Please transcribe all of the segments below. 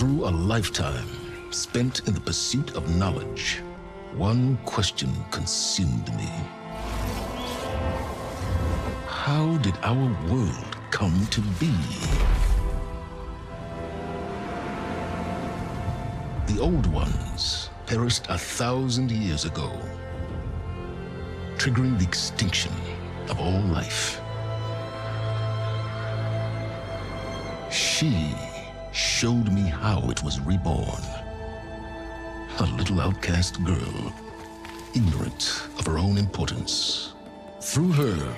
Through a lifetime spent in the pursuit of knowledge, one question consumed me. How did our world come to be? The old ones perished 1,000 years ago, triggering the extinction of all life. She showed me how it was reborn. A little outcast girl, ignorant of her own importance. Through her,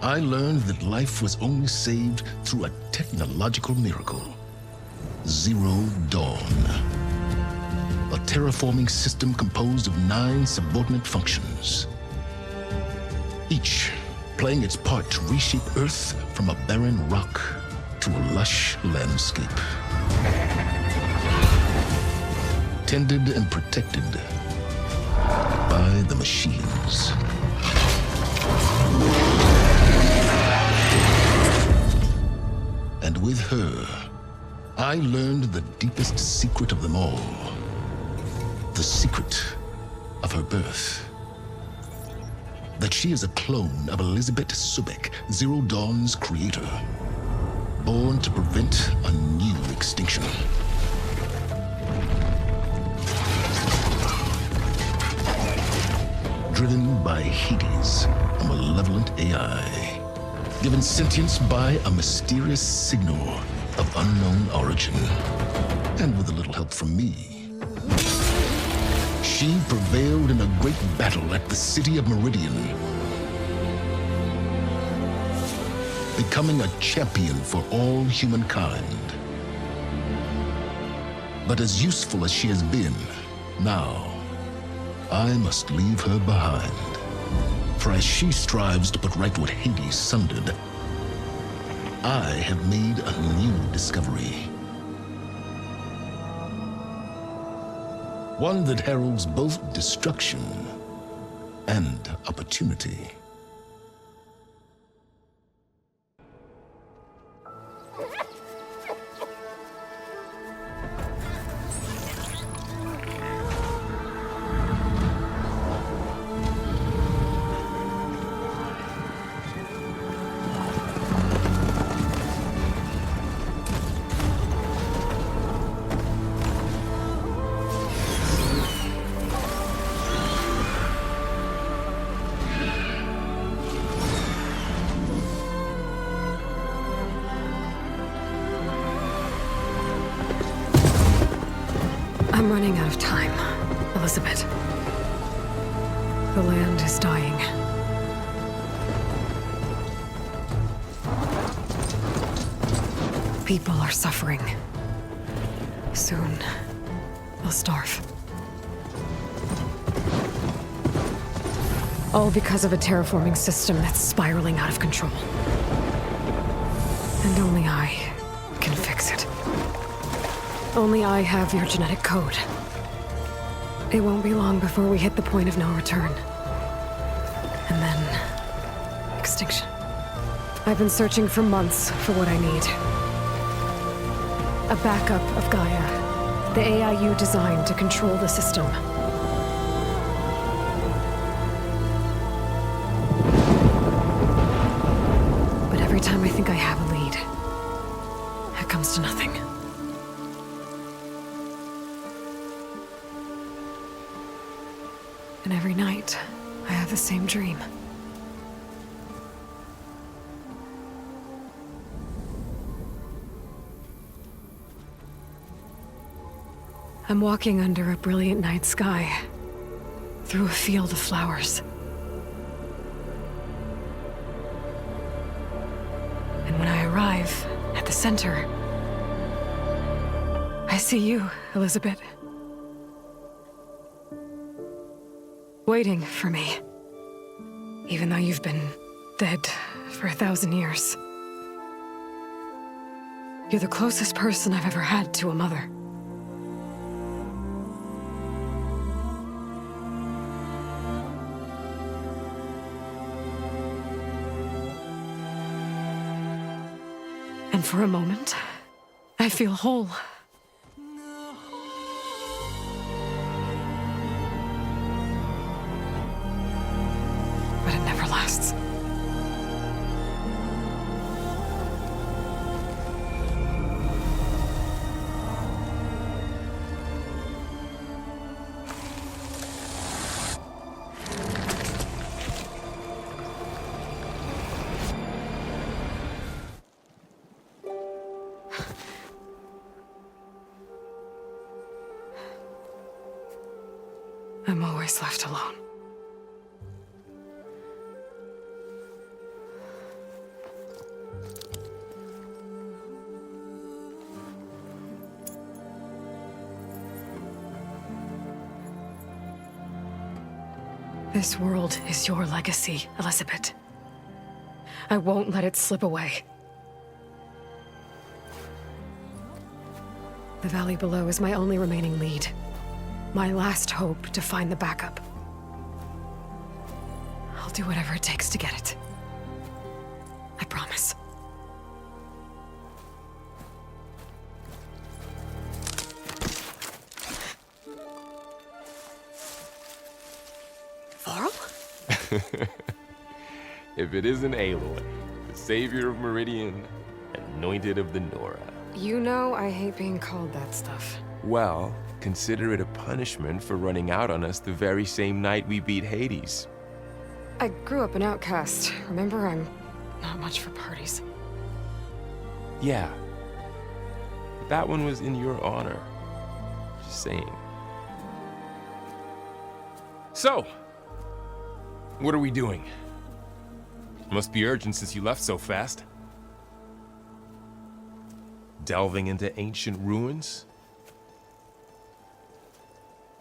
I learned that life was only saved through a technological miracle. Zero Dawn. A terraforming system composed of 9 subordinate functions, each playing its part to reshape Earth from a barren rock to a lush landscape. Tended and protected by the machines. And with her, I learned the deepest secret of them all. The secret of her birth. That she is a clone of Elizabeth Subek, Zero Dawn's creator. Born to prevent a new extinction. Driven by Hades, a malevolent AI. Given sentience by a mysterious signal of unknown origin. And with a little help from me, she prevailed in a great battle at the city of Meridian, becoming a champion for all humankind. But as useful as she has been, now I must leave her behind. For as she strives to put right what Hades sundered, I have made a new discovery. One that heralds both destruction and opportunity. I'm running out of time, Elizabeth. The land is dying. People are suffering. Soon, they'll starve. All because of a terraforming system that's spiraling out of control. And only I can fix it. Only I have your genetic code. It won't be long before we hit the point of no return. And then... extinction. I've been searching for months for what I need. A backup of Gaia, the AI you designed to control the system. But every time I think I have a lead, it comes to nothing. And every night, I have the same dream. I'm walking under a brilliant night sky, through a field of flowers. And when I arrive at the center, I see you, Elizabeth. Waiting for me, even though you've been dead for 1,000 years. You're the closest person I've ever had to a mother. And for a moment, I feel whole. lasts. I'm always left alone. This world is your legacy, Elizabeth. I won't let it slip away. The valley below is my only remaining lead. My last hope to find the backup. I'll do whatever it takes to get it. I promise. Varl? If it isn't Aloy, the savior of Meridian, anointed of the Nora. You know I hate being called that stuff. Well, consider it a punishment for running out on us the very same night we beat Hades. I grew up an outcast. Remember, I'm not much for parties. Yeah. That one was in your honor. Just saying. So, what are we doing? Must be urgent since you left so fast. Delving into ancient ruins?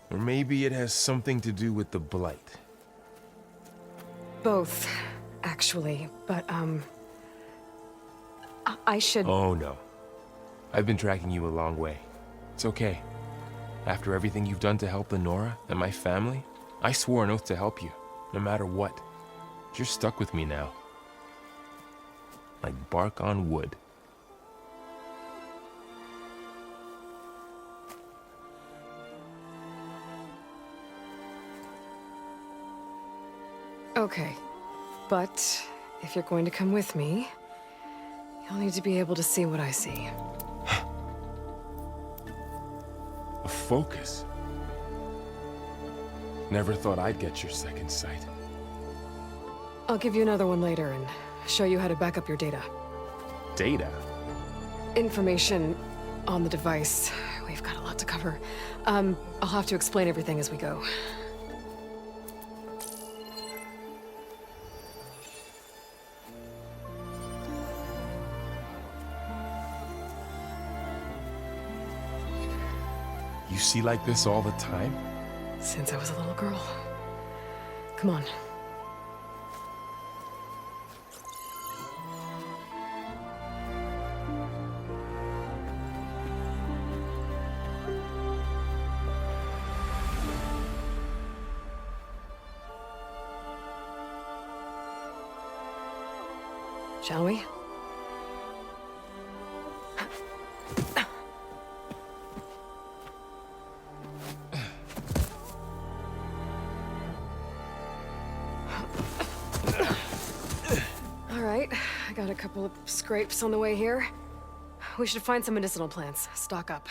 Or maybe it has something to do with the Blight. Both, actually, but, I should... Oh, no. I've been tracking you a long way. It's okay. After everything you've done to help the Nora and my family, I swore an oath to help you, no matter what. You're stuck with me now. Like bark on wood. Okay, but if you're going to come with me, you'll need to be able to see what I see. A focus? Never thought I'd get your second sight. I'll give you another one later and show you how to back up your data. Data? Information on the device. We've got a lot to cover. I'll have to explain everything as we go. You see like this all the time? Since I was a little girl. Come on. Shall we? All right, I got a couple of scrapes on the way here. We should find some medicinal plants, stock up.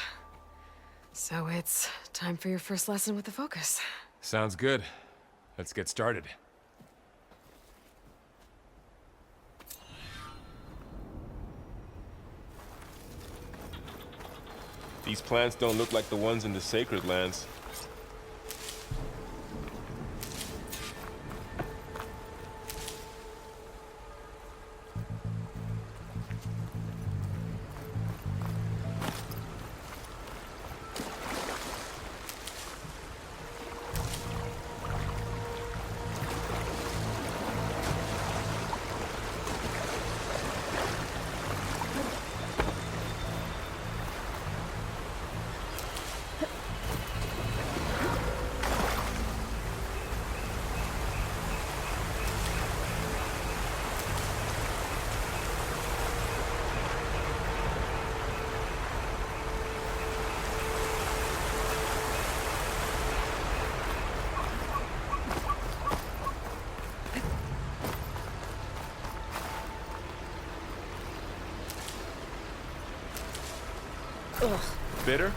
So it's time for your first lesson with the focus. Sounds good. Let's get started. These plants don't look like the ones in the Sacred Lands. Ugh. Bitter?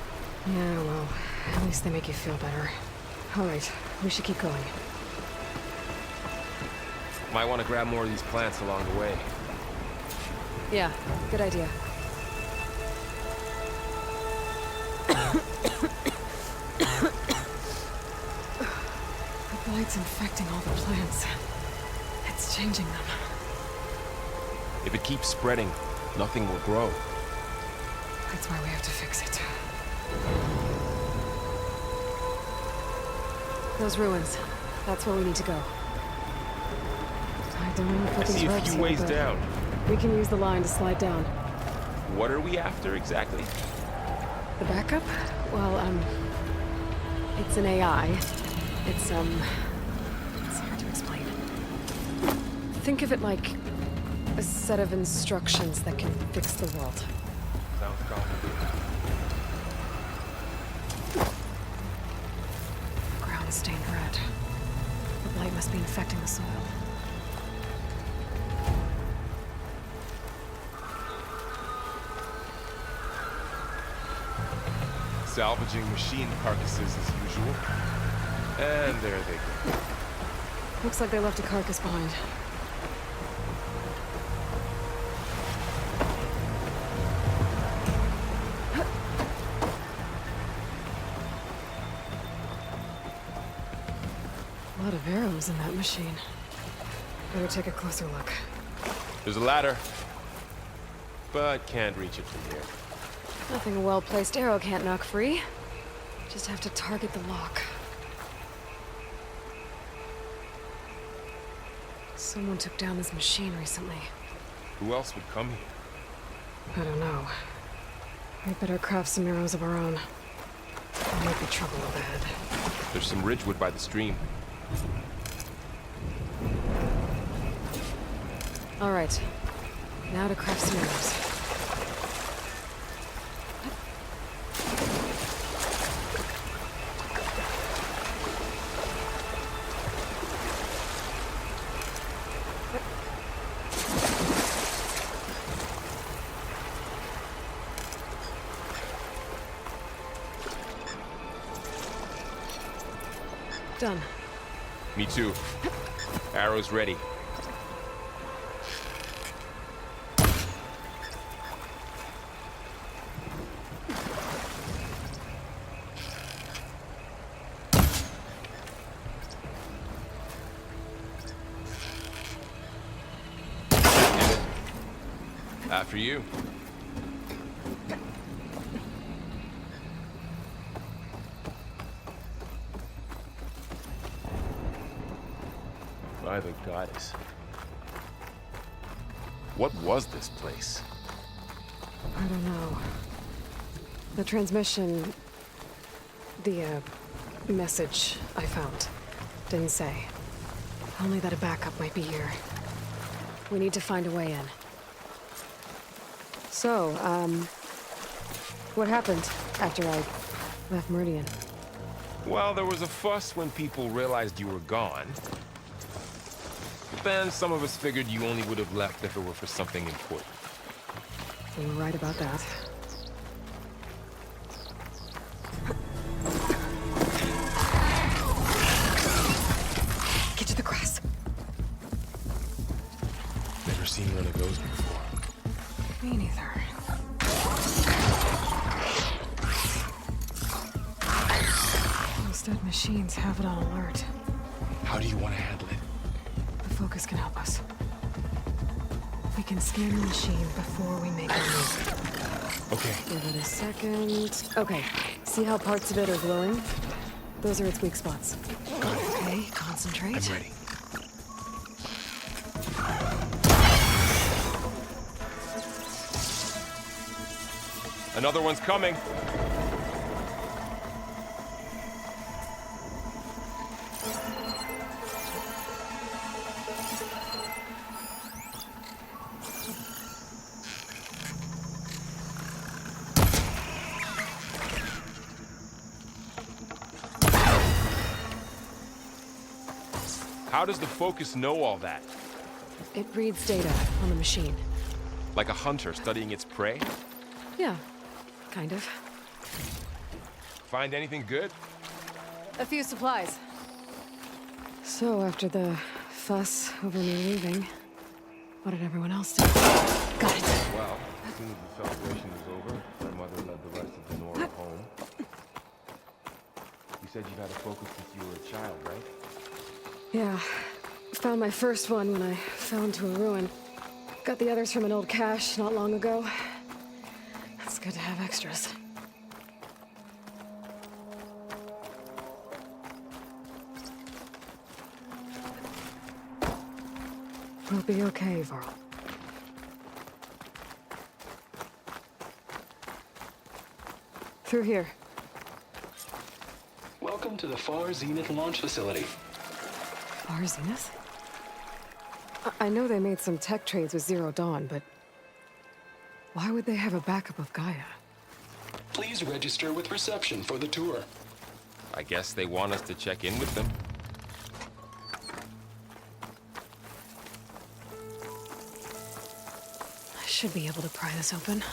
Yeah, I don't know. At least they make you feel better. All right, we should keep going. Might want to grab more of these plants along the way. Yeah, good idea. The blight's infecting all the plants. It's changing them. If it keeps spreading, nothing will grow. That's why we have to fix it. Those ruins. That's where we need to go. I don't know if I we see can a ropes few here, ways but down. we can use the line to slide down. What are we after exactly? The backup? Well, it's an AI. It's hard to explain. Think of it like a set of instructions that can fix the world. Sounds complicated. The ground is stained red. The blight must be infecting the soil. Salvaging machine carcasses as usual. And there they go. Looks like they left a carcass behind. A lot of arrows in that machine. Better take a closer look. There's a ladder. But can't reach it from here. Nothing a well-placed arrow can't knock free. Just have to target the lock. Someone took down this machine recently. Who else would come here? I don't know. We better craft some arrows of our own. There might be trouble up ahead. There's some ridgewood by the stream. All right. Now to craft some arrows. Done. Me too. Arrows ready. After you. By the goddess. What was this place? I don't know. The transmission... The, message I found didn't say. Only that a backup might be here. We need to find a way in. So, what happened after I left Meridian? Well, there was a fuss when people realized you were gone. But then some of us figured you only would have left if it were for something important. You were right about that. Get to the grass. Never seen one of those before. Me neither. Those dead machines have it on alert. How do you want to handle it? The focus can help us. We can scan the machine before we make a move. Okay. Give it a second. Okay. See how parts of it are glowing? Those are its weak spots. Got it. Okay, concentrate. I'm ready. Another one's coming. How does the focus know all that? It reads data on the machine. Like a hunter studying its prey? Yeah. kind of. Find anything good? A few supplies. So, after the fuss over me leaving, what did everyone else do? Got it. Well, as soon as the celebration was over, my mother led the rest of the Nora home. You said you've had a focus since you were a child, right? Yeah. Found my first one when I fell into a ruin. Got the others from an old cache not long ago. It's good to have extras. We'll be okay, Varl. Through here. Welcome to the Far Zenith launch facility. Far Zenith? I know they made some tech trades with Zero Dawn, but why would they have a backup of Gaia? Please register with reception for the tour. I guess they want us to check in with them. I should be able to pry this open.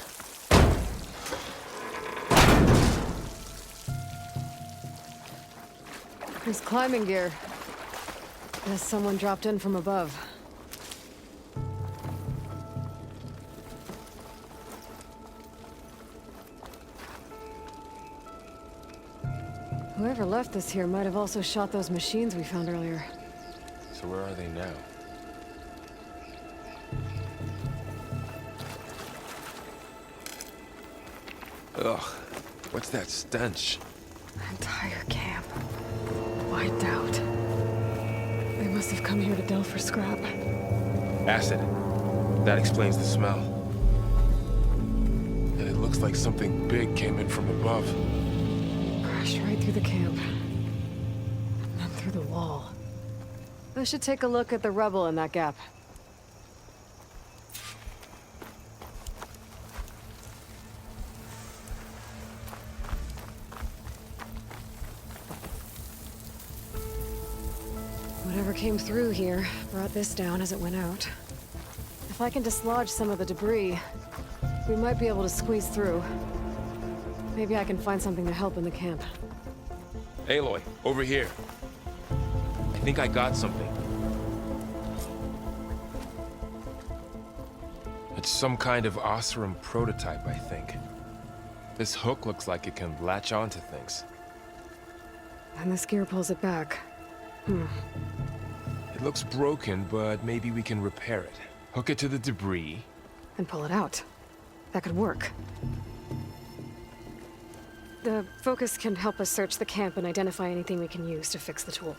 There's climbing gear. Guess someone dropped in from above. Whoever left this here might have also shot those machines we found earlier. So where are they now? Ugh, what's that stench? Entire camp. Wiped out. They must have come here to delve for scrap. Acid. That explains the smell. And it looks like something big came in from above. Crashed right through the camp. And then through the wall. I should take a look at the rubble in that gap. Whatever came through here brought this down as it went out. If I can dislodge some of the debris, we might be able to squeeze through. Maybe I can find something to help in the camp. Aloy, over here. I think I got something. It's some kind of Oseram prototype, I think. This hook looks like it can latch onto things. And this gear pulls it back. It looks broken, but maybe we can repair it. Hook it to the debris. And pull it out. That could work. The focus can help us search the camp and identify anything we can use to fix the tool.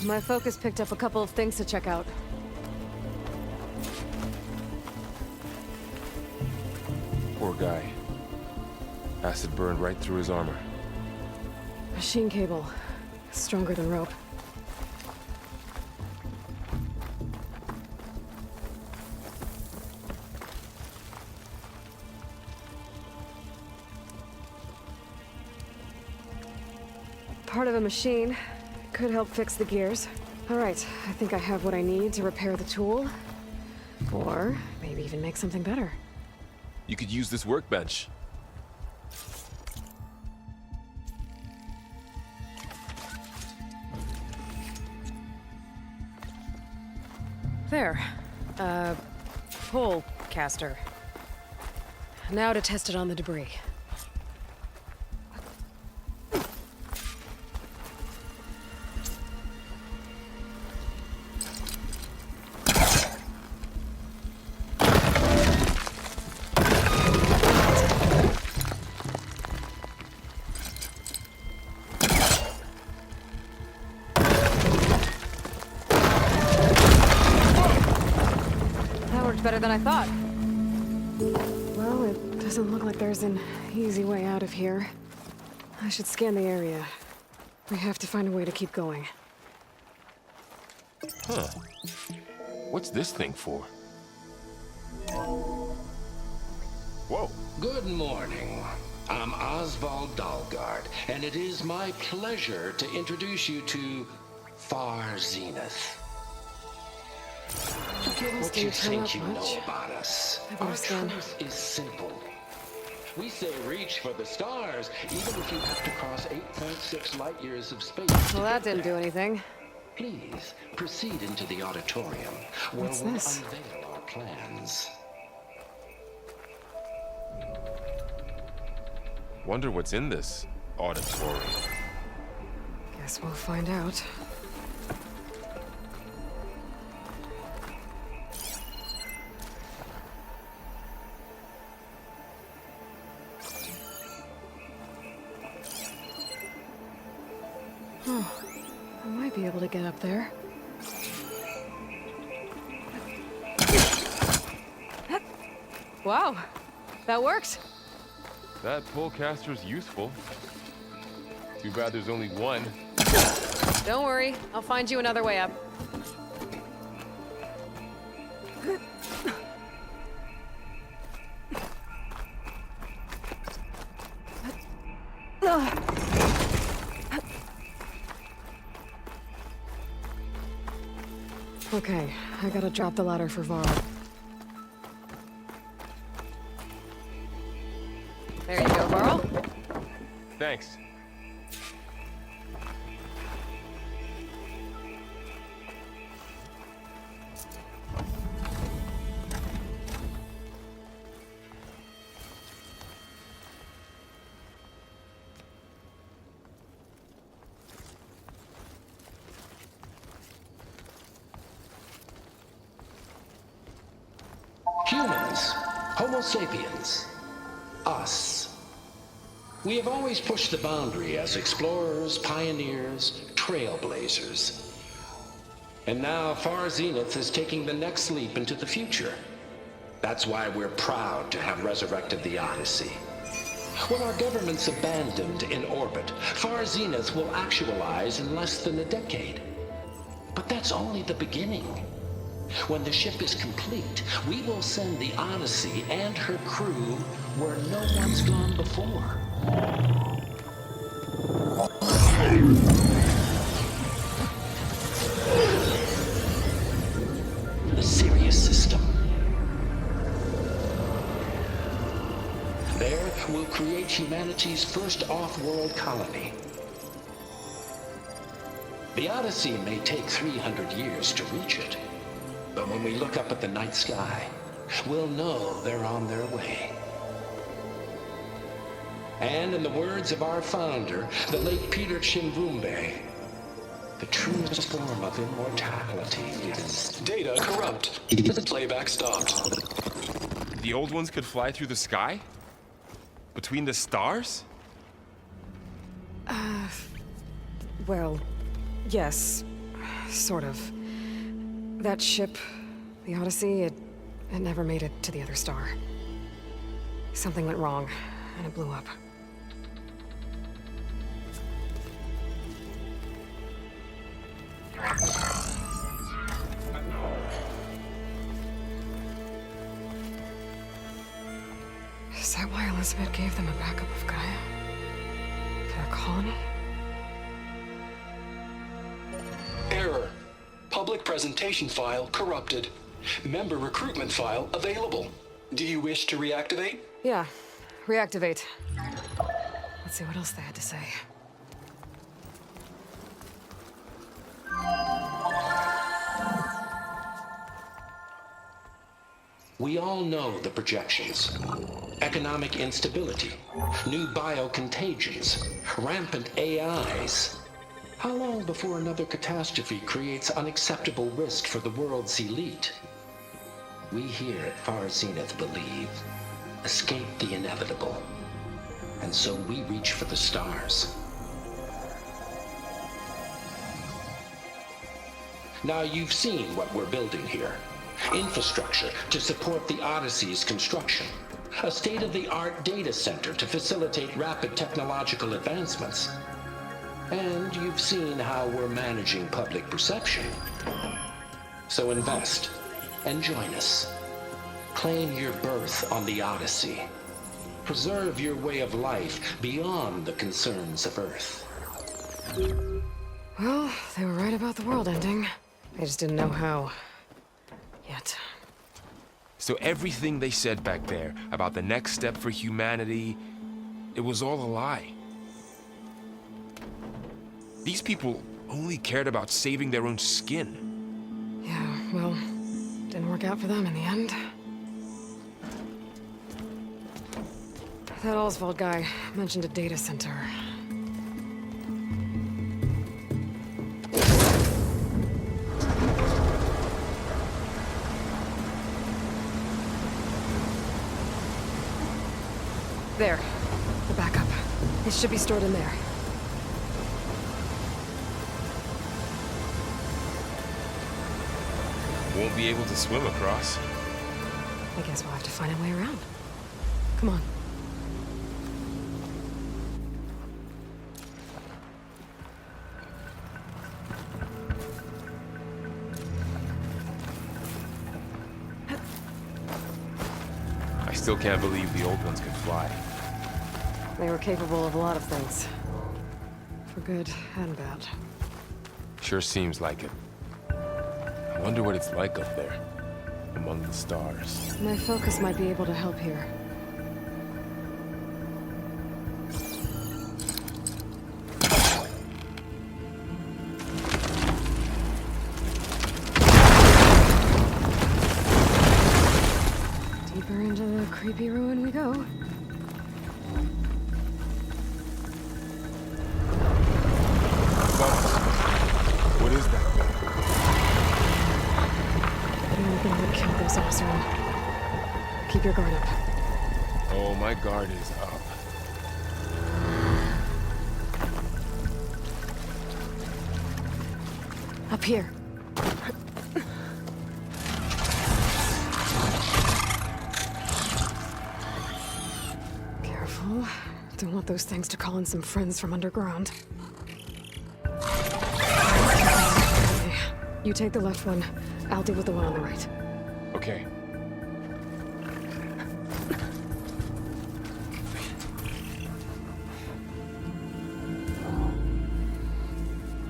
My focus picked up a couple of things to check out. Poor guy. Acid burned right through his armor. Machine cable. Stronger than rope. Part of a machine. Could help fix the gears. All right, I think I have what I need to repair the tool. Or maybe even make something better. You could use this workbench. There. Pole caster. Now to test it on the debris. Better than I thought. Well, it doesn't look like there's an easy way out of here. I should scan the area. We have to find a way to keep going. Huh. What's this thing for? Whoa. Good morning. I'm Oswald Dalgard, and it is my pleasure to introduce you to Far Zenith. Forget Those what you didn't turn think up you much. know about us. I better Our scan. truth is simple. We say reach for the stars, even if you have to cross 8.6 light years of space. Well, that didn't do anything. Please proceed into the auditorium, where What's we'll this? unveil our plans. Wonder what's in this auditorium. Guess we'll find out. Oh, I might be able to get up there. Wow, that worked. That pullcaster's useful. Too bad there's only one. Don't worry, I'll find you another way up. Okay, I gotta drop the ladder for Varl. There you go, Varl. Thanks. Humans, Homo sapiens, us. We have always pushed the boundary as explorers, pioneers, trailblazers. And now Far Zenith is taking the next leap into the future. That's why we're proud to have resurrected the Odyssey. When our government's abandoned in orbit, Far Zenith will actualize in less than a decade. But that's only the beginning. When the ship is complete, we will send the Odyssey and her crew where no one's gone before. The Sirius system. There, we'll create humanity's first off-world colony. The Odyssey may take 300 years to reach it. But when we look up at the night sky, we'll know they're on their way. And in the words of our founder, the late Peter Chimvumbe, the truest form of immortality is... Data corrupt. Playback stopped. The old ones could fly through the sky? Between the stars? Well, yes, sort of. That ship, the Odyssey, it never made it to the other star. Something went wrong, and it blew up. Is that why Elizabeth gave them a backup of Gaia? For a colony? Error. Public presentation file corrupted. Member recruitment file available. Do you wish to reactivate? Yeah, reactivate. Let's see what else they had to say. We all know the projections. Economic instability, new biocontagions, rampant AIs. How long before another catastrophe creates unacceptable risk for the world's elite? We here at Far Zenith believe, escape the inevitable. And so we reach for the stars. Now you've seen what we're building here. Infrastructure to support the Odyssey's construction. A state-of-the-art data center to facilitate rapid technological advancements. And you've seen how we're managing public perception. So invest and join us. Claim your berth on the Odyssey. Preserve your way of life beyond the concerns of Earth. Well, they were right about the world ending. I just didn't know how. Yet. So everything they said back there about the next step for humanity, it was all a lie. These people only cared about saving their own skin. Yeah, well, didn't work out for them in the end. That Oswald guy mentioned a data center. There. The backup. It should be stored in there. Won't be able to swim across. I guess we'll have to find a way around. Come on. I still can't believe the old ones could fly. They were capable of a lot of things. For good and bad. Sure seems like it. I wonder what it's like up there, among the stars. My focus might be able to help here. Deeper into the creepy ruin we go. What is that thing? The only thing that killed those Osram. Keep your guard up. Oh, my guard is up. Up here. Careful. Don't want those things to call in some friends from underground. Okay. You take the left one. I'll deal with the one on the right. Okay.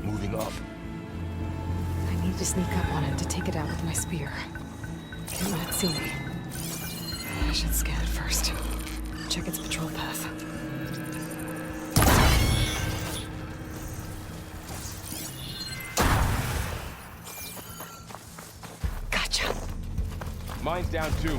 Moving up. I need to sneak up on it to take it out with my spear. Can't let it see me. I should scan it first. Check its patrol path. Gotcha. Mine's down too.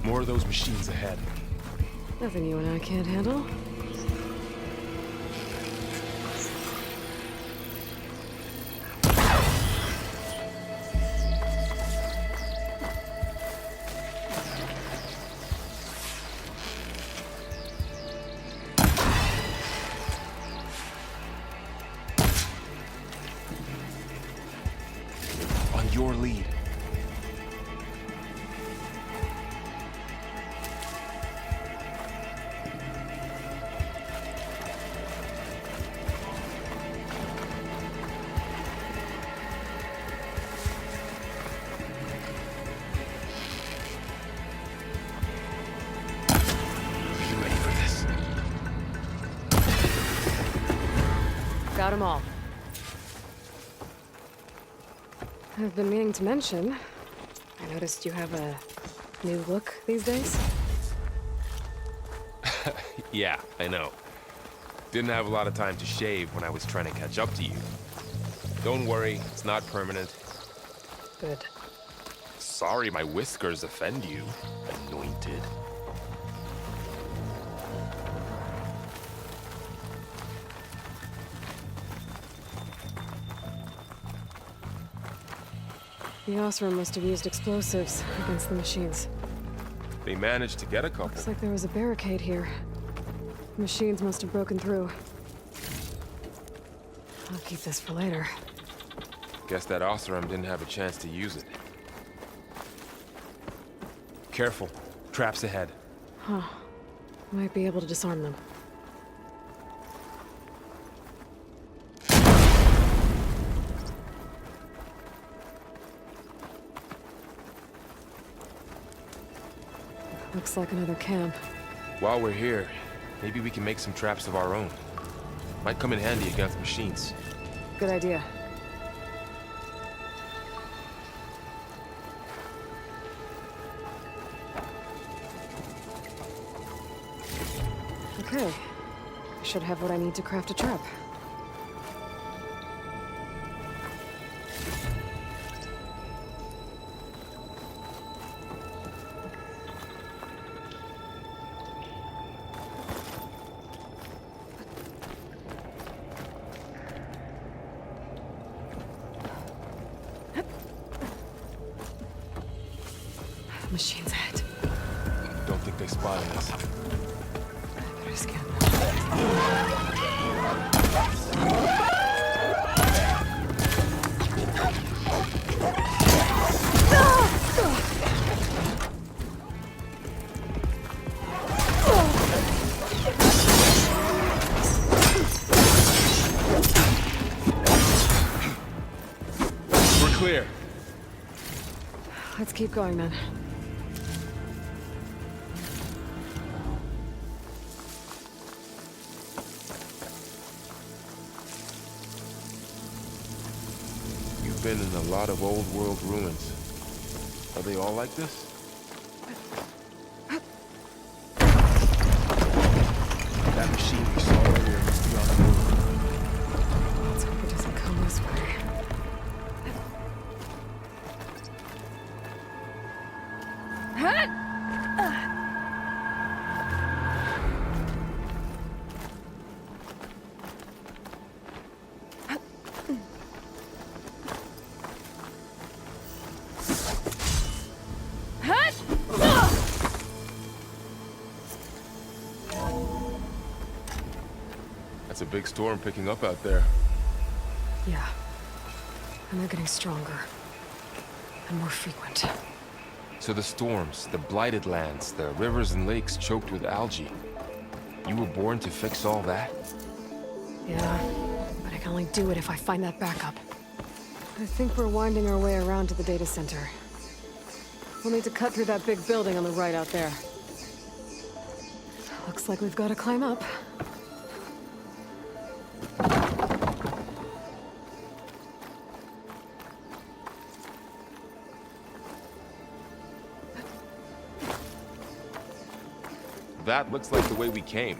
More of those machines ahead. Nothing you and I can't handle. On your lead. Got them all. I've been meaning to mention, I noticed you have a new look these days. Yeah, I know. Didn't have a lot of time to shave when I was trying to catch up to you. Don't worry, it's not permanent. Good. Sorry my whiskers offend you, anointed. The Osram must have used explosives against the machines. They managed to get a couple. Looks like there was a barricade here. Machines must have broken through. I'll keep this for later. Guess that Oseram didn't have a chance to use it. Careful. Traps ahead. Huh. Might be able to disarm them. Looks like another camp. While we're here, maybe we can make some traps of our own. Might come in handy against machines. Good idea. Okay. I should have what I need to craft a trap. Machine's ahead. Don't think they spotted us. I better scan them. We're clear. Let's keep going then. You've been in a lot of old world ruins. Are they all like this? That machine we saw earlier must be on the move. Let's hope it doesn't come this way. That's a big storm picking up out there. Yeah. And they're getting stronger. And more frequent. So the storms, the blighted lands, the rivers and lakes choked with algae. You were born to fix all that? Yeah. But I can only do it if I find that backup. I think we're winding our way around to the data center. We'll need to cut through that big building on the right out there. Looks like we've got to climb up. That looks like the way we came.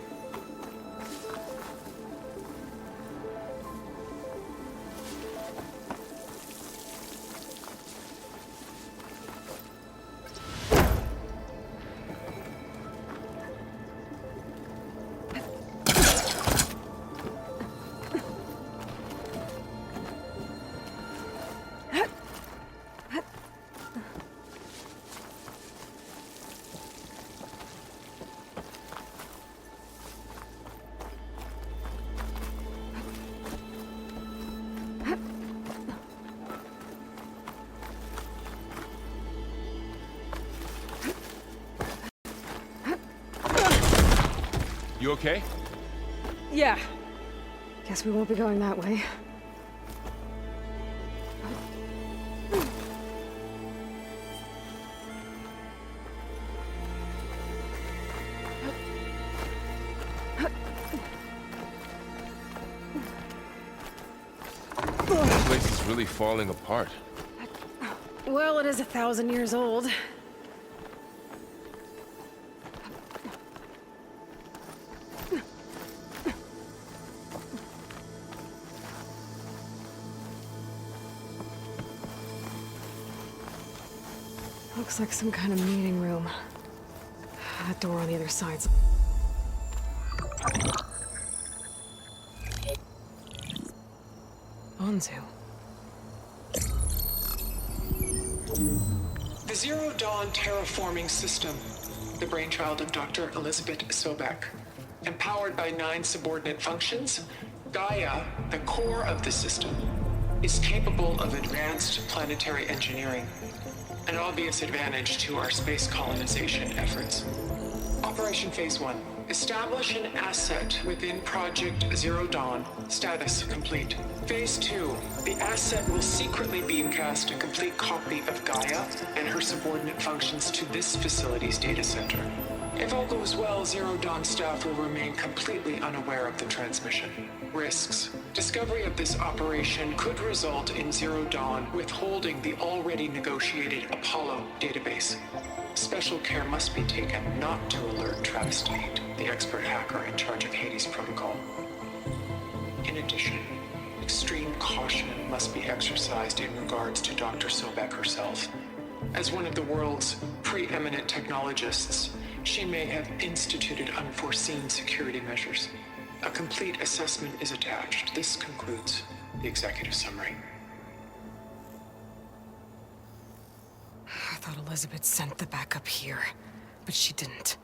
You okay? Yeah. Guess we won't be going that way. This place is really falling apart. Well, it is 1,000 years old. Looks like some kind of meeting room. That door on the other side's... Onzu. The Zero Dawn terraforming system, the brainchild of Dr. Elizabeth Sobek, empowered by 9 subordinate functions, Gaia, the core of the system, is capable of advanced planetary engineering, an obvious advantage to our space colonization efforts. Operation Phase 1. Establish an asset within Project Zero Dawn. Status complete. Phase 2. The asset will secretly beamcast a complete copy of Gaia and her subordinate functions to this facility's data center. If all goes well, Zero Dawn staff will remain completely unaware of the transmission. Risks. Discovery of this operation could result in Zero Dawn withholding the already negotiated Apollo database. Special care must be taken not to alert Travis Tate, the expert hacker in charge of Hades Protocol. In addition, extreme caution must be exercised in regards to Dr. Sobek herself. As one of the world's preeminent technologists, she may have instituted unforeseen security measures. A complete assessment is attached. This concludes the executive summary. I thought Elizabeth sent the backup here, but she didn't.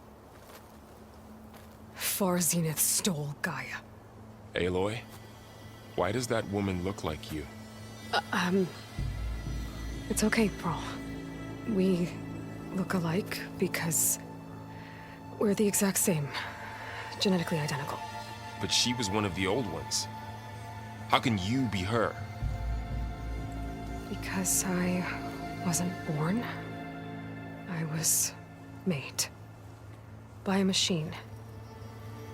Far Zenith stole Gaia. Aloy, why does that woman look like you? It's okay, Pearl. We look alike because we're the exact same. Genetically identical. But she was one of the old ones. How can you be her? Because I wasn't born. I was made. By a machine.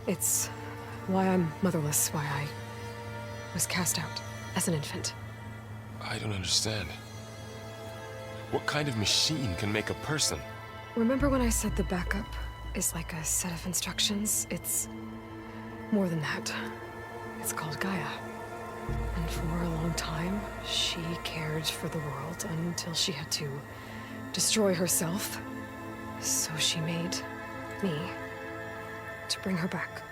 It's why I'm motherless, why I was cast out as an infant. I don't understand. What kind of machine can make a person? Remember when I said the backup is like a set of instructions? It's more than that. It's called Gaia. And for a long time, she cared for the world until she had to destroy herself. So she made me to bring her back.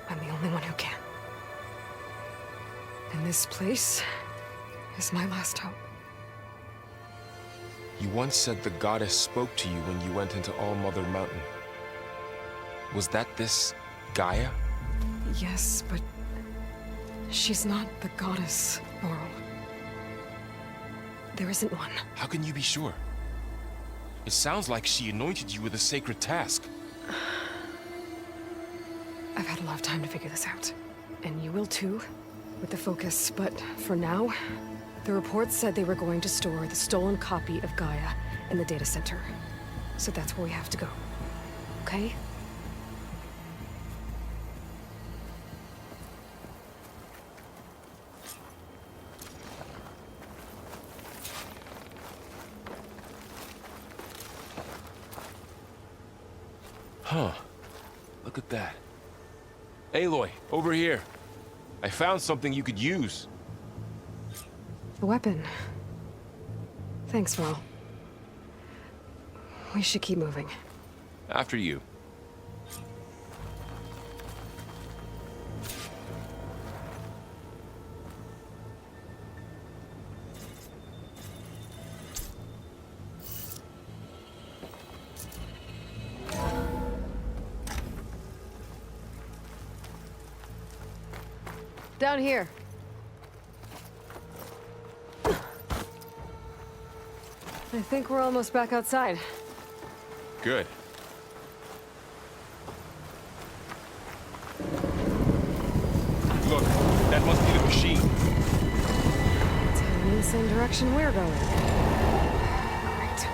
I'm the only one who can. And this place is my last hope. You once said the goddess spoke to you when you went into All-Mother Mountain. Was that this Gaia? Yes, but she's not the goddess, Laurel. There isn't one. How can you be sure? It sounds like she anointed you with a sacred task. I've had a lot of time to figure this out. And you will too, with the focus. But for now, the reports said they were going to store the stolen copy of Gaia in the data center. So that's where we have to go. Okay? Huh. Look at that. Aloy, over here. I found something you could use. A weapon. Thanks, Merle. We should keep moving. After you. Down here. I think we're almost back outside. Good. Look, that must be the machine. It's heading in the same direction we're going. Right.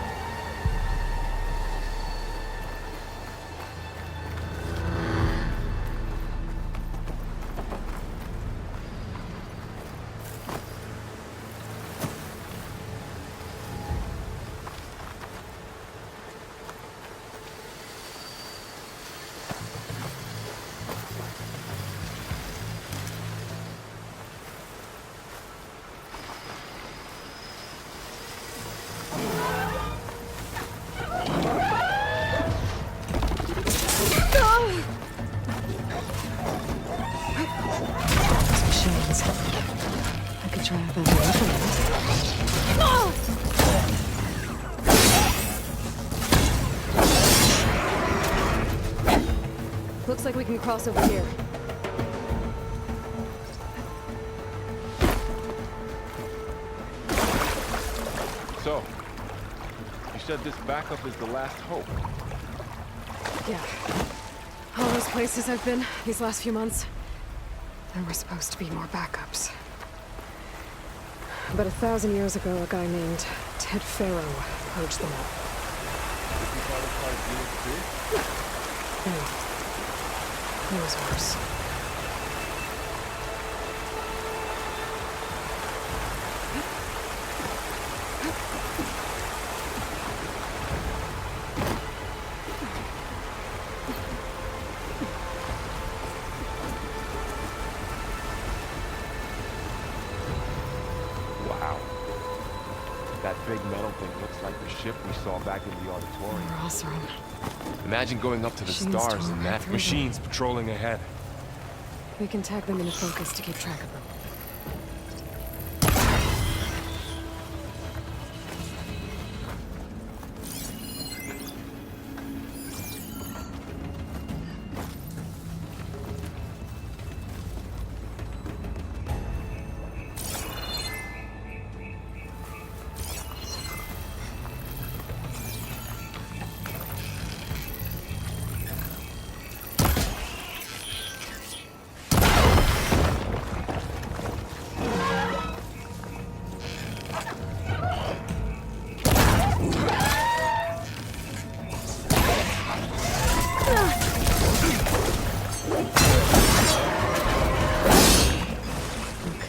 I could try a better weapon. Looks like we can cross over here. So, you said this backup is the last hope. Yeah. All those places I've been these last few months, there were supposed to be more backups. But 1,000 years ago, a guy named Ted Farrow purged them all. No. It was worse. Wow. That big metal thing looks like the ship we saw back in the auditorium. We're also wrong. Imagine going up to the Machines stars tore and right that. through them. Machines patrolling ahead. We can tag them into focus to keep track of them.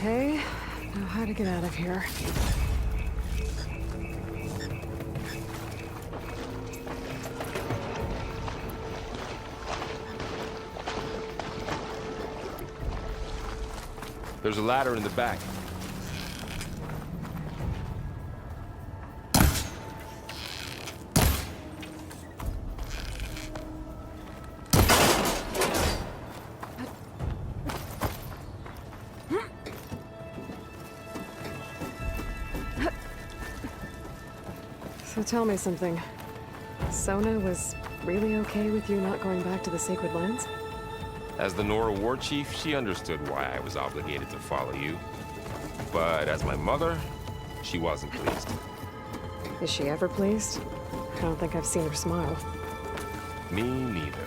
Okay, now how to get out of here. There's a ladder in the back. So tell me something. Sona was really okay with you not going back to the Sacred Lands? As the Nora war chief, she understood why I was obligated to follow you. But as my mother, she wasn't pleased. Is she ever pleased? I don't think I've seen her smile. Me neither.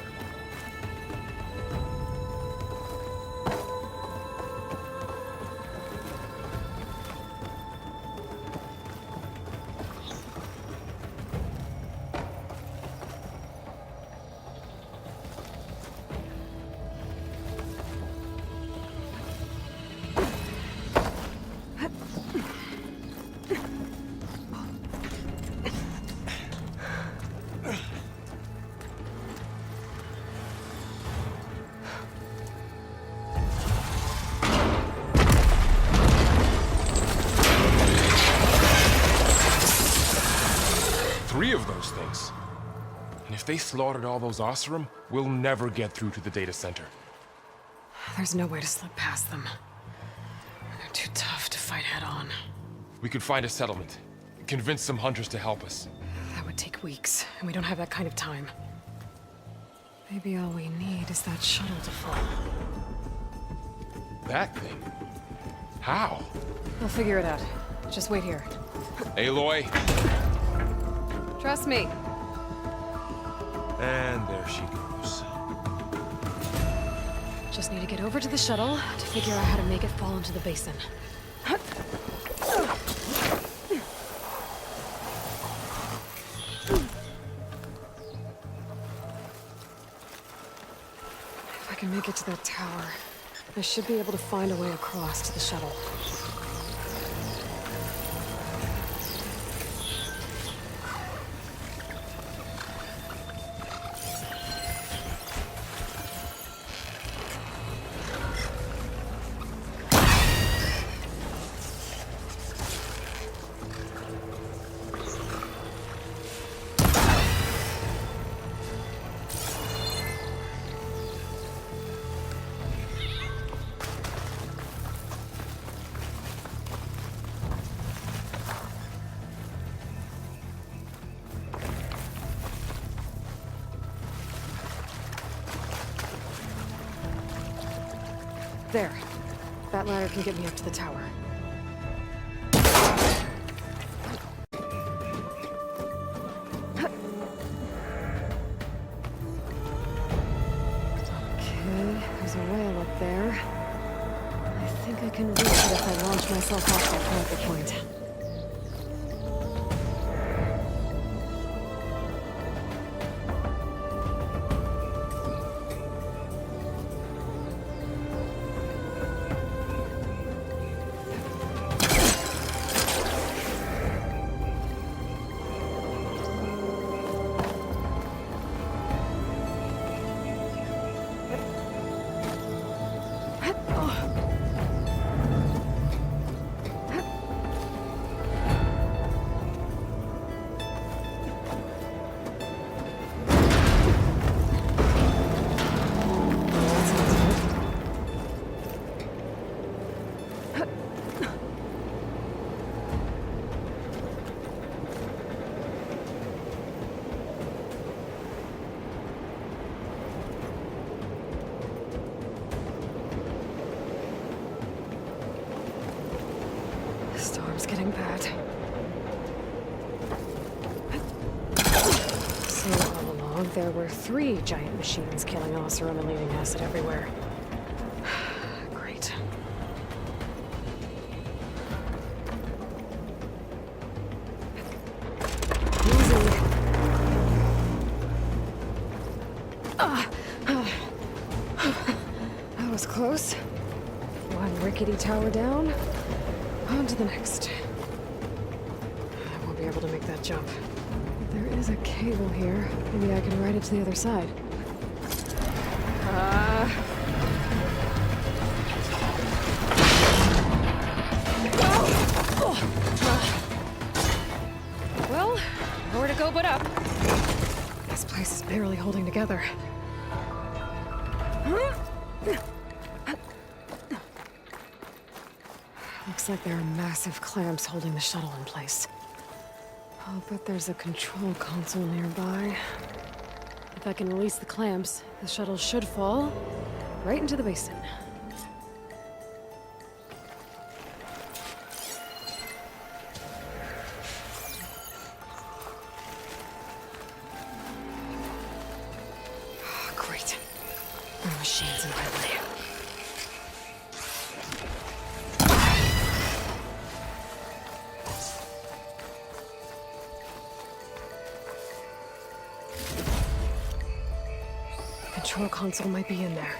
Three of those things. And if they slaughtered all those Oseram, we'll never get through to the data center. There's no way to slip past them. They're too tough to fight head on. We could find a settlement. Convince some hunters to help us. That would take weeks, and we don't have that kind of time. Maybe all we need is that shuttle to fall. That thing? How? I'll figure it out. Just wait here. Aloy. Trust me. And there she goes. Just need to get over to the shuttle to figure out how to make it fall into the basin. If I can make it to that tower, I should be able to find a way across to the shuttle. There. That ladder can get me up to the tower. can reach it if I launch myself off that focal point. The storm's getting bad. So all along, there were 3 giant machines killing Oseram and leaving acid everywhere. Great. Easy. That was close. One rickety tower down. On to the next. I won't be able to make that jump. There is a cable here. Maybe I can ride it to the other side. Well, nowhere to go but up. This place is barely holding together. Looks like there are massive clamps holding the shuttle in place. I'll bet there's a control console nearby. If I can release the clamps, the shuttle should fall right into the basin. Oh, great. There are machines in my way. Control console might be in there.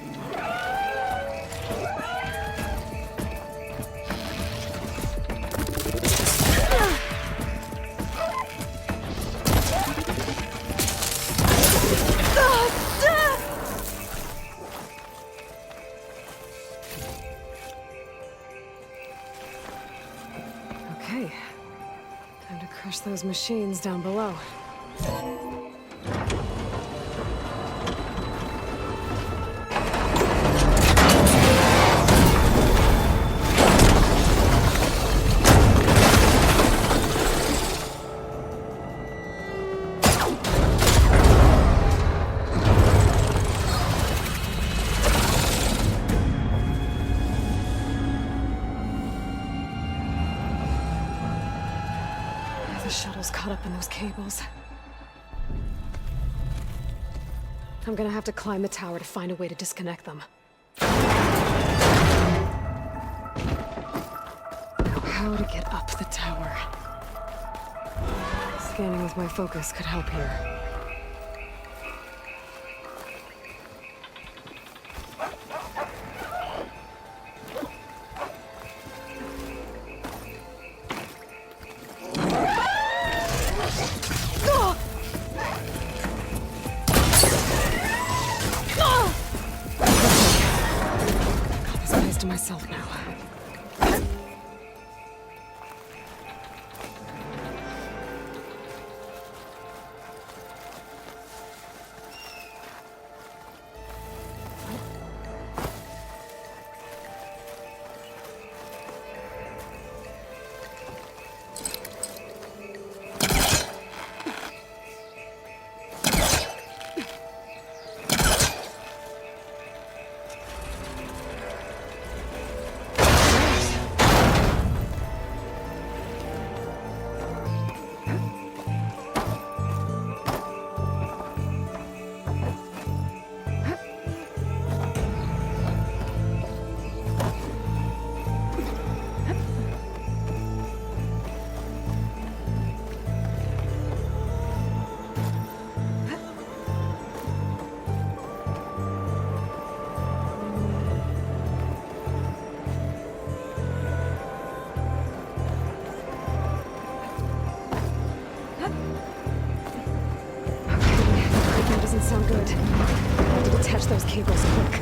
Okay. Time to crush those machines down below. The shuttle's caught up in those cables. I'm gonna have to climb the tower to find a way to disconnect them. Now, how to get up the tower? Scanning with my focus could help here. To myself now. cables quick.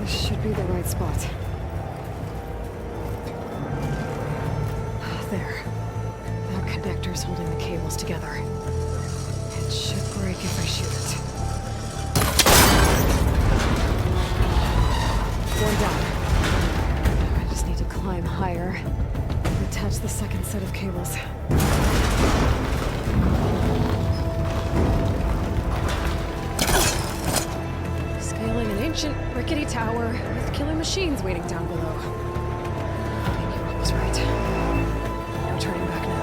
This should be the right spot. There. That connector's holding the cables together. It should break if I shoot it. One down. I just need to climb higher and attach the second set of cables. Scaling an ancient, rickety tower with killer machines waiting down below. Maybe Rob was right. No turning back now.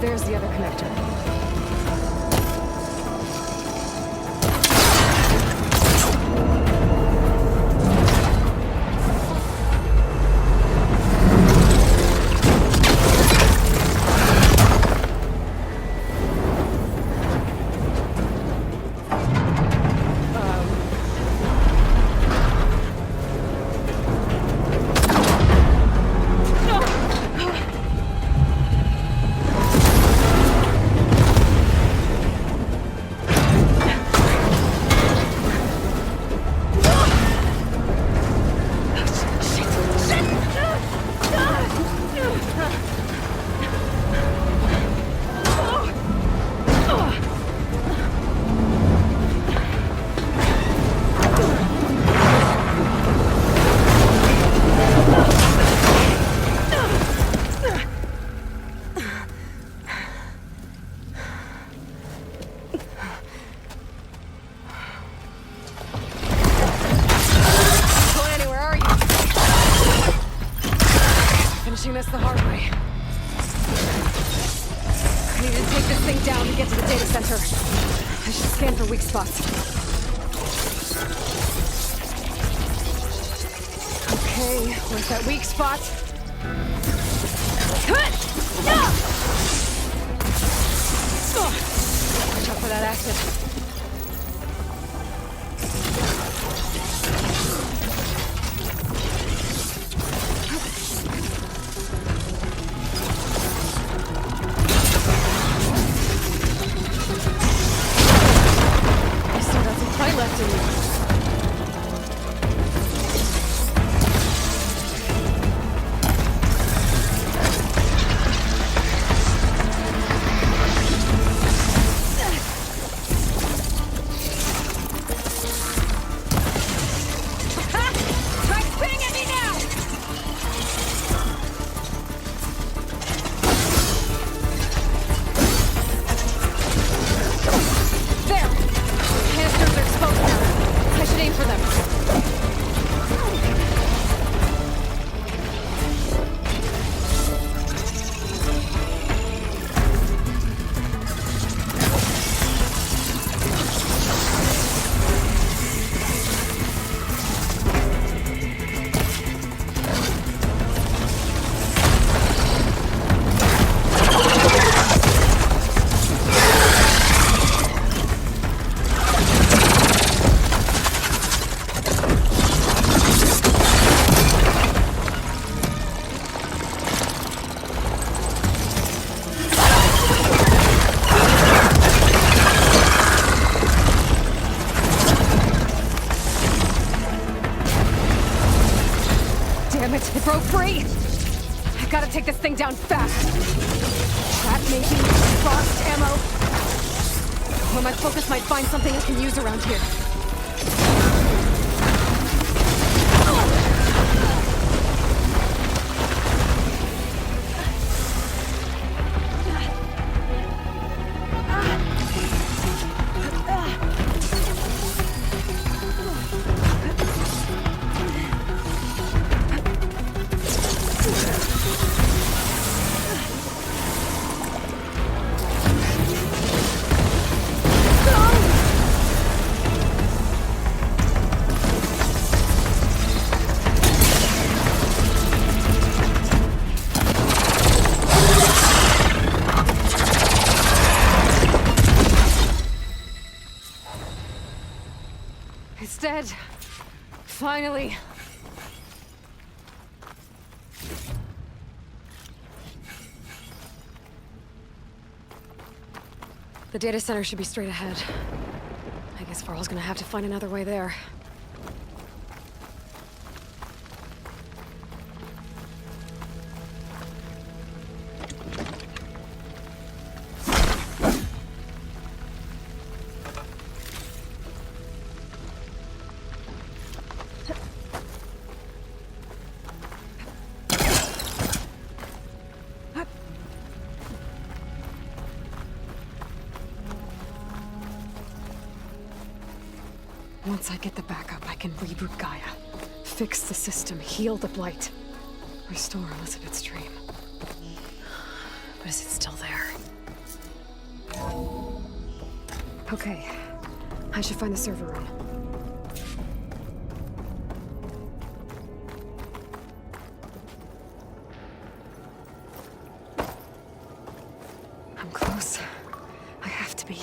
There's the other connector. This the hard way. I need to take this thing down and get to the data center. I should scan for weak spots. Okay, where's that weak spot? Watch out for that acid. Left in you. Damn it, it broke free! I gotta take this thing down fast. Trap maybe? Frost ammo? Or my focus might find something I can use around here. Finally. The data center should be straight ahead. I guess Varl's gonna have to find another way there. Once I get the backup, I can reboot Gaia, fix the system, heal the Blight, restore Elizabeth's dream. But is it still there? Okay, I should find the server room. I'm close. I have to be.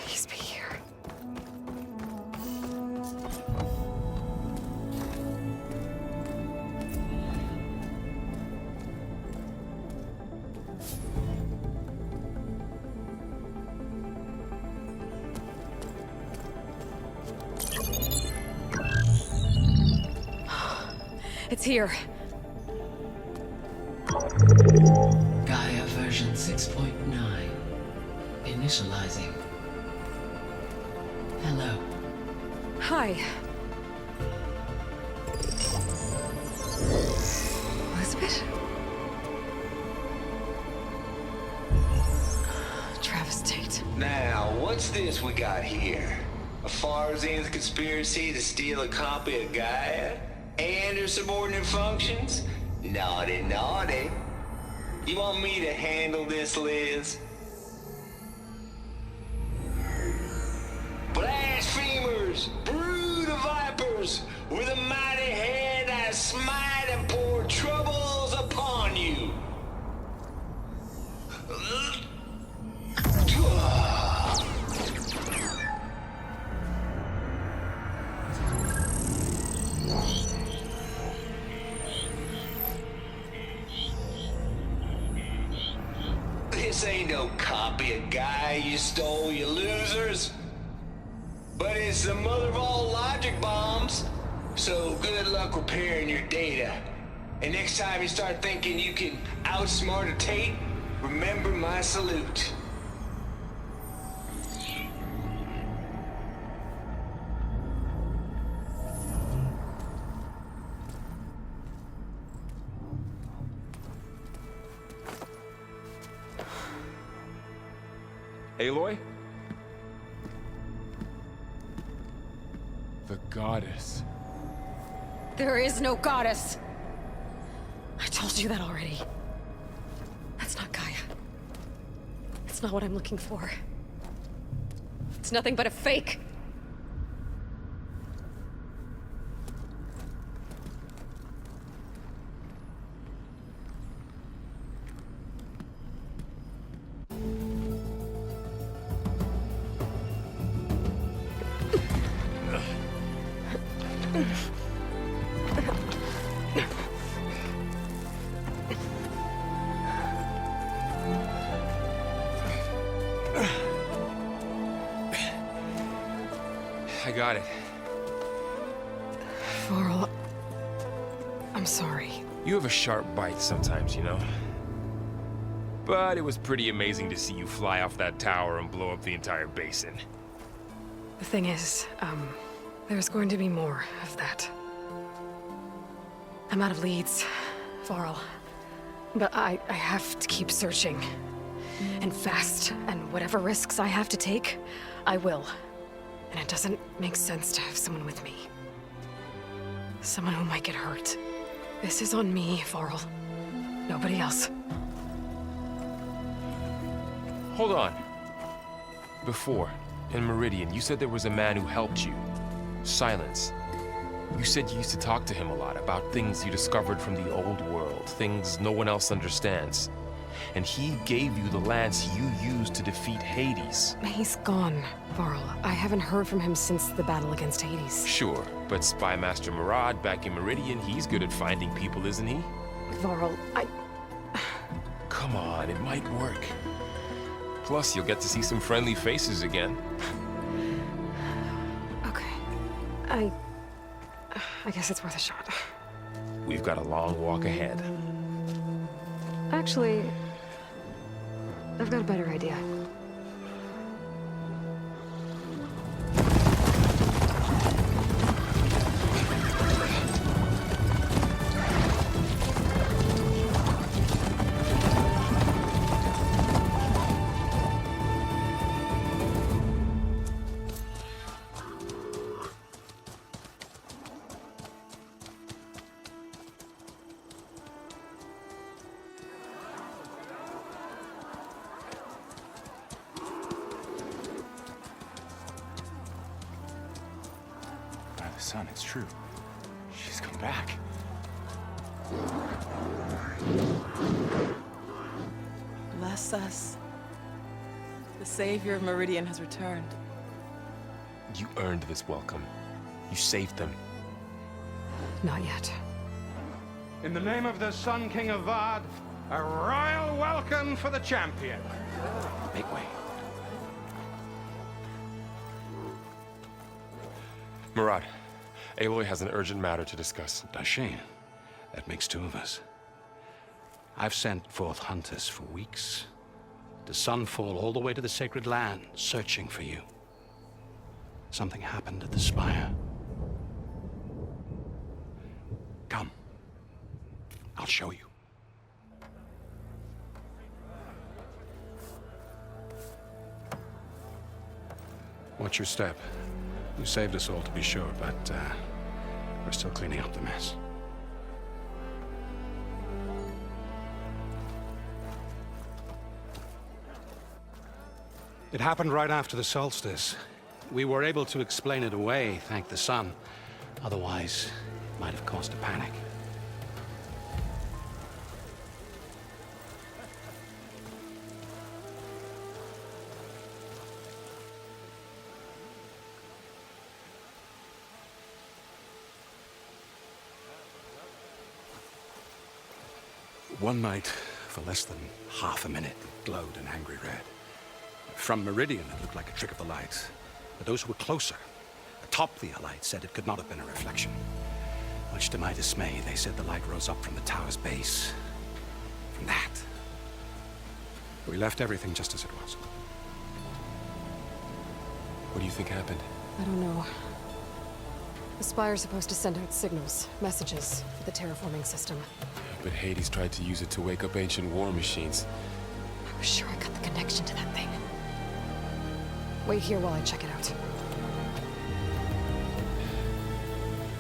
Please be here. It's here. Gaia version 6.9. Initializing. Hello. Hi. Elizabeth? Travis Tate. Now, what's this we got here? A Farzan's conspiracy to steal a copy of Gaia? And her subordinate functions? Naughty, naughty. You want me to handle this, Liz? Blasphemers! Brood of vipers! With a mighty hand I smite and pour troubles upon you! This ain't no copy of Gaia you stole, you losers. But it's the mother of all logic bombs. So good luck repairing your data. And next time you start thinking you can outsmart a Tate, remember my salute. Aloy? The goddess. There is no goddess. I told you that already. That's not Gaia. It's not what I'm looking for. It's nothing but a fake. I got it. Varl, I'm sorry. You have a sharp bite sometimes, you know? But it was pretty amazing to see you fly off that tower and blow up the entire basin. The thing is, there's going to be more of that. I'm out of leads, Varl. But I have to keep searching. And fast, and whatever risks I have to take, I will. And it doesn't make sense to have someone with me. Someone who might get hurt. This is on me, Varl. Nobody else. Hold on. Before, in Meridian, you said there was a man who helped you. Silence. You said you used to talk to him a lot about things you discovered from the old world, things no one else understands. And he gave you the lance you used to defeat Hades. He's gone, Varl. I haven't heard from him since the battle against Hades. Sure, but Spy Master Murad back in Meridian, he's good at finding people, isn't he? Varl, Come on, it might work. Plus, you'll get to see some friendly faces again. Okay. I guess it's worth a shot. We've got a long walk ahead. Actually, I've got a better idea. Son, it's true. She's come back. Bless us. The savior of Meridian has returned. You earned this welcome. You saved them. Not yet. In the name of the Sun King of Vard, a royal welcome for the champion. Make way. Murad, Aloy has an urgent matter to discuss. Dashane, that makes two of us. I've sent forth hunters for weeks, to sunfall all the way to the sacred land, searching for you. Something happened at the spire. Come. I'll show you. Watch your step. You saved us all, to be sure, but we're still cleaning up the mess. It happened right after the solstice. We were able to explain it away, thank the sun. Otherwise, it might have caused a panic. One night, for less than half a minute, it glowed an angry red. From Meridian, it looked like a trick of the light. But those who were closer, atop the light, said it could not have been a reflection. Much to my dismay, they said the light rose up from the tower's base. From that. We left everything just as it was. What do you think happened? I don't know. The Spire's supposed to send out signals, messages, for the terraforming system. But Hades tried to use it to wake up ancient war machines. I was sure I got the connection to that thing. Wait here while I check it out.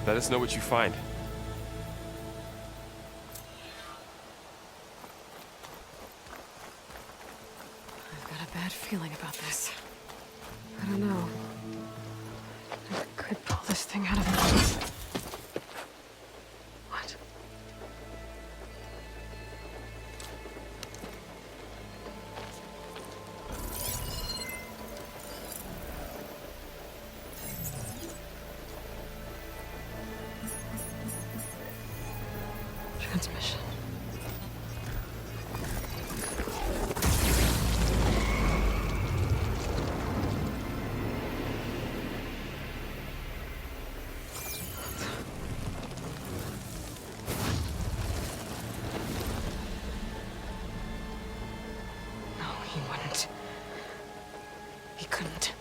Let us know what you find. I've got a bad feeling about this. I don't know. I could pull this thing out of it. What? Transmission. No, he wouldn't. He couldn't.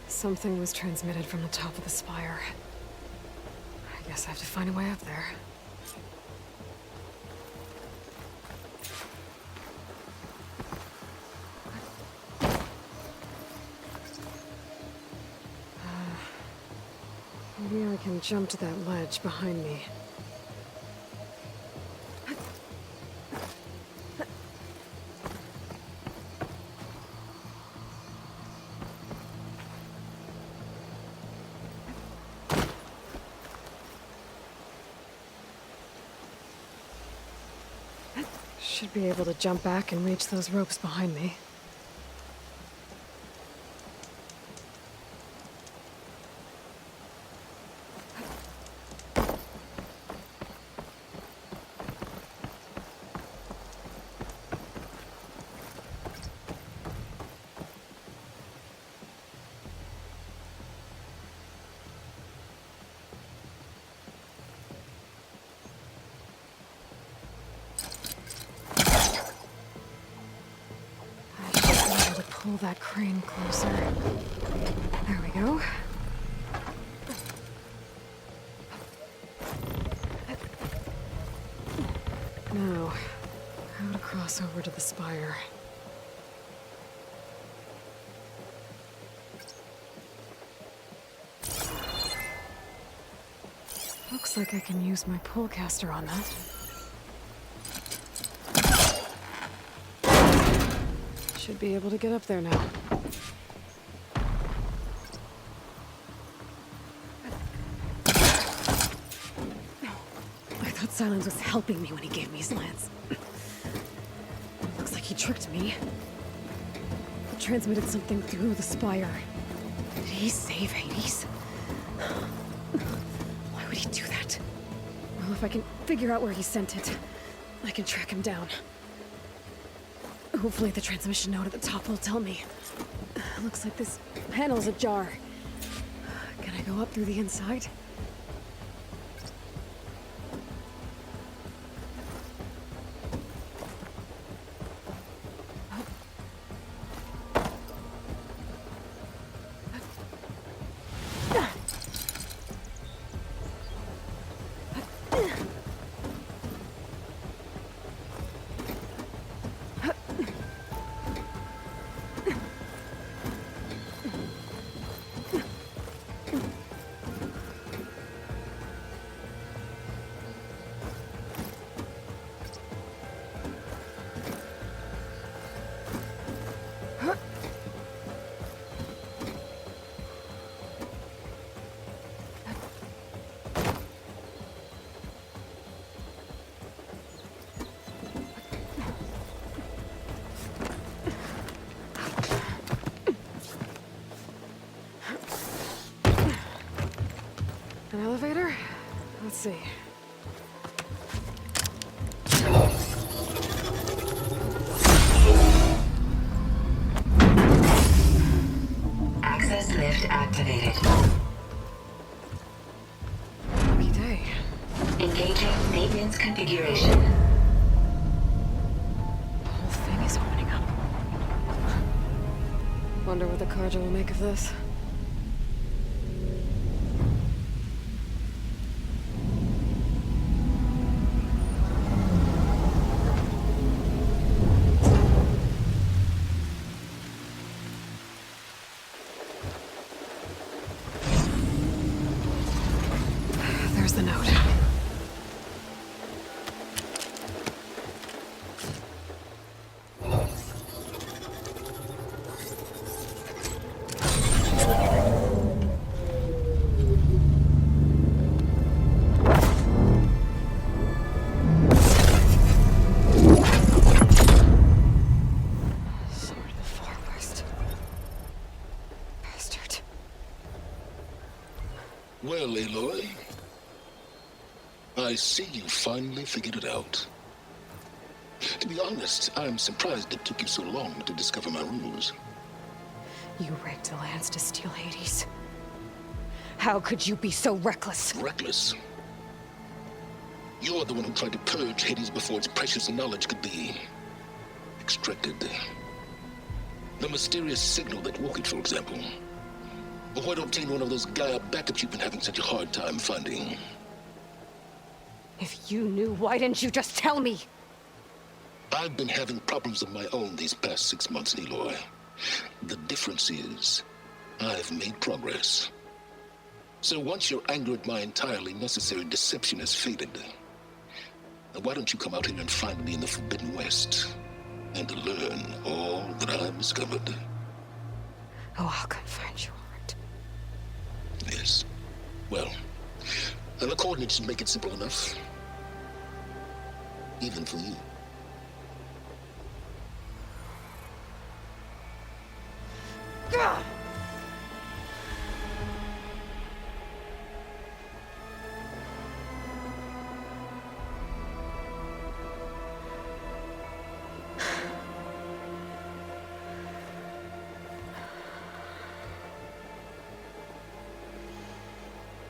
Something was transmitted from the top of the spire. I guess I have to find a way up there. Maybe I can jump to that ledge behind me. Should be able to jump back and reach those ropes behind me. Pull that crane closer. There we go. Now, how to cross over to the spire. Looks like I can use my pull caster on that. Should be able to get up there now. I thought Silence was helping me when he gave me slants. Looks like he tricked me. He transmitted something through the spire. Did he save Hades? Why would he do that? Well, if I can figure out where he sent it, I can track him down. Hopefully the transmission node at the top will tell me. Looks like this panel's ajar. Can I go up through the inside? An elevator? Let's see. Access lift activated. Lucky day. Engaging maintenance configuration. The whole thing is opening up. Wonder what the Carja will make of this. There's the note. Sword of the Far West. Bastard. Well, Aloy, I see you finally figured it out. To be honest, I'm surprised it took you so long to discover my rules. You rigged the lands to steal Hades. How could you be so reckless? Reckless? You're the one who tried to purge Hades before its precious knowledge could be extracted. The mysterious signal that woke it, for example. Or where to obtain one of those Gaia backups you've been having such a hard time finding. If you knew, why didn't you just tell me? I've been having problems of my own these past 6 months, Aloy. The difference is, I've made progress. So once your anger at my entirely necessary deception has faded, why don't you come out here and find me in the Forbidden West, and learn all that I've discovered? Oh, I'll come find you, all right. Yes. Well, and the coordinates should make it simple enough. Even for you.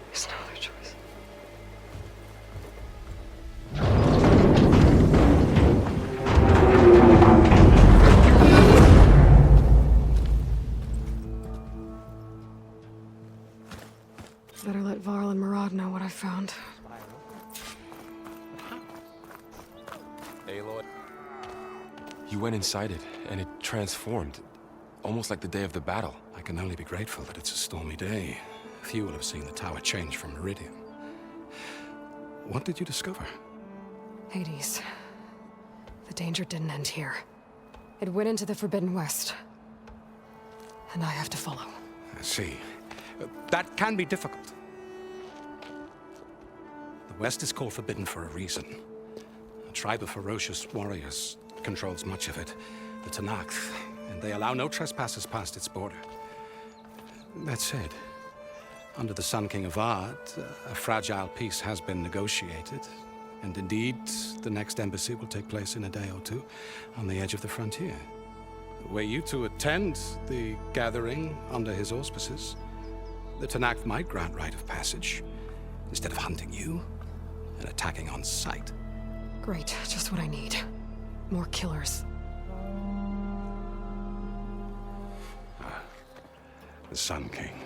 There's no other choice. Better let Varl and Murad know what I found. Aloy. You went inside it, and it transformed. Almost like the day of the battle. I can only be grateful that it's a stormy day. Few will have seen the tower change from Meridian. What did you discover? Hades. The danger didn't end here. It went into the Forbidden West. And I have to follow. I see. That can be difficult. The West is called Forbidden for a reason. A tribe of ferocious warriors controls much of it, the Tenakth, and they allow no trespassers past its border. That said, under the Sun King of Ard, a fragile peace has been negotiated, and indeed, the next embassy will take place in a day or two on the edge of the frontier. Were you to attend the gathering under his auspices, the Tenakth might grant right of passage, instead of hunting you and attacking on sight. Great, just what I need. More killers. The Sun King.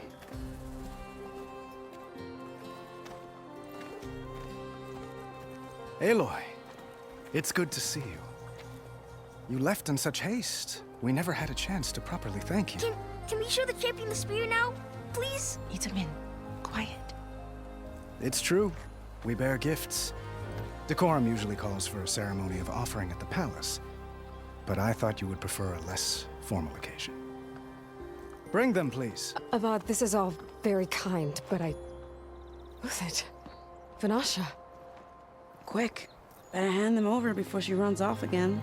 Aloy, it's good to see you. You left in such haste. We never had a chance to properly thank you. Can we show the champion the spear now? Please? Itamin, quiet. It's true. We bear gifts. Decorum usually calls for a ceremony of offering at the palace, but I thought you would prefer a less formal occasion. Bring them, please. Avad, this is all very kind, but Who's it? Vanasha. Quick. Better hand them over before she runs off again.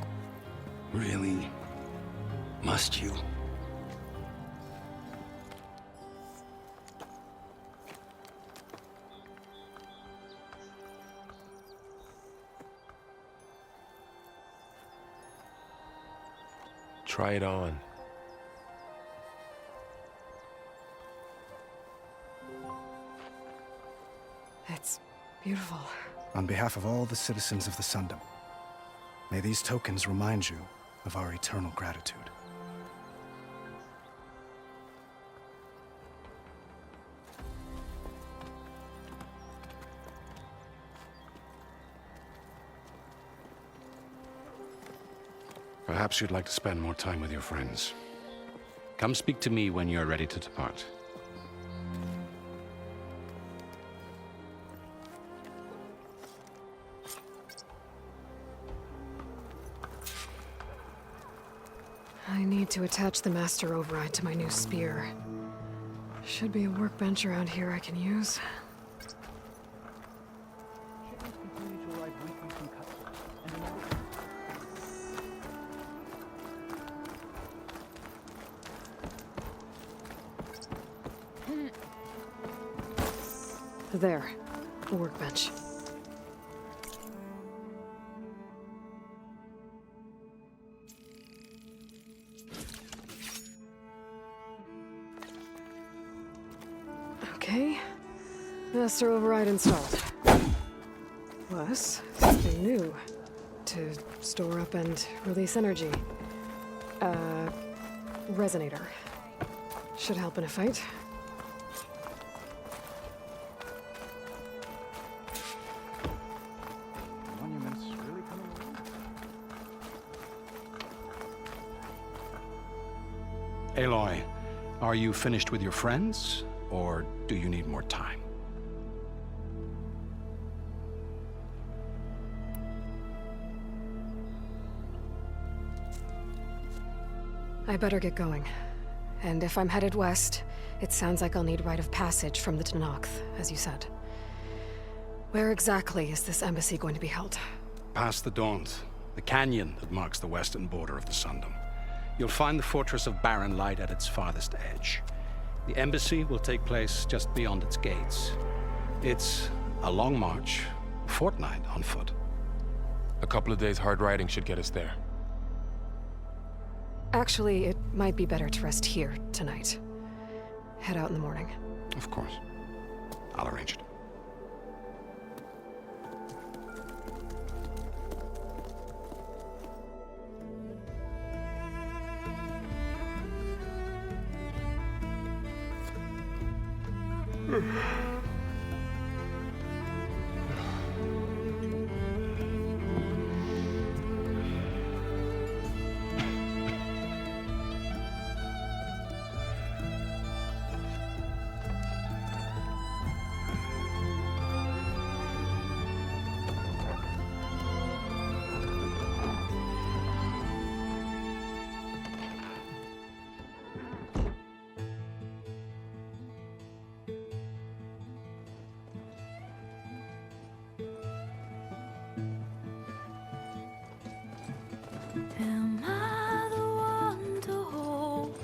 Really? Must you? Try it on. It's beautiful. On behalf of all the citizens of the Sundom, may these tokens remind you of our eternal gratitude. Perhaps you'd like to spend more time with your friends. Come speak to me when you're ready to depart. I need to attach the master override to my new spear. Should be a workbench around here I can use. There, a workbench. Okay, master override installed. Plus, something new to store up and release energy. Resonator. Should help in a fight. Aloy, are you finished with your friends, or do you need more time? I better get going. And if I'm headed west, it sounds like I'll need rite of passage from the Tenakth, as you said. Where exactly is this embassy going to be held? Past the Daunt, the canyon that marks the western border of the Sundom. You'll find the fortress of Barren Light at its farthest edge. The embassy will take place just beyond its gates. It's a long march, a fortnight on foot. A couple of days hard riding should get us there. Actually, it might be better to rest here tonight. Head out in the morning. Of course. I'll arrange it. Am I the one to hold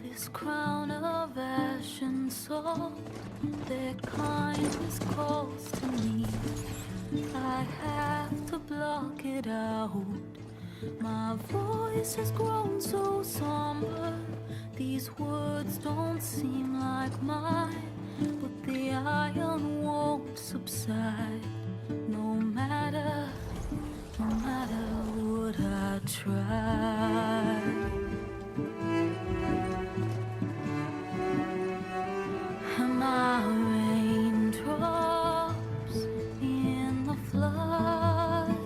this crown of ash and salt? Their kindness calls to me. I have to block it out. My voice has grown so somber. These words don't seem like mine, but the iron won't subside. No matter what I try. Am I raindrops in the flood?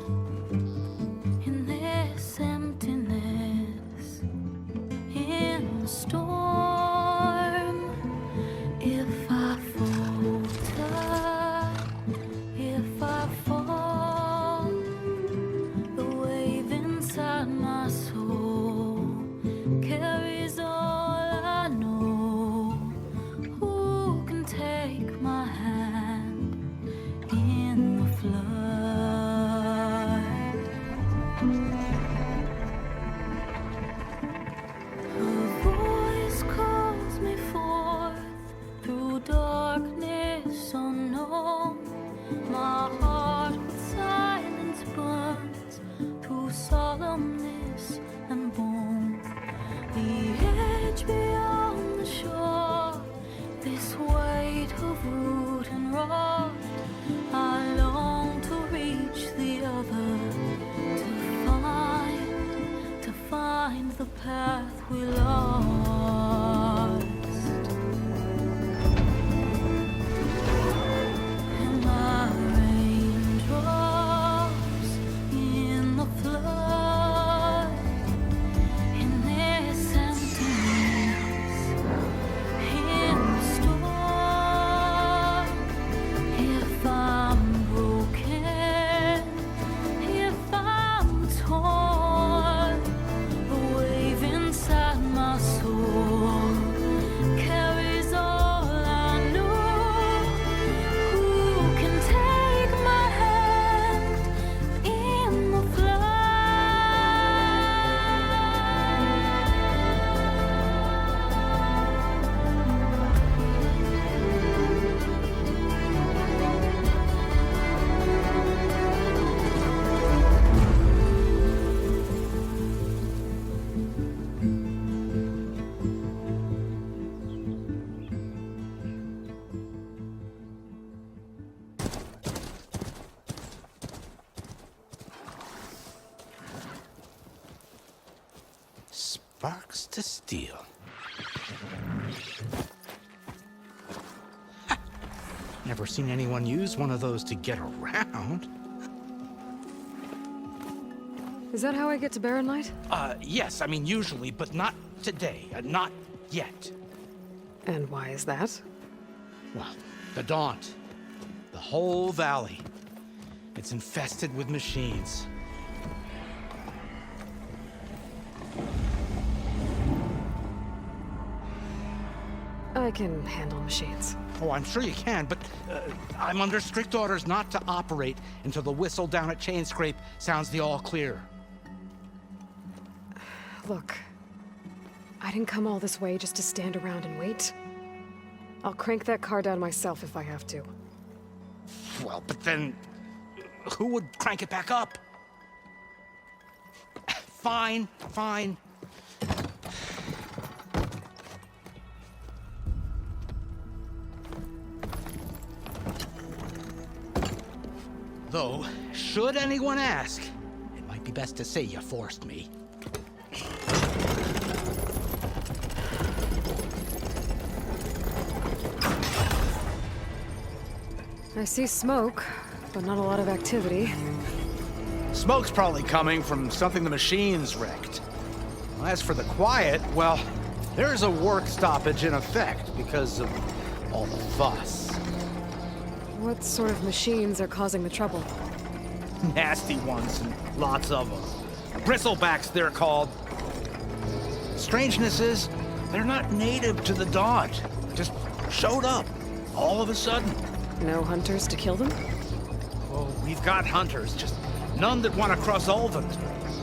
In this emptiness, in the storm. If I falter, if I fall, the wave inside my soul carries all I know. Who can take my hand in the flood? Her voice calls me forth through darkness unknown. My heart with silence burns through solemnness and bone. The edge beyond the shore, this weight of root and rod. I long to reach the other, to find the path we lost. Am I raindrops in the flood? In this emptiness, in the storm. If I'm broken, if I'm torn, the wave inside my soul carries all I know. Who can take my hand in the flood? Sparks to steel. Never seen anyone use one of those to get around. Is that how I get to Barren Light? Yes, I mean usually, but not today. Not yet. And why is that? Well, the Daunt. The whole valley. It's infested with machines. I can handle machines. Oh, I'm sure you can, but I'm under strict orders not to operate until the whistle down at Chainscrape sounds the all clear. Look, I didn't come all this way just to stand around and wait. I'll crank that car down myself if I have to. Well, but then... who would crank it back up? Fine, fine. Though, should anyone ask, it might be best to say you forced me. I see smoke, but not a lot of activity. Smoke's probably coming from something the machine's wrecked. As for the quiet, well, there's a work stoppage in effect because of all the fuss. What sort of machines are causing the trouble? Nasty ones, and lots of them. Bristlebacks, they're called. Strangeness is, they're not native to the Dodge. Just showed up, all of a sudden. No hunters to kill them? Oh, we've got hunters, just none that want to cross Ulvund.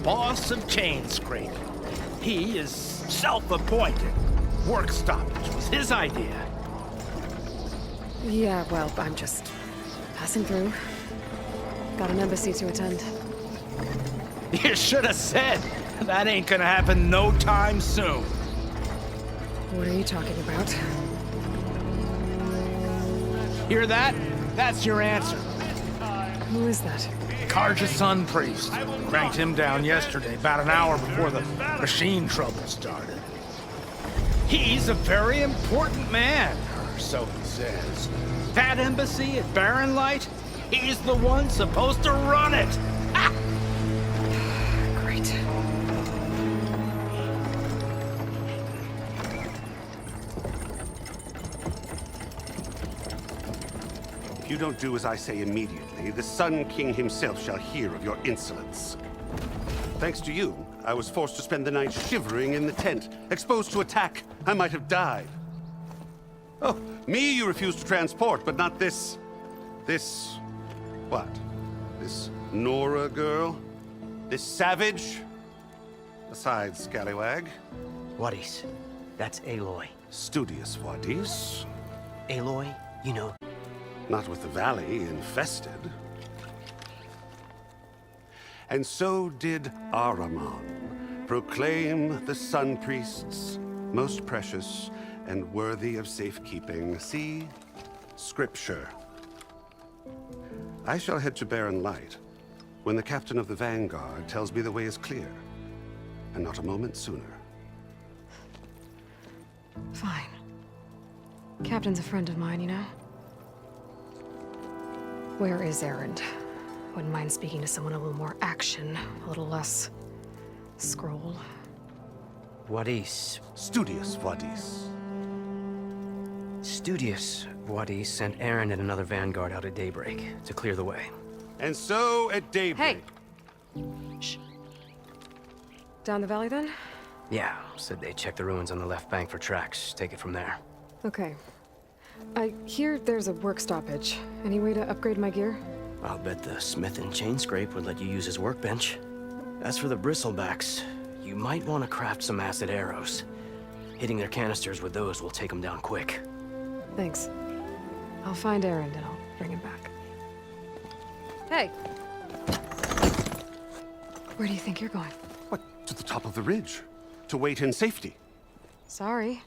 Boss of Chainscrape. He is self-appointed. Work stoppage was his idea. Yeah, well, I'm just passing through. Got an embassy to attend. You should have said. That ain't gonna happen no time soon. What are you talking about? Hear that? That's your answer. Who is that? Karja's Sun Priest. Cranked him down yesterday, about an hour before the machine trouble started. He's a very important man, or so he says. That embassy at Barren Light, he's the one supposed to run it! Ha! Great. If you don't do as I say immediately, the Sun King himself shall hear of your insolence. Thanks to you, I was forced to spend the night shivering in the tent. Exposed to attack, I might have died. Oh, me you refuse to transport, but not this... what? This Nora girl? This savage? Besides, scallywag. Wadis. That's Aloy. Studious Wadis. Aloy, you know. Not with the valley infested. And so did Ahriman proclaim the Sun Priests most precious and worthy of safekeeping. See? Scripture. I shall head to Barren Light when the captain of the Vanguard tells me the way is clear, and not a moment sooner. Fine. Captain's a friend of mine, you know? Where is Erend? Wouldn't mind speaking to someone a little more action, a little less... scroll. Wadis. Studious Wadis. Studious Wadis sent Aaron and another Vanguard out at daybreak to clear the way. And so, at daybreak... Hey! Shh. Down the valley, then? Yeah, said they checked the ruins on the left bank for tracks. Take it from there. Okay. I hear there's a work stoppage. Any way to upgrade my gear? I'll bet the smith in Chainscrape would let you use his workbench. As for the bristlebacks, you might want to craft some acid arrows. Hitting their canisters with those will take them down quick. Thanks. I'll find Erend and I'll bring him back. Hey! Where do you think you're going? What, to the top of the ridge? To wait in safety? Sorry.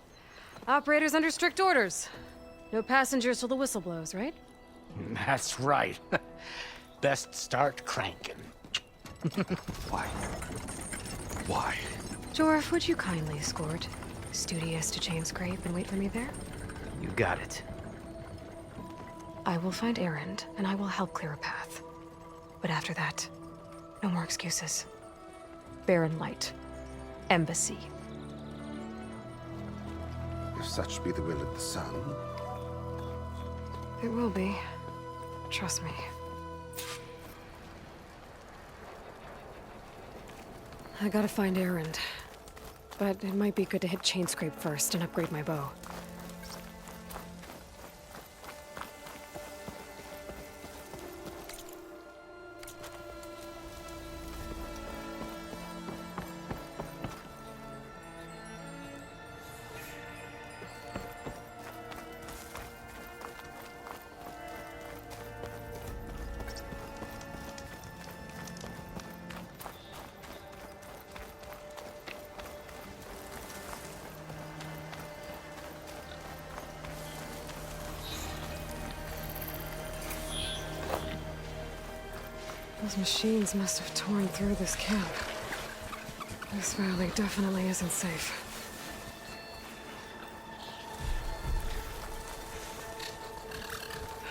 Operator's under strict orders. No passengers till the whistle blows, right? That's right. Best start cranking. Why? Why? Jorf, would you kindly escort Studious to Chainscrape and wait for me there? You got it. I will find Erend, and I will help clear a path. But after that, no more excuses. Barren Light. Embassy. If such be the will of the sun. It will be. Trust me. I gotta find Erend. But it might be good to hit Chainscrape first and upgrade my bow. Those machines must have torn through this camp. This valley definitely isn't safe.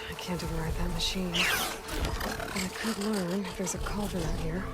I can't override that machine. But I could learn if there's a cauldron out here.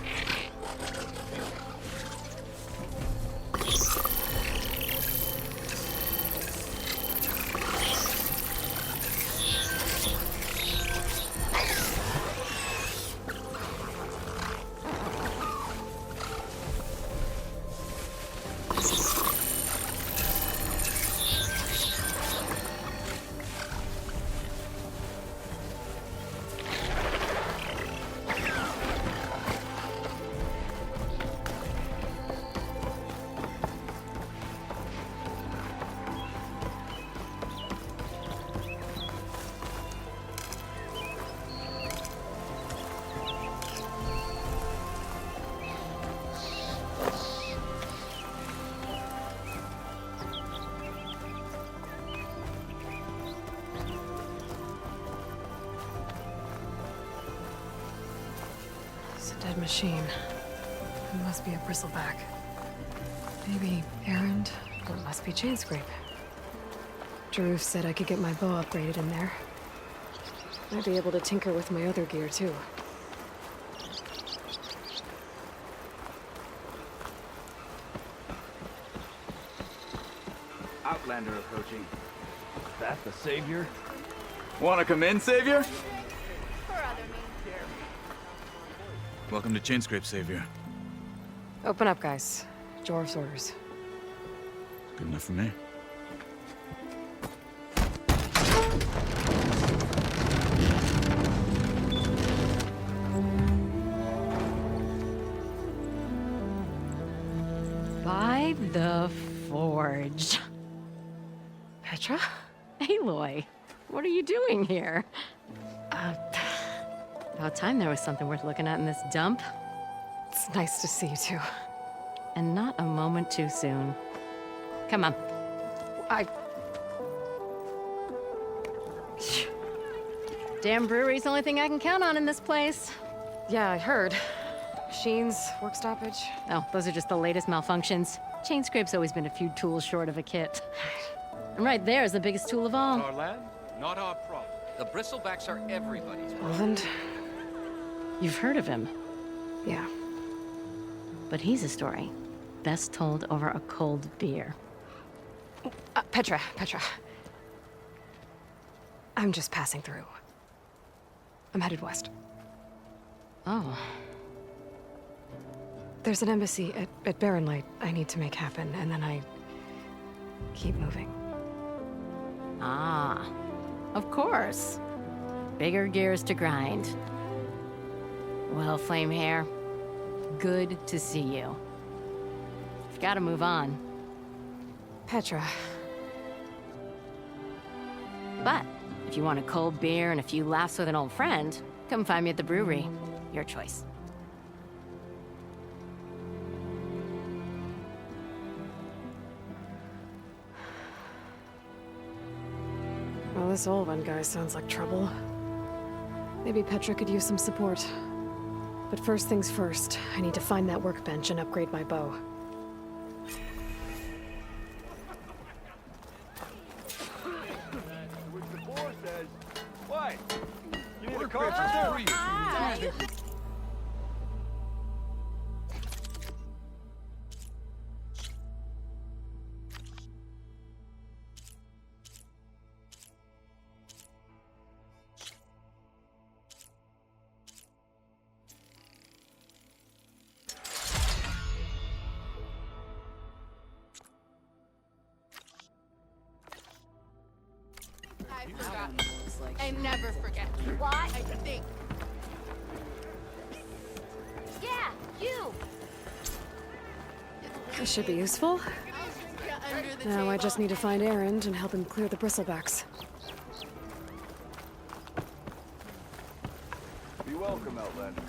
Dead machine. It must be a bristleback. Maybe errand, or it must be chain scrape. Jaruf said I could get my bow upgraded in there. I'd be able to tinker with my other gear too. Outlander approaching. That the Savior? Wanna come in, Savior? Welcome to Chainscrape, Savior. Open up, guys. Jaruf's orders. Good enough for me. By the Forge. Petra? Aloy, what are you doing here? About time there was something worth looking at in this dump. It's nice to see you too. And not a moment too soon. Come on. Damn brewery's the only thing I can count on in this place. Yeah, I heard. Machines, work stoppage. Oh, those are just the latest malfunctions. Chainscrape's always been a few tools short of a kit. And right there is the biggest tool of all. Our land, not our problem. The bristlebacks are everybody's problem. Roland? You've heard of him. Yeah. But he's a story best told over a cold beer. Petra. I'm just passing through. I'm headed west. Oh. There's an embassy at Barren Light I need to make happen, and then I keep moving. Ah, of course. Bigger gears to grind. Well, Flamehair, good to see you. You've got to move on. Petra. But if you want a cold beer and a few laughs with an old friend, come find me at the brewery. Your choice. Well, this old one guy sounds like trouble. Maybe Petra could use some support. But first things first, I need to find that workbench and upgrade my bow. What? You need a car? I never forget. What? I think. Yeah, you! This should be useful. Now I just need to find Erend and help him clear the bristlebacks. Be welcome, Outlander.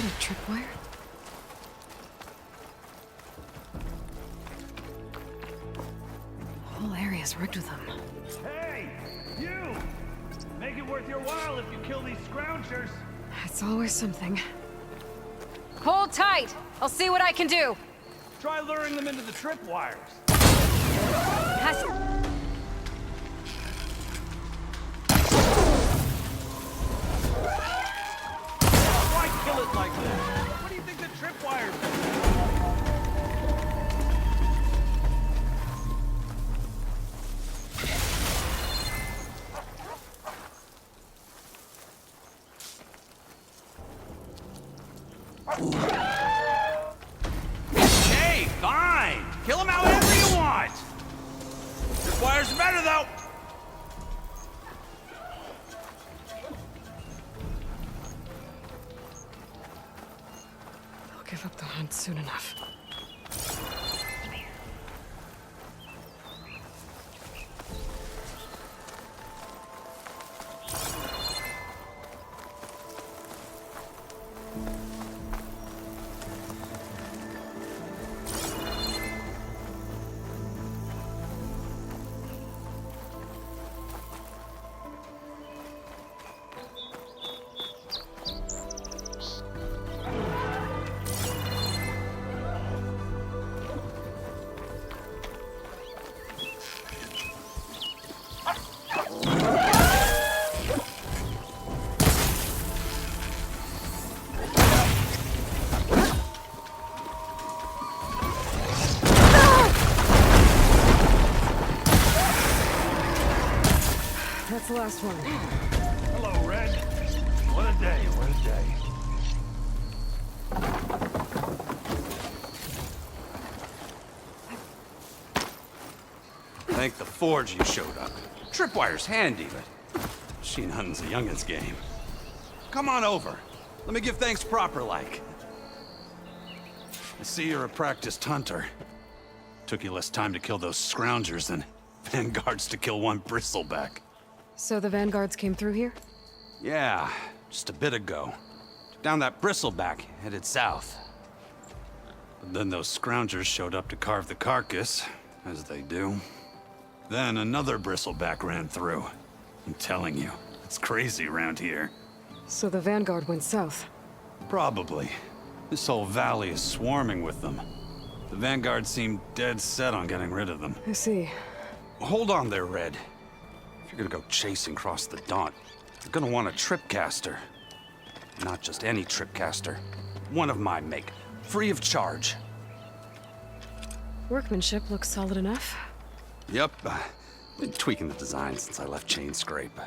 that a tripwire? The whole area's rigged with them. Hey! You! Make it worth your while if you kill these scroungers! It's always something. Hold tight! I'll see what I can do! Try luring them into the tripwires. Why kill it like that? What do you think the tripwires Hey, fine! Kill him however you want! Tripwire's better, though! They'll give up the hunt soon enough. That's the last one. Hello, Red. What a day, what a day. Thank the Forge you showed up. Tripwire's handy, but machine hunting's a youngin's game. Come on over. Let me give thanks proper-like. I see you're a practiced hunter. Took you less time to kill those scroungers than vanguards to kill one bristleback. So the vanguards came through here? Yeah, just a bit ago. Took down that bristleback, headed south. But then those scroungers showed up to carve the carcass, as they do. Then another bristleback ran through. I'm telling you, it's crazy around here. So the vanguard went south? Probably. This whole valley is swarming with them. The vanguard seemed dead set on getting rid of them. I see. Hold on there, Red. If you're gonna go chasing across the Daunt, you're gonna want a tripcaster. Not just any tripcaster. One of my make, free of charge. Workmanship looks solid enough. Yep, been tweaking the design since I left Chain Scrape.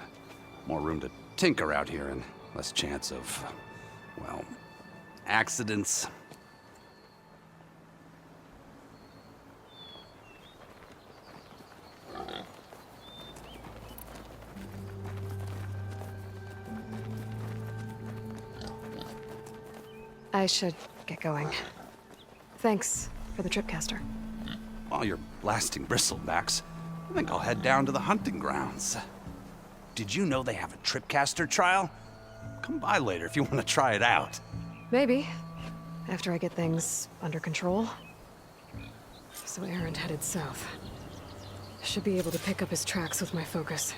More room to tinker out here and less chance of, well, accidents. I should get going. Thanks for the tripcaster. While you're blasting bristlebacks, I think I'll head down to the hunting grounds. Did you know they have a tripcaster trial? Come by later if you want to try it out. Maybe. After I get things under control. So Errand headed south. Should be able to pick up his tracks with my focus.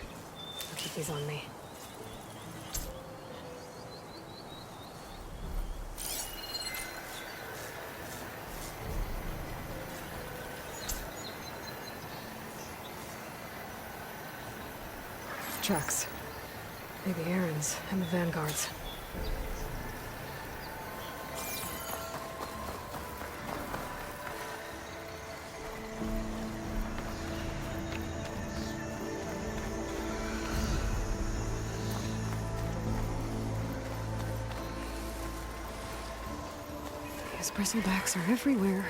I'll keep these on me. Tracks. Maybe Aaron's and the vanguards. These bristlebacks are everywhere.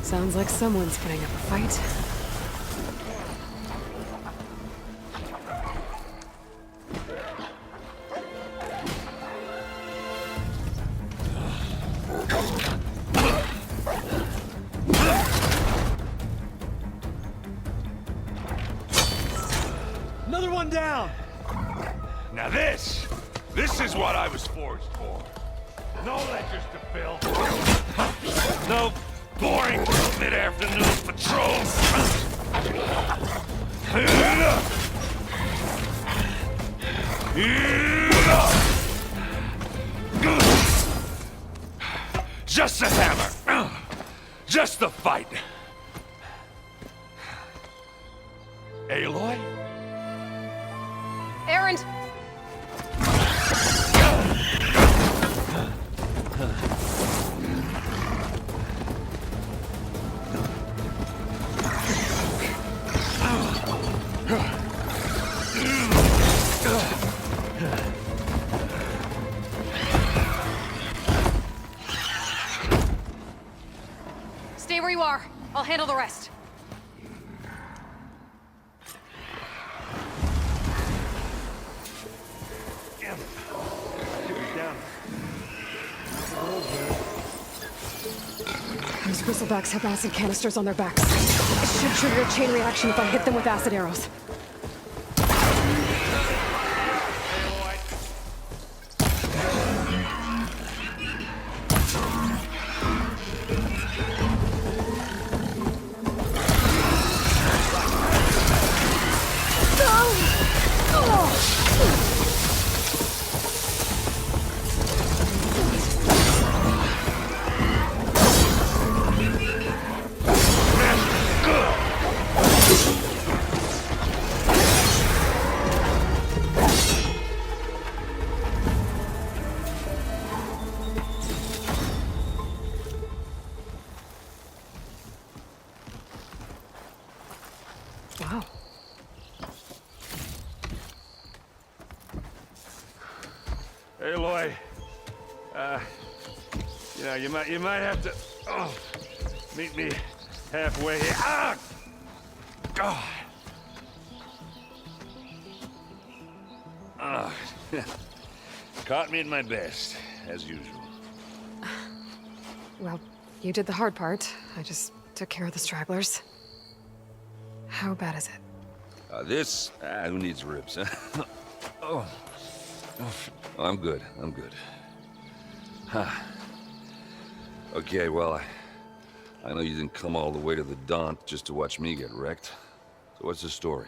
Sounds like someone's putting up a fight. Another one down! Now this is what I was forged for. No ledgers to fill. No boring mid-afternoon patrols. Just a hammer. Just a fight. Aloy? Erend! Stay where you are. I'll handle the rest. Those bristlebacks have acid canisters on their backs. It should trigger a chain reaction if I hit them with acid arrows. Wow. Aloy, you might have to meet me halfway here. Ah! God. Caught me at my best, as usual. Well, you did the hard part. I just took care of the stragglers. How bad is it? Who needs ribs, huh? Oh, I'm good. Huh. Okay, well, I know you didn't come all the way to the Daunt just to watch me get wrecked. So what's the story?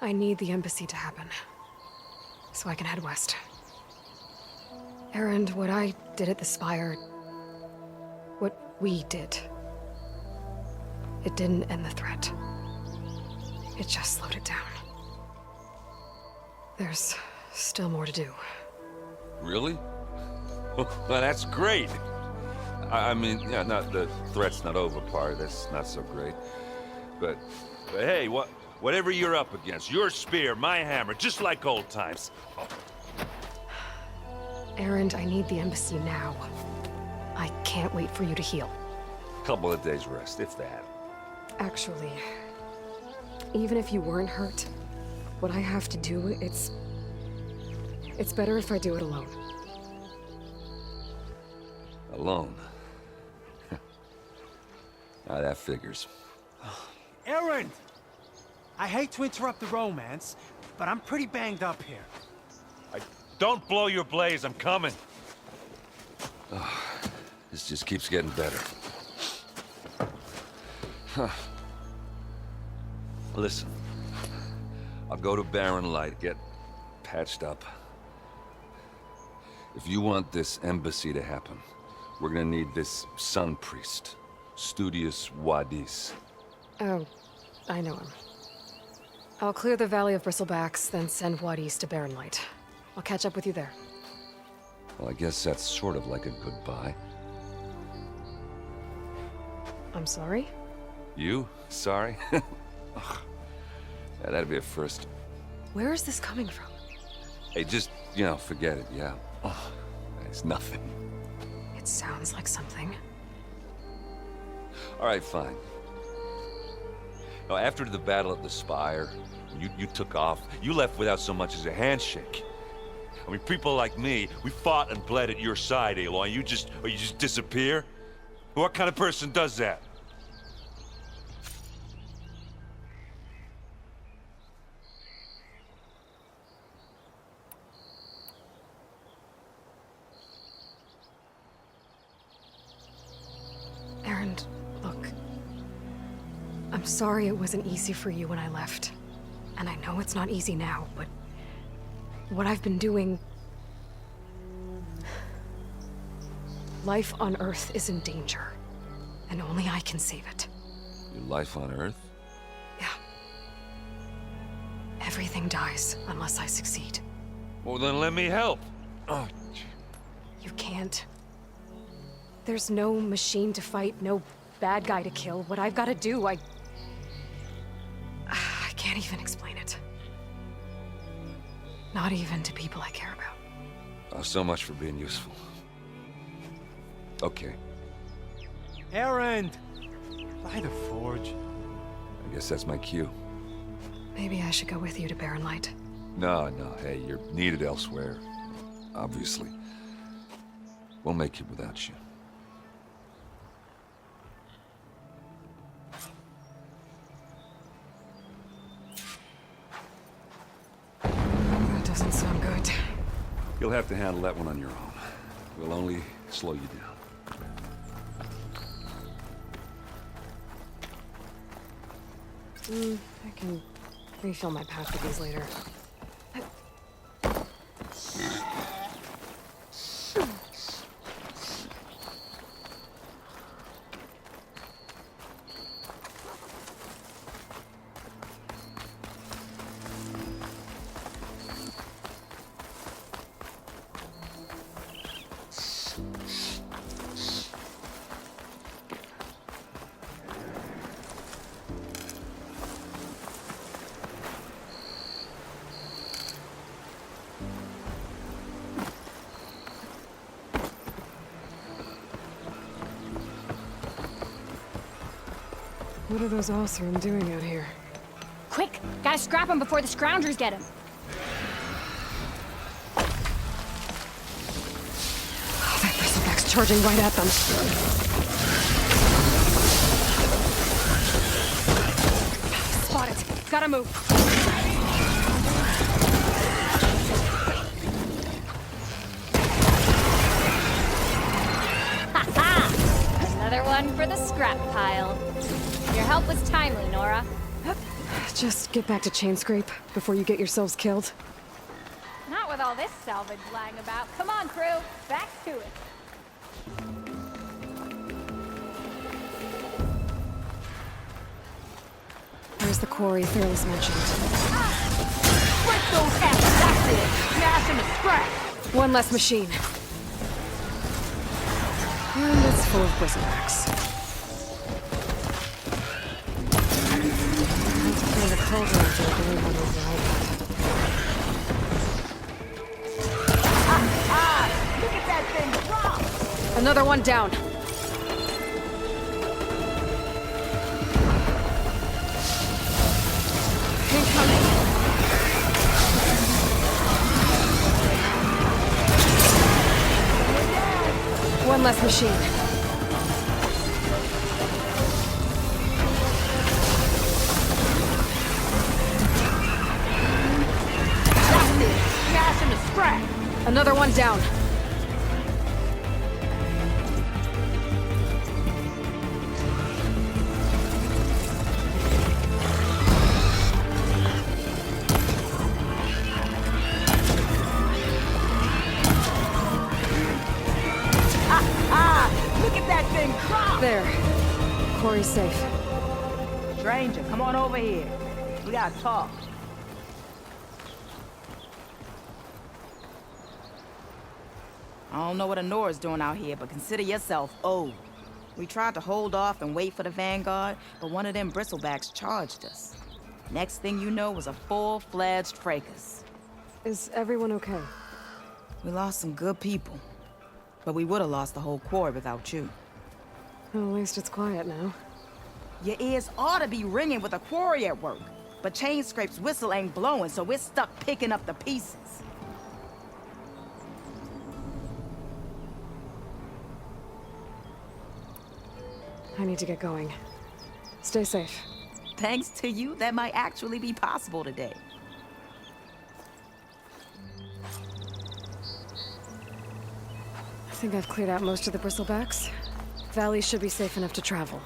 I need the embassy to happen, so I can head west. Erend, what I did at the Spire... what we did... it didn't end the threat. It just slowed it down. There's still more to do. Really? Well, that's great. I mean, yeah, not the threat's not over part. That's not so great. But hey, whatever you're up against, your spear, my hammer, just like old times. Erend, I need the embassy now. I can't wait for you to heal. Couple of days rest, if that. Actually, even if you weren't hurt, what I have to do, it's better if I do it alone. Alone? That figures. Erend! I hate to interrupt the romance, but I'm pretty banged up here. Don't blow your blaze, I'm coming. This just keeps getting better. Huh. Listen, I'll go to Barren Light, get patched up. If you want this embassy to happen, we're gonna need this sun priest, Studious Wadis. Oh, I know him. I'll clear the Valley of Bristlebacks, then send Wadis to Barren Light. I'll catch up with you there. Well, I guess that's sort of like a goodbye. I'm sorry? You? Sorry? Yeah, that'd be a first. Where is this coming from? Hey, just, forget it, yeah. It's nothing. It sounds like something. All right, fine. Now, after the battle at the Spire, you took off. You left without so much as a handshake. I mean, people like me, we fought and bled at your side, Aloy. You just disappear? What kind of person does that? Aaron, look. I'm sorry it wasn't easy for you when I left. And I know it's not easy now, but what I've been doing... Life on Earth is in danger, and only I can save it. Your life on Earth? Yeah. Everything dies unless I succeed. Well, then let me help. Oh. You can't. There's no machine to fight, no bad guy to kill. What I've got to do, I can't even explain it. Not even to people I care about. Oh, so much for being useful. Okay. Aaron! By the forge. I guess that's my cue. Maybe I should go with you to Barren Light. No, hey, you're needed elsewhere. Obviously. We'll make it without you. That doesn't sound good. You'll have to handle that one on your own. We'll only slow you down. I can refill my packages later. What are those Oseram doing out here? Quick! Gotta scrap him before the Scroungers get him. Oh, that bristleback's charging right at them. Spot it. Gotta move. Another one for the scrap pile. Your help was timely, Nora. Just get back to Chainscrape before you get yourselves killed. Not with all this salvage lying about. Come on, crew. Back to it. There's the quarry Fearless mentioned. Break those asses! That's it! Smash them to scrap! One less machine. And it's full of bristlebacks. There's a cauldron after a balloon went over Look at that thing drop! Another one down. Incoming. One less machine. Smash him to scrap! Another one down. Look at that thing drop! There. Quarry's safe. Stranger, come on over here. We gotta talk. I don't know what Honora's doing out here, but consider yourself owed. We tried to hold off and wait for the Vanguard, but one of them bristlebacks charged us. Next thing you know was a full-fledged fracas. Is everyone okay? We lost some good people, but we would have lost the whole quarry without you. Well, at least it's quiet now. Your ears ought to be ringing with a quarry at work. But Chainscrape's whistle ain't blowing, so we're stuck picking up the pieces. I need to get going. Stay safe. Thanks to you, that might actually be possible today. I think I've cleared out most of the bristlebacks. Valley should be safe enough to travel.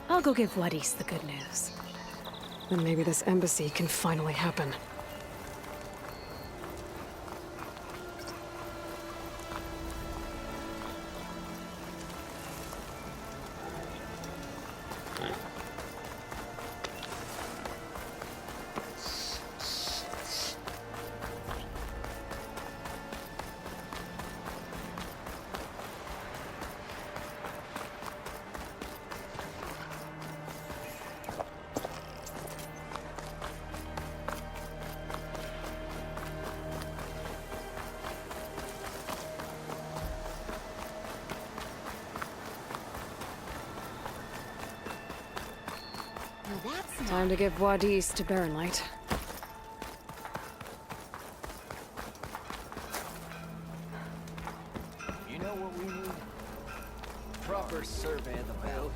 I'll go give Wadis the good news. Then maybe this embassy can finally happen. Time to give Wadis to Baronlight. You know what we need? Proper survey of the battle.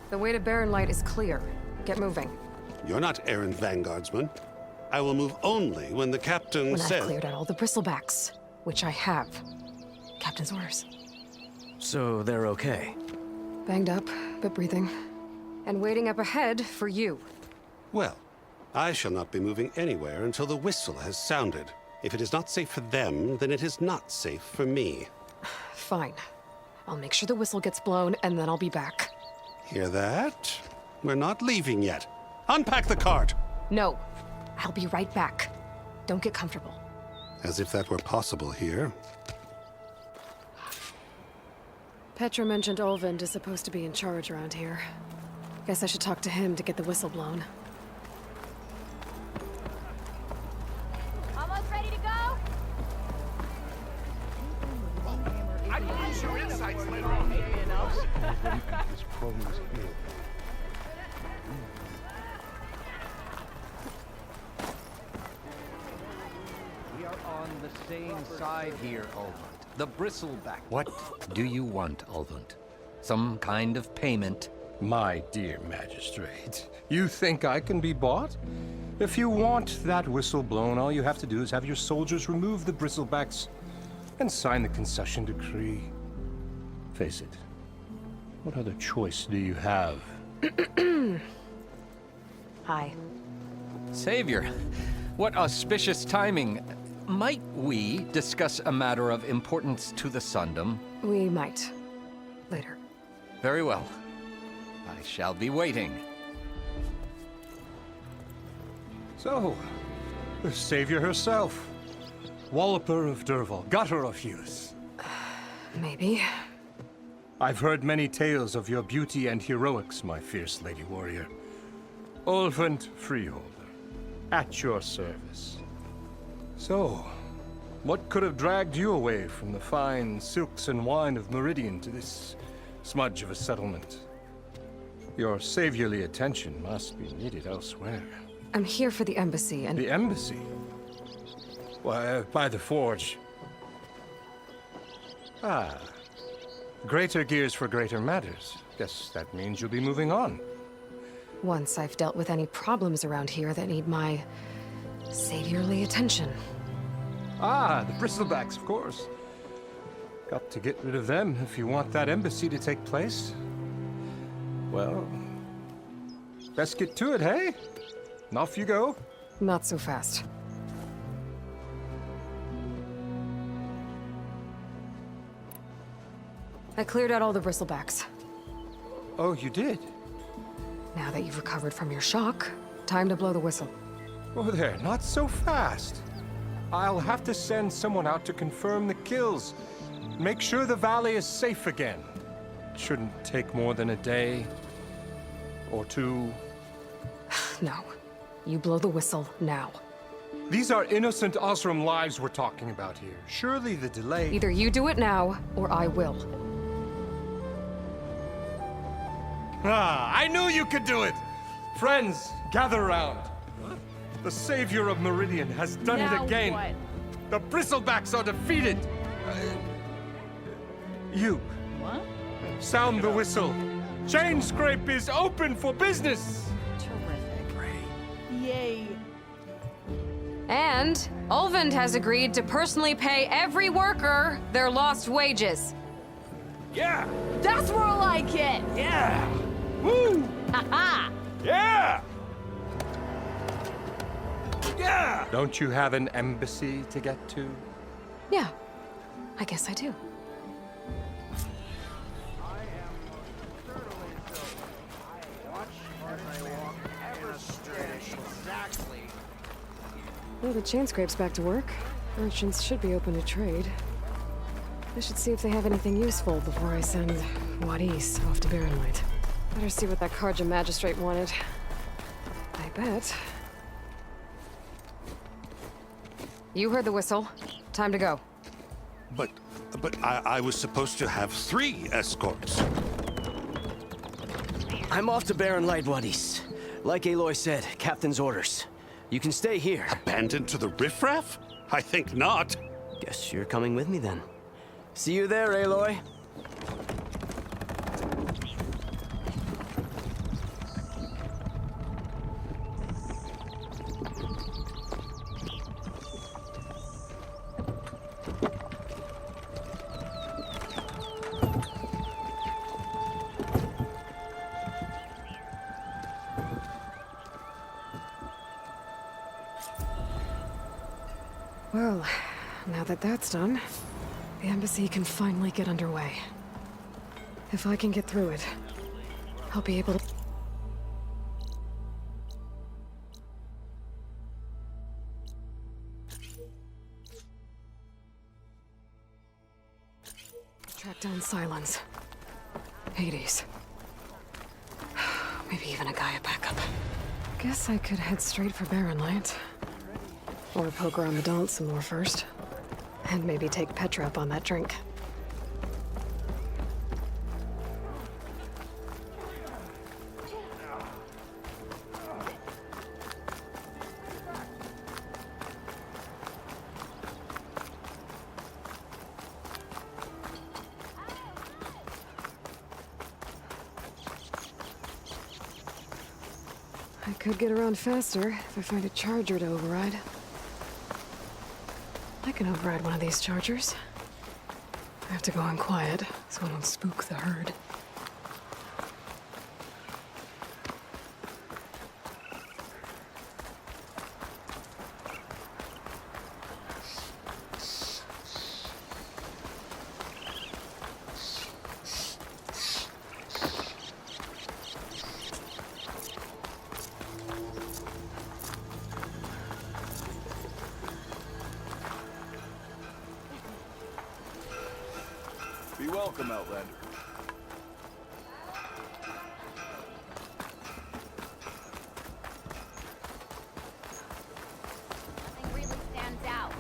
The way to Baronlight is clear. Get moving. You're not errant vanguardsman. I will move only when the captain When says... I've cleared out all the bristlebacks, which I have. Captain's orders. So they're okay? Banged up, but breathing. And waiting up ahead for you. Well, I shall not be moving anywhere until the whistle has sounded. If it is not safe for them, then it is not safe for me. Fine. I'll make sure the whistle gets blown, and then I'll be back. Hear that? We're not leaving yet. Unpack the cart! No. I'll be right back. Don't get comfortable. As if that were possible here. Petra mentioned Olvind is supposed to be in charge around here. Guess I should talk to him to get the whistle blown. Almost ready to go? I can use your insights later on. This problem is here. We are on the same side here, Ulvund. The bristleback. What do you want, Ulvund? Some kind of payment? My dear magistrate, you think I can be bought? If you want that whistle blown, all you have to do is have your soldiers remove the bristlebacks and sign the concession decree. Face it, what other choice do you have? Hi. Savior, what auspicious timing. Might we discuss a matter of importance to the Sundom? We might. Later. Very well. I shall be waiting. So, the savior herself. Walloper of Derval, gutter of youth. Maybe. I've heard many tales of your beauty and heroics, my fierce lady warrior. Olvent Freeholder, at your service. So, what could have dragged you away from the fine silks and wine of Meridian to this smudge of a settlement? Your saviorly attention must be needed elsewhere. I'm here for the embassy and... The embassy? Why, by the forge. Ah. Greater gears for greater matters. Guess that means you'll be moving on. Once I've dealt with any problems around here that need my saviorly attention. Ah, the bristlebacks, of course. Got to get rid of them if you want that embassy to take place. Well, best get to it, hey? And off you go. Not so fast. I cleared out all the bristlebacks. Oh, you did? Now that you've recovered from your shock, time to blow the whistle. Oh there, not so fast. I'll have to send someone out to confirm the kills. Make sure the valley is safe again. It shouldn't take more than a day or two. No. You blow the whistle now. These are innocent Osram lives we're talking about here. Surely the delay... Either you do it now, or I will. Ah, I knew you could do it! Friends, gather around. The savior of Meridian has done it again. What? The bristlebacks are defeated. You. What? Sound the whistle. Chainscrape is open for business. Yay. And Ulvund has agreed to personally pay every worker their lost wages. Yeah! That's more like it! Yeah! Woo! Ha-ha! Yeah! Yeah! Don't you have an embassy to get to? Yeah, I guess I do. Well, the Chainscrape's back to work. Merchants should be open to trade. I should see if they have anything useful before I send Wadis off to Barrenlight. Better see what that Karja magistrate wanted. I bet. You heard the whistle. Time to go. But I was supposed to have 3 escorts. I'm off to Barrenlight, Wadis. Like Aloy said, Captain's orders. You can stay here. Abandoned to the riffraff? I think not. Guess you're coming with me then. See you there, Aloy. Well, now that that's done, the embassy can finally get underway. If I can get through it, I'll be able to... track down Silence. Hades. Maybe even a Gaia backup. Guess I could head straight for Barrenlight. Or poke around the dance some more first. And maybe take Petra up on that drink. I could get around faster if I find a charger to override. I can override one of these chargers. I have to go in quiet, so I don't spook the herd. Be welcome, Outlander. Nothing really stands out.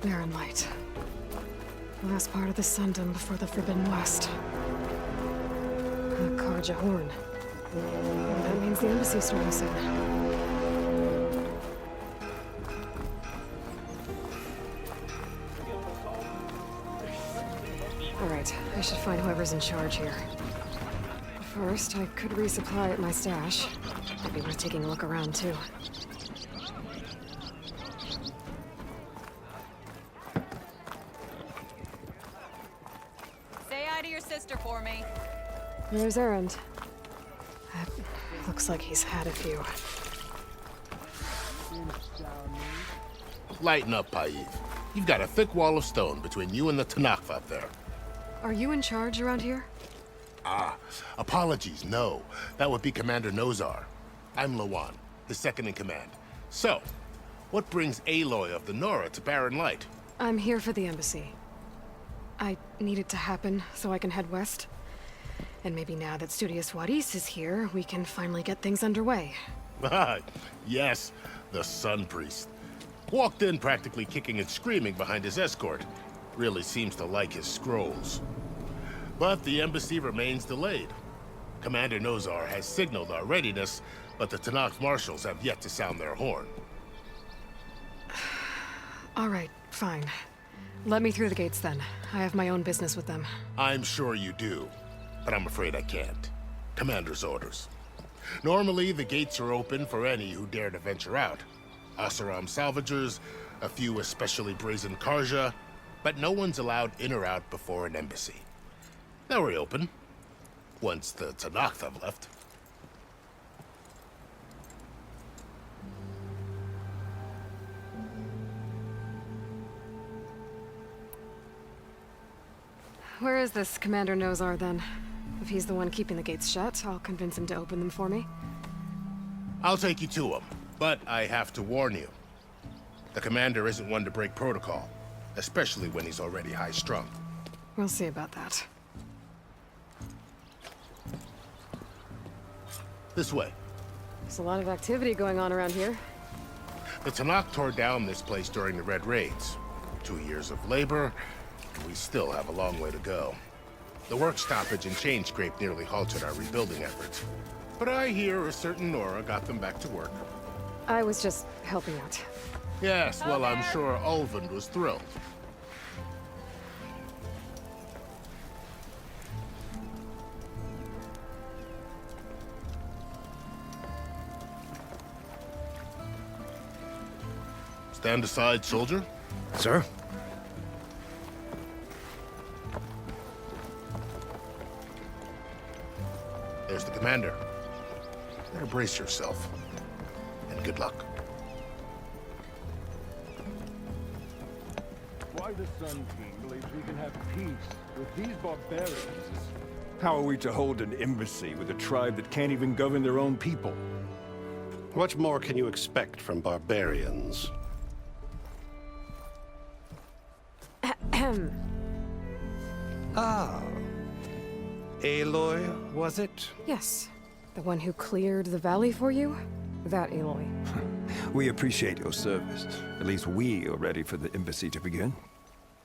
Barren Light. Last part of the Sundom before the Forbidden West. A Karja horn. That means the embassy's starting soon. Alright, I should find whoever's in charge here. First, I could resupply at my stash. Might be worth taking a look around, too. Say hi to your sister for me. Where's Erend? Looks like he's had a few. Lighten up, Paiv. You've got a thick wall of stone between you and the Tanakh up there. Are you in charge around here? Ah, apologies, no. That would be Commander Nozar. I'm Lawan, his second in command. So, what brings Aloy of the Nora to Barren Light? I'm here for the embassy. I need it to happen so I can head west. And maybe now that Studious Wadis is here, we can finally get things underway. Ah, yes, the Sun Priest. Walked in practically kicking and screaming behind his escort. Really seems to like his scrolls. But the embassy remains delayed. Commander Nozar has signaled our readiness, but the Tanakh marshals have yet to sound their horn. All right, fine. Let me through the gates then. I have my own business with them. I'm sure you do, but I'm afraid I can't. Commander's orders. Normally, the gates are open for any who dare to venture out. Asaram salvagers, a few especially brazen Karja, but no one's allowed in or out before an embassy. They'll reopen, once the Tanakh have left. Where is this Commander Nozar, then? If he's the one keeping the gates shut, I'll convince him to open them for me. I'll take you to him, but I have to warn you. The commander isn't one to break protocol, especially when he's already high-strung. We'll see about that. This way. There's a lot of activity going on around here. The Tanakh tore down this place during the Red Raids. 2 years of labor, and we still have a long way to go. The work stoppage and chain scrape nearly halted our rebuilding efforts. But I hear a certain Nora got them back to work. I was just helping out. Yes, well, I'm sure Ulvund was thrilled. Stand aside, soldier. Sir? There's the commander. Better brace yourself. And good luck. Why the Sun King believes we can have peace with these barbarians? How are we to hold an embassy with a tribe that can't even govern their own people? What more can you expect from barbarians? Ah. Aloy, was it? Yes. The one who cleared the valley for you? That Aloy. We appreciate your service. At least we are ready for the embassy to begin.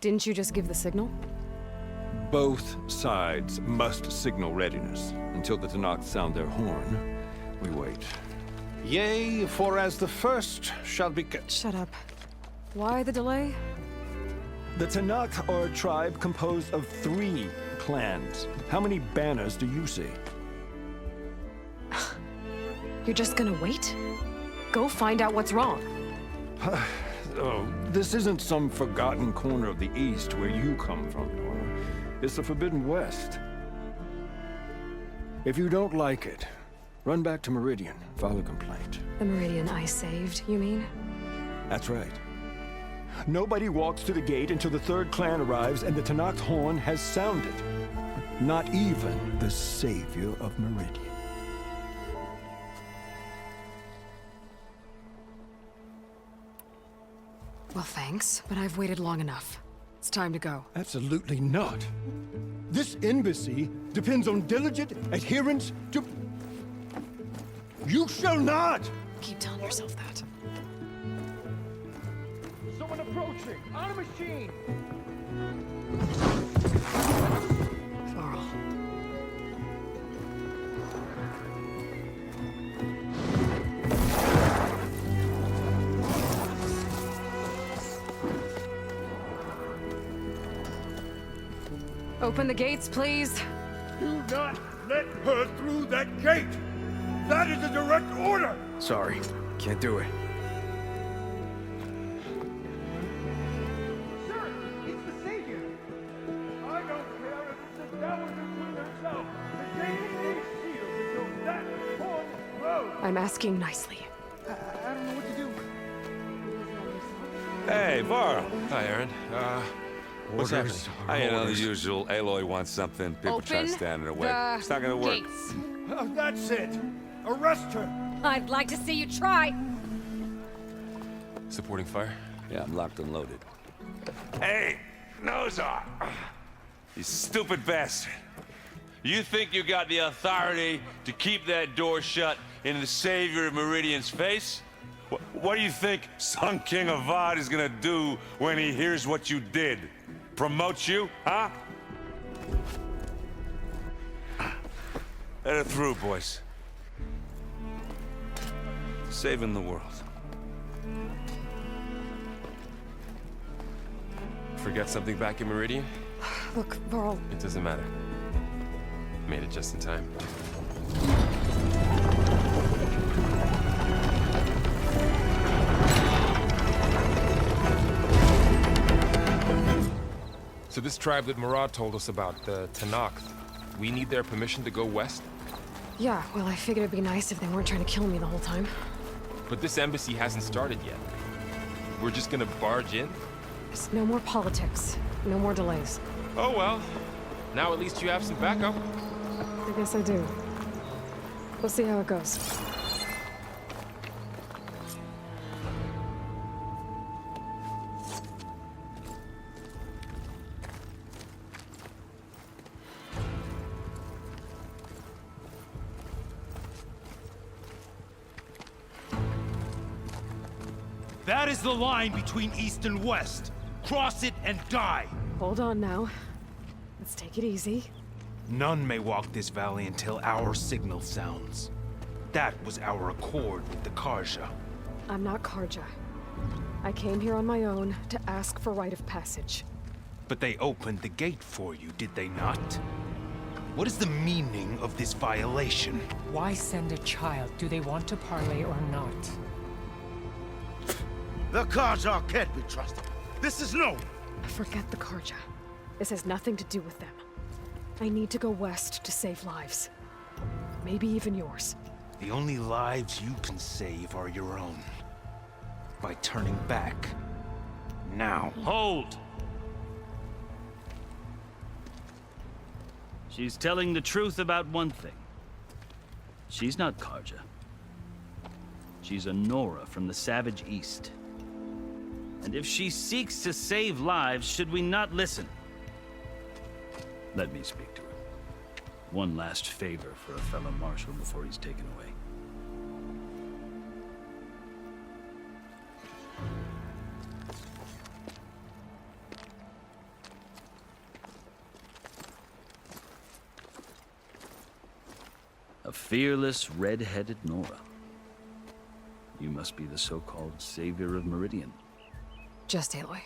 Didn't you just give the signal? Both sides must signal readiness. Until the Tanakh sound their horn, we wait. Yea, for as the first shall be... Shut up. Why the delay? The Tanakh are a tribe composed of 3 clans. How many banners do you see? You're just gonna wait? Go find out what's wrong. Oh, this isn't some forgotten corner of the East where you come from, Nora. It's the Forbidden West. If you don't like it, run back to Meridian, file a complaint. The Meridian I saved, you mean? That's right. Nobody walks to the gate until the 3rd clan arrives and the Tanakh horn has sounded. Not even the savior of Meridian. Well, thanks, but I've waited long enough. It's time to go. Absolutely not. This embassy depends on diligent adherence to... You shall not! Keep telling yourself that. Someone approaching! On a machine! Varl. Open the gates, please. Do not let her through that gate! That is a direct order! Sorry, can't do it. Sir, it's the Savior! I don't care if it's the Dowager Queen herself! The gate is sealed until that horn blows! I'm asking nicely. I don't know what to do. Hey, Varl. Hi, Aaron. What's happening? I know the usual. Aloy wants something. People try to stand in her way. It's not gonna work. Gates. That's it! Arrest her! I'd like to see you try. Supporting fire? Yeah, I'm locked and loaded. Hey, Nozar! You stupid bastard. You think you got the authority to keep that door shut in the Savior of Meridian's face? What do you think Sun King Avad is gonna do when he hears what you did? Promote you, huh? Let her through, boys. Saving the world. Forget something back in Meridian? Look, Varl. It doesn't matter. Made it just in time. So this tribe that Murad told us about, the Tanakh, we need their permission to go west? Yeah, well, I figured it'd be nice if they weren't trying to kill me the whole time. But this embassy hasn't started yet. We're just gonna barge in? Just no more politics. No more delays. Oh well. Now at least you have some backup. I guess I do. We'll see how it goes. That is the line between East and West. Cross it and die. Hold on now. Let's take it easy. None may walk this valley until our signal sounds. That was our accord with the Karja. I'm not Karja. I came here on my own to ask for rite of passage. But they opened the gate for you, did they not? What is the meaning of this violation? Why send a child? Do they want to parley or not? The Karja can't be trusted. This is no. Forget the Karja. This has nothing to do with them. I need to go west to save lives. Maybe even yours. The only lives you can save are your own. By turning back. Now. Hold! She's telling the truth about one thing. She's not Karja. She's a Nora from the Savage East. And if she seeks to save lives, should we not listen? Let me speak to her. One last favor for a fellow marshal before he's taken away. A fearless, red-headed Nora. You must be the so-called Savior of Meridian. Just Aloy.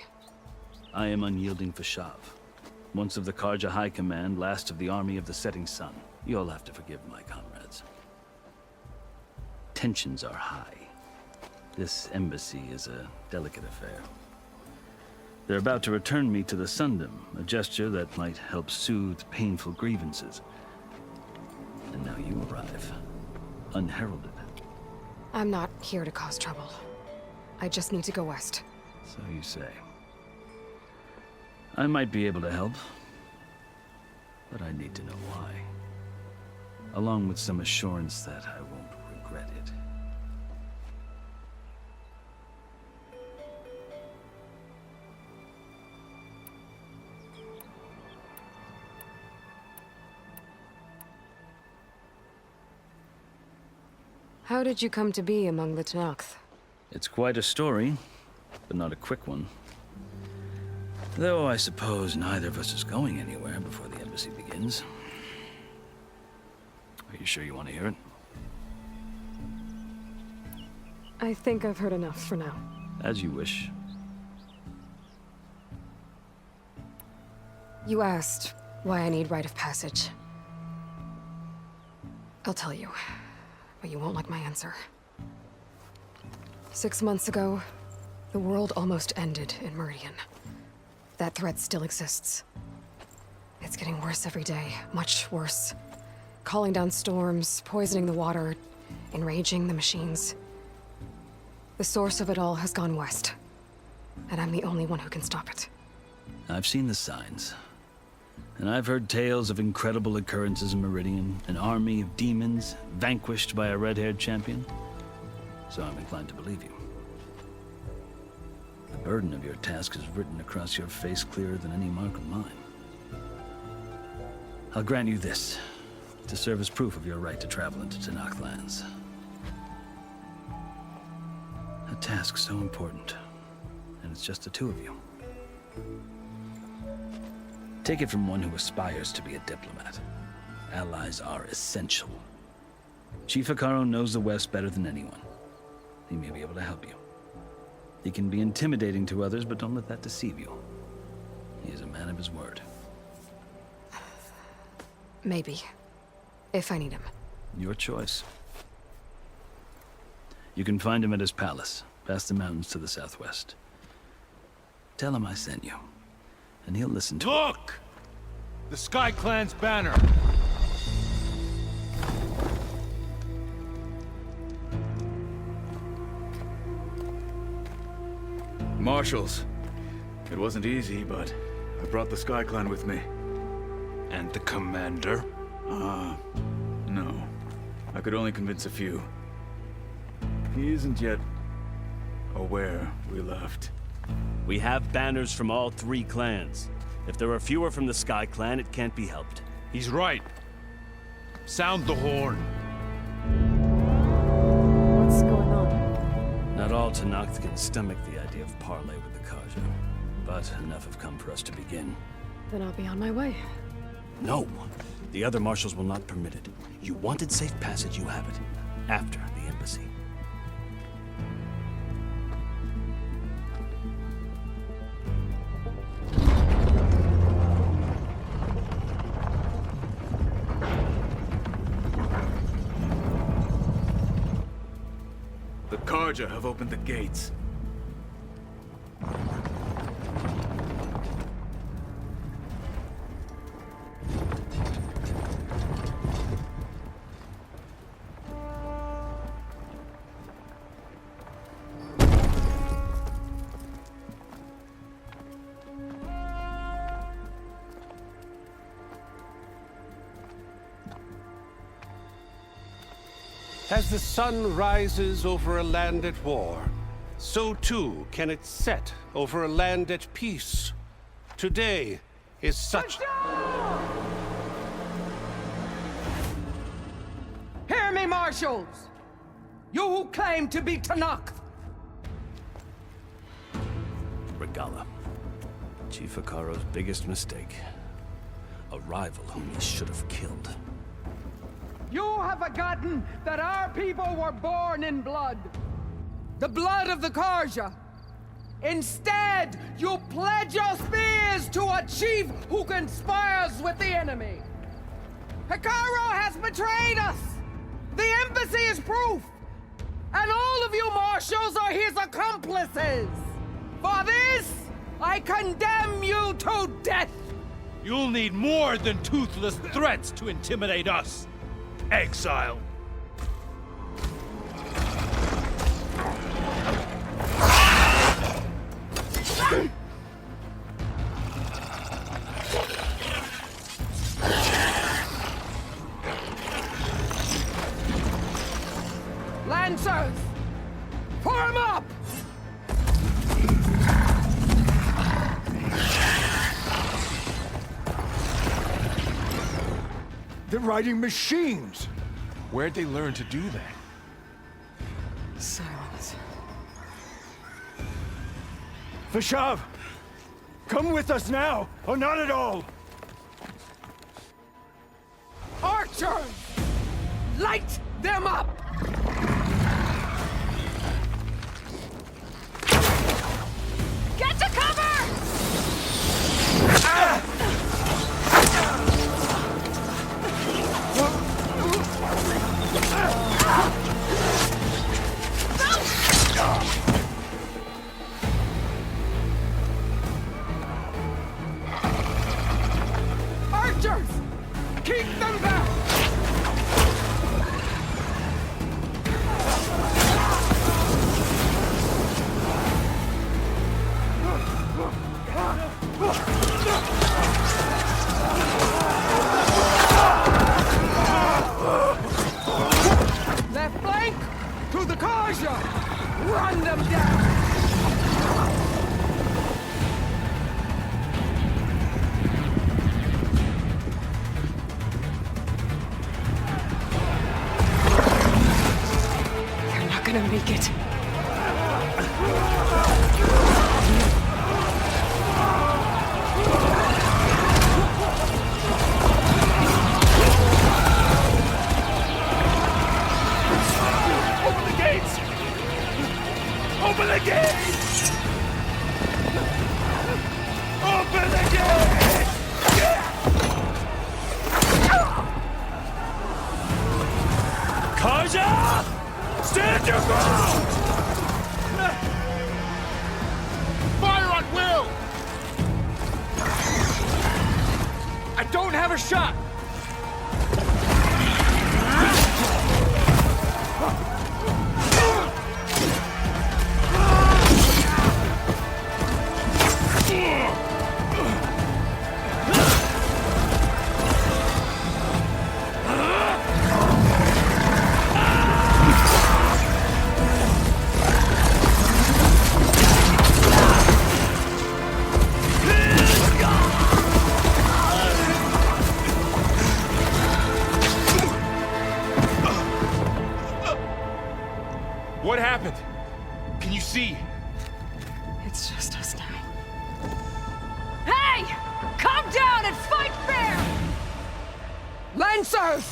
I am unyielding Fashav. Once of the Karja High Command, last of the Army of the Setting Sun. You'll have to forgive my comrades. Tensions are high. This embassy is a delicate affair. They're about to return me to the Sundom, a gesture that might help soothe painful grievances. And now you arrive, unheralded. I'm not here to cause trouble. I just need to go west. So you say. I might be able to help, but I need to know why. Along with some assurance that I won't regret it. How did you come to be among the Tanakh? It's quite a story. but not a quick one. Though I suppose neither of us is going anywhere before the embassy begins. Are you sure you want to hear it? I think I've heard enough for now. As you wish. You asked why I need rite of passage. I'll tell you, but you won't like my answer. 6 months ago, the world almost ended in Meridian. That threat still exists. It's getting worse every day, much worse. Calling down storms, poisoning the water, enraging the machines. The source of it all has gone west, and I'm the only one who can stop it. I've seen the signs. And I've heard tales of incredible occurrences in Meridian, an army of demons vanquished by a red-haired champion. So I'm inclined to believe you. The burden of your task is written across your face clearer than any mark of mine. I'll grant you this, to serve as proof of your right to travel into Tenakth lands. A task so important, and it's just the two of you. Take it from one who aspires to be a diplomat. Allies are essential. Chief Hekarro knows the West better than anyone. He may be able to help you. He can be intimidating to others, but don't let that deceive you. He is a man of his word. Maybe. If I need him. Your choice. You can find him at his palace, past the mountains to the southwest. Tell him I sent you, and he'll listen to Look! The Sky Clan's banner! Marshals. It wasn't easy, but I brought the Sky Clan with me. And the commander? No. I could only convince a few. He isn't yet aware we left. We have banners from all 3 clans. If there are fewer from the Sky Clan, it can't be helped. He's right. Sound the horn. What's going on? Not all Tenakth can stomach the idea of parley with the Karja, but enough have come for us to begin. Then I'll be on my way. No! The other marshals will not permit it. You wanted safe passage, you have it. After the embassy. The Karja have opened the gates. As the sun rises over a land at war, so too can it set over a land at peace. Today is such... Hear me, marshals! You who claim to be Tenakth! Regala. Chief Hekarro's biggest mistake. A rival whom he should have killed. You have forgotten that our people were born in blood. The blood of the Karja. Instead, you pledge your spears to a chief who conspires with the enemy. Hekarro has betrayed us! The embassy is proof! And all of you marshals are his accomplices! For this, I condemn you to death! You'll need more than toothless threats to intimidate us. Exile. Lancers! Form up! They're riding machines! Where'd they learn to do that? Silence. Vashav! Come with us now, or not at all! Archers! Light them up! Get to cover! Archers! Keep them back! Left flank! To the Karja! Run them down! You're not gonna make it. Open the gates! Open the gates! Open the gates! Kaja! Stand your ground! Fire at will! I don't have a shot! What happened? Can you see? It's just us now. Hey! Come down and fight fair! Lancers!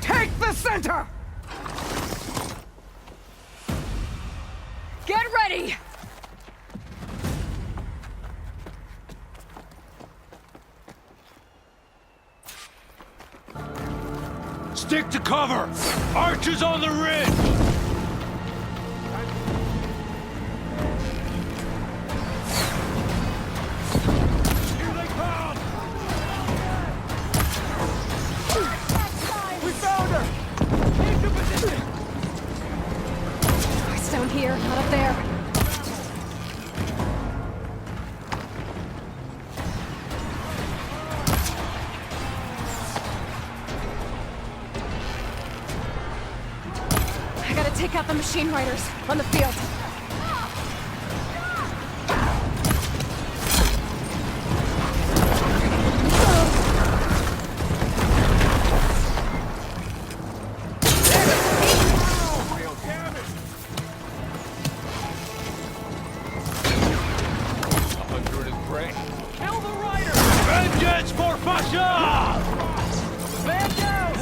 Take the center! Get ready! Stick to cover! Archers on the ridge! It's down here, not up there. I gotta take out the machine riders on the field. Kill the rider! Vengeance for Fasha! Man down!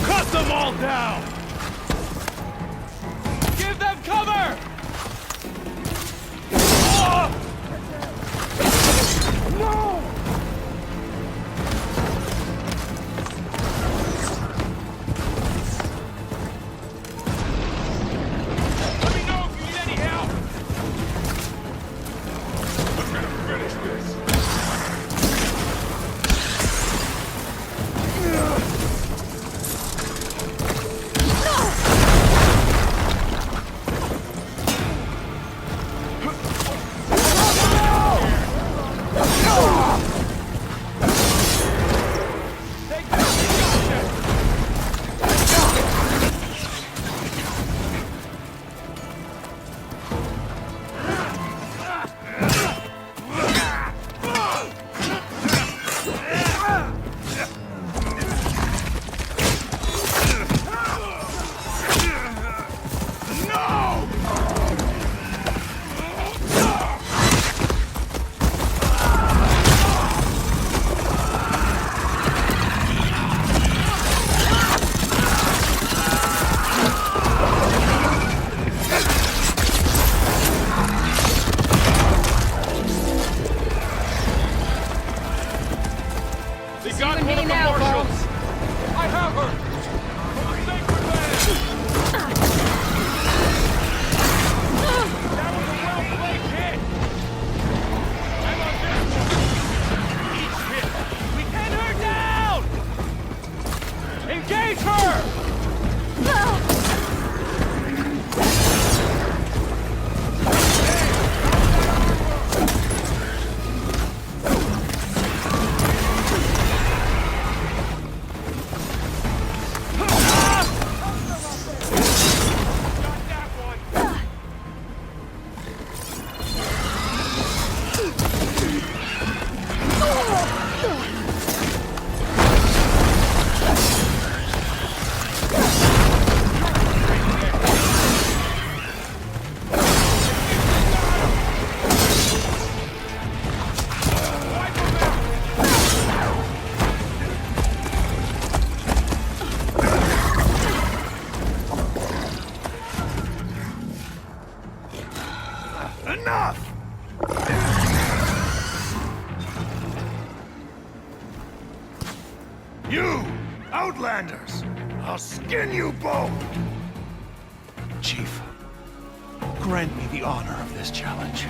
Cut them all down! Give them cover! No! Let me know if you need any help! I'm gonna finish this. Just you and me now, folks. I have her! For the sacred land! That was a well-played hit! I'm on this one! Each hit! We pin her down! Engage her! Enough! You, Outlanders! I'll skin you both! Chief, grant me the honor of this challenge.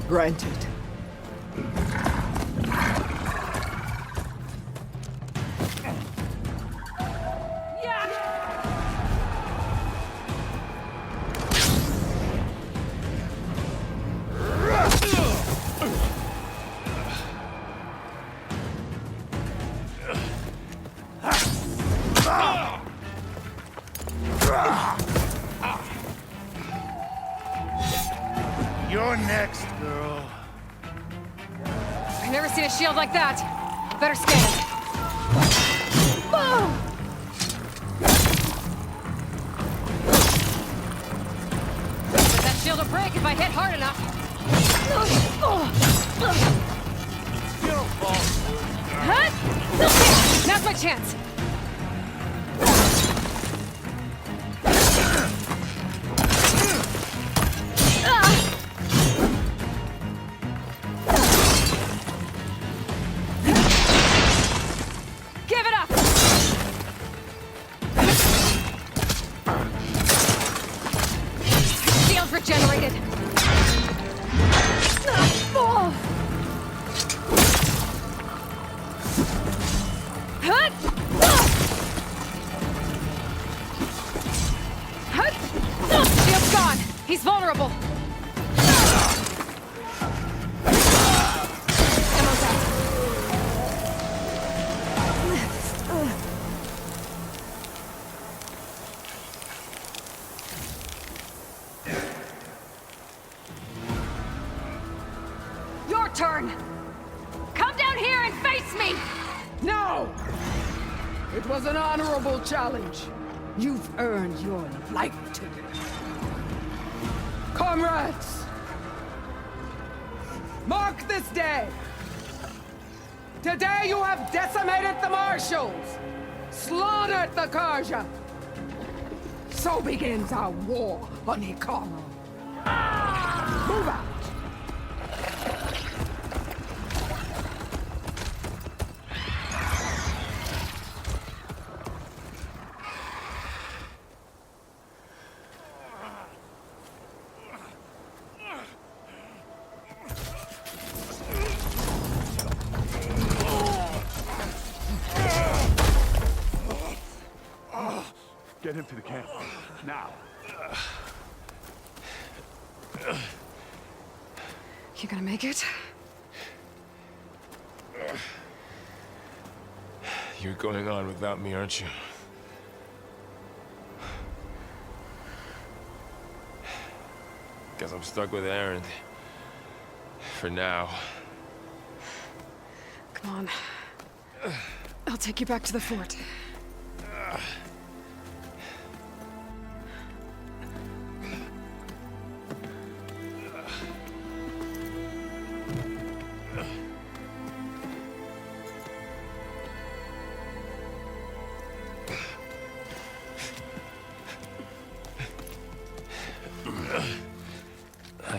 Granted. You're next, girl. I've never seen a shield like that. Better scan it. But that shield will break if I hit hard enough. Now's my chance. Give it up! Shield regenerated. Shield's gone. He's vulnerable. Ammo's out. Your turn! Come down here and face me! No! It was an honorable challenge. You've earned your life ticket. Comrades! Mark this day! Today you have decimated the Marshals! Slaughtered the Karja! So begins our war on Hikaru. Move out! Get him to the camp. Now. You gonna make it? You're going on without me, aren't you? Guess I'm stuck with Aaron. For now. Come on. I'll take you back to the fort.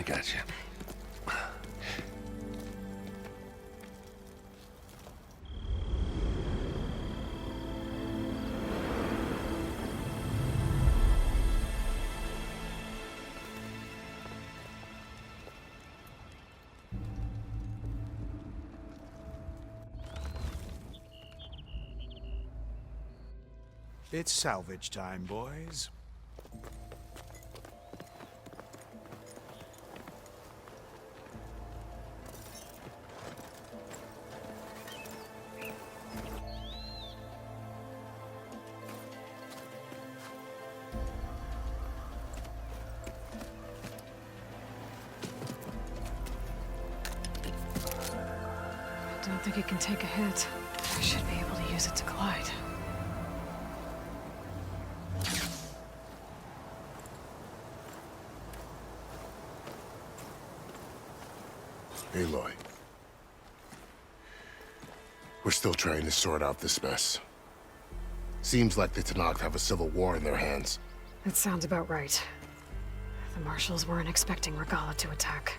I got you. It's salvage time, boys. I don't think it can take a hit. I should be able to use it to glide. Aloy. We're still trying to sort out this mess. Seems like the Tenakth have a civil war in their hands. That sounds about right. The marshals weren't expecting Regala to attack.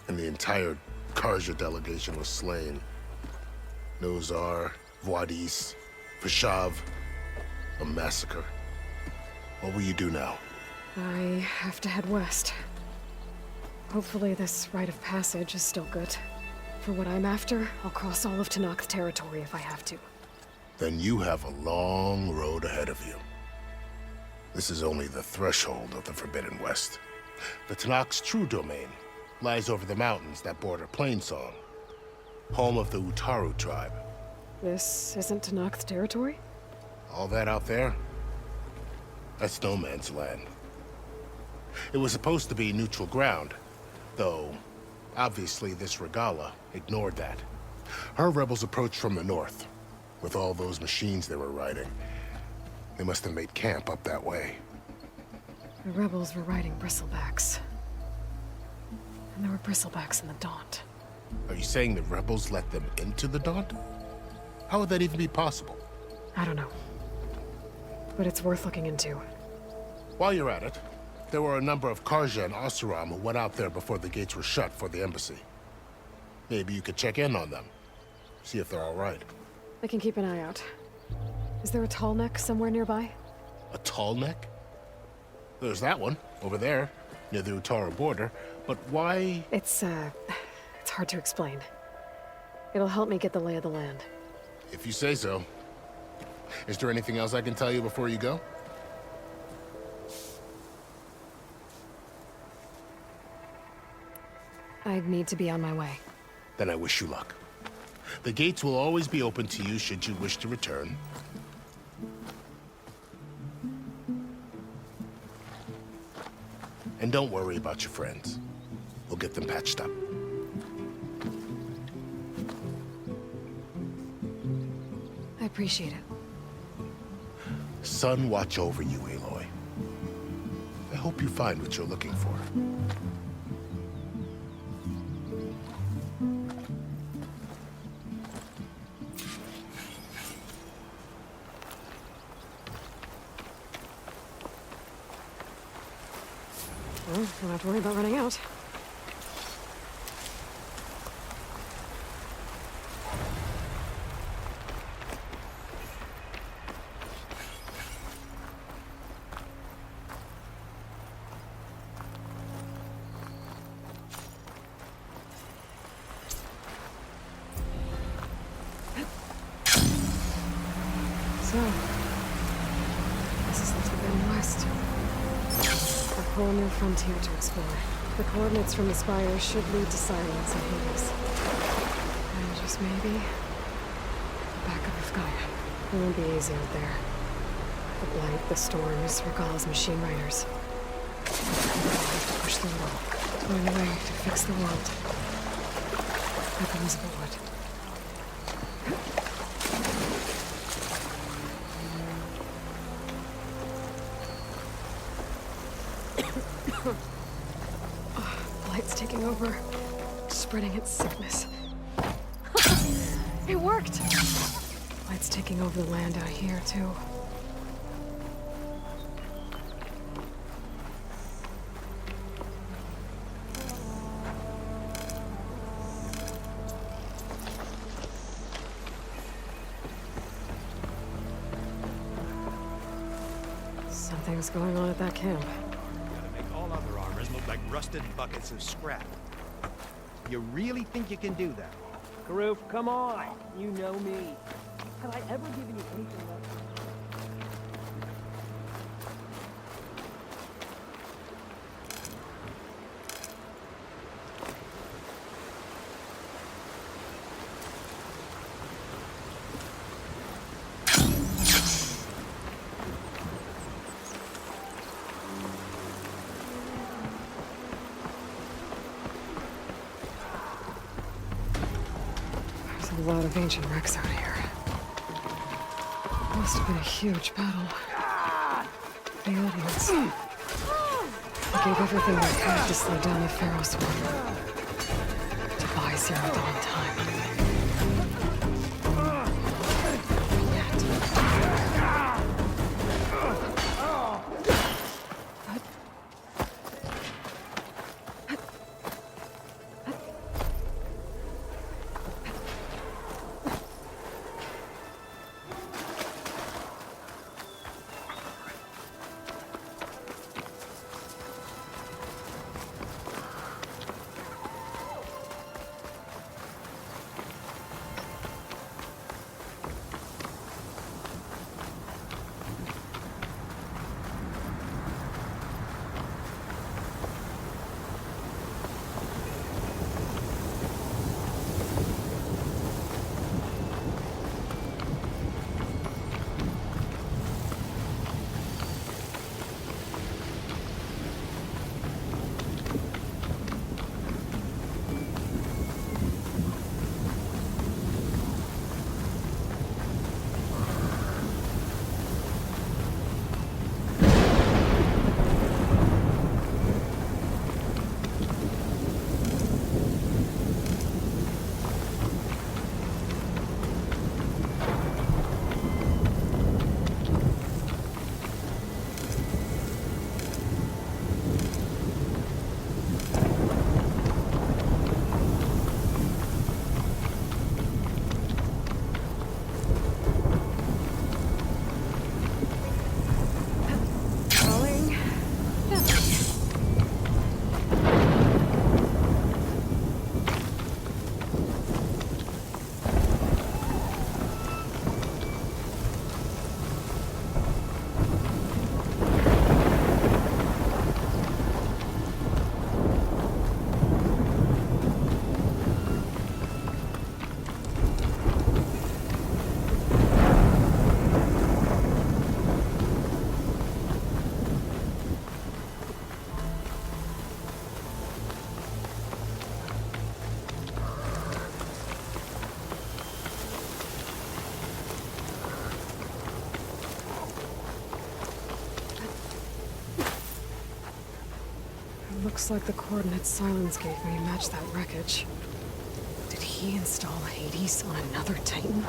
And the entire Karja delegation was slain. Nozar, Voidis, Vashav. A massacre. What will you do now? I have to head west. Hopefully this rite of passage is still good. For what I'm after, I'll cross all of Tenakth territory if I have to. Then you have a long road ahead of you. This is only the threshold of the Forbidden West. The Tenakth's true domain lies over the mountains that border Plainsong, home of the Utaru tribe. This isn't Tenakth territory? All that out there? That's no man's land. It was supposed to be neutral ground, though obviously this Regala ignored that. Her rebels approached from the north, with all those machines they were riding. They must have made camp up that way. The rebels were riding bristlebacks. And there were bristlebacks in the Daunt. Are you saying the rebels let them into the Daunt? How would that even be possible? I don't know. But it's worth looking into. While you're at it, there were a number of Karja and Oseram who went out there before the gates were shut for the embassy. Maybe you could check in on them. See if they're all right. I can keep an eye out. Is there a tall neck somewhere nearby? A tall neck? There's that one, over there, near the Utaru border. But why? It's hard to explain. It'll help me get the lay of the land. If you say so. Is there anything else I can tell you before you go? I need to be on my way. Then I wish you luck. The gates will always be open to you should you wish to return. And don't worry about your friends. We'll get them patched up. I appreciate it. Sun watch over you, Aloy. I hope you find what you're looking for. Well, don't have to worry about running out. So, this is the Forbidden West. A whole new frontier to explore. The coordinates from the spires should lead to Silence and Hades. And just maybe, the back of Gaia. It won't be easy out there. The blight, the storms, Regala's machine riders. I'll have to push through it all. Find a way to fix the world. Weapons aboard. Blight's taking over, spreading its sickness. It worked! Blight's taking over the land out here, too. things going on at that camp. Gotta make all other armors look like rusted buckets of scrap. You really think you can do that? Karoof, come on! You know me. Have I ever given you anything less? A lot of ancient wrecks out here. Must have been a huge battle. The old ones. They gave everything they could to slow down the Pharaoh swarm. To buy Zero Dawn time. Looks like the coordinates Silence gave me match that wreckage. Did he install Hades on another Titan?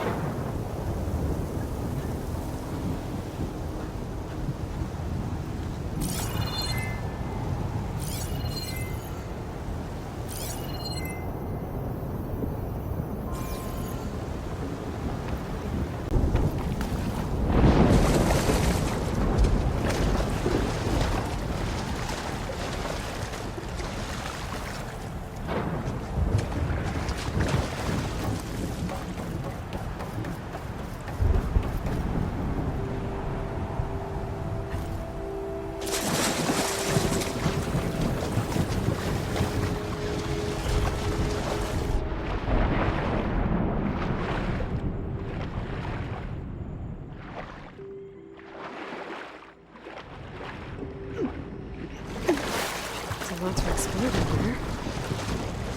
Lots to explore down here. I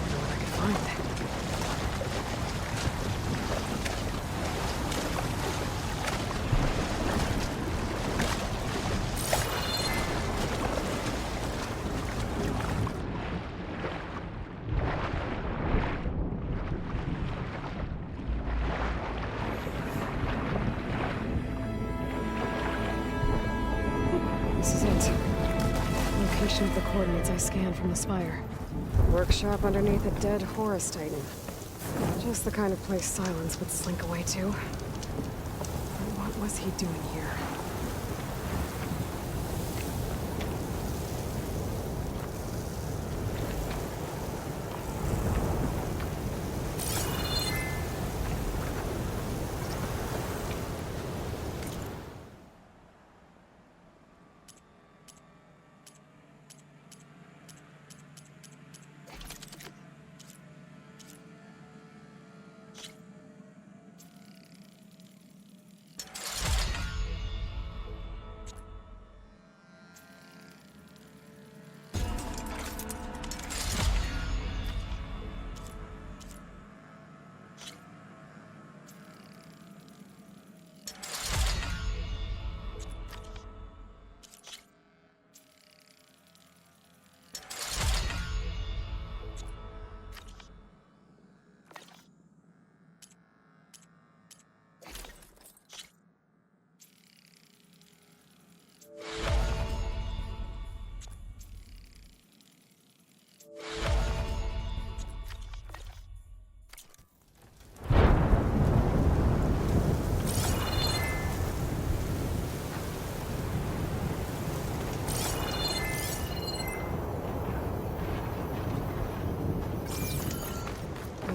don't know what I can find. This is it. Location of the coordinates I scanned from the spire. Workshop underneath a dead Horus Titan. Just the kind of place Silence would slink away to. But what was he doing here?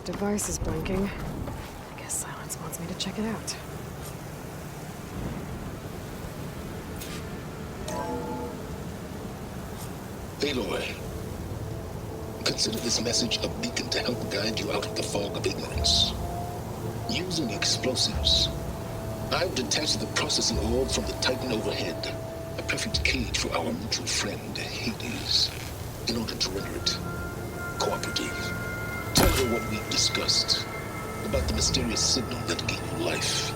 device is blinking. I guess Silence wants me to check it out. Aloy, consider this message a beacon to help guide you out of the fog of ignorance. Using explosives, I've detached the processing orb from the Titan overhead, a perfect cage for our mutual friend, Hades, in order to render it cooperative. Tell her what we've discussed about the mysterious signal that gave you life.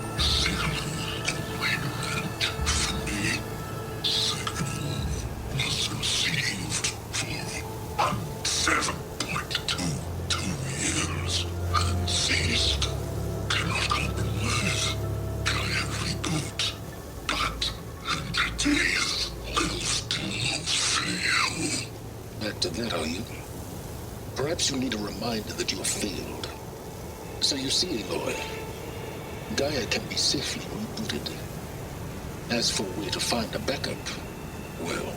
Perhaps you need a reminder that you have failed. So you see, Aloy, Gaia can be safely rebooted. As for where to find a backup, well,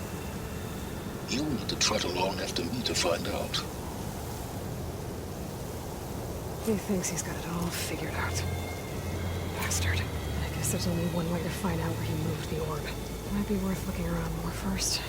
you'll need to trot along after me to find out. He thinks he's got it all figured out. Bastard. I guess there's only one way to find out where he moved the orb. Might be worth looking around more first.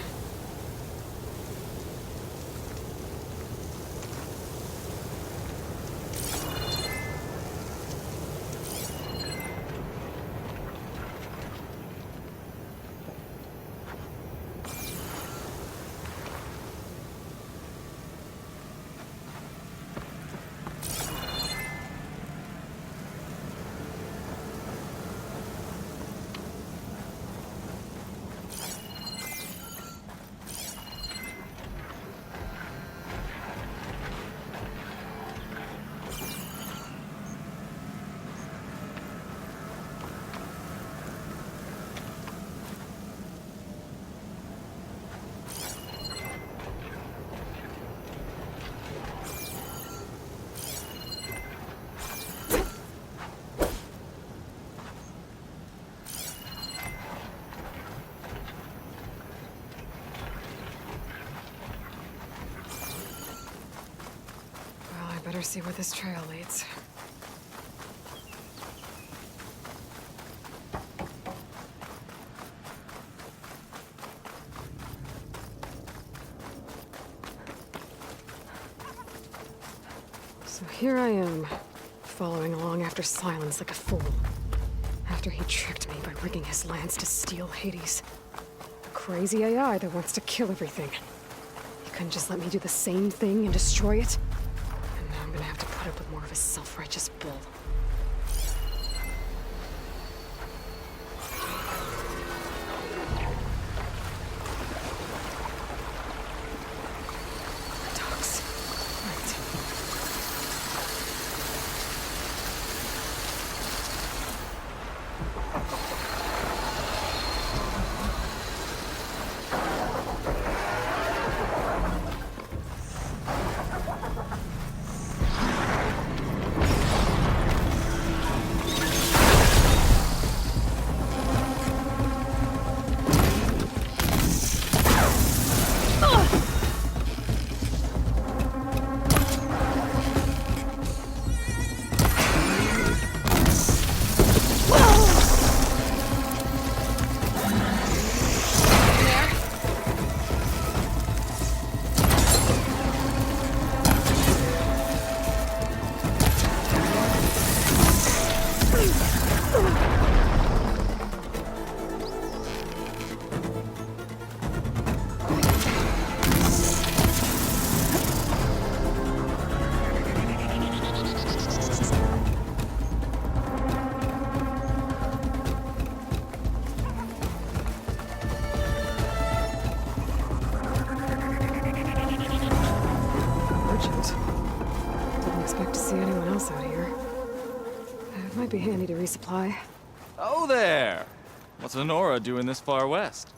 Better see where this trail leads. So here I am, following along after Silence like a fool. After he tricked me by rigging his lance to steal Hades. A crazy AI that wants to kill everything. He couldn't just let me do the same thing and destroy it? I'm gonna have to put up with more of his self-righteous bull. Dogs. Right. Might be handy to resupply. Oh there! What's Honora doing this far west?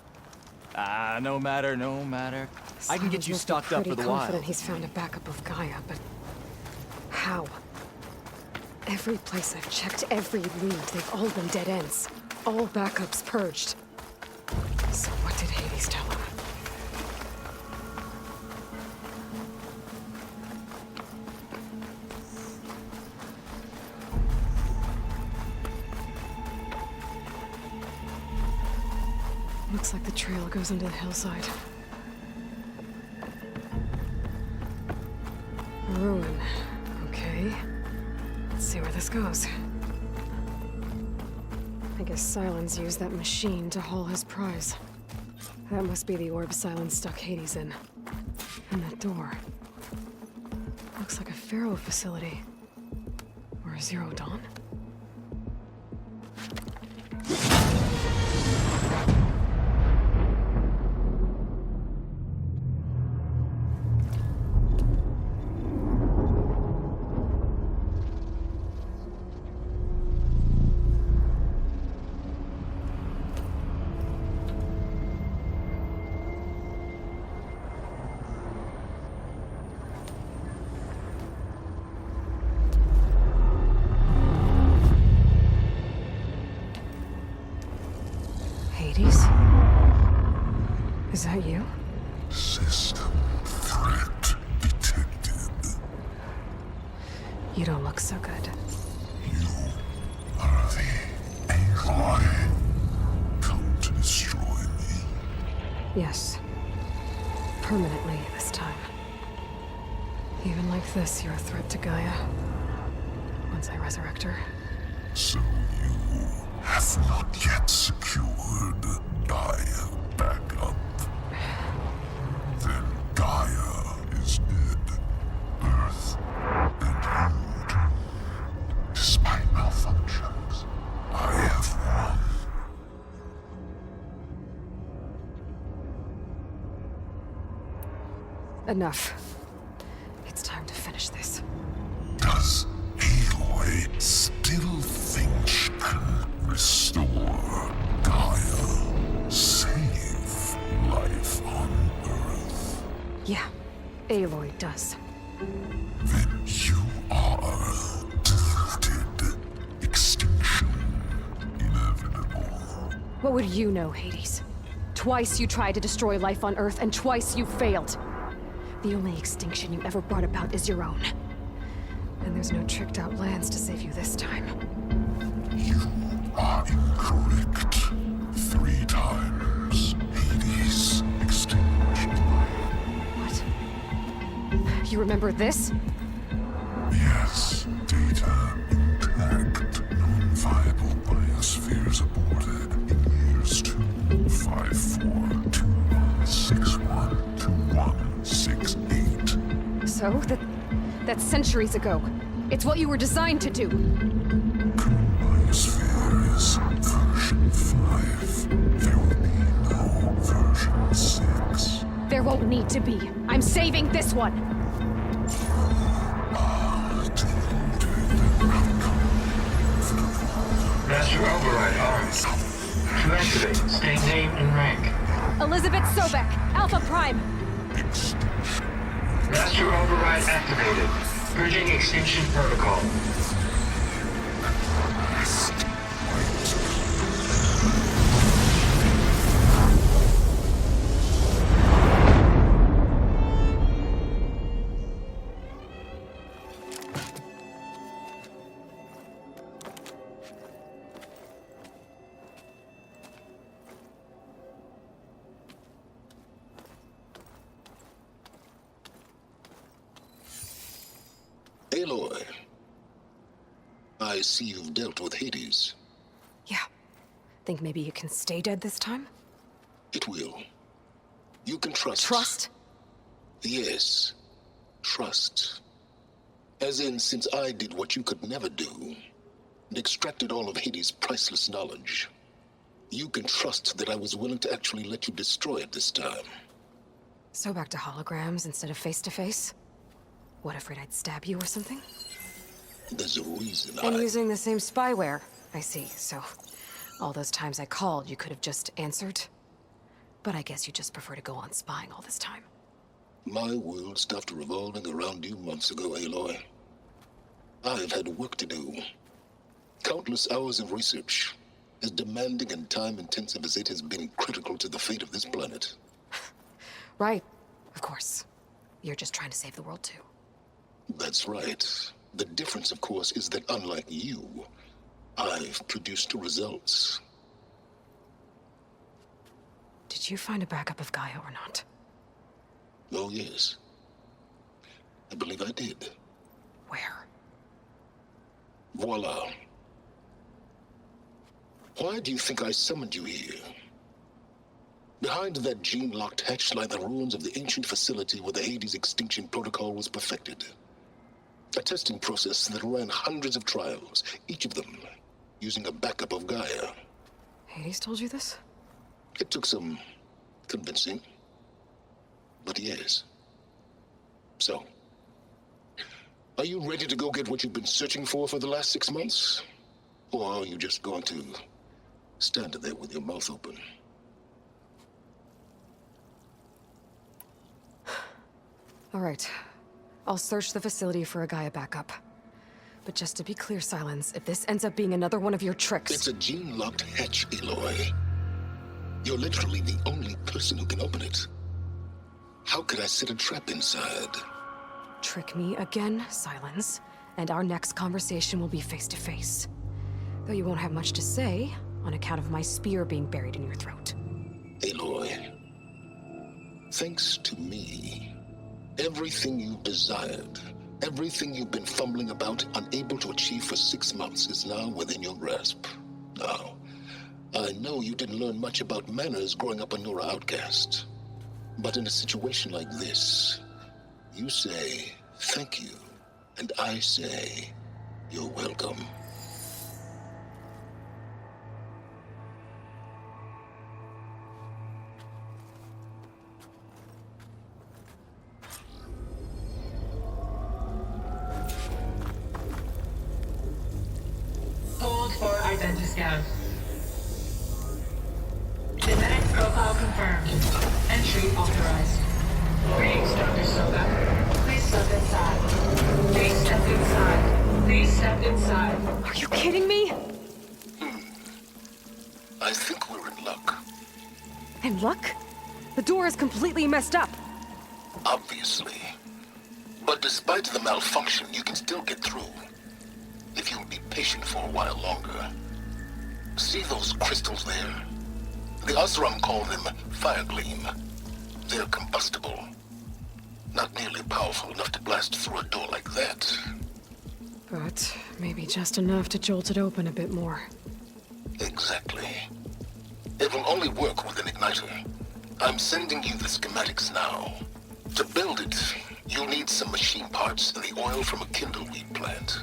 Ah, no matter, no matter. I can get you stocked up for the while. Confident he's found a backup of Gaia, but how? Every place I've checked, every lead, they've all been dead ends. All backups purged. So what did Hades tell him? Looks like the trail goes into the hillside. A ruin. Okay. Let's see where this goes. I guess Silence used that machine to haul his prize. That must be the orb Silence stuck Hades in. And that door. Looks like a Pharaoh facility. Or a Zero Dawn? Hades? Is that you? System threat detected. You don't look so good. You are the Aloy. Come to destroy me. Yes. Permanently this time. Even like this, you're a threat to Gaia. Once I resurrect her. So you have not yet secured Gaia back up. Then Gaia is dead. Earth and you too. Despite malfunctions, I have won. Enough. It's time to finish this. Does Aloy still think she can restore Gaia? Save life on Earth? Yeah, Aloy does. Then you are deluded. Extinction inevitable. What would you know, Hades? Twice you tried to destroy life on Earth, and twice you failed. The only extinction you ever brought about is your own. And there's no tricked-out lands to save you this time. You are incorrect. 3 times. Hades extinguished life. What? You remember this? Yes. Data intact. Non-viable biospheres aborted in years 254, 2161, 2168. So, that's centuries ago. It's what you were designed to do. Biosphere is version 5. There will be no version 6. There won't need to be. I'm saving this one. Master override arms. To activate, state name and rank. Elizabeth Sobek, Alpha Prime. Master override activated. Purging extinction protocol. Aloy, I see you've dealt with Hades. Yeah. Think maybe you can stay dead this time? It will. You can trust. Trust? Yes. Trust. As in, since I did what you could never do, and extracted all of Hades' priceless knowledge, you can trust that I was willing to actually let you destroy it this time. So back to holograms instead of face-to-face? What, afraid I'd stab you or something? There's a reason And using the same spyware. I see, so all those times I called, you could have just answered? But I guess you just prefer to go on spying all this time. My world stopped revolving around you months ago, Aloy. I've had work to do. Countless hours of research, as demanding and time-intensive as it has been critical to the fate of this planet. Right, of course. You're just trying to save the world, too. That's right. The difference, of course, is that unlike you, I've produced results. Did you find a backup of Gaia or not? Oh, yes. I believe I did. Where? Voila. Why do you think I summoned you here? Behind that gene-locked hatch lie the ruins of the ancient facility where the Hades extinction protocol was perfected. A testing process that ran hundreds of trials, each of them using a backup of Gaia. Hades told you this? It took some convincing, but yes. So, are you ready to go get what you've been searching for the last 6 months? Or are you just going to stand there with your mouth open? All right. I'll search the facility for a Gaia backup. But just to be clear, Silence, if this ends up being another one of your tricks... It's a gene-locked hatch, Aloy. You're literally the only person who can open it. How could I set a trap inside? Trick me again, Silence, and our next conversation will be face-to-face. Though you won't have much to say, on account of my spear being buried in your throat. Aloy, thanks to me, everything you've desired, everything you've been fumbling about, unable to achieve for 6 months, is now within your grasp. Now, I know you didn't learn much about manners growing up a Nora outcast. But in a situation like this, you say, thank you, and I say, you're welcome. Hold for identity scan. Genetic profile confirmed. Entry authorized. Greetings, Dr. Soga. Please step inside. Please step inside. Please step inside. Are you kidding me? I think we're in luck. In luck? The door is completely messed up. Obviously. But despite the malfunction, you can still get through. If you'll be patient for a while longer. See those crystals there? The Osram call them fire gleam. They're combustible. Not nearly powerful enough to blast through a door like that. But maybe just enough to jolt it open a bit more. Exactly. It will only work with an igniter. I'm sending you the schematics now. To build it, you'll need some machine parts and the oil from a kindleweed plant.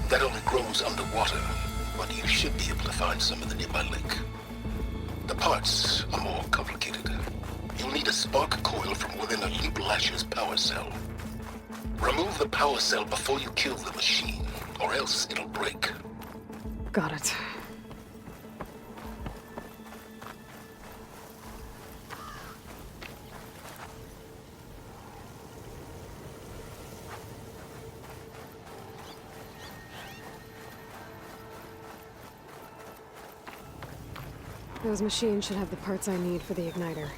That only grows underwater, but you should be able to find some in the nearby lake. The parts are more complicated. You'll need a spark coil from within a Leap Lasher's power cell. Remove the power cell before you kill the machine, or else it'll break. Got it. Those machines should have the parts I need for the igniter.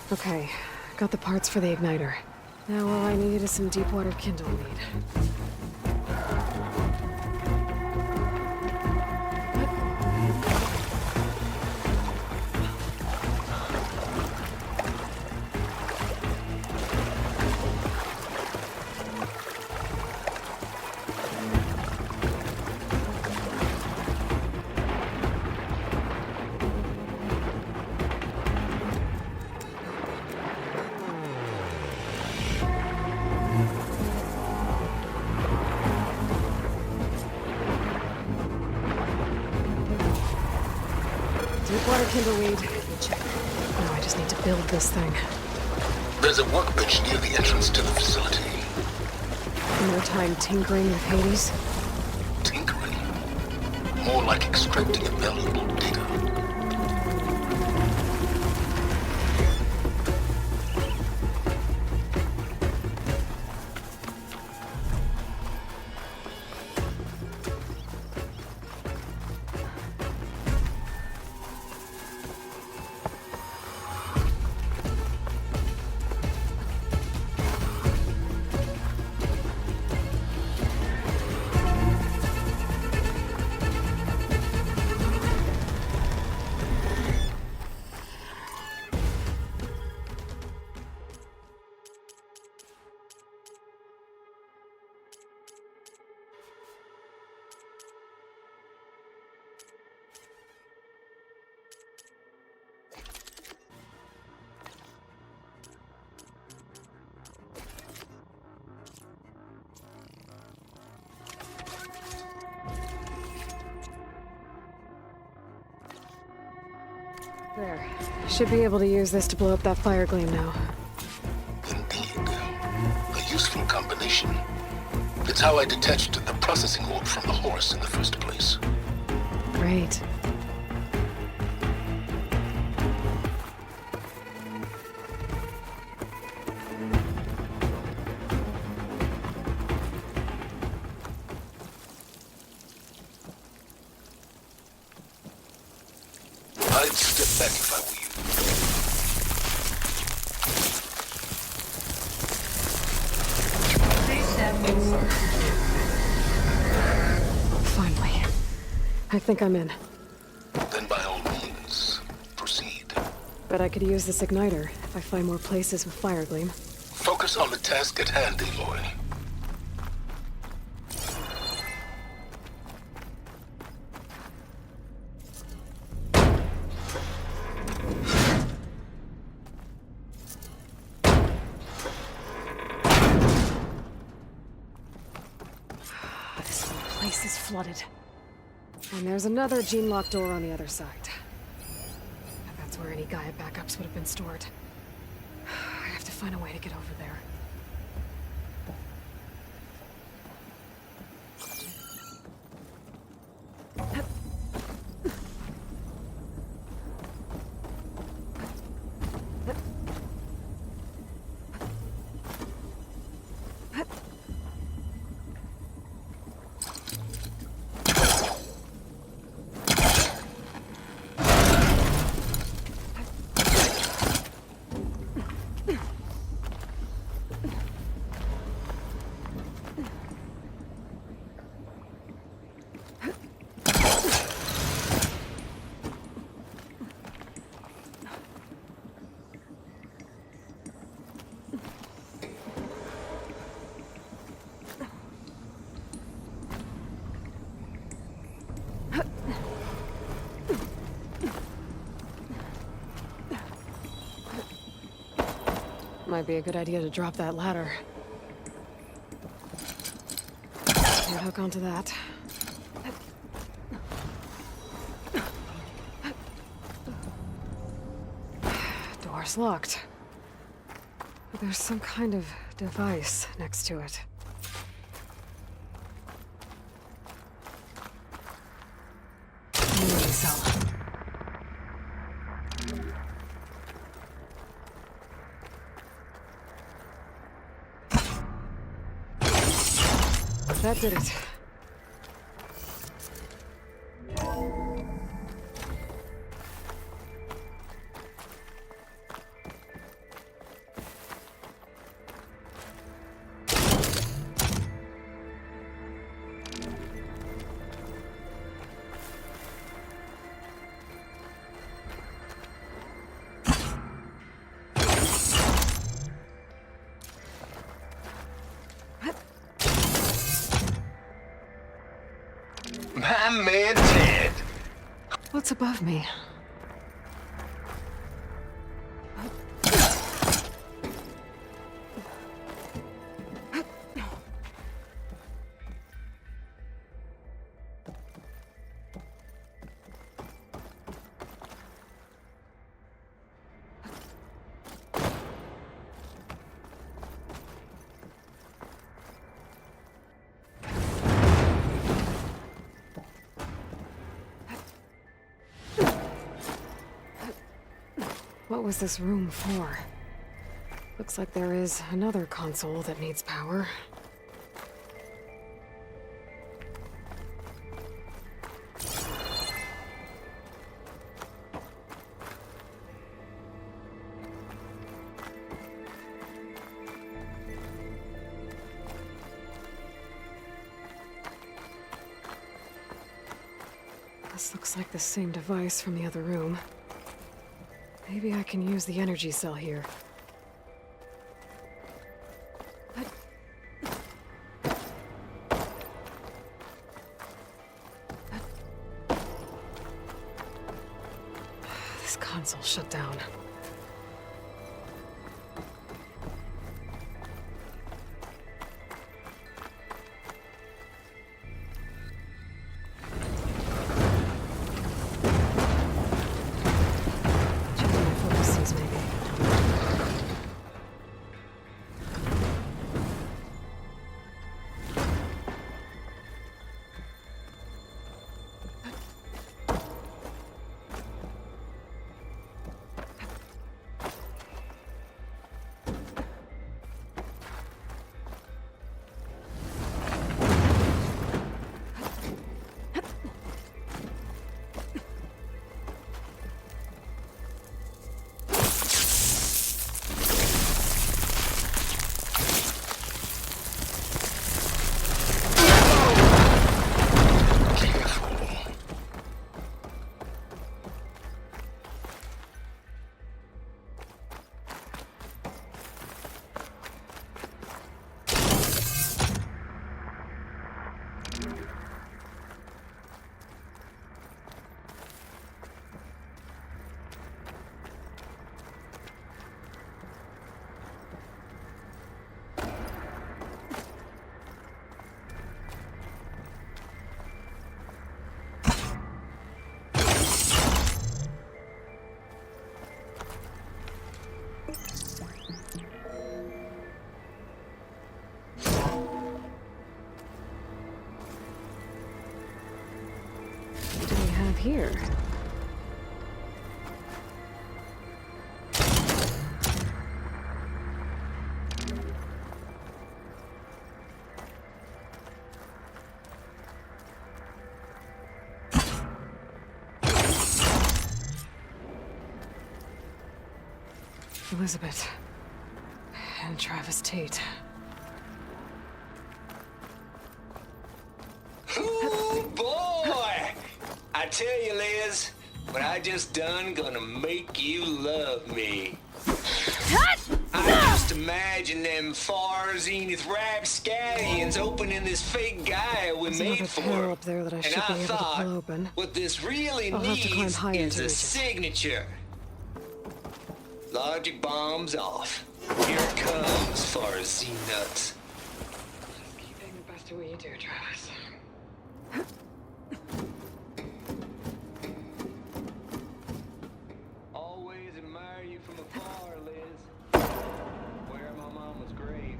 Okay, got the parts for the igniter. Now all I need is some deep water kindleweed. Deepwater kindleweed. Check. Now I just need to build this thing. There's a workbench near the entrance to the facility. No time tinkering with Hades? More like extracting a valuable data. There. Should be able to use this to blow up that fire gleam now. Indeed. A useful combination. It's how I detached the processing orb from the horse in the first place. Great. I'd step back if I were you. Please step inside. Finally. I think I'm in. Then by all means, proceed. Bet I could use this igniter if I find more places with fire gleam. Focus on the task at hand, Aloy. This whole place is flooded. And there's another gene-locked door on the other side. That's where any Gaia backups would have been stored. I have to find a way to get over there. Might be a good idea to drop that ladder. Can't hook onto that. Door's locked. But there's some kind of device next to it. Memory cell. That did it. My man Ted. What's above me? What was this room for? Looks like there is another console that needs power. This looks like the same device from the other room. Maybe I can use the energy cell here. This console shut down. Here. Elizabeth and Travis Tate. Oh boy! I tell you, Liz, what I just done gonna make you love me. I just imagine them far zenith rapscallions opening this fake guy we There's made another for. panel up there that I And should be able thought, to pull open. what this really I'll have to climb needs high is into a it. signature. Logic bombs off. Here it comes, far Z-nuts. Keeping the best of what you do, Travis. Always admire you from afar, Liz. Where my mama's grave.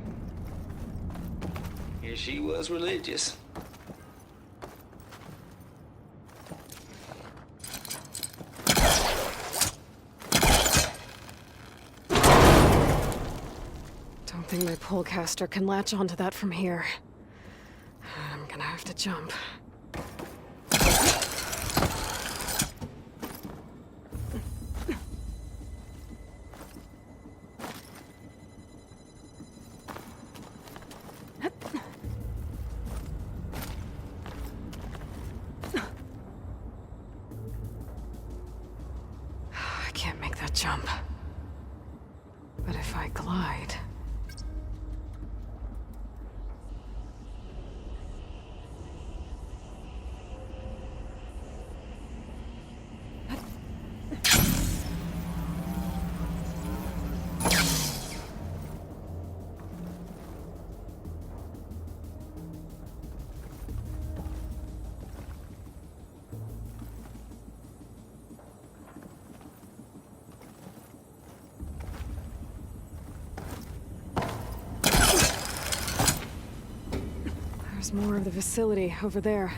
Here she was religious. Don't think my polecaster can latch onto that from here. I'm gonna have to jump. I can't make that jump. But if I glide... There's more of the facility over there.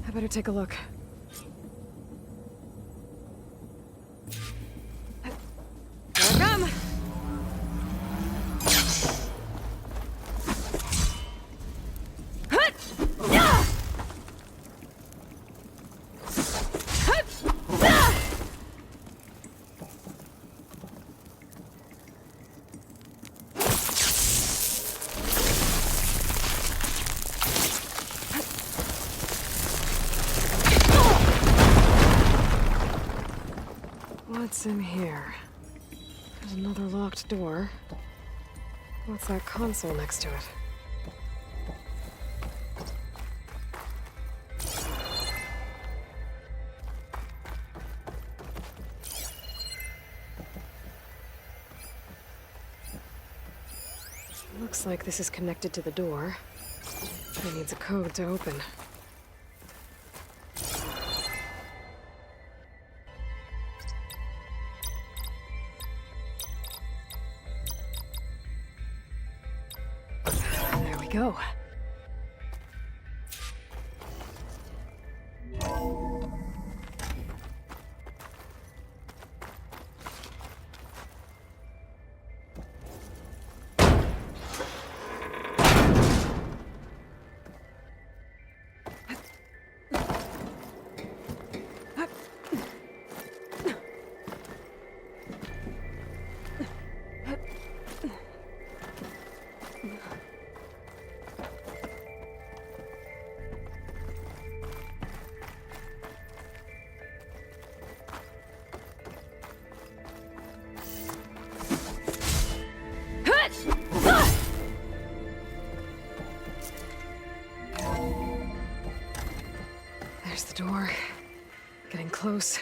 I better take a look. What's in here? There's another locked door. What's that console next to it? Looks like this is connected to the door. It needs a code to open. There we go. There's the door. Getting close.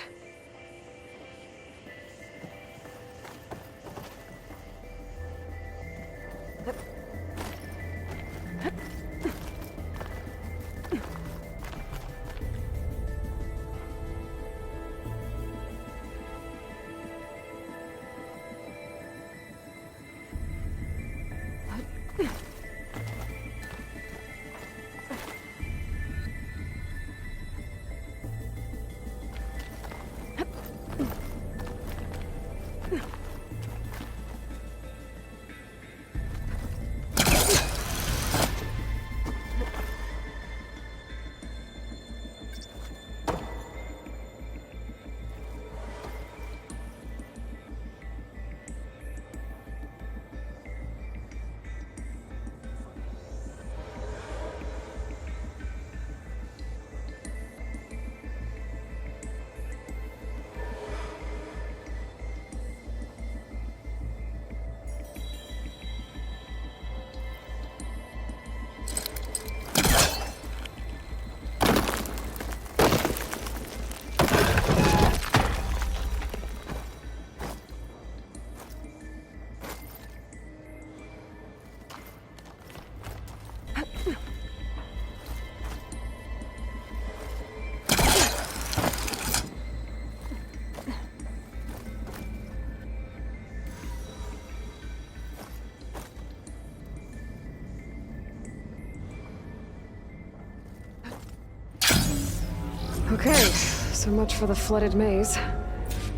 Okay, so much for the flooded maze.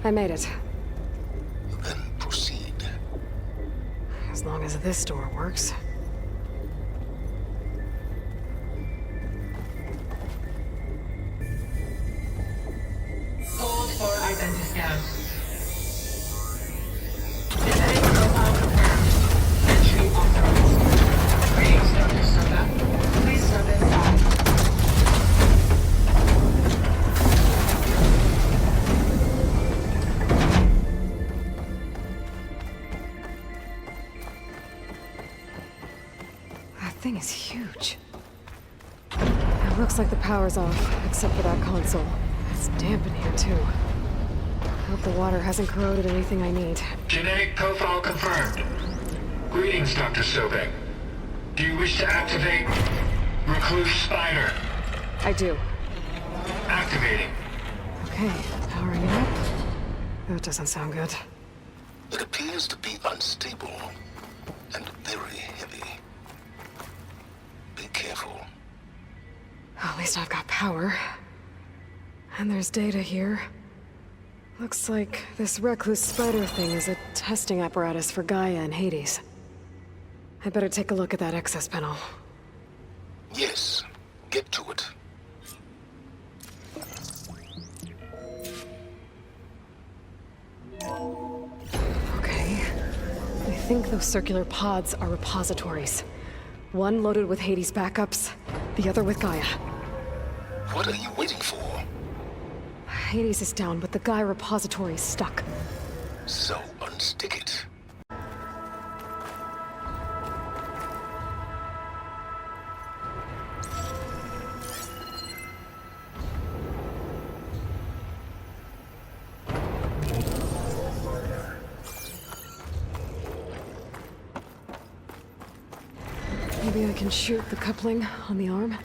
I made it. Then proceed. As long as this door works. Hold for identity scan. Genetic profile confirmed. Entry authorized. Greetings, Dr. Soda. Please step inside. That thing is huge. It looks like the power's off, except for that console. It's damp in here, too. I hope the water hasn't corroded anything I need. Genetic profile confirmed. Greetings, Dr. Sobek. Do you wish to activate Recluse Spider? I do. Activating. Okay, powering it up. That doesn't sound good. It appears to be unstable and very heavy. Be careful. At least I've got power. And there's data here. Looks like this recluse spider thing is a testing apparatus for Gaia and Hades. I better take a look at that access panel. Yes, get to it. Okay. I think those circular pods are repositories. One loaded with Hades backups, the other with Gaia. What are you waiting for? Hades is down, but the Gaia repository is stuck. So unstick it. Maybe I can shoot the coupling on the arm?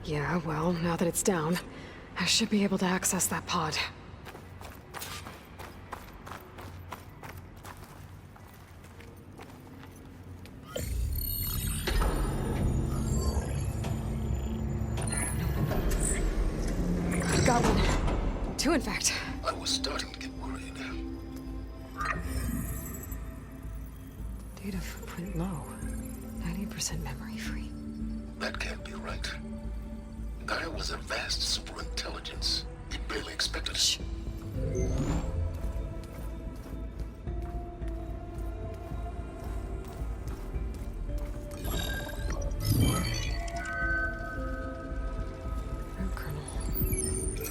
Yeah, well, now that it's down, I should be able to access that pod. Got one. Two, in fact. I was starting to get worried. Data footprint low. 90% memory free. That can't be right. Gaia was a vast superintelligence. We barely expected it.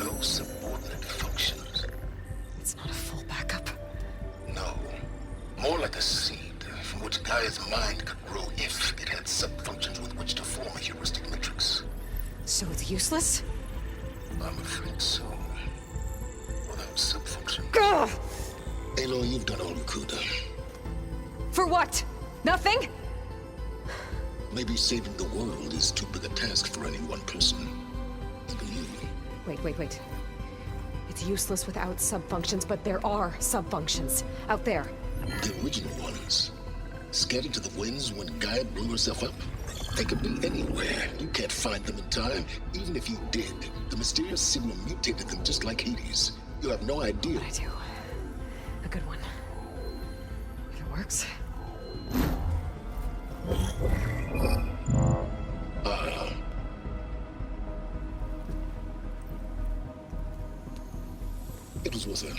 No subordinate functions. It's not a full backup. No. More like a seed from which Gaia's mind could grow if it had sub-functions with which to form a heuristic matrix. So it's useless? I'm afraid so. Without sub-function. Ugh! Aloy, you've done all you could. For what? Nothing? Maybe saving the world is too big a task for any one person. Even you. Wait. It's useless without sub-functions, but there are sub-functions out there. The original ones. Scattered to the winds when Gaia blew herself up? They could be anywhere. You can't find them in time. Even if you did, the mysterious signal mutated them just like Hades. You have no idea. I do. A good one. If it works. It was worth it.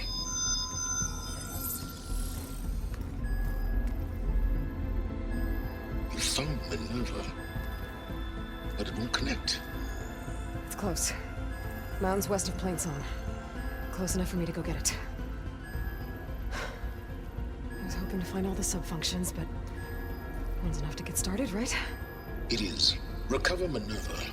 You found Minerva, but it won't connect. It's close. Mountains west of Plainsong. Close enough for me to go get it. I was hoping to find all the sub-functions, but one's enough to get started, right? It is. Recover Minerva.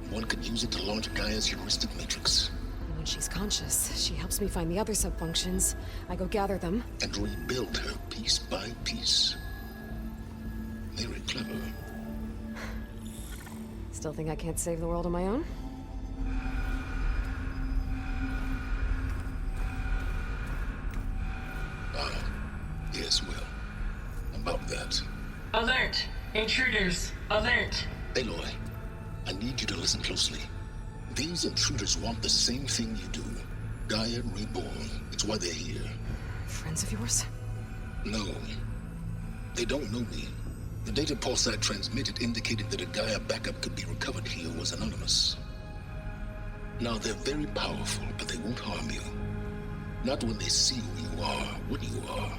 One could use it to launch Gaia's heuristic matrix. When she's conscious, she helps me find the other sub-functions. I go gather them. And rebuild her piece by piece. Very clever. Still think I can't save the world on my own? Yes, well. About that. Alert! Intruders! Alert! Aloy, I need you to listen closely. These intruders want the same thing you do. Gaia reborn. It's why they're here. Friends of yours? No. They don't know me. The data pulse I transmitted indicated that a Gaia backup could be recovered here was anonymous. Now, they're very powerful, but they won't harm you. Not when they see who you are, what you are.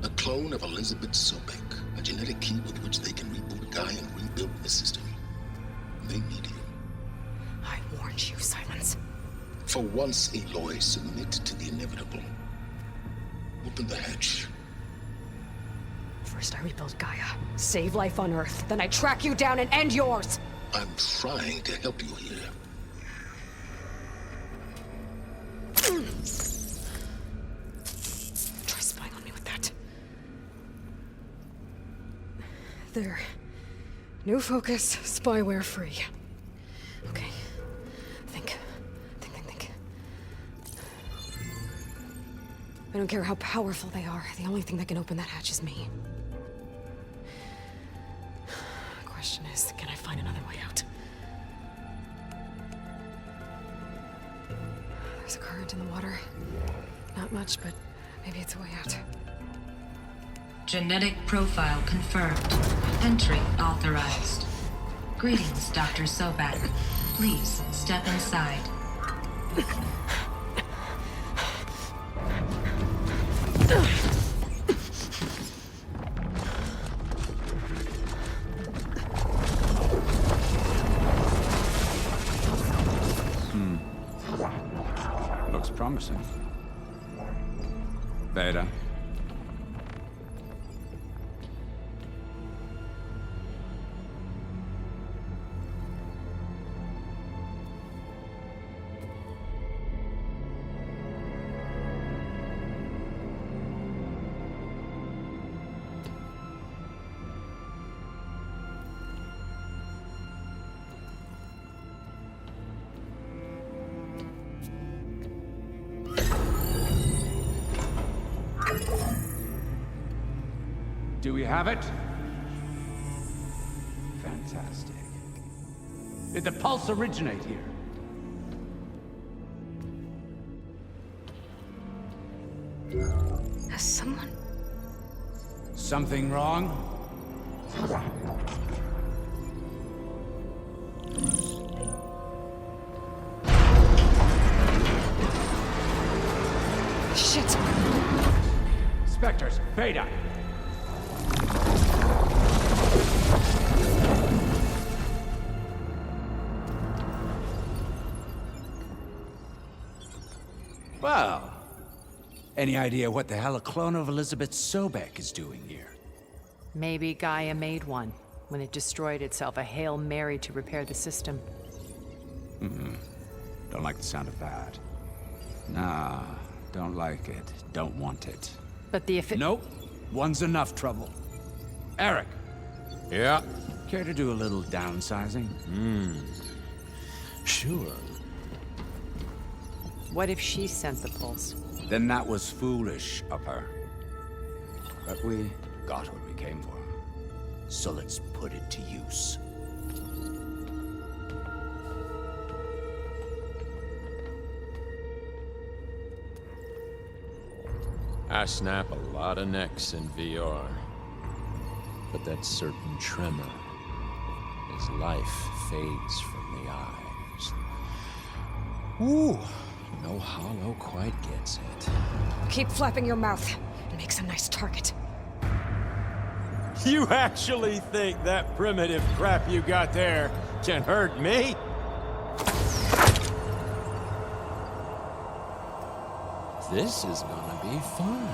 A clone of Elizabeth Sobek, a genetic key with which they can reboot Gaia and rebuild the system. They need you. I warned you, Silence. For once, Aloy, submit to the inevitable. Open the hatch. First I rebuild Gaia, save life on Earth, then I track you down and end yours! I'm trying to help you here. Try spying on me with that. There. New focus, spyware free. Okay. Think. I don't care how powerful they are. The only thing that can open that hatch is me. The question is, can I find another way out? There's a current in the water. Not much, but maybe it's a way out. Genetic profile confirmed. Entry authorized. Greetings, Dr. Sobek. Please step inside. promising. Beta. Do we have it? Fantastic. Did the pulse originate here? Has someone... Something wrong? Shit! Spectres, Beta! Well, any idea what the hell a clone of Elizabeth Sobek is doing here? Maybe Gaia made one when it destroyed itself, a Hail Mary to repair the system. Don't like the sound of that. Nah, don't like it. Don't want it. But the Nope. One's enough trouble. Eric. Yeah? Care to do a little downsizing? Sure. What if she sent the pulse? Then that was foolish of her. But we got what we came for. So let's put it to use. I snap a lot of necks in VR. But that certain tremor as life fades from the eyes. Ooh, no hollow quite gets it. Keep flapping your mouth. It makes a nice target. You actually think that primitive crap you got there can hurt me? This is gonna be fun.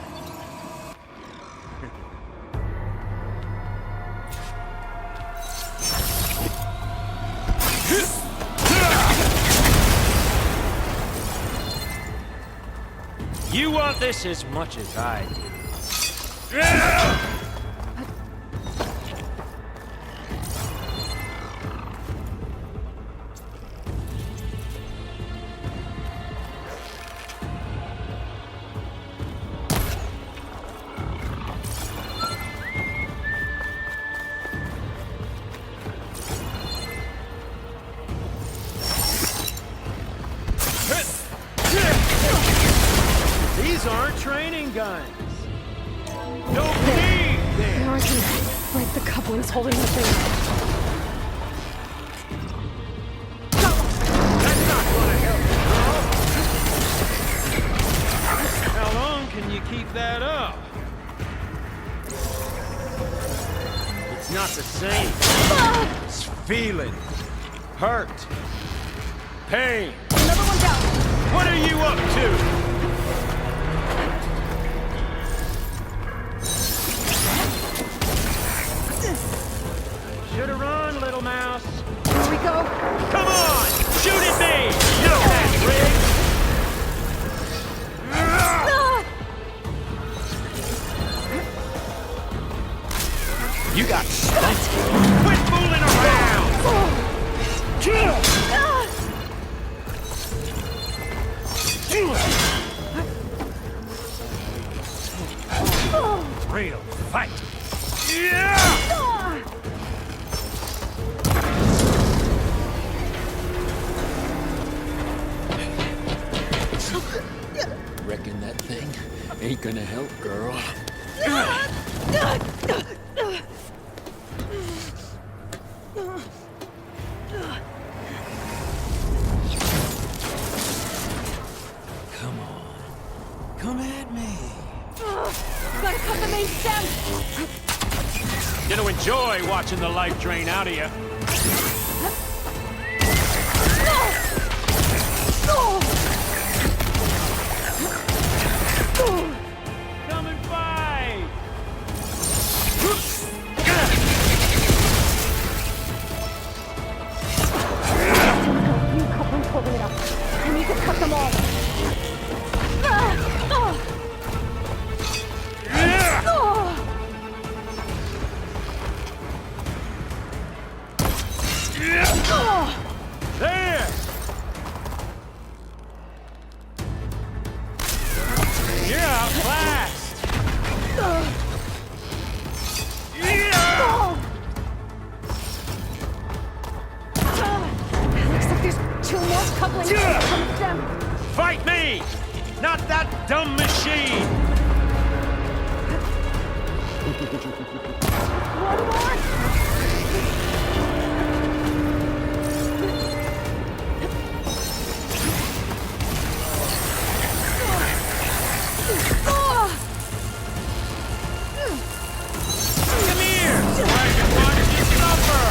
You want this as much as I do. These aren't training guns. Don't need them. Now I can break the couplings holding the thing. That's not gonna help you, girl. How long can you keep that up? It's not the same. It's feeling, hurt, pain. Another one down. What are you up to? Should've run, little mouse. Here we go. Come on! Shoot at me! You know that, Riggs! You got stumped. Quit fooling around! Real fight. Yeah! Reckon that thing ain't gonna help, girl. Come on. Come at me. Gotta cut the main stem. Gonna enjoy watching the life drain out of you. Come and fight! You cut them pulling it up. I need to cut them all. There! You're outclassed! Looks like there's 2 more couplings from them. Fight me! Not that dumb machine! One more! Come here! So I can watch you suffer!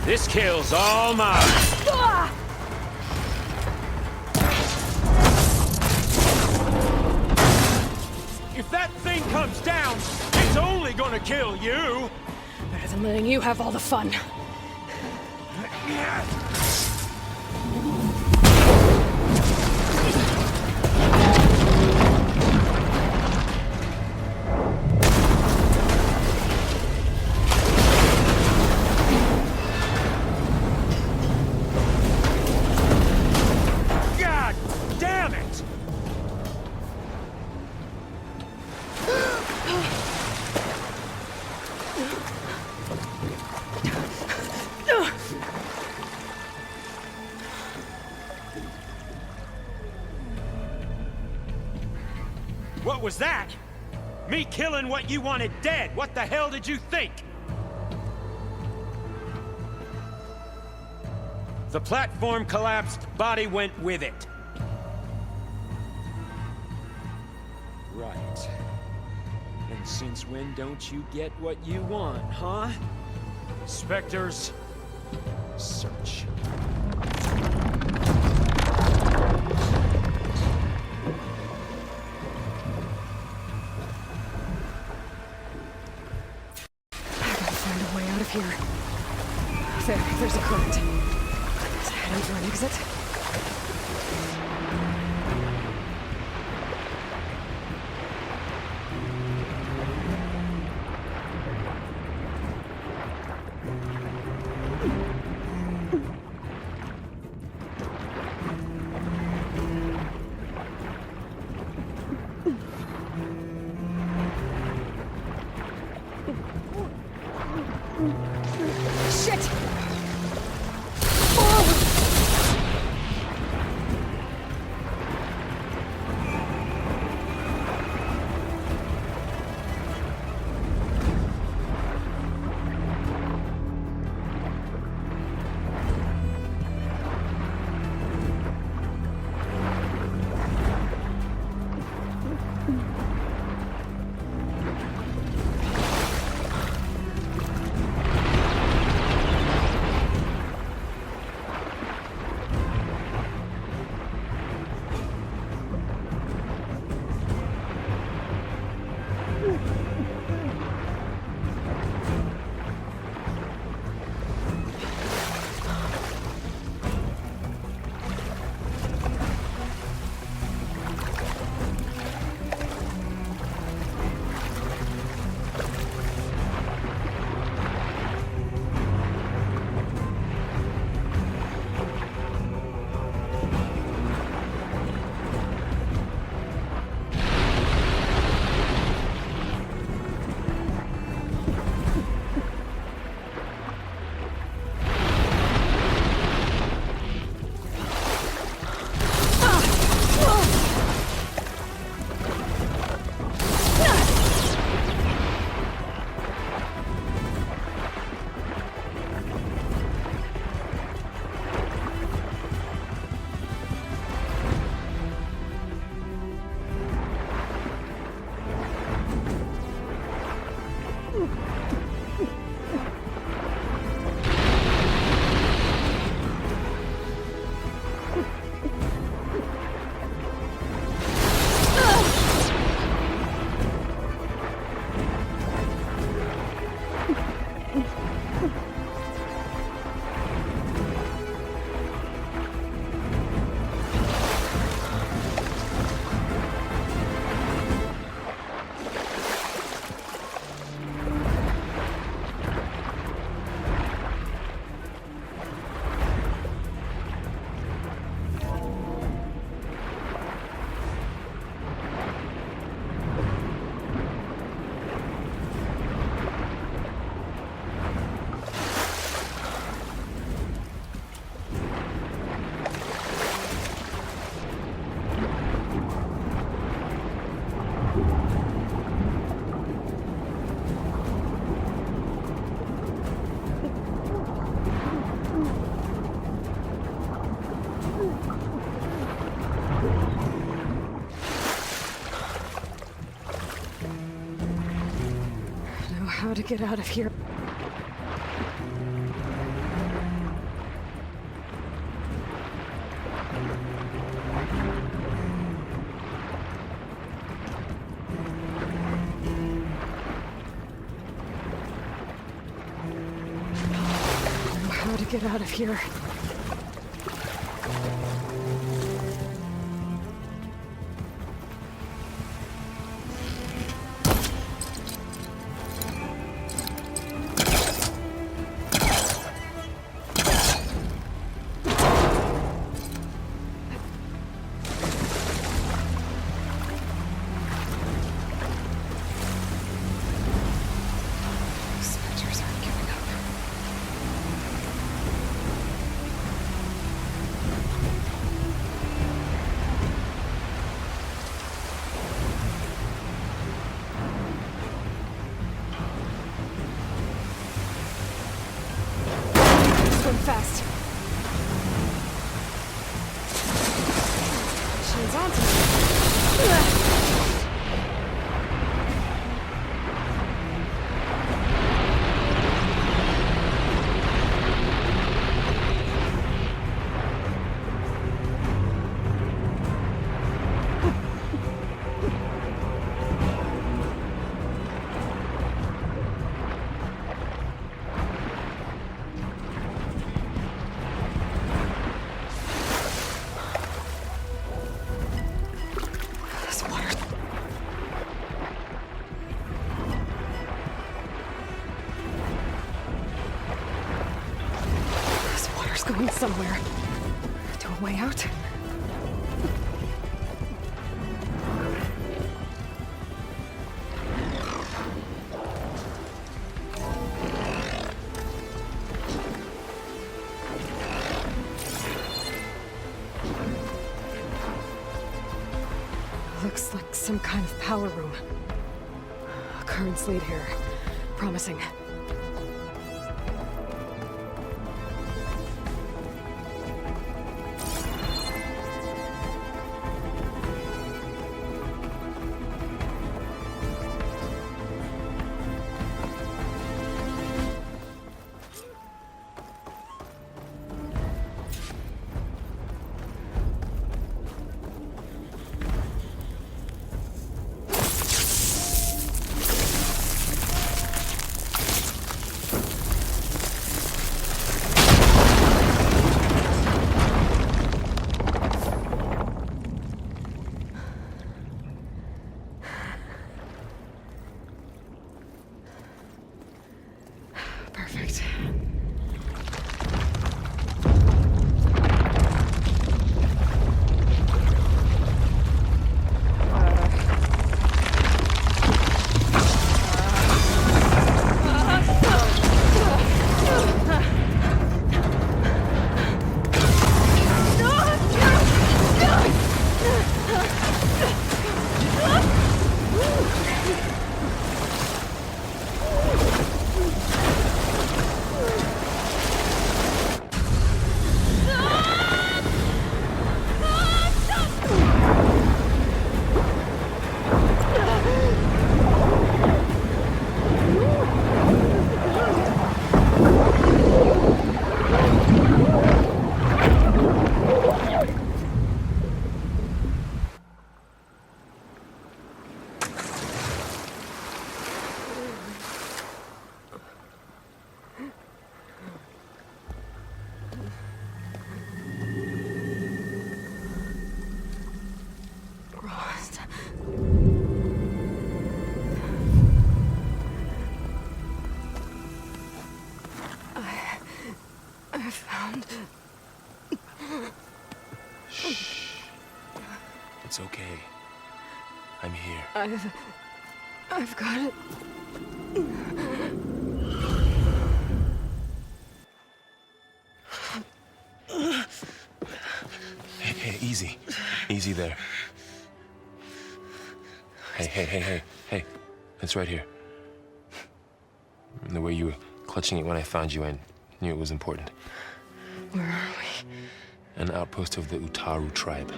This kill's all mine! If that thing comes down, it's only gonna kill you! Better than letting you have all the fun. God damn it! What was that? Me killing what you wanted dead. What the hell did you think? The platform collapsed, body went with it. Right. And since when don't you get what you want, huh? Spectres, search. Find a way out of here. There's a current. Is it heading for an exit? Shit! get out of here. How to get out of here. Spectres aren't giving up. Swim fast. She's onto me. This water. This water's going somewhere. To a way out? Looks like some kind of power room. A current's lead here. Promising. Perfect. I found... Shh. It's okay. I'm here. I've got it. Hey, easy. Easy there. Hey. It's right here. The way you were clutching it when I found you, I knew it was important. Where are we? An outpost of the Utaru tribe.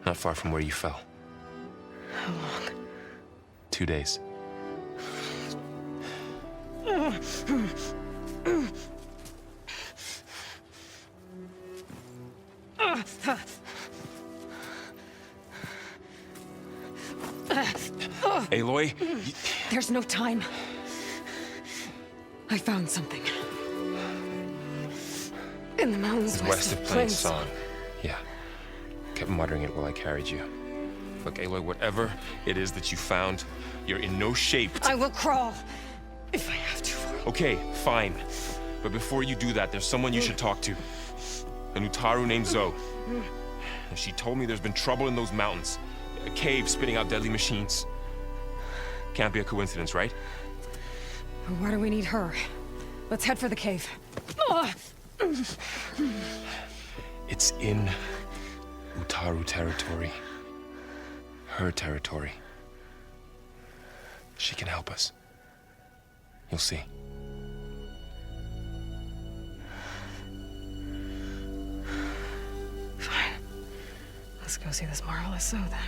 Not far from where you fell. How long? 2 days. Aloy? There's no time. I found something. In the mountains West of Plain Song. Yeah. Kept muttering it while I carried you. Look, Aloy, whatever it is that you found, you're in no shape. I will crawl if I have to. Okay, fine. But before you do that, there's someone you should talk to. An Utaru named Zoe. And she told me there's been trouble in those mountains. A cave spitting out deadly machines. Can't be a coincidence, right? Why do we need her? Let's head for the cave. It's in Utaru territory. Her territory. She can help us. You'll see. Fine. Let's go see this marvelous Zoe then.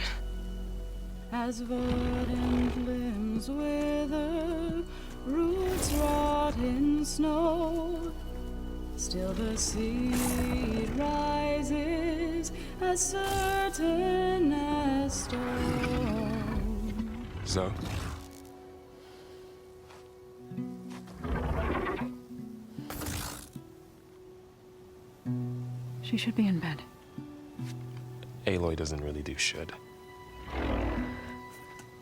As verdant limbs wither, roots rot in snow, still the seed rises as certain as stone. Zoe? She should be in bed. Aloy doesn't really do should.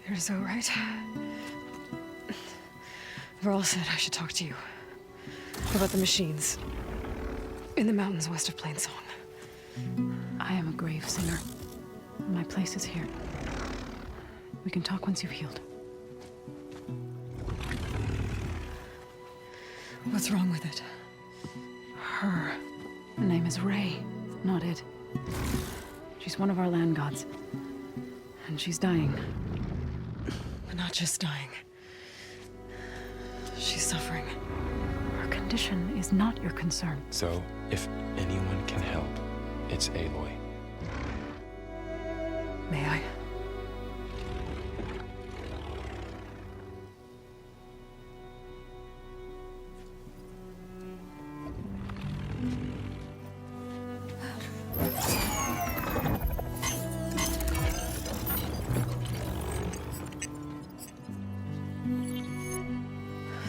You're so right. Varl said I should talk to you about the machines in the mountains west of Plain Song. I am a grave singer. My place is here. We can talk once you've healed. What's wrong with it? Her name is Ray, not it. She's one of our land gods. And she's dying. But not just dying. She's suffering. Her condition is not your concern. So, if anyone can help, it's Aloy. May I?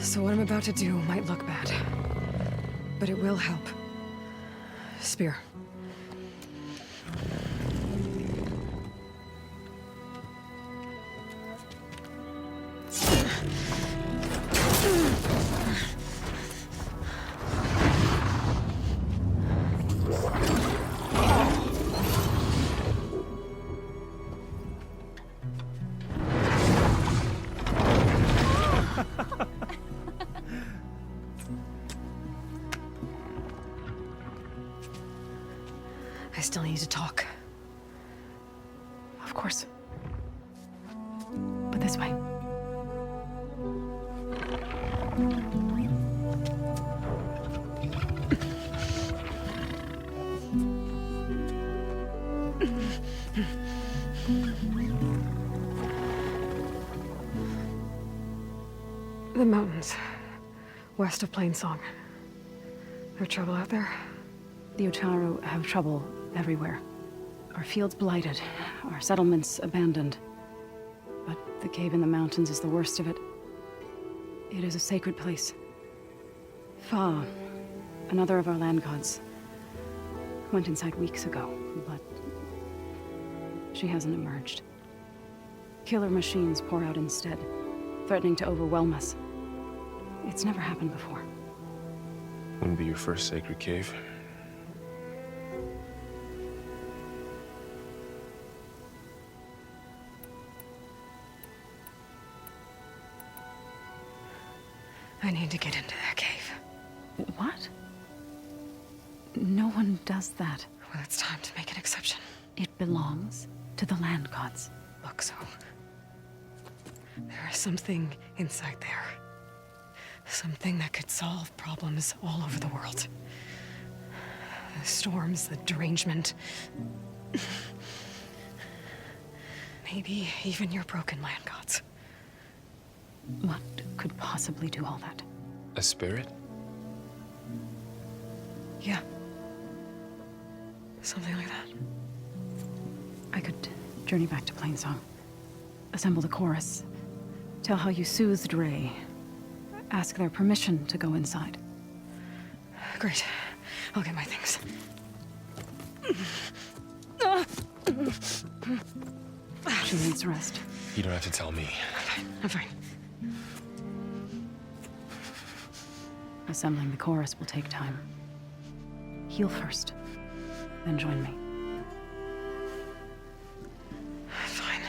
So what I'm about to do might look bad, but it will help. Spear. I still need to talk. Of course. But this way. The mountains, west of Plain Song. There trouble out there? The Utaru have trouble everywhere. Our fields blighted, our settlements abandoned. But the cave in the mountains is the worst of it. It is a sacred place. Fa, another of our land gods, went inside weeks ago, but she hasn't emerged. Killer machines pour out instead, threatening to overwhelm us. It's never happened before. Wouldn't be your first sacred cave. I need to get into that cave. What? No one does that. Well, it's time to make an exception. It belongs to the land gods. Look, so there is something inside there. Something that could solve problems all over the world. The storms, the derangement. Maybe even your broken land gods. What could possibly do all that? A spirit? Yeah. Something like that. I could journey back to Plainsong. Assemble the chorus. Tell how you soothed Ray. Ask their permission to go inside. Great. I'll get my things. She needs rest. You don't have to tell me. I'm fine. Assembling the chorus will take time. Heal first, then join me. Fine.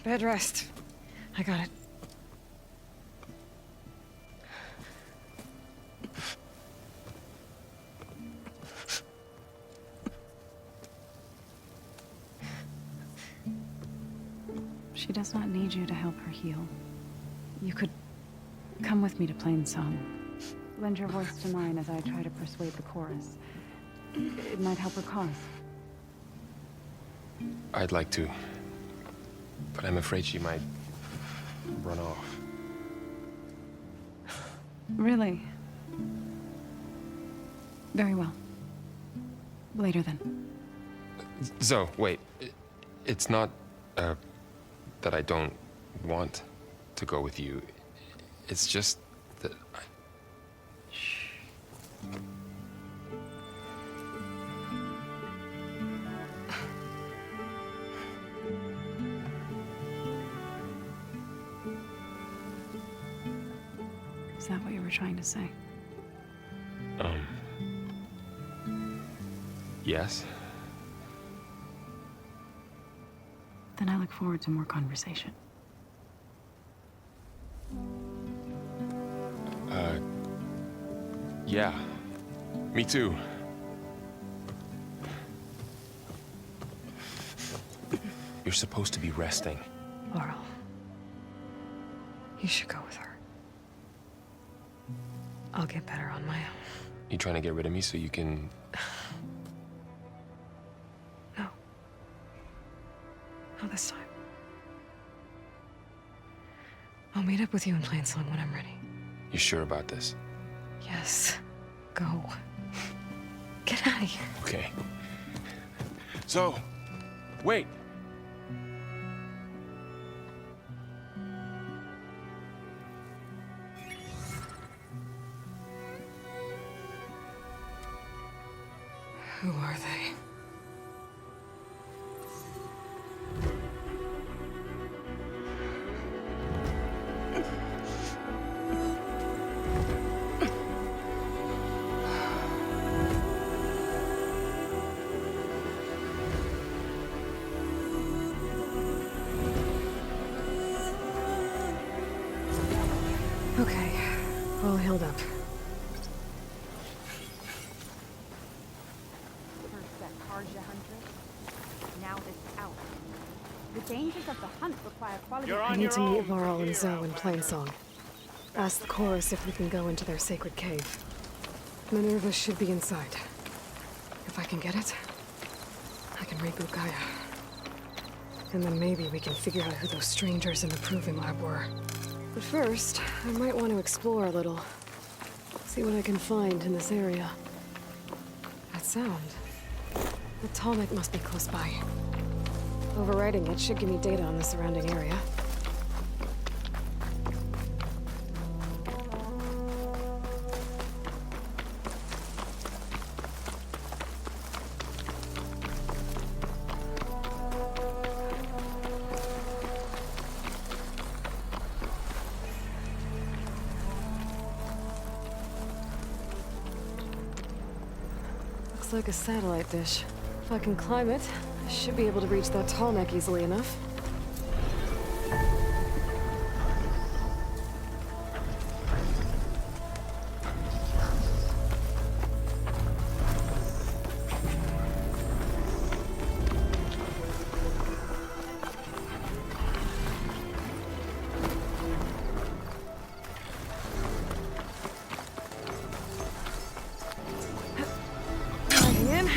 Bed rest. I got it. She does not need you to help her heal. You could come with me to Plainsong. Lend your voice to mine as I try to persuade the chorus. It might help her cause. I'd like to. But I'm afraid she might run off. Really? Very well. Later then. Zoe, wait. It's not, that I don't want to go with you. It's just that I... Shh. Is that what you were trying to say? Yes? Then I look forward to more conversation. Yeah. Me too. You're supposed to be resting. Laurel. You should go with her. I'll get better on my own. You trying to get rid of me so you can... No. Not this time. I'll meet up with you in Plainsong when I'm ready. You sure about this? Yes. Go. Get out of here. Okay. So, wait. Who are they? Okay, all healed up. Now this is out. The dangers of the hunt require quality. I need to meet Laurel and Zoe in Plainsong. Ask the chorus if we can go into their sacred cave. Minerva should be inside. If I can get it, I can reboot Gaia. And then maybe we can figure out who those strangers in the Proving Lab were. But first, I might want to explore a little. See what I can find in this area. That sound. The Tallneck must be close by. Overriding it should give me data on the surrounding area. Looks like a satellite dish. If I can climb it, I should be able to reach that Tallneck easily enough. Diving in.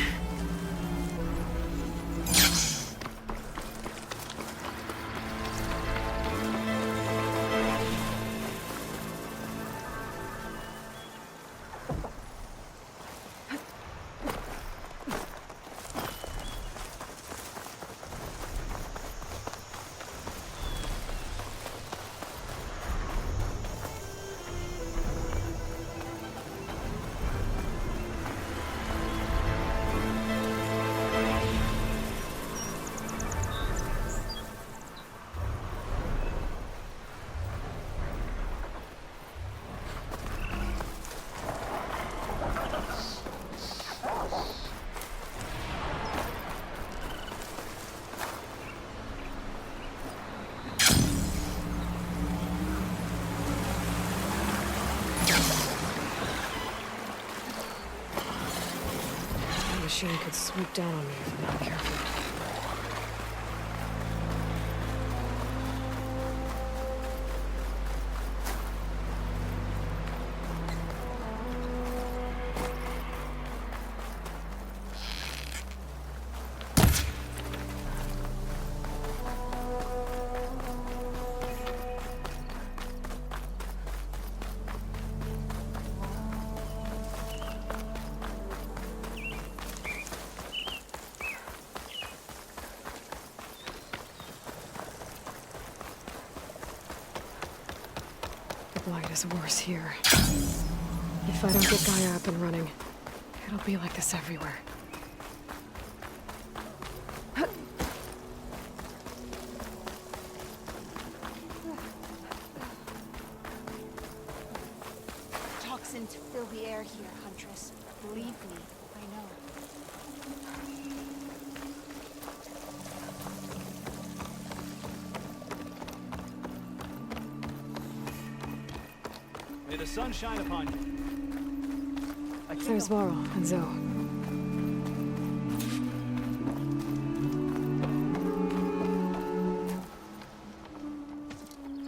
machine could swoop down on me if I'm not careful. The blight is worse here. If I don't get Gaia up and running, it'll be like this everywhere. Toxins fill the air here, Huntress. Believe me, I know. May the sun shine upon you. There's Varl and Zoe.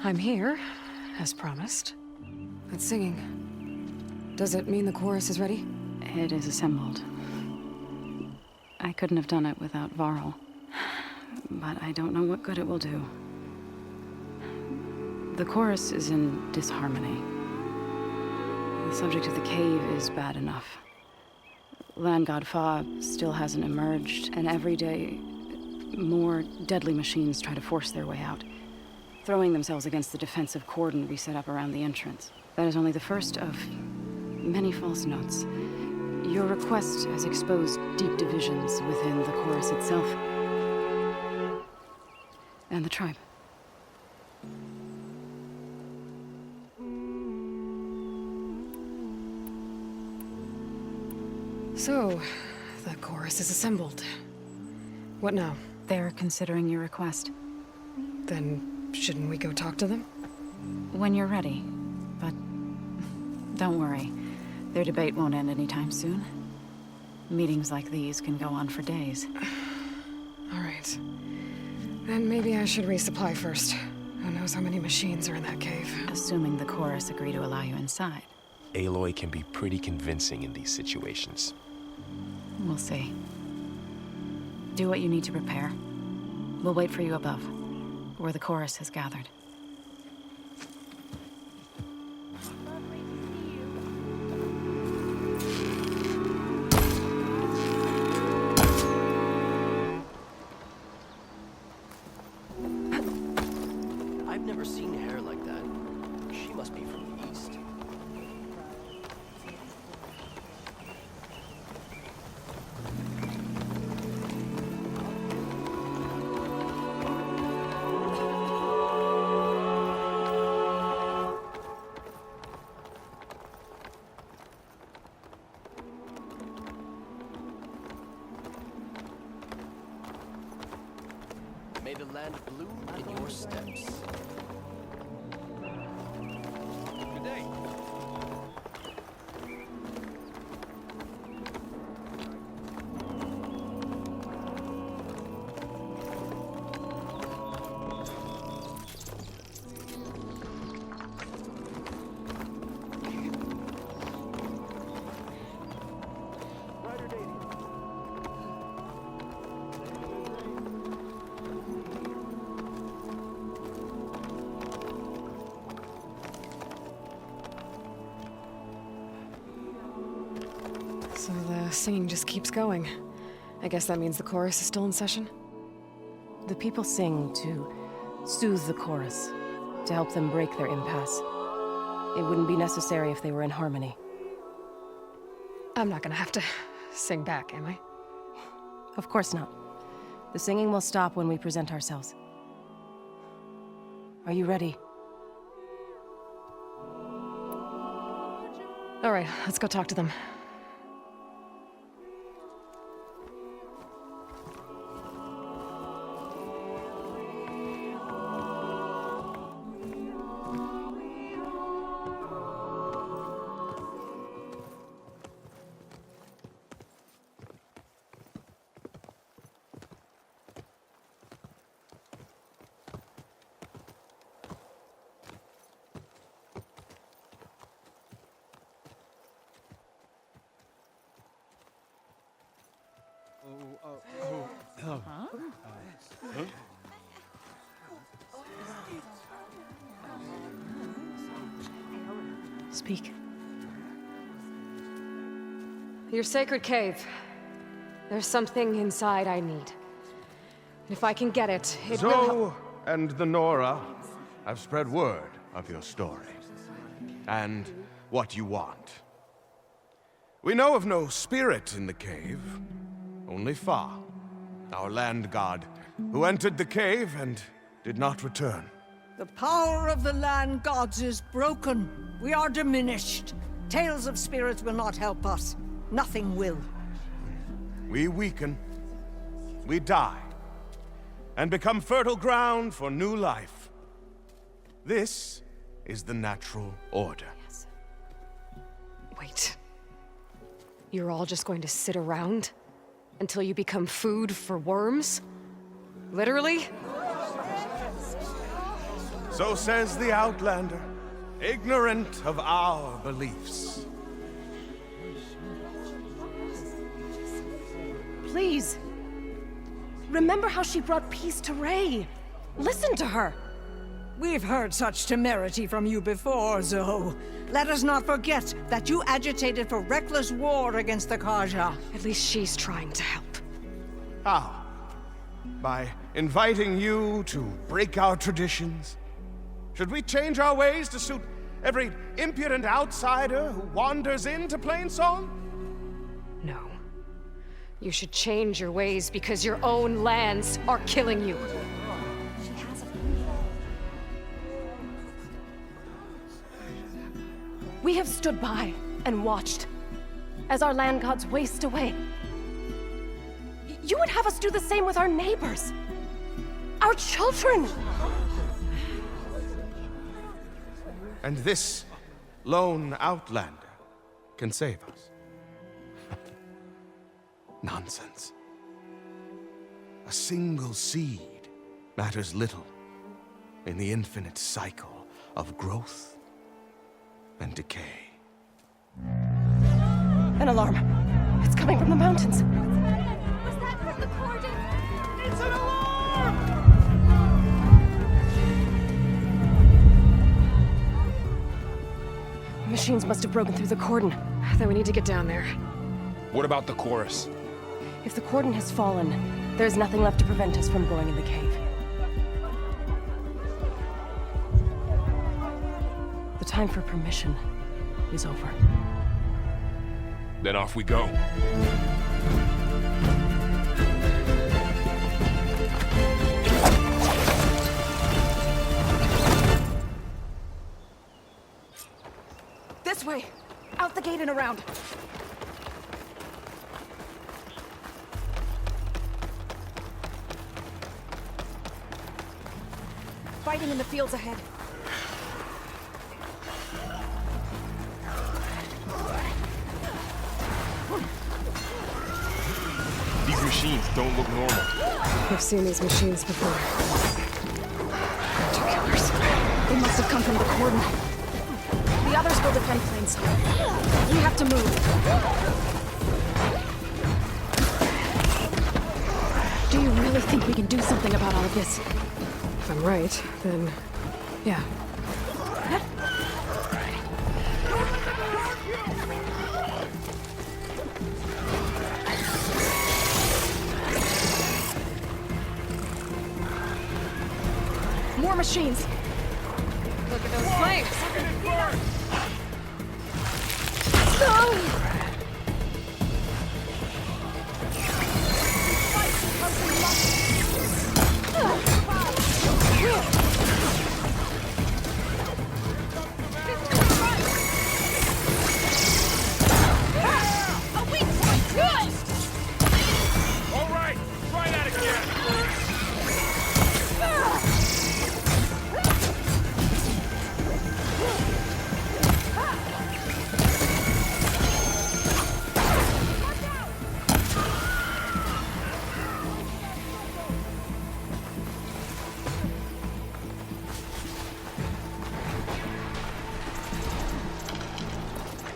I'm here, as promised. That singing. Does it mean the chorus is ready? It is assembled. I couldn't have done it without Varl. But I don't know what good it will do. The chorus is in disharmony. The subject of the cave is bad enough. Land God Fa still hasn't emerged, and every day, more deadly machines try to force their way out, throwing themselves against the defensive cordon we set up around the entrance. That is only the first of many false notes. Your request has exposed deep divisions within the chorus itself and the tribe. So, the chorus is assembled. What now? They're considering your request. Then, shouldn't we go talk to them? When you're ready. But don't worry. Their debate won't end anytime soon. Meetings like these can go on for days. All right. Then maybe I should resupply first. Who knows how many machines are in that cave? Assuming the chorus agree to allow you inside. Aloy can be pretty convincing in these situations. We'll see. Do what you need to prepare. We'll wait for you above, where the chorus has gathered. I've never seen hair like that. She must be from the east. May the land bloom in your steps. Good day. So the singing just keeps going. I guess that means the chorus is still in session? The people sing to soothe the chorus, to help them break their impasse. It wouldn't be necessary if they were in harmony. I'm not gonna have to sing back, am I? Of course not. The singing will stop when we present ourselves. Are you ready? All right, let's go talk to them. Speak. Your sacred cave. There's something inside I need. If I can get it, it will help. Zoe and the Nora have spread word of your story, and what you want. We know of no spirit in the cave, only Fa, our land god, who entered the cave and did not return. The power of the land gods is broken. We are diminished. Tales of spirits will not help us. Nothing will. We weaken, we die, and become fertile ground for new life. This is the natural order. Yes. Wait. You're all just going to sit around until you become food for worms? Literally? So says the Outlander, ignorant of our beliefs. Please. Remember how she brought peace to Ray. Listen to her. We've heard such temerity from you before, Zoe. Let us not forget that you agitated for reckless war against the Kaja. At least she's trying to help. How? By inviting you to break our traditions? Should we change our ways to suit every impudent outsider who wanders into Plainsong? No. You should change your ways because your own lands are killing you. We have stood by and watched as our land gods waste away. You would have us do the same with our neighbors, our children. And this lone outlander can save us. Nonsense. A single seed matters little in the infinite cycle of growth and decay. An alarm. It's coming from the mountains. Was that from the cordon? It's an alarm! Machines must have broken through the cordon. Then we need to get down there. What about the chorus? If the cordon has fallen, there's nothing left to prevent us from going in the cave. The time for permission is over. Then off we go. This way! Out the gate and around! Fighting in the fields ahead. These machines don't look normal. I've seen these machines before. Hunter killers. They must have come from the cordon. The others will defend Plainsong. We have to move. Do you really think we can do something about all of this? If I'm right, then yeah. More machines! Look at those flames! All right, try that again.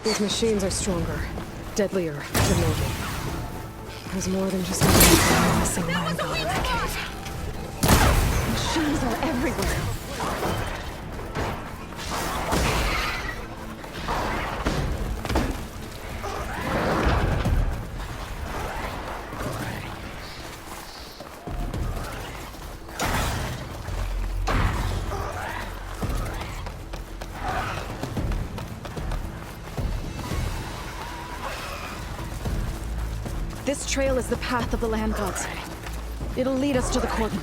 These machines are stronger, deadlier than normal. There's more than just one missing land god in that cave. Machines are everywhere. This trail is the path of the land gods. It'll lead us to the cordon.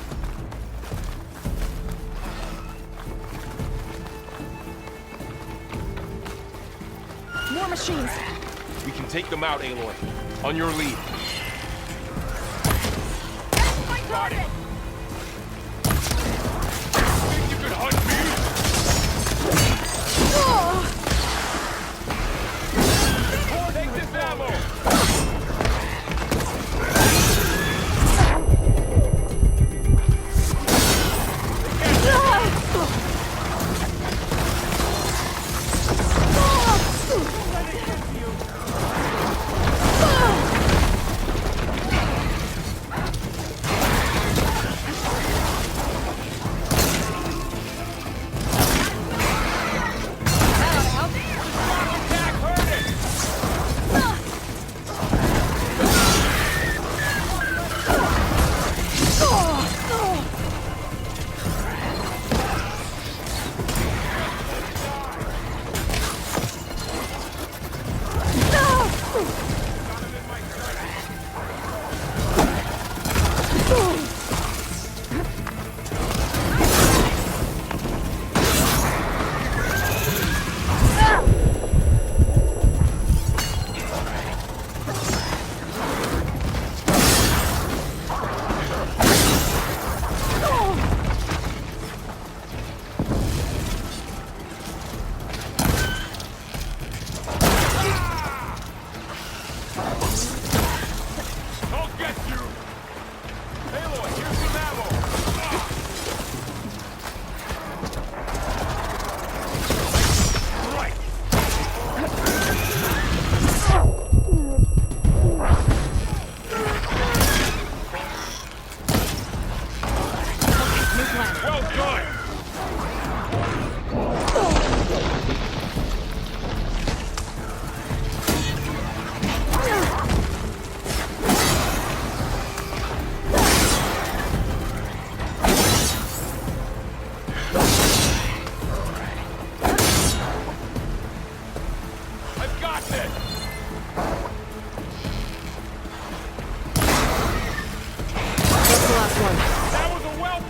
More machines! We can take them out, Aloy. On your lead. Got it! Think you could hunt me? Take this ammo!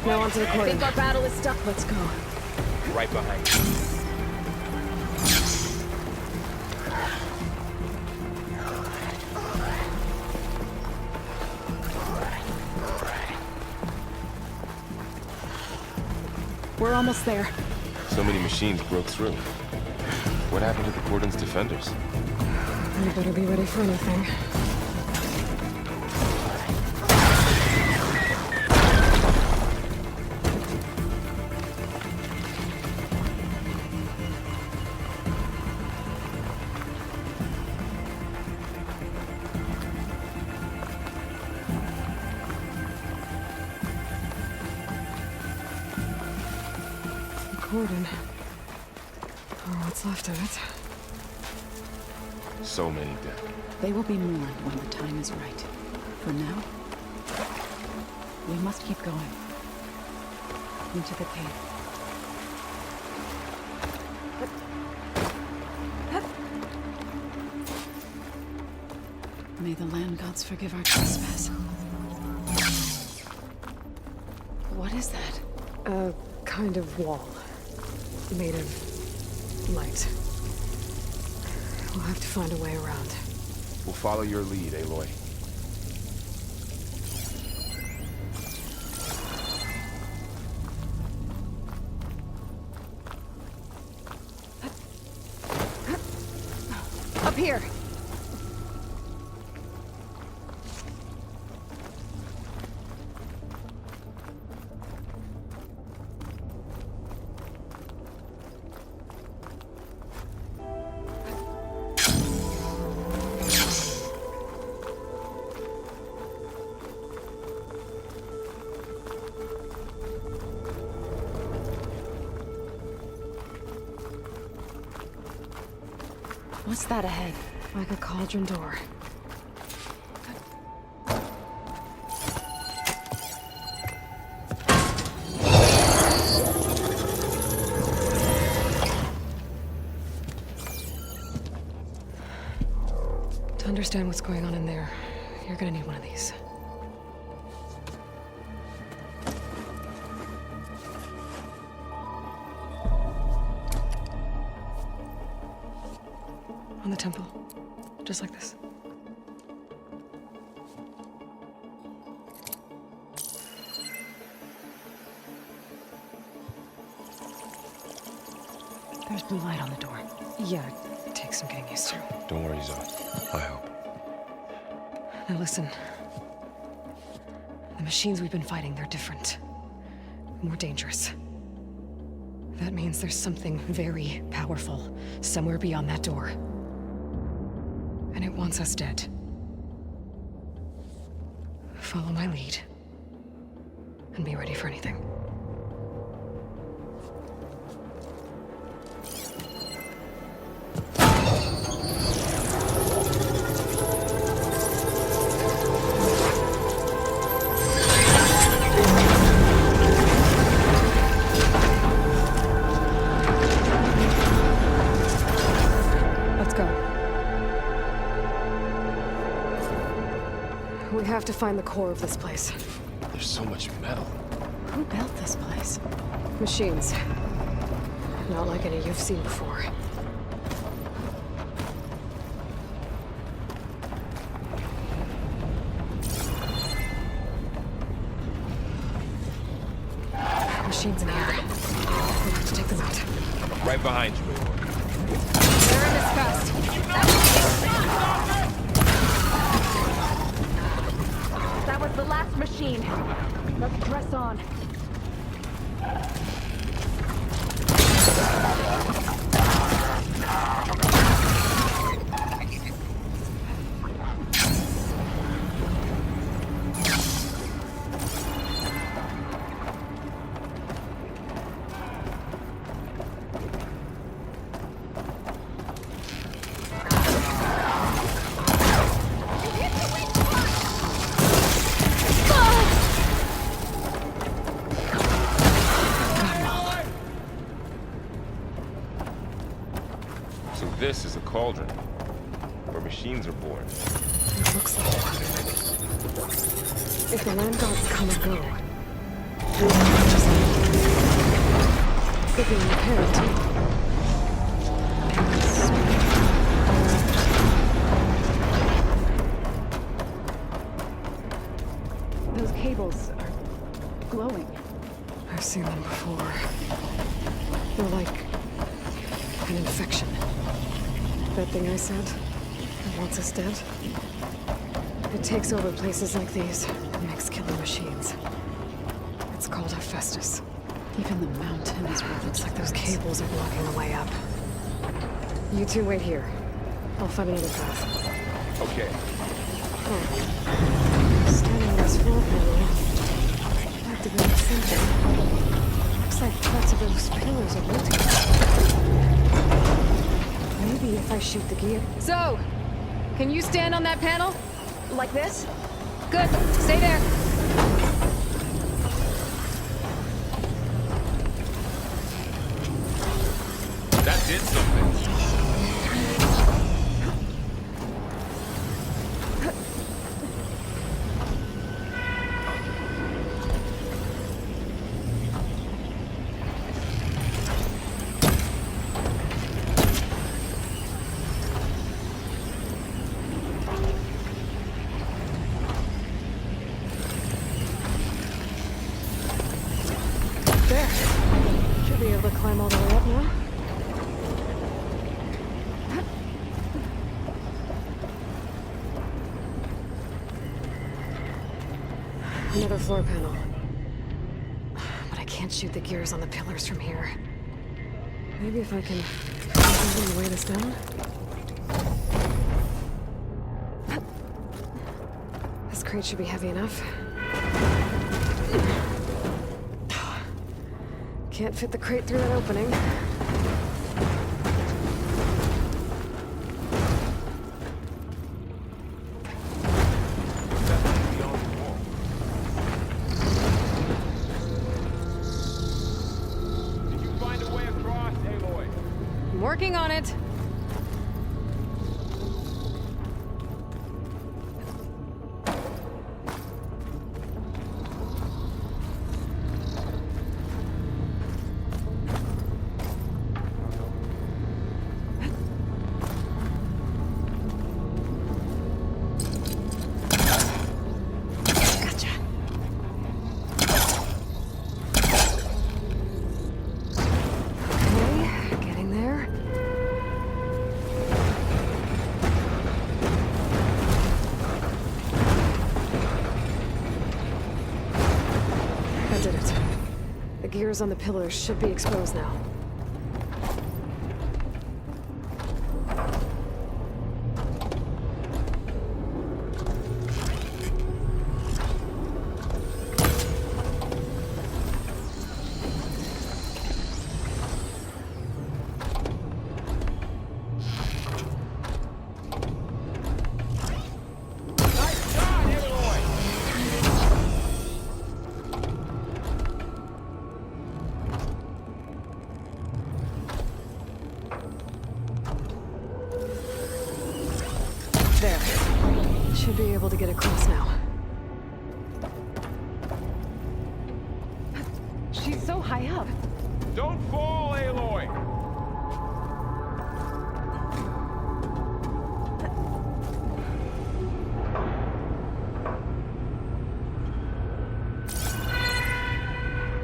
Now onto the I cordon. think our battle is stuck. Let's go. Right behind you. We're almost there. So many machines broke through. What happened to the cordon's defenders? We better be ready for anything. Cordon. Or what's left of it. So many dead. They will be mourned when the time is right. For now, we must keep going. Into the cave. May the land gods forgive our trespass. What is that? A kind of wall. Made of light. We'll have to find a way around. We'll follow your lead, Aloy. Up here. What's that ahead? Like a cauldron door. To understand what's going on in there, you're gonna need one of these. On the temple. Just like this. There's blue light on the door. Yeah, it takes some getting used to. Don't worry, Zoe. I help. Now listen. The machines we've been fighting, they're different. More dangerous. That means there's something very powerful somewhere beyond that door. And it wants us dead. Follow my lead. And be ready for anything. We have to find the core of this place. There's so much metal. Who built this place? Machines. Not like any you've seen before. Machines in here. We'll have to take them out. Right behind you, Eivor. They're in this fast. That was the last machine. Let's press on. This is a cauldron, where machines are born. It looks like one. If the land gods come and go, we can just they're being repaired too. Those cables are glowing. I've seen them before. They're like an infection. That thing I said, that wants us dead. It takes over places like these and makes killing machines. It's called Hephaestus. Even the mountains were Looks like those cables are blocking the way up. You two wait here. I'll find another path. Okay. Oh. Standing on this floor panel. Like the great center. Looks like parts of those pillars are rotating. Maybe if I shoot the gear. So, can you stand on that panel? Like this? Good. Stay there. That did something. There. Should be able to climb all the way up now. Another floor panel. But I can't shoot the gears on the pillars from here. Maybe if I can find something to weigh this down? This crate should be heavy enough. Can't fit the crate through that opening. Working on it. Gears on the pillars should be exposed now. There. Should be able to get across now. She's so high up. Don't fall, Aloy!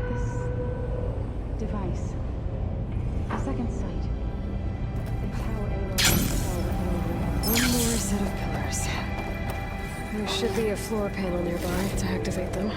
This device, a second sight, is how Aloy One more set of pillars. There should be a floor panel nearby to activate them.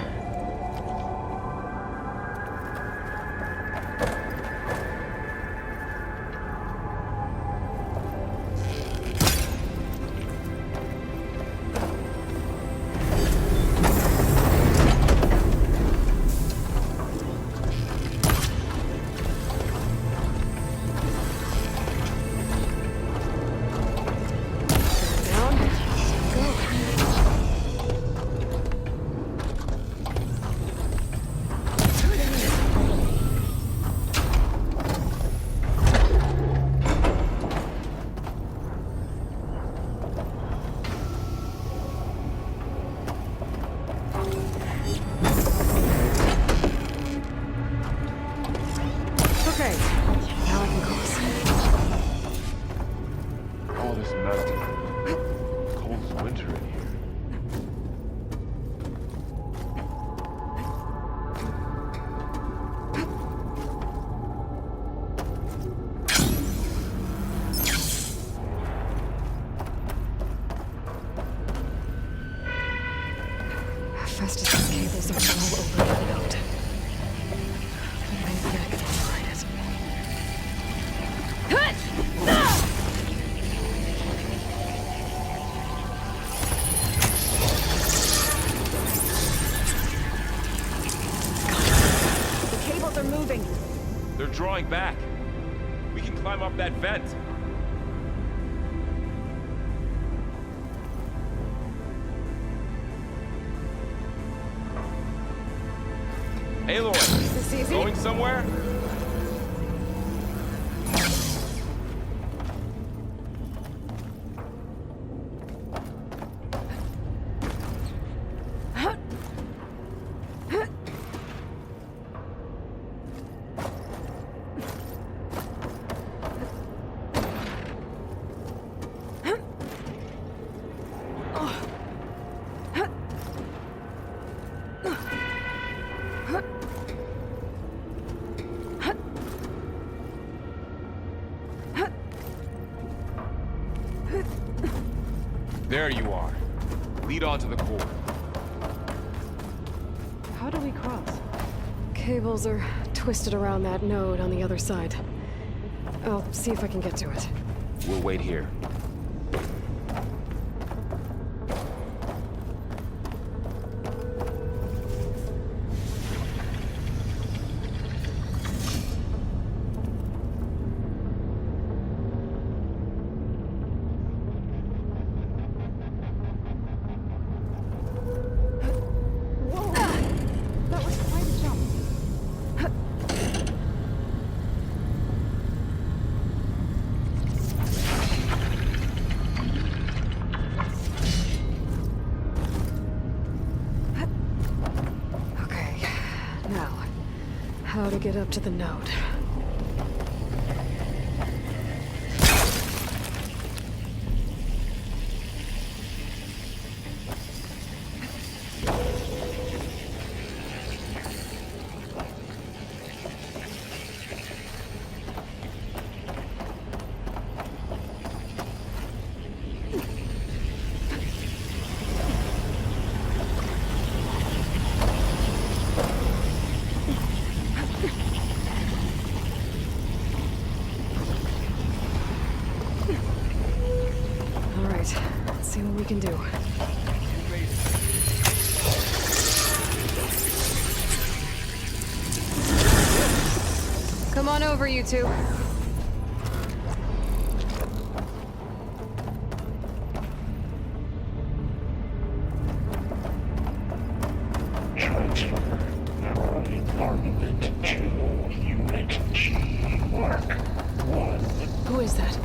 Festus's cables are all over the note. Maybe I can override it. The cables are moving. They're drawing back. We can climb up that vent. Aloy, going somewhere? There you are. Lead on to the core. How do we cross? Cables are twisted around that node on the other side. I'll see if I can get to it. We'll wait here. how to get up to the node. Let's see what we can do. Come on over, you two. Transfer from armament to Unit G Mark 1. Who is that?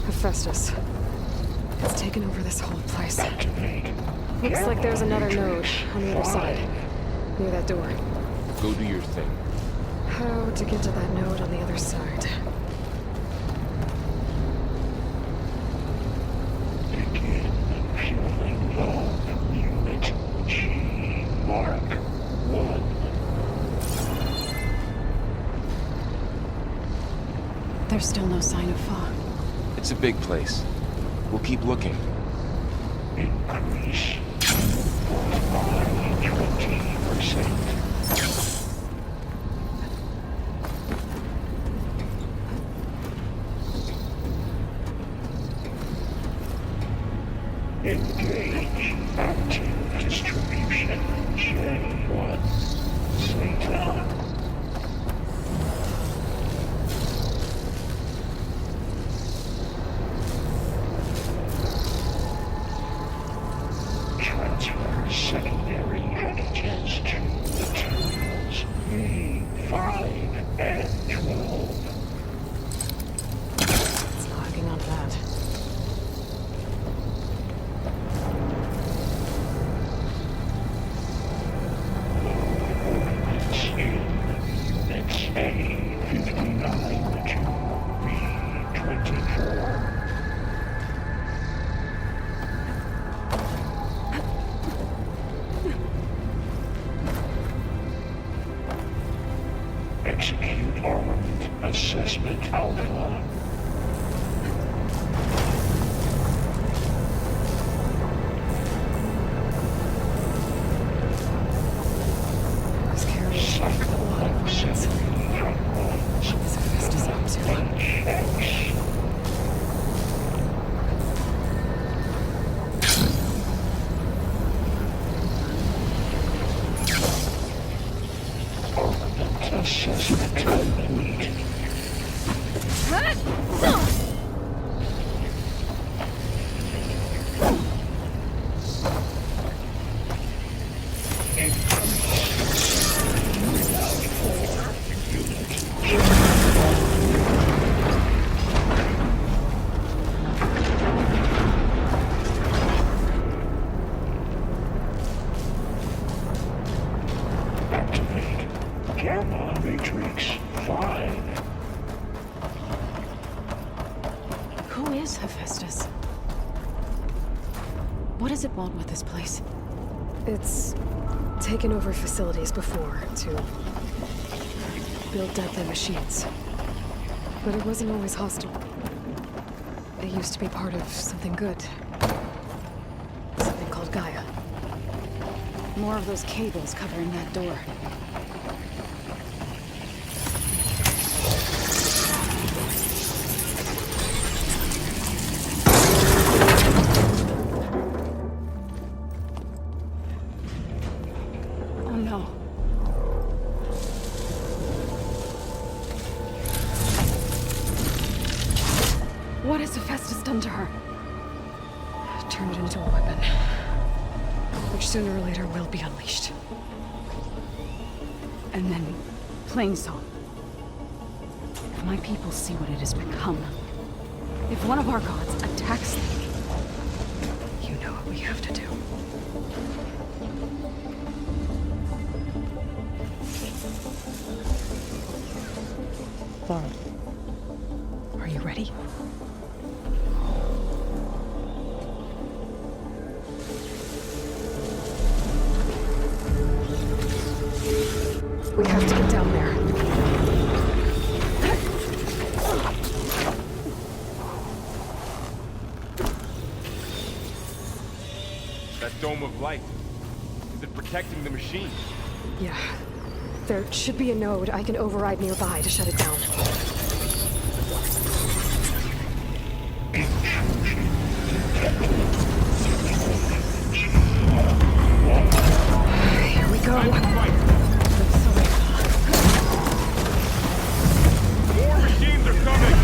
Hephaestus. It's taken over this whole place. Looks like there's another node on the other side. Near that door. Go do your thing. How to get to that node on the other side? Begin fueling low. Unit G Mark 1. There's still no sign of fog. It's a big place. We'll keep looking. Increase by 20%. Engage active distribution J1 Zeta. Transfer secondary packages to the terminals A5 and 12. It's logging on that. Ordnance in Units A59 to B24. Execute armament assessment alpha. Cycle assembly from lines. HX. Armament assessment complete. Activate Gamma Matrix 5. Who is Hephaestus? What does it want with this place? It's taken over facilities before to build deadly machines. But it wasn't always hostile. It used to be part of something good. Something called Gaia. More of those cables covering that door. Oh no. What has Hephaestus done to her? Turned it into a weapon. Which sooner or later will be unleashed. And then, Plainsong. If my people see what it has become, if one of our gods attacks them, you know what we have to do. thought. Are you ready? We have to get down there. That dome of light. Is it protecting the machine? Yeah. There should be a node I can override nearby to shut it down. Here we go. More machines are coming!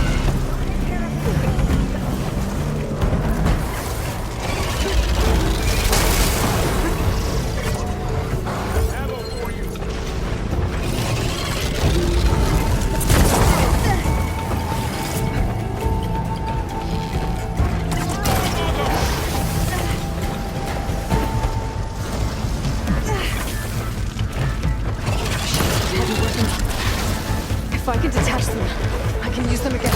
Ammo for you! Heavy weapons. If I can detach them, I can use them against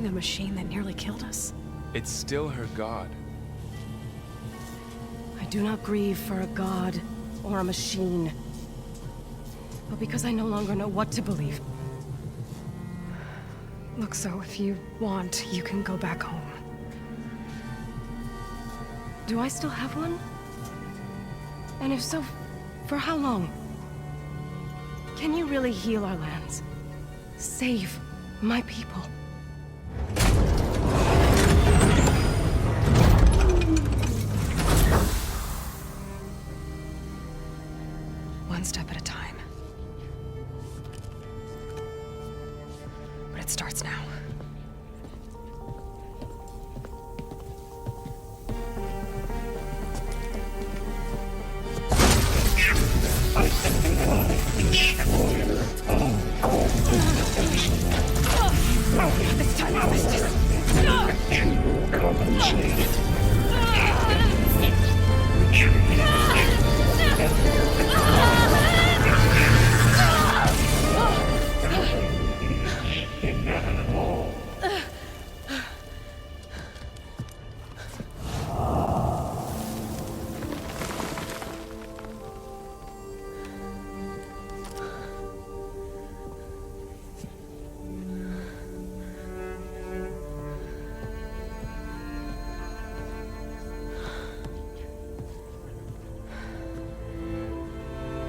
a machine that nearly killed us. It's still her god. I do not grieve for a god or a machine, but because I no longer know what to believe. Look, so if you want, you can go back home. Do I still have one? And if so, for how long? Can you really heal our lands? Save my people? One step at a time. But it starts now. This time I missed it.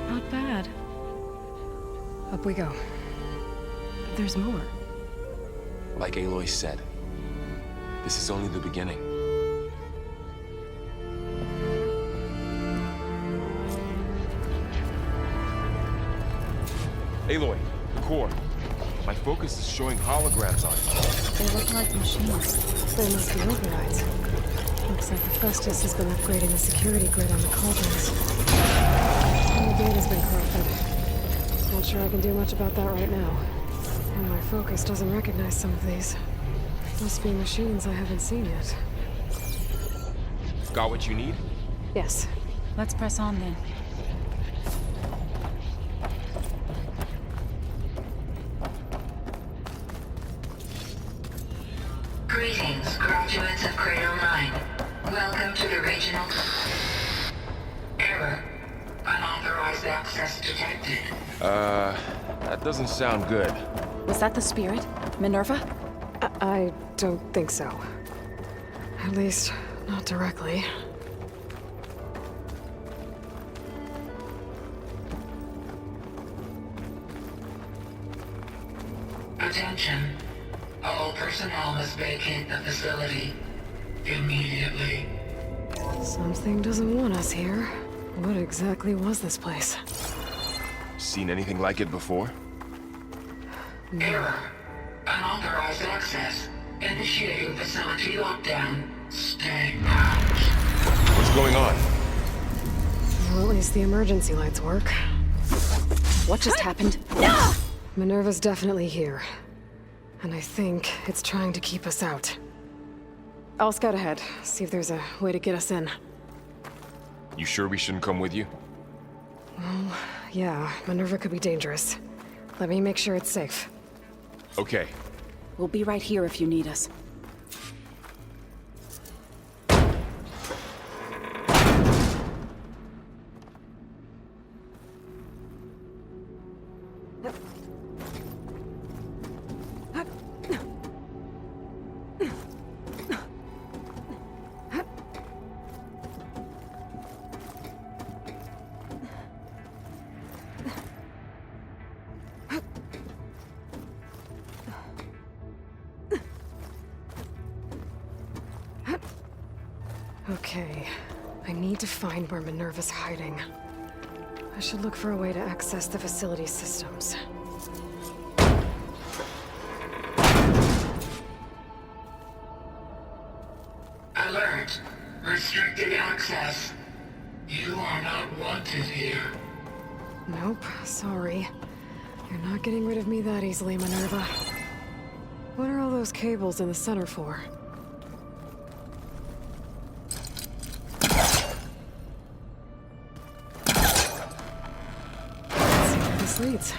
Not bad. Up we go. But there's more. Like Aloy said, this is only the beginning. Aloy, the core. My focus is showing holograms on it. They look like machines. They must be overrides. Looks like Hephaestus has been upgrading the security grid on the cauldrons. And the data's been corrupted. Not sure I can do much about that right now. And my focus doesn't recognize some of these. Must be machines I haven't seen yet. Got what you need? Yes. Let's press on then. Greetings, graduates of Cradle 9. Welcome to the regional... Error. Unauthorized access detected. That doesn't sound good. Was that the spirit? Minerva? I don't think so. At least, not directly. Attention. All personnel must vacate the facility immediately. Something doesn't want us here. What exactly was this place? Seen anything like it before? Error. Unauthorized access. Initiating facility lockdown. Stay out. What's going on? Well, at least the emergency lights work. What just happened? Minerva's definitely here. And I think it's trying to keep us out. I'll scout ahead, see if there's a way to get us in. You sure we shouldn't come with you? Well, yeah, Minerva could be dangerous. Let me make sure it's safe. Okay. We'll be right here if you need us. Okay, I need to find where Minerva's hiding. I should look for a way to access the facility systems. Alert. Restricted access. You are not wanted here. Nope, sorry. You're not getting rid of me that easily, Minerva. What are all those cables in the center for? Let's see where this leads.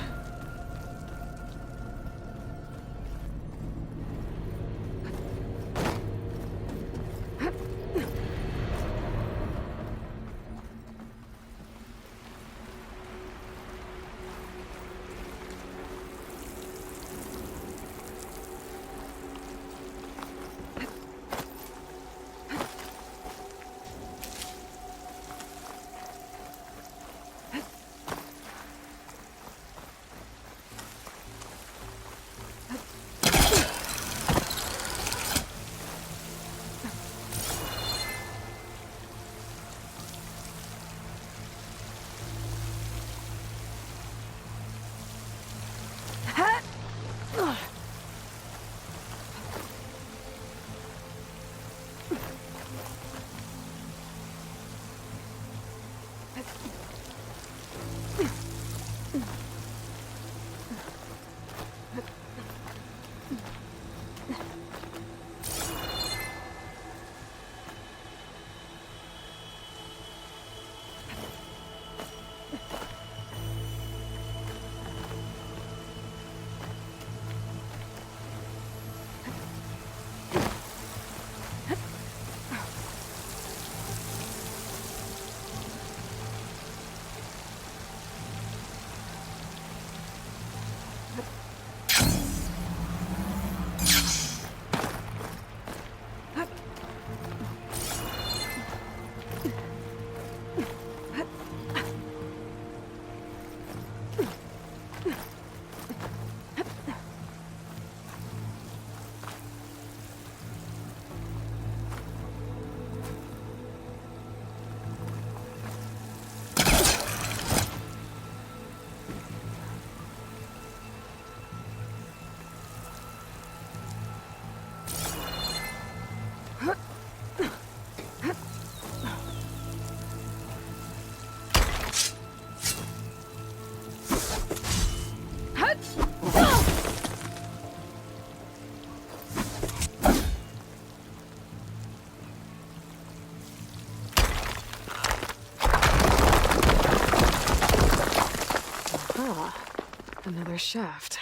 Another shaft.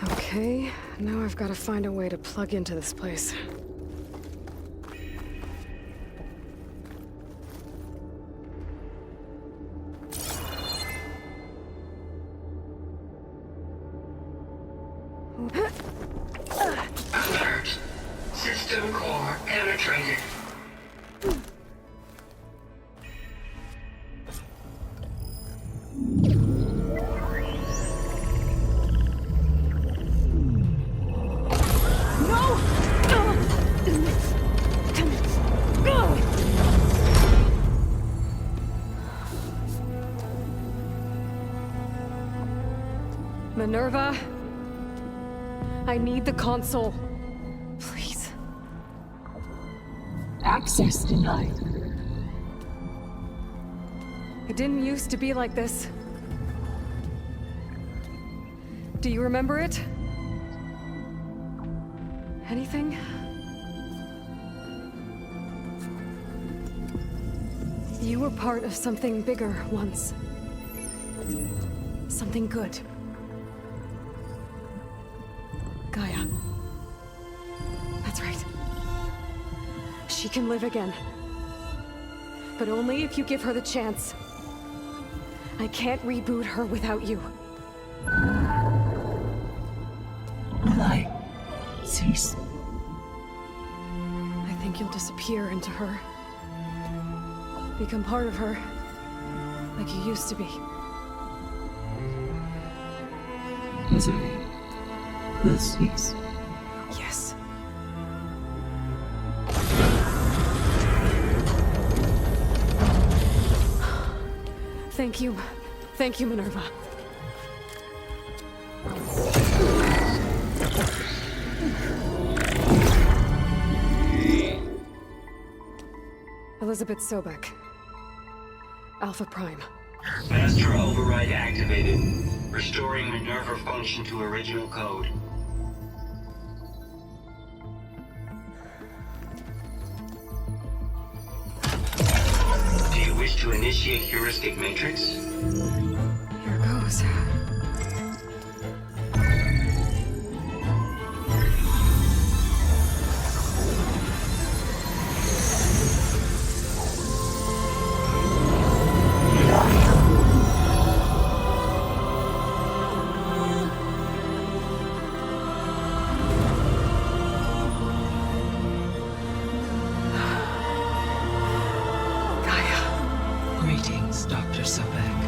Okay, now I've got to find a way to plug into this place. Alert. System core penetrated. Minerva, I need the console. Please. Access denied. It didn't used to be like this. Do you remember it? Anything? You were part of something bigger once. Something good. Gaia. That's right. She can live again. But only if you give her the chance. I can't reboot her without you. Light. Cease. I think you'll disappear into her. Become part of her. Like you used to be. Misery will cease. Yes. Thank you. Thank you, Minerva. Elizabeth Sobek. Alpha Prime. Master override activated. Restoring Minerva function to original code. Do you wish to initiate heuristic matrix? Here goes. Greetings, Dr. Sobek.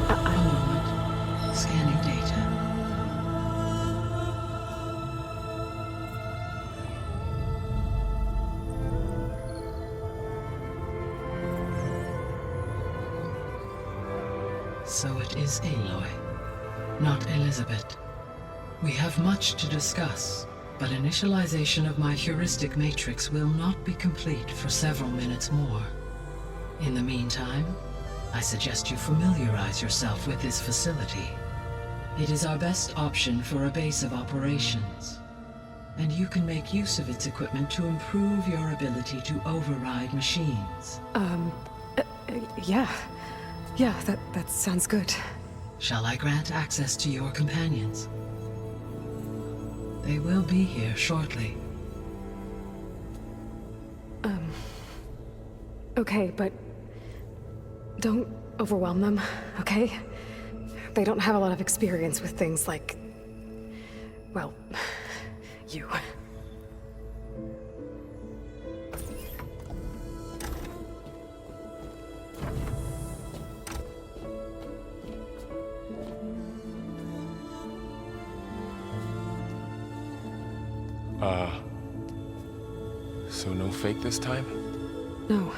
A moment. Scanning data. So it is Aloy, not Elizabeth. We have much to discuss, but initialization of my heuristic matrix will not be complete for several minutes more. In the meantime, I suggest you familiarize yourself with this facility. It is our best option for a base of operations, and you can make use of its equipment to improve your ability to override machines. Yeah. Yeah, that sounds good. Shall I grant access to your companions? They will be here shortly. Okay, but don't overwhelm them, okay? They don't have a lot of experience with things like, well, you. So no fake this time? No.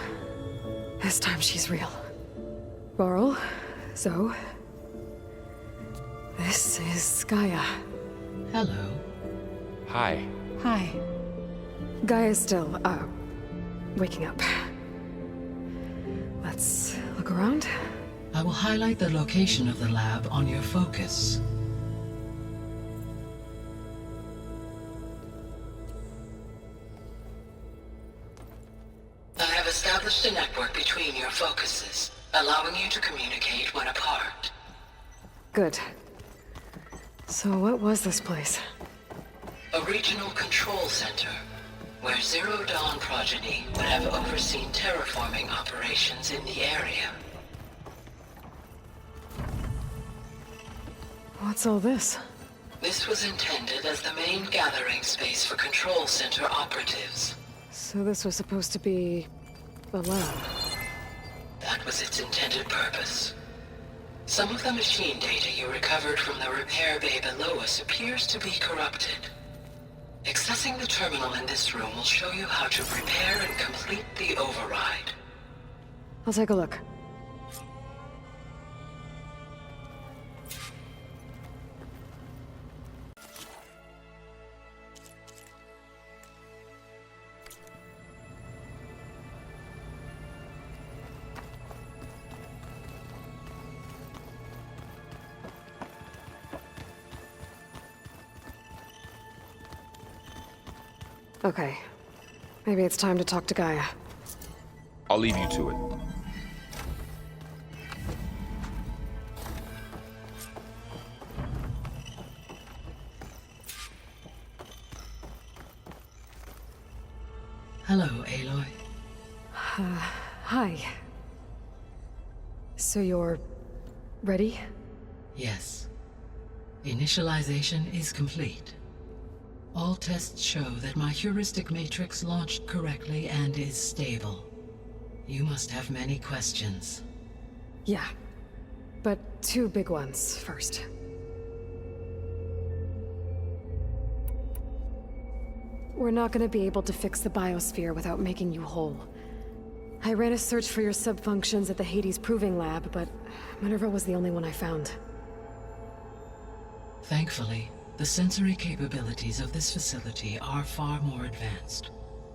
This time she's real. Varl, Zoe. This is Gaia. Hello. Hi. Hi. Gaia's still, waking up. Let's look around. I will highlight the location of the lab on your focus. established a network between your focuses, allowing you to communicate when apart. Good. So what was this place? A regional control center, where Zero Dawn progeny would have overseen terraforming operations in the area. What's all this? This was intended as the main gathering space for control center operatives. So this was supposed to be a lab. That was its intended purpose. Some of the machine data you recovered from the repair bay below us appears to be corrupted. Accessing the terminal in this room will show you how to prepare and complete the override. I'll take a look. Okay. Maybe it's time to talk to Gaia. I'll leave you to it. Hello, Aloy. Hi. So you're ready? Yes. Initialization is complete. All tests show that my heuristic matrix launched correctly and is stable. You must have many questions. Yeah. But two big ones first. We're not gonna be able to fix the biosphere without making you whole. I ran a search for your sub-functions at the Hades Proving Lab, but Minerva was the only one I found. Thankfully, the sensory capabilities of this facility are far more advanced.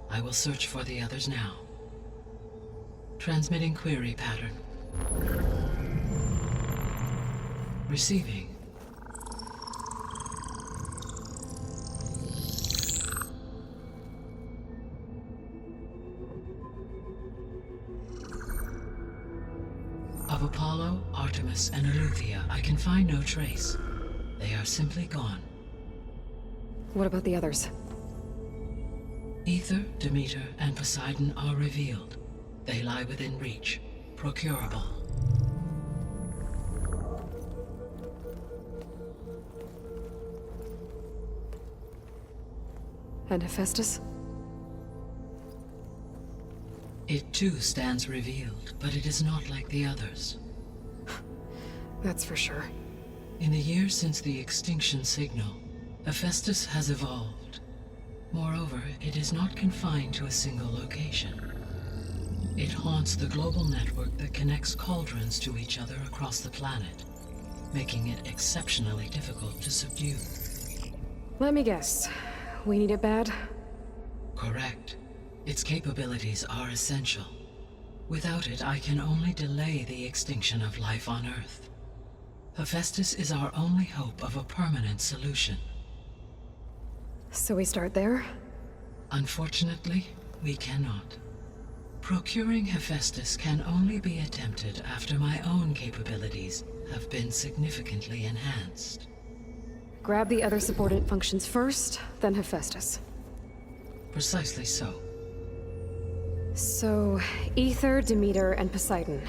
I will search for the others now. Transmitting query pattern. Receiving. Of Apollo, Artemis, and Eleuthia, I can find no trace. They are simply gone. What about the others? Ether, Demeter, and Poseidon are revealed. They lie within reach, procurable. And Hephaestus? It too stands revealed, but it is not like the others. That's for sure. In the years since the extinction signal, Hephaestus has evolved. Moreover, it is not confined to a single location. It haunts the global network that connects cauldrons to each other across the planet, making it exceptionally difficult to subdue. Let me guess. We need it bad? Correct. Its capabilities are essential. Without it, I can only delay the extinction of life on Earth. Hephaestus is our only hope of a permanent solution. So we start there? Unfortunately, we cannot. Procuring Hephaestus can only be attempted after my own capabilities have been significantly enhanced. Grab the other subordinate functions first, then Hephaestus. Precisely so. So, Ether, Demeter, and Poseidon.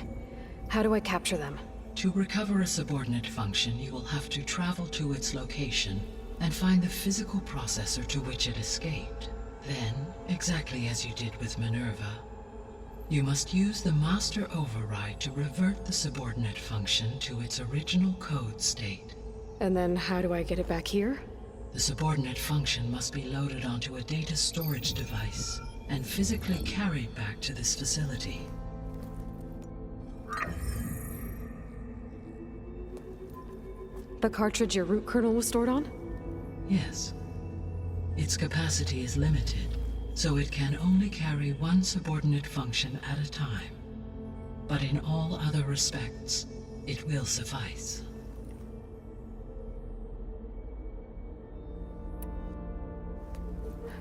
How do I capture them? To recover a subordinate function, you will have to travel to its location and find the physical processor to which it escaped. Then, exactly as you did with Minerva, you must use the master override to revert the subordinate function to its original code state. And then how do I get it back here? The subordinate function must be loaded onto a data storage device and physically carried back to this facility. The cartridge your root kernel was stored on? Yes. Its capacity is limited, so it can only carry one subordinate function at a time. But in all other respects, it will suffice.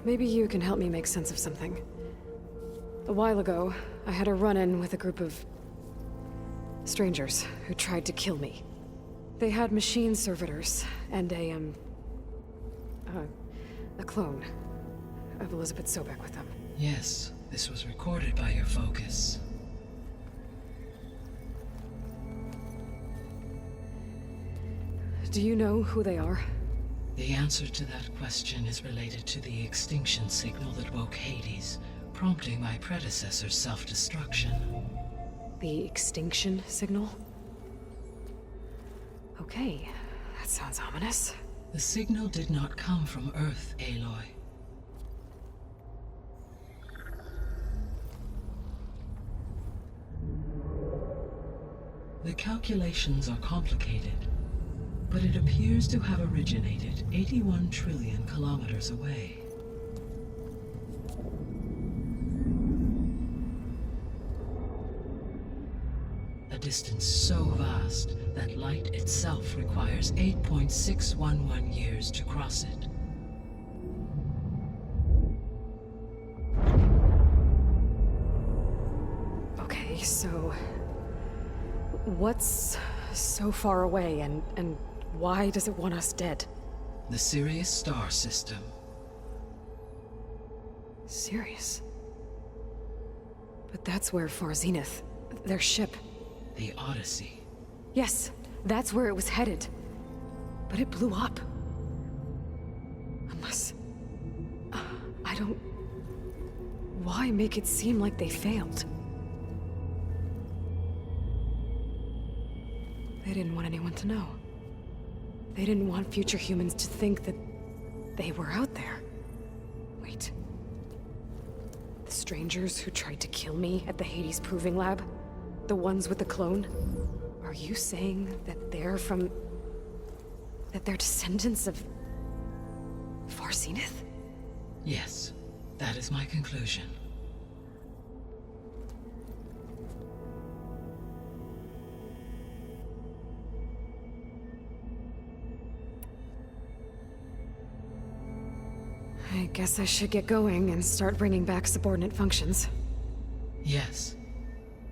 Maybe you can help me make sense of something. A while ago, I had a run-in with a group of strangers who tried to kill me. They had machine servitors and a clone of Elizabeth Sobek with them. Yes, this was recorded by your focus. Do you know who they are? The answer to that question is related to the extinction signal that woke Hades, prompting my predecessor's self-destruction. The extinction signal? Okay, that sounds ominous. The signal did not come from Earth, Aloy. The calculations are complicated, but it appears to have originated 81 trillion kilometers away. A distance so vast that light itself requires 8.611 years to cross it. Okay, so what's so far away and why does it want us dead? The Sirius star system. Sirius? But that's where Far Zenith, their ship. The Odyssey. Yes, that's where it was headed. But it blew up. Unless... I don't... Why make it seem like they failed? They didn't want anyone to know. They didn't want future humans to think that they were out there. Wait. The strangers who tried to kill me at the Hades Proving Lab? The ones with the clone? Are you saying that they're from... that they're descendants of... Far Zenith? Yes, that is my conclusion. I guess I should get going and start bringing back subordinate functions. Yes.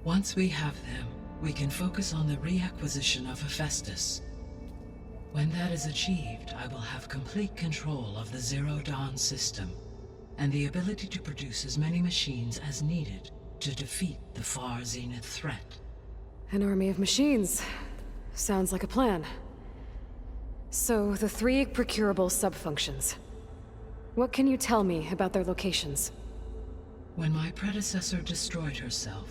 Once we have them, we can focus on the reacquisition of Hephaestus. When that is achieved, I will have complete control of the Zero Dawn system, and the ability to produce as many machines as needed to defeat the Far Zenith threat. An army of machines. Sounds like a plan. So, the 3 procurable sub-functions. What can you tell me about their locations? When my predecessor destroyed herself,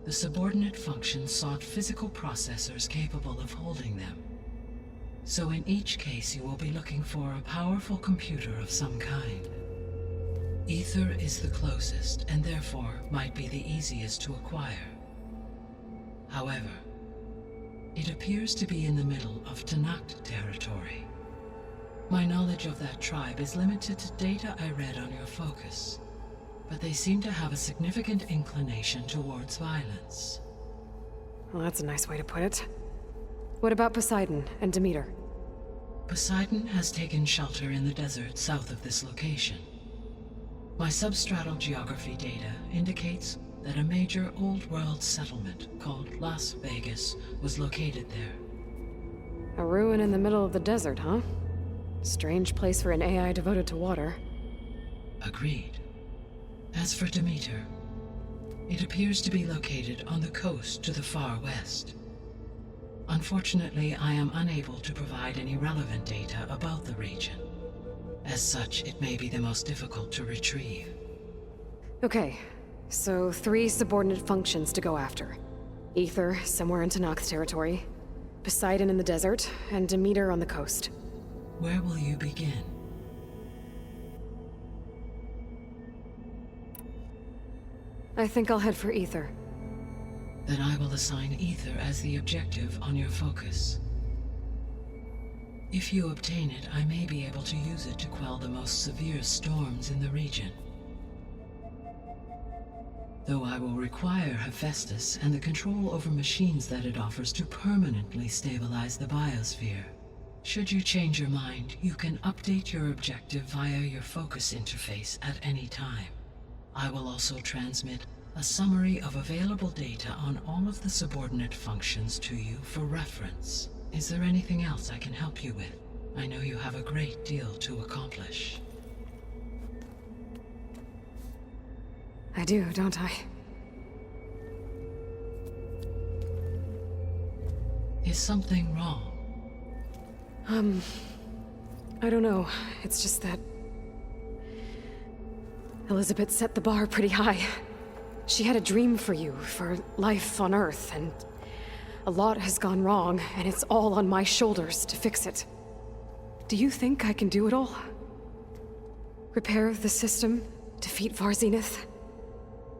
the subordinate functions sought physical processors capable of holding them. So in each case you will be looking for a powerful computer of some kind. Ether is the closest, and therefore might be the easiest to acquire. However, it appears to be in the middle of Tanakh territory. My knowledge of that tribe is limited to data I read on your focus, but they seem to have a significant inclination towards violence. Well, that's a nice way to put it. What about Poseidon and Demeter? Poseidon has taken shelter in the desert south of this location. My substratal geography data indicates that a major old-world settlement called Las Vegas was located there. A ruin in the middle of the desert, huh? Strange place for an AI devoted to water. Agreed. As for Demeter, it appears to be located on the coast to the far west. Unfortunately, I am unable to provide any relevant data about the region. As such, it may be the most difficult to retrieve. Okay, so 3 subordinate functions to go after. Ether, somewhere in Tanakh territory. Poseidon in the desert, and Demeter on the coast. Where will you begin? I think I'll head for Ether. Then I will assign Ether as the objective on your focus. If you obtain it, I may be able to use it to quell the most severe storms in the region. Though I will require Hephaestus and the control over machines that it offers to permanently stabilize the biosphere. Should you change your mind, you can update your objective via your focus interface at any time. I will also transmit A summary of available data on all of the subordinate functions to you for reference. Is there anything else I can help you with? I know you have a great deal to accomplish. I do, don't I? Is something wrong? I don't know. It's just that Elizabeth set the bar pretty high. She had a dream for you, for life on Earth, and a lot has gone wrong, and it's all on my shoulders to fix it. Do you think I can do it all? Repair the system, defeat Varzenith,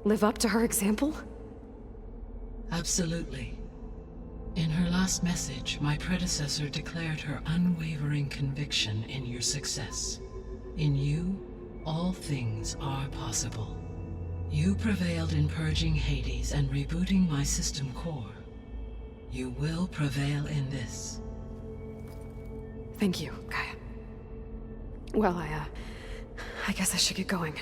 live up to her example? Absolutely. In her last message, my predecessor declared her unwavering conviction in your success. In you, all things are possible. You prevailed in purging Hades and rebooting my system core. You will prevail in this. Thank you, Gaia. Well, I guess I should get going.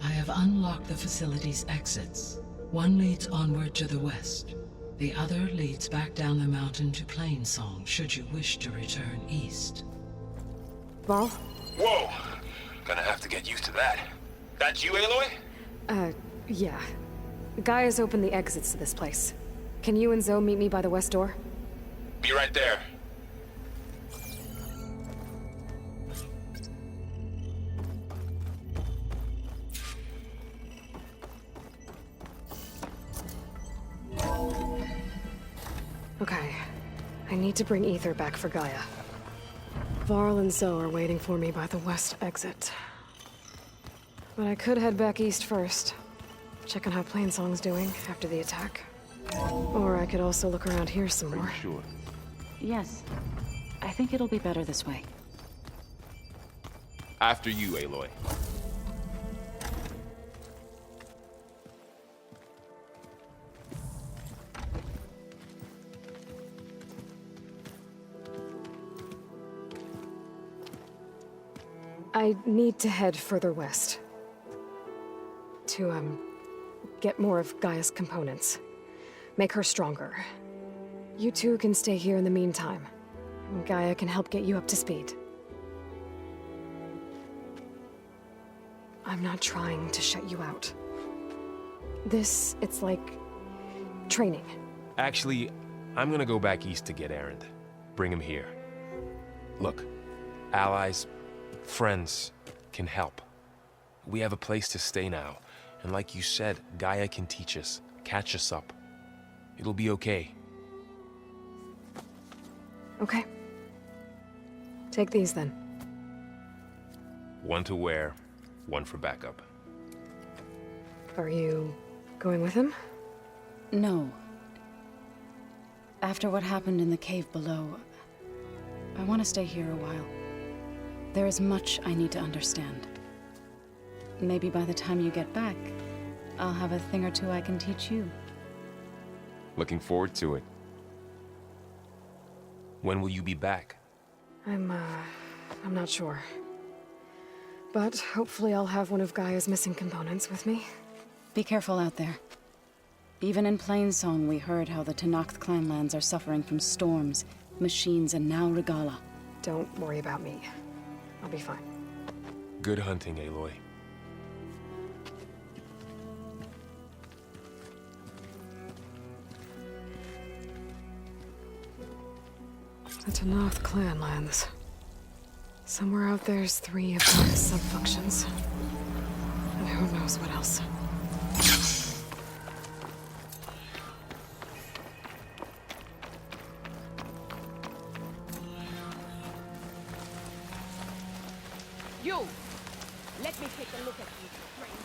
I have unlocked the facility's exits. One leads onward to the west. The other leads back down the mountain to Plainsong, should you wish to return east. Varl? Whoa! Gonna have to get used to that. That's you, Aloy? Yeah. Gaia's opened the exits to this place. Can you and Zoe meet me by the west door? Be right there. Okay. I need to bring Ether back for Gaia. Varl and Zoe are waiting for me by the west exit. But I could head back east first. Check on how Plainsong's doing after the attack. Or I could also look around here some more. Sure. Yes. I think it'll be better this way. After you, Aloy. I need to head further west. To, get more of Gaia's components. Make her stronger. You two can stay here in the meantime. Gaia can help get you up to speed. I'm not trying to shut you out. It's like training. Actually, I'm gonna go back east to get Erend. Bring him here. Look, allies, friends can help. We have a place to stay now. And like you said, Gaia can teach us, catch us up. It'll be okay. Okay. Take these then. One to wear, one for backup. Are you going with him? No. After what happened in the cave below, I want to stay here a while. There is much I need to understand. Maybe by the time you get back, I'll have a thing or two I can teach you. Looking forward to it. When will you be back? I'm not sure. But hopefully I'll have one of Gaia's missing components with me. Be careful out there. Even in Plainsong, we heard how the Tenakth clanlands are suffering from storms, machines, and now Regala. Don't worry about me. I'll be fine. Good hunting, Aloy. The Tenakth clanlands. Somewhere out there's 3 of Gaia's sub-functions. And who knows what else. You! Let me take a look at you, stranger.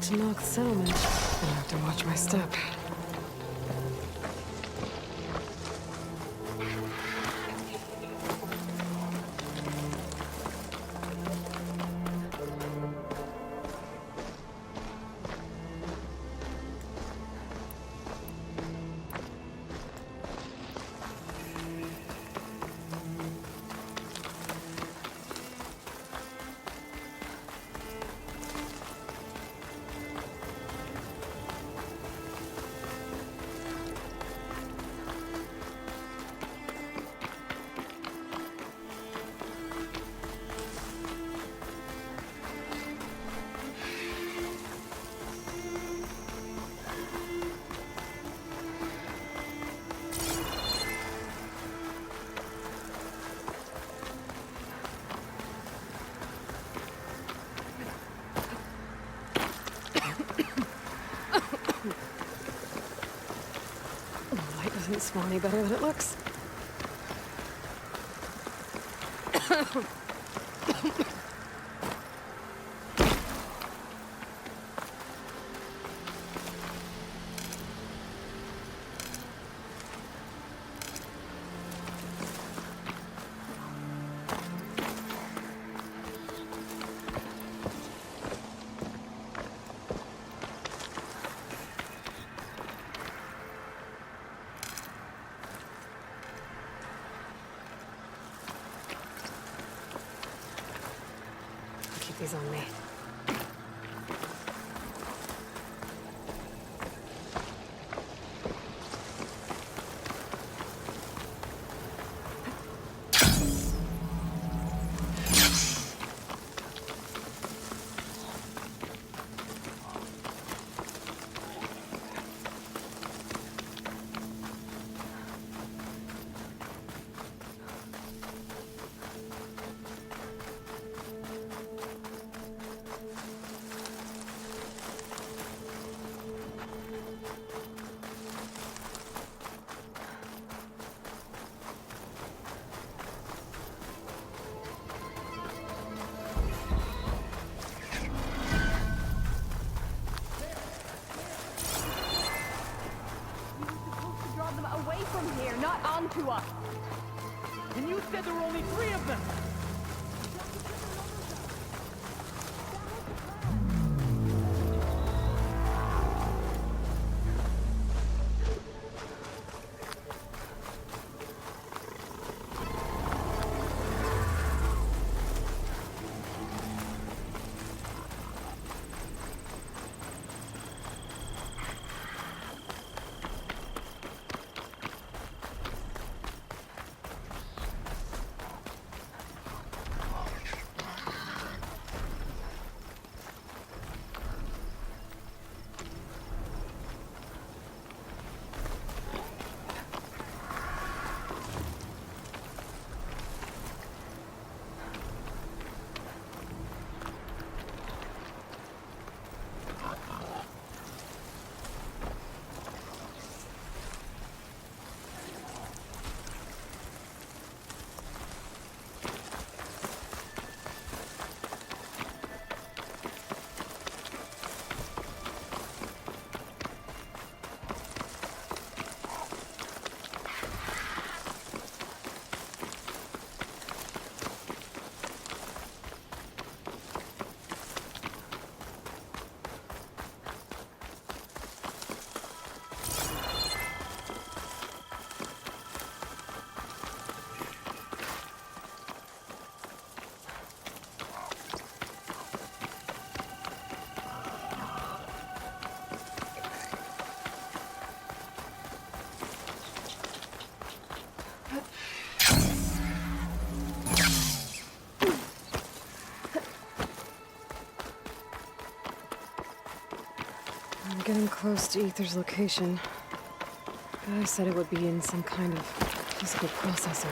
to knock the settlement. I'll have to watch my step. Doesn't smell any better than it looks. Keep these on me. Away from here, not onto us. And you said there were only 3 of them. I'm getting close to Ether's location. Guy said it would be in some kind of physical processor.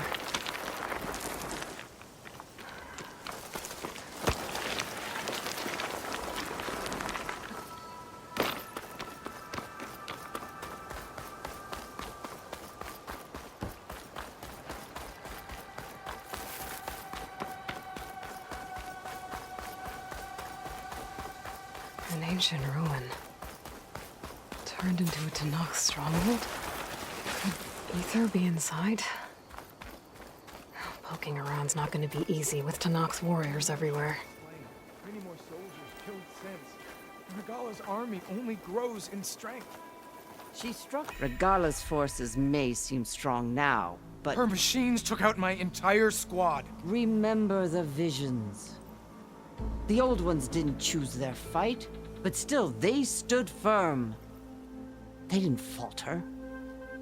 An ancient ruin. Turned into a Tanakh stronghold? Could Ether be inside? Poking around's not gonna be easy with Tanakh's warriors everywhere. Many more soldiers killed since. Regala's army only grows in strength. She struck. Regala's forces may seem strong now, but... Her machines took out my entire squad. Remember the visions. The old ones didn't choose their fight, but still, they stood firm. They didn't falter.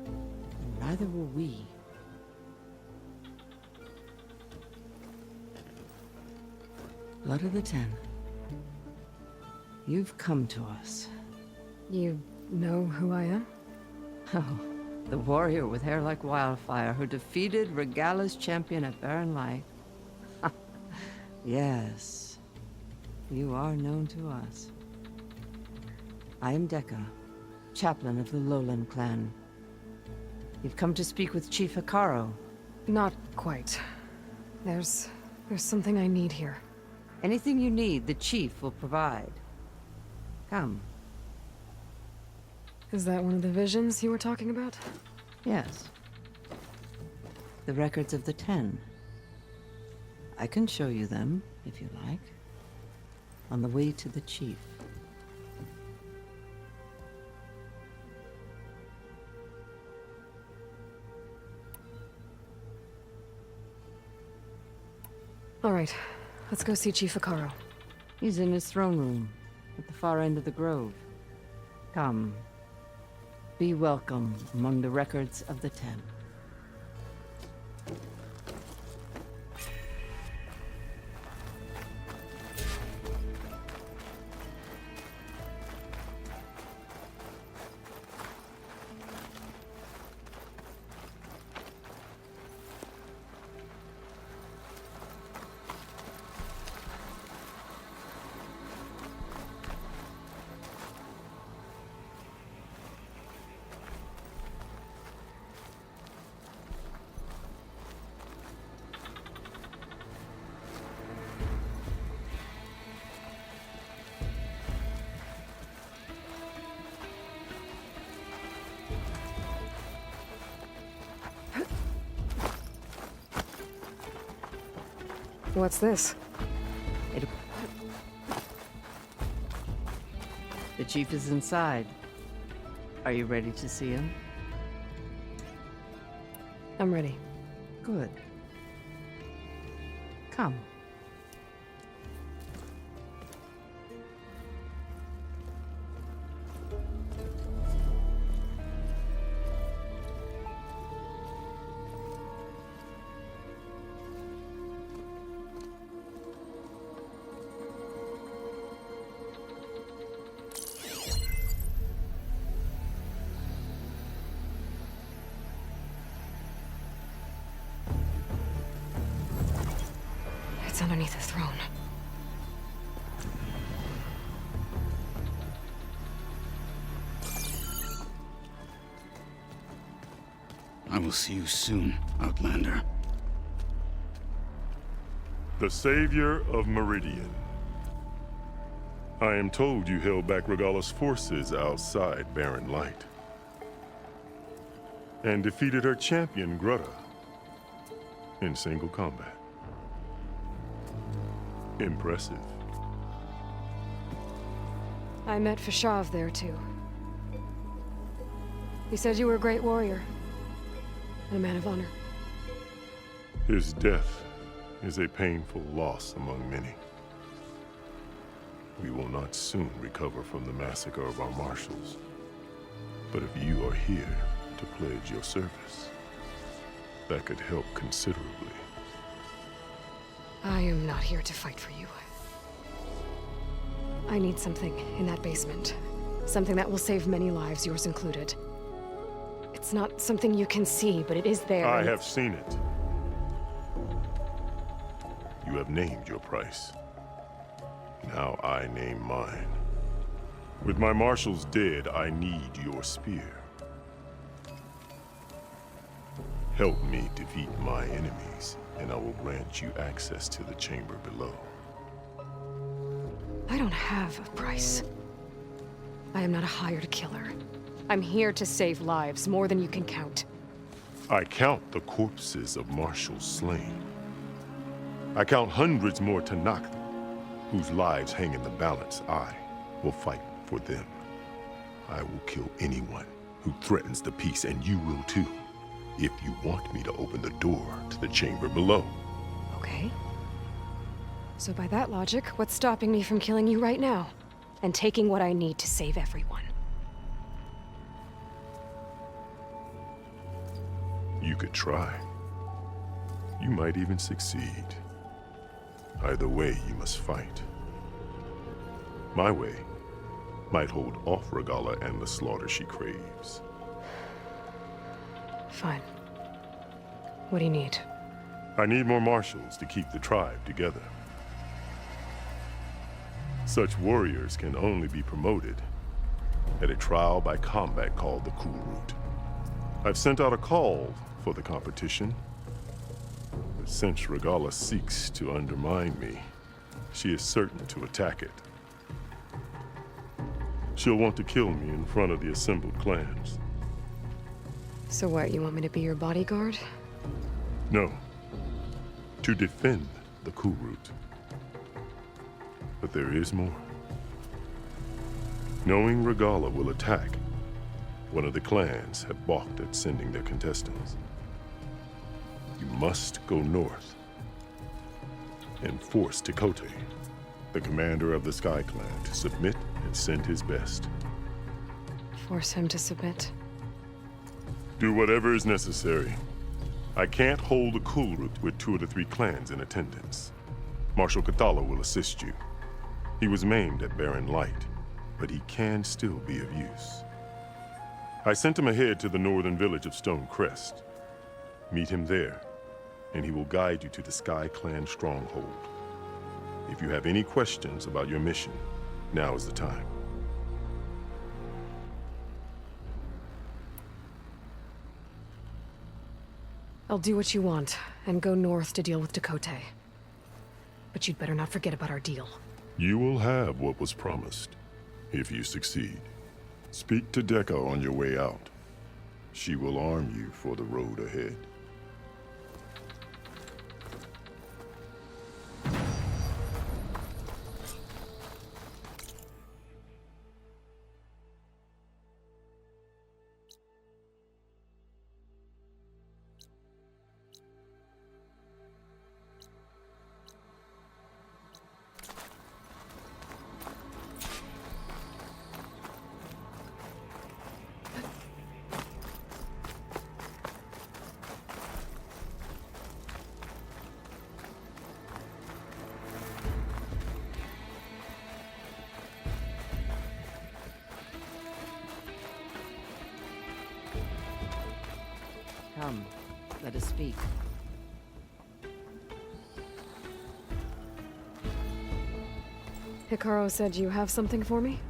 And neither will we. Blood of the Ten. You've come to us. You know who I am? Oh, the warrior with hair like wildfire who defeated Regala's champion at Barren Light. Yes, you are known to us. I am Dekka, chaplain of the Lowland clan. You've come to speak with Chief Hikaro. Not quite. There's something I need here. Anything you need, the chief will provide. Come. Is that one of the visions you were talking about? Yes. The records of the Ten. I can show you them, if you like. On the way to the chief. All right. Let's go see Chief Hikaro. He's in his throne room, at the far end of the grove. Come. Be welcome among the records of the Ten. What's this? The chief is inside. Are you ready to see him? I'm ready. Good. Come. It's underneath the throne. I will see you soon, Outlander. The savior of Meridian. I am told you held back Regala's forces outside Barren Light. And defeated her champion, Grutta, in single combat. Impressive. I met Fashav there, too. He said you were a great warrior. And a man of honor. His death is a painful loss among many. We will not soon recover from the massacre of our marshals. But if you are here to pledge your service, that could help considerably. I am not here to fight for you. I need something in that basement. Something that will save many lives, yours included. It's not something you can see, but it is there. I have seen it. You have named your price. Now I name mine. With my marshals dead, I need your spear. Help me defeat my enemies, and I will grant you access to the chamber below. I don't have a price. I am not a hired killer. I'm here to save lives, more than you can count. I count the corpses of marshals slain. I count hundreds more Tanakh, whose lives hang in the balance. I will fight for them. I will kill anyone who threatens the peace, and you will too, if you want me to open the door to the chamber below. Okay. So by that logic, what's stopping me from killing you right now? And taking what I need to save everyone? You could try. You might even succeed. Either way, you must fight. My way might hold off Regalla and the slaughter she craves. Fine. What do you need? I need more marshals to keep the tribe together. Such warriors can only be promoted at a trial by combat called the Kulrut. I've sent out a call for the competition, but since Regalla seeks to undermine me, she is certain to attack it. She'll want to kill me in front of the assembled clans. So what, you want me to be your bodyguard? No. To defend the Kulrut. But there is more. Knowing Regalla will attack, one of the clans have balked at sending their contestants. You must go north and force Tekote, the commander of the Sky Clan, to submit and send his best. Force him to submit? Do whatever is necessary. I can't hold the Kulrut with 2 of the 3 clans in attendance. Marshal Kathala will assist you. He was maimed at Barren Light, but he can still be of use. I sent him ahead to the northern village of Stone Crest. Meet him there, and he will guide you to the Sky Clan stronghold. If you have any questions about your mission, now is the time. I'll do what you want, and go north to deal with Tekote. But you'd better not forget about our deal. You will have what was promised, if you succeed. Speak to Dekka on your way out. She will arm you for the road ahead. Come, let us speak. Hikaru said you have something for me?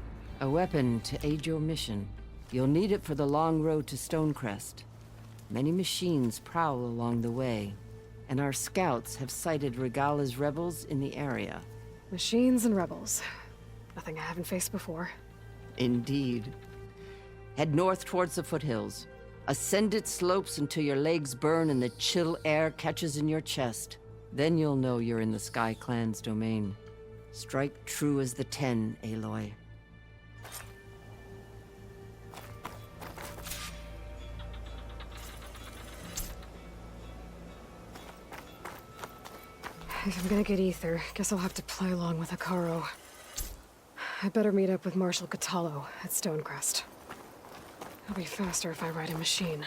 A weapon to aid your mission. You'll need it for the long road to Stonecrest. Many machines prowl along the way, and our scouts have sighted Regalla's rebels in the area. Machines and rebels. Nothing I haven't faced before. Indeed. Head north towards the foothills. Ascend its slopes until your legs burn and the chill air catches in your chest. Then you'll know you're in the Sky Clan's domain. Strike true as the 10, Aloy. If I'm gonna get ether, guess I'll have to play along with Hikaru. I better meet up with Marshal Katalo at Stonecrest. It'll be faster if I ride a machine.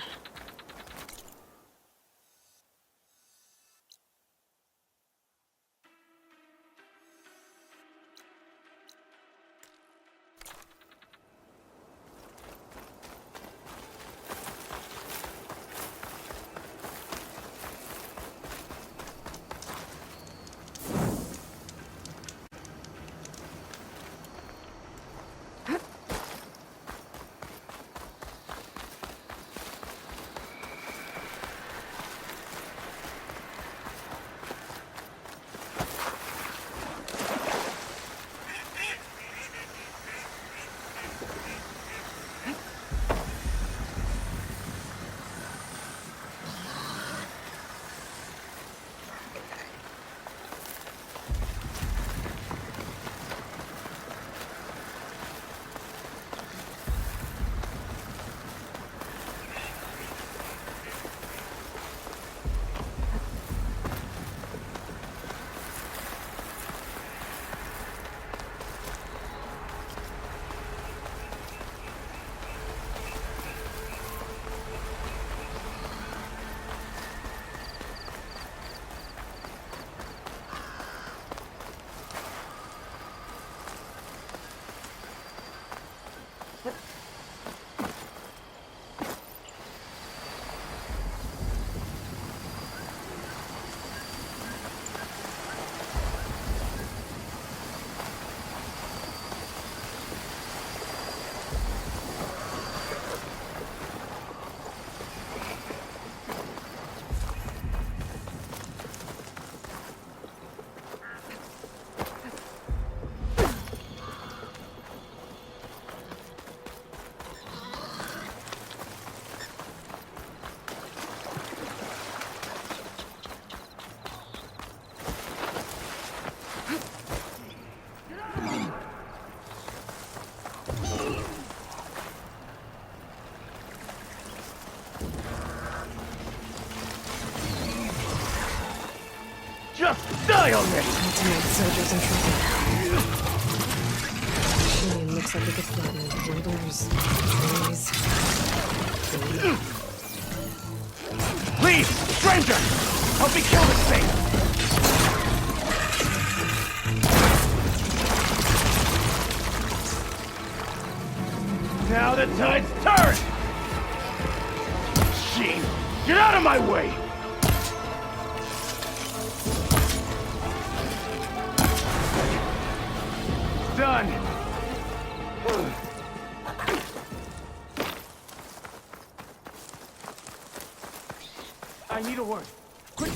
Violent! Ultimate soldiers in trouble. Machine looks like it could flatten boulders, trees. Leave! Stranger! Help me kill this thing! Now the tide's turned! Machine! Get out of my way! Done! I need a word. Quick!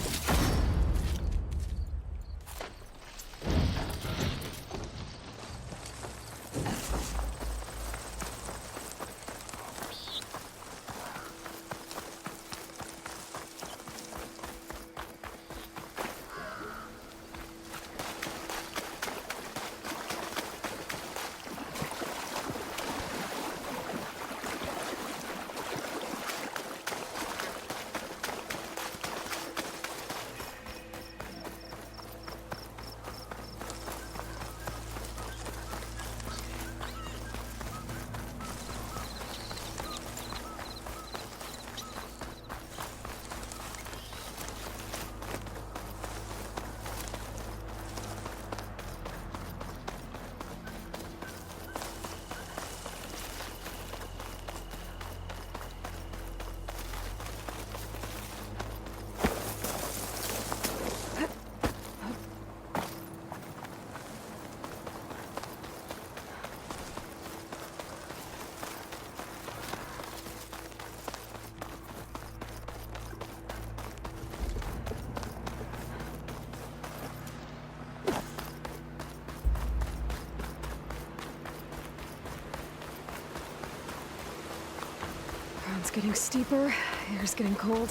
Ground's getting steeper, air's getting cold.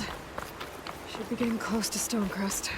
Should be getting close to Stonecrest.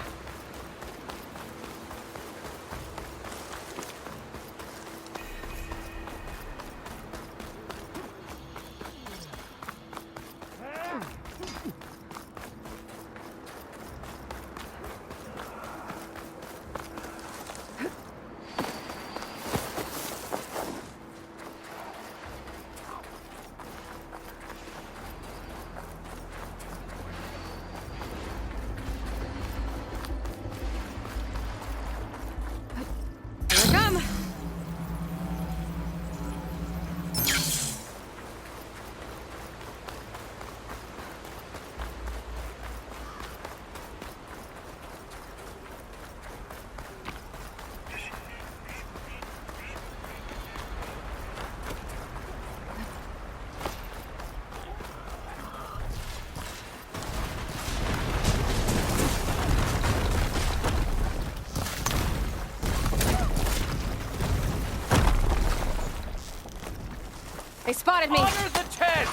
They spotted me! Honor the tent!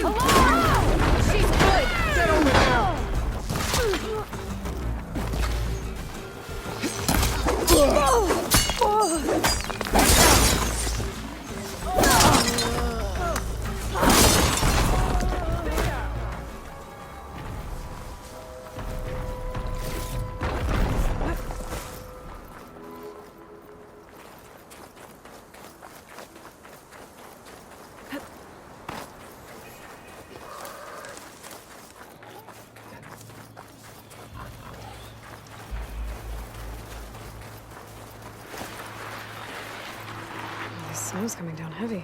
Hello! She's good! Get over now! The snow's coming down heavy.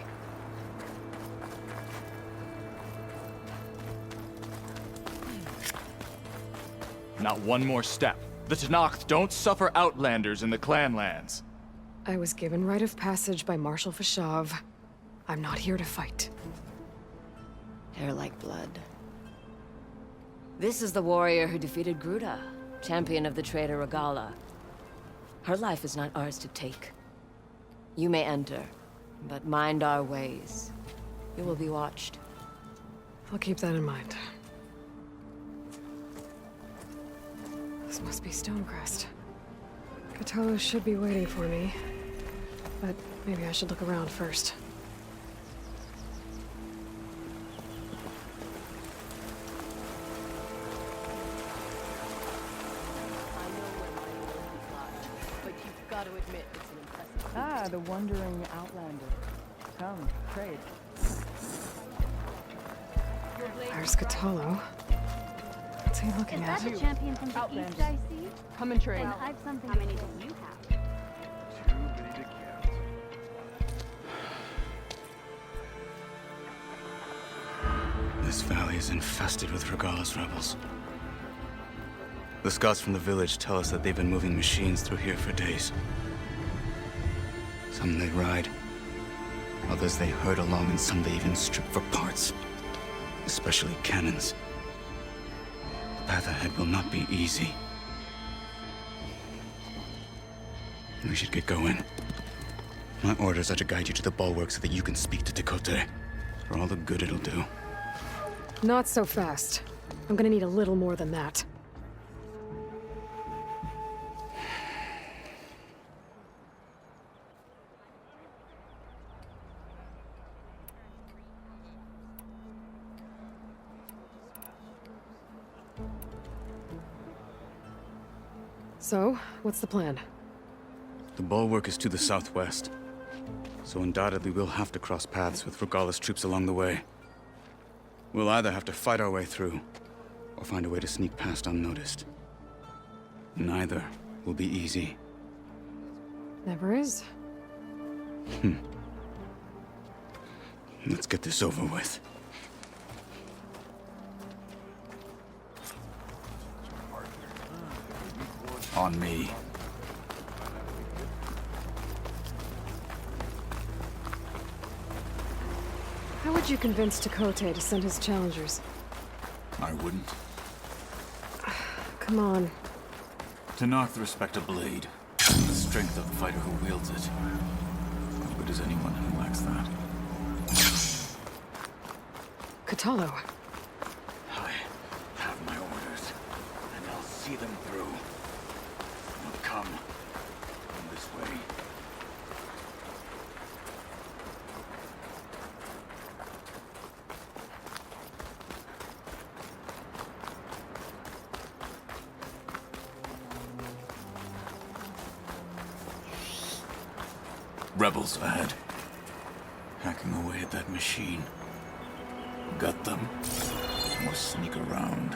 Not one more step. The Tenakth don't suffer outlanders in the Clanlands. I was given rite of passage by Marshal Fashav. I'm not here to fight. Hair like blood. This is the warrior who defeated Gruda, champion of the traitor Regala. Her life is not ours to take. You may enter, but mind our ways. You will be watched. I'll keep that in mind. This must be Stonecrest. Cthulhu should be waiting for me, but maybe I should look around first. gotta admit, it's an impressive. Ah, the wandering outlander. Come, trade. There's Catallo. What's he looking Is at? that the champion from the east I see? Come and trade. Then I've something. How many do you have? This valley is infested with Regalla's rebels. The scouts from the village tell us that they've been moving machines through here for days. Some they ride, others they herd along, and some they even strip for parts. Especially cannons. The path ahead will not be easy. We should get going. My orders are to guide you to the bulwark so that you can speak to Tekote. For all the good it'll do. Not so fast. I'm gonna need a little more than that. So, what's the plan? The bulwark is to the southwest, so undoubtedly we'll have to cross paths with Regalla's troops along the way. We'll either have to fight our way through, or find a way to sneak past unnoticed. Neither will be easy. Never is. Let's get this over with. On me. How would you convince Tekote to send his challengers? I wouldn't. Come on. To knock the respect of blade, the strength of the fighter who wields it. As good as anyone who lacks that. Catallo. I have my orders, and I'll see them through. They'll come this way. Rebels ahead. Hacking away at that machine. Gut them, or sneak around.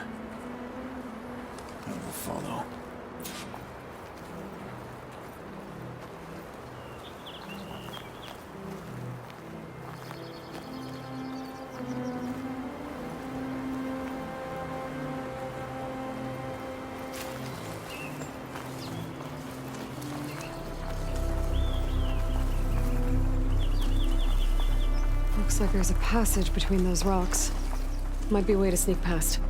I will follow. Looks like there's a passage between those rocks. Might be a way to sneak past.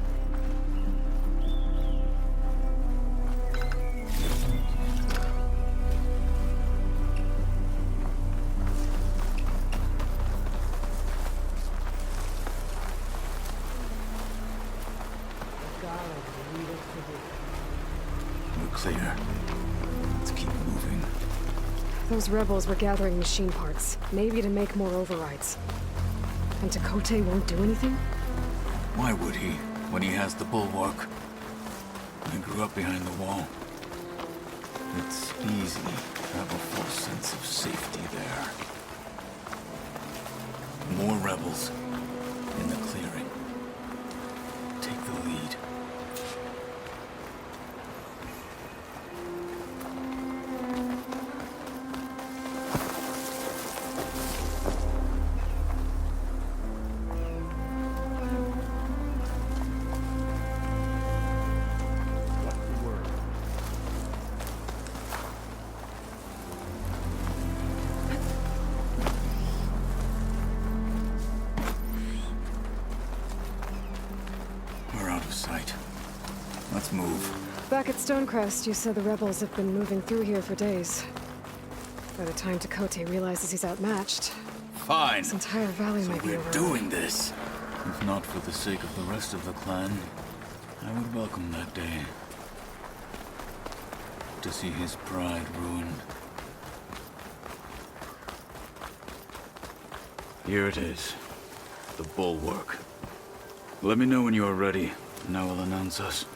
We're clear. Let's keep moving. Those rebels were gathering machine parts, maybe to make more overrides. And Tekote won't do anything? Why would he, when he has the bulwark? I grew up behind the wall. It's easy to have a false sense of safety there. More rebels in the clearing. Take the lead. Sight. Let's move. Back at Stonecrest, you said the rebels have been moving through here for days. By the time Tekote realizes he's outmatched, Fine. this entire valley might be We're overrun. doing this. If not for the sake of the rest of the clan, I would welcome that day. To see his pride ruined. Here it is. The bulwark. Let me know when you are ready, and I will announce us.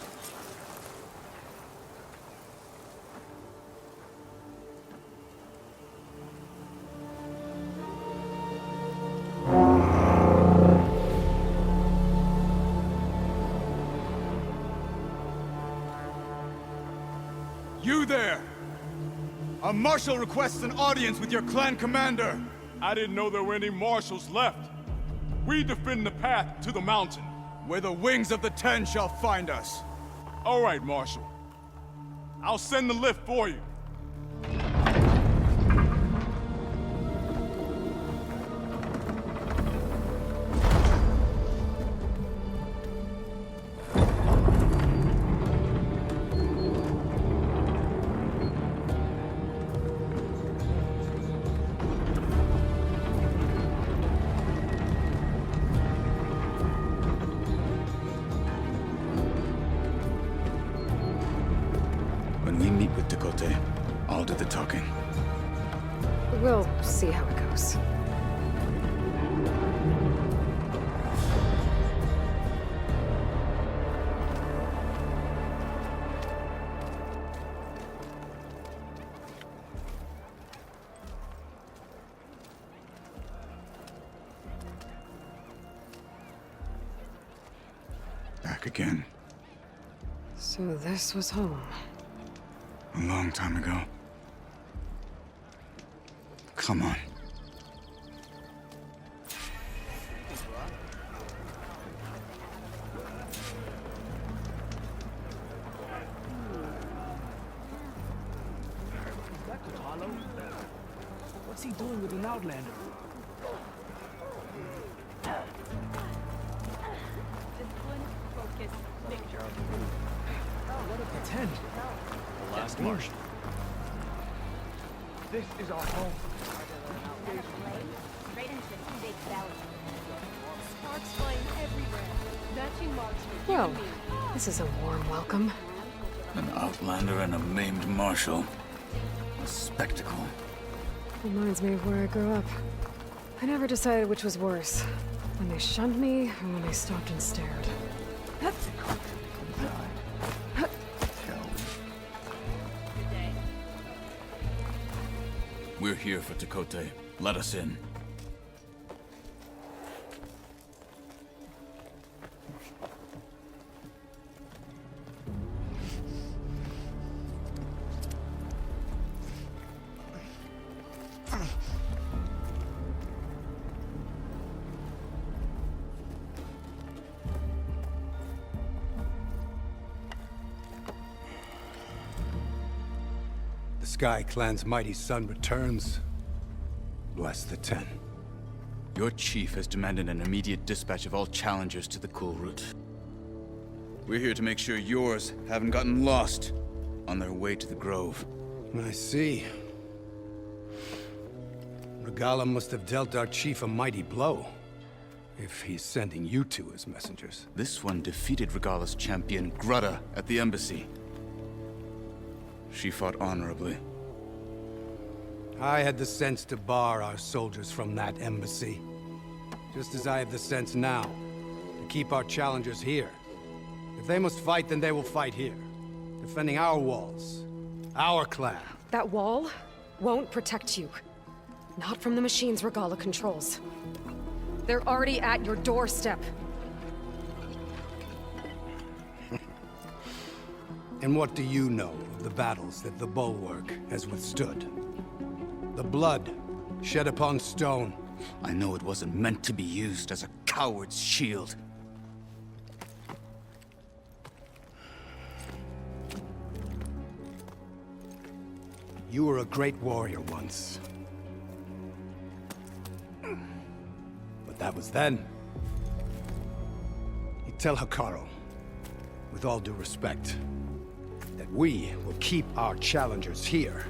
You there! A marshal requests an audience with your clan commander! I didn't know there were any marshals left. We defend the path to the mountain. Where the wings of the Ten shall find us. All right, Marshal. I'll send the lift for you. When we meet with Tekote, I'll do the talking. We'll see how it goes. Back again. So this was home. A long time ago. Come on. What's he doing with an outlander? Focus, picture. What a pretend. The last marshal. This is our home. Right into the big belly. Sparks flying everywhere. Matching marks for you Well, and me. this is a warm welcome. An outlander and a maimed marshal. A spectacle. Reminds me of where I grew up. I never decided which was worse. When they shunned me, or when they stopped and stared. We're here for Tekote. Let us in. The Sky Clan's mighty son returns. Bless the Ten. Your chief has demanded an immediate dispatch of all challengers to the Cool Route. We're here to make sure yours haven't gotten lost on their way to the Grove. I see. Regala must have dealt our chief a mighty blow, if he's sending you two as messengers. This one defeated Regala's champion, Grutta, at the embassy. She fought honorably. I had the sense to bar our soldiers from that embassy. Just as I have the sense now, to keep our challengers here. If they must fight, then they will fight here. Defending our walls. Our clan. That wall won't protect you. Not from the machines Regala controls. They're already at your doorstep. And what do you know of the battles that the Bulwark has withstood? The blood shed upon stone. I know it wasn't meant to be used as a coward's shield. You were a great warrior once. But that was then. You tell Hikaru, with all due respect, that we will keep our challengers here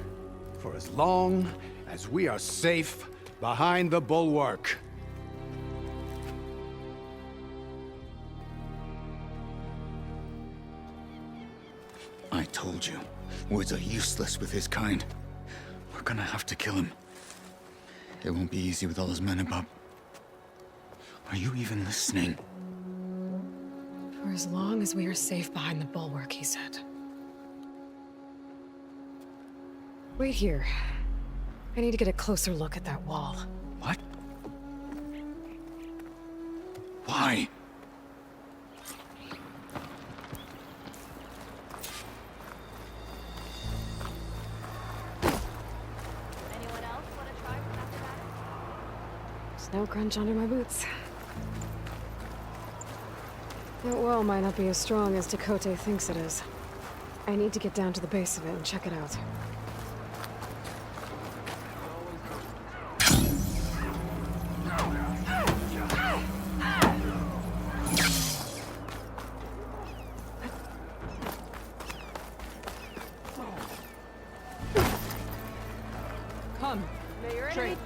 for as long as we are safe behind the Bulwark. I told you, words are useless with his kind. We're gonna have to kill him. It won't be easy with all his men about. Are you even listening? For as long as we are safe behind the Bulwark, he said. Wait here. I need to get a closer look at that wall. What? Why? Snow crunch under my boots. That wall might not be as strong as Dakota thinks it is. I need to get down to the base of it and check it out. Come. Straight.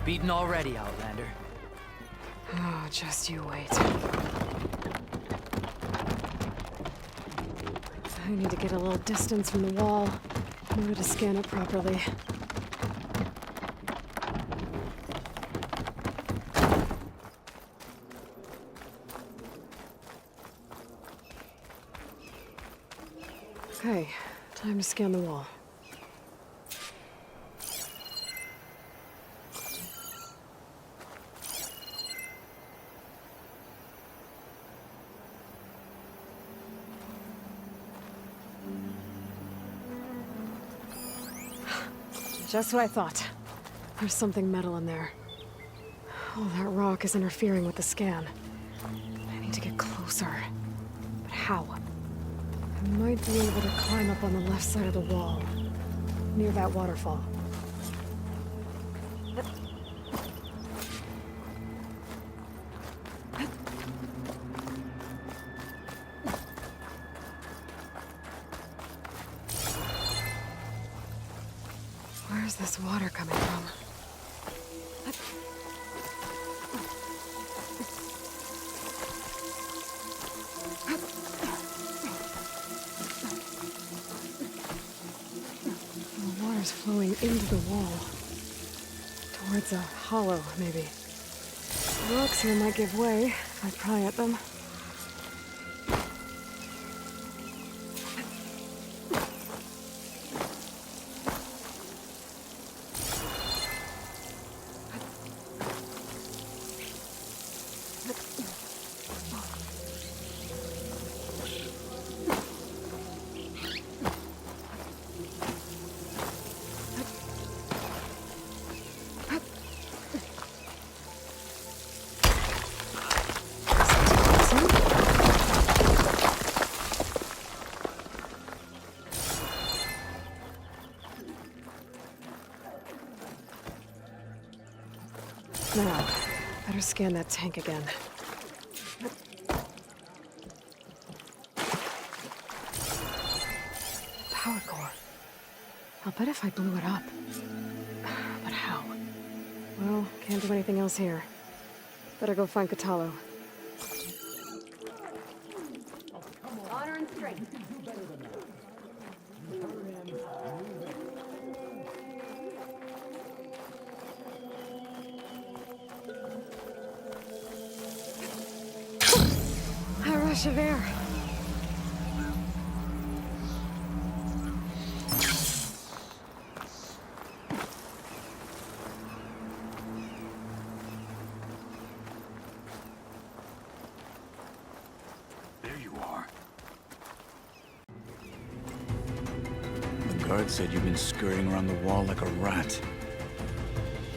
Beaten already, Outlander. Oh, just you wait. I need to get a little distance from the wall in order to scan it properly. Okay, time to scan the wall. Just what I thought. There's something metal in there. Oh, that rock is interfering with the scan. I need to get closer. But how? I might be able to climb up on the left side of the wall, near that waterfall. Where's this water coming from? The water's flowing into the wall. Towards a hollow, maybe. The rocks here might give way if I pry at them. Now, better scan that tank again. Power core. I'll bet if I blew it up. But how? Well, can't do anything else here. Better go find Katalo. Honor and strength. A rush of air. There you are. The guard said you've been scurrying around the wall like a rat.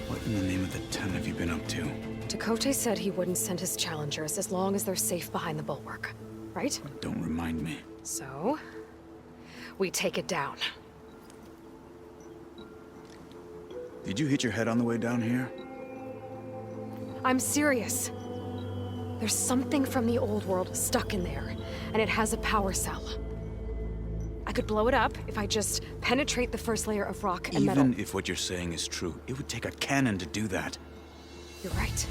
What in the name of the ten have you been up to? Dakota said he wouldn't send his challengers as long as they're safe behind the bulwark, right? Don't remind me. So, we take it down. Did you hit your head on the way down here? I'm serious. There's something from the old world stuck in there, and it has a power cell. I could blow it up if I just penetrate the first layer of rock and metal. Even if what you're saying is true, it would take a cannon to do that. You're right.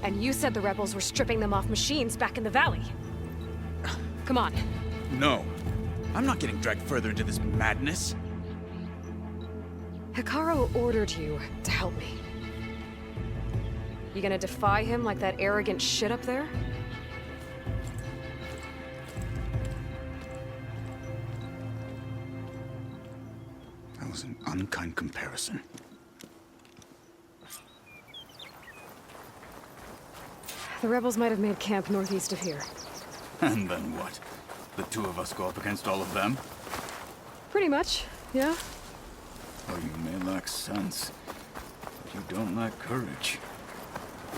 And you said the rebels were stripping them off machines back in the valley. Come on. No. I'm not getting dragged further into this madness. Hikaru ordered you to help me. You gonna defy him like that arrogant shit up there? I was an unkind comparison. The rebels might have made camp northeast of here. And then what? The two of us go up against all of them? Pretty much, yeah. Oh, you may lack sense, but you don't lack courage.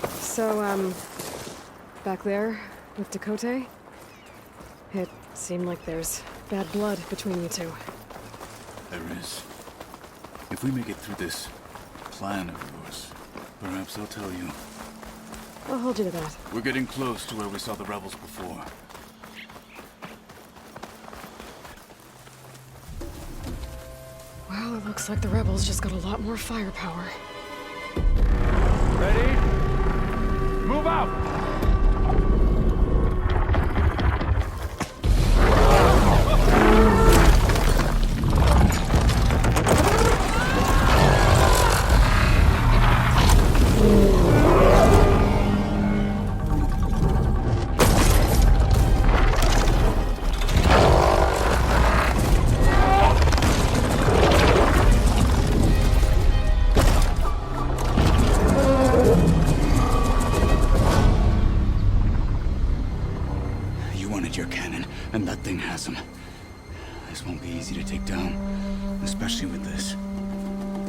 So, back there, with Dakota, it seemed like there's bad blood between you two. There is. If we make it through this plan of yours, perhaps I'll tell you. I'll hold you to that. We're getting close to where we saw the rebels before. Well, it looks like the rebels just got a lot more firepower. Ready? Move out! This won't be easy to take down, especially with this.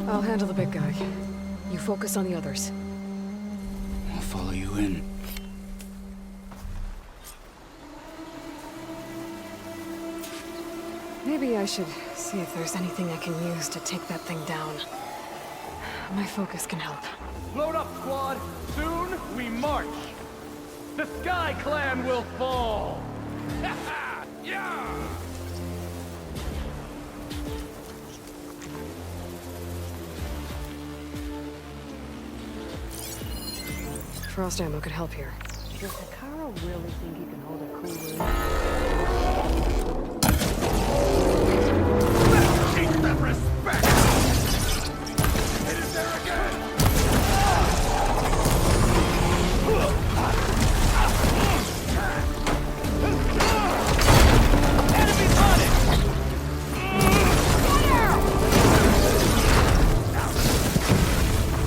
I'll handle the big guy. You focus on the others. I'll follow you in. Maybe I should see if there's anything I can use to take that thing down. My focus can help. Load up, squad! Soon we march! The Sky Clan will fall! Yeah! Frost ammo could help here. Does Hikaru really think he can hold a cool Keep them respect! It is there again! Enemy spotted!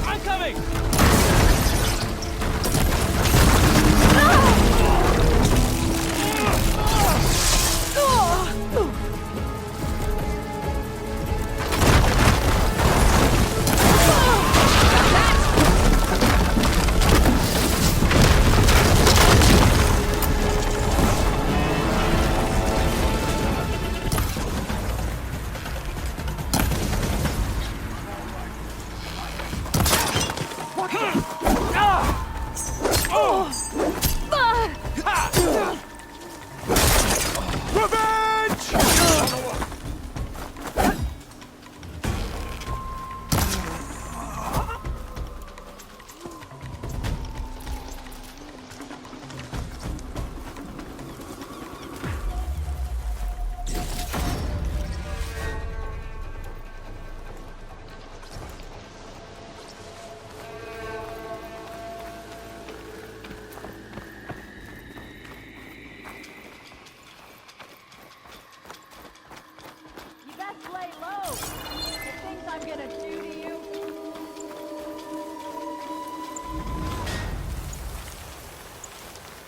I'm coming!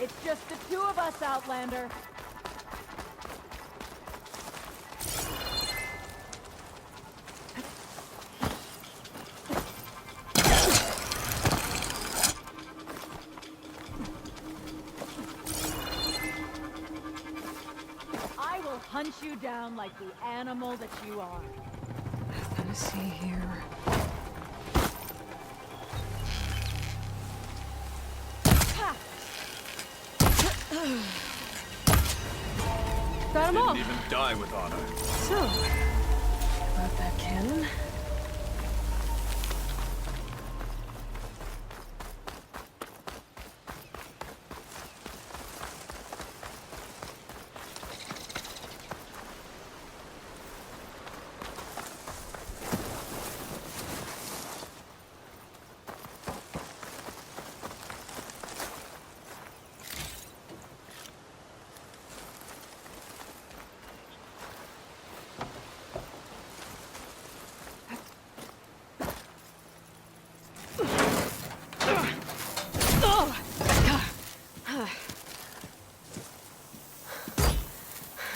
It's just the two of us, Outlander. I will hunt you down like the animal that you are. Let's see here. Got 'em all. Didn't even die with honor. So, about that cannon.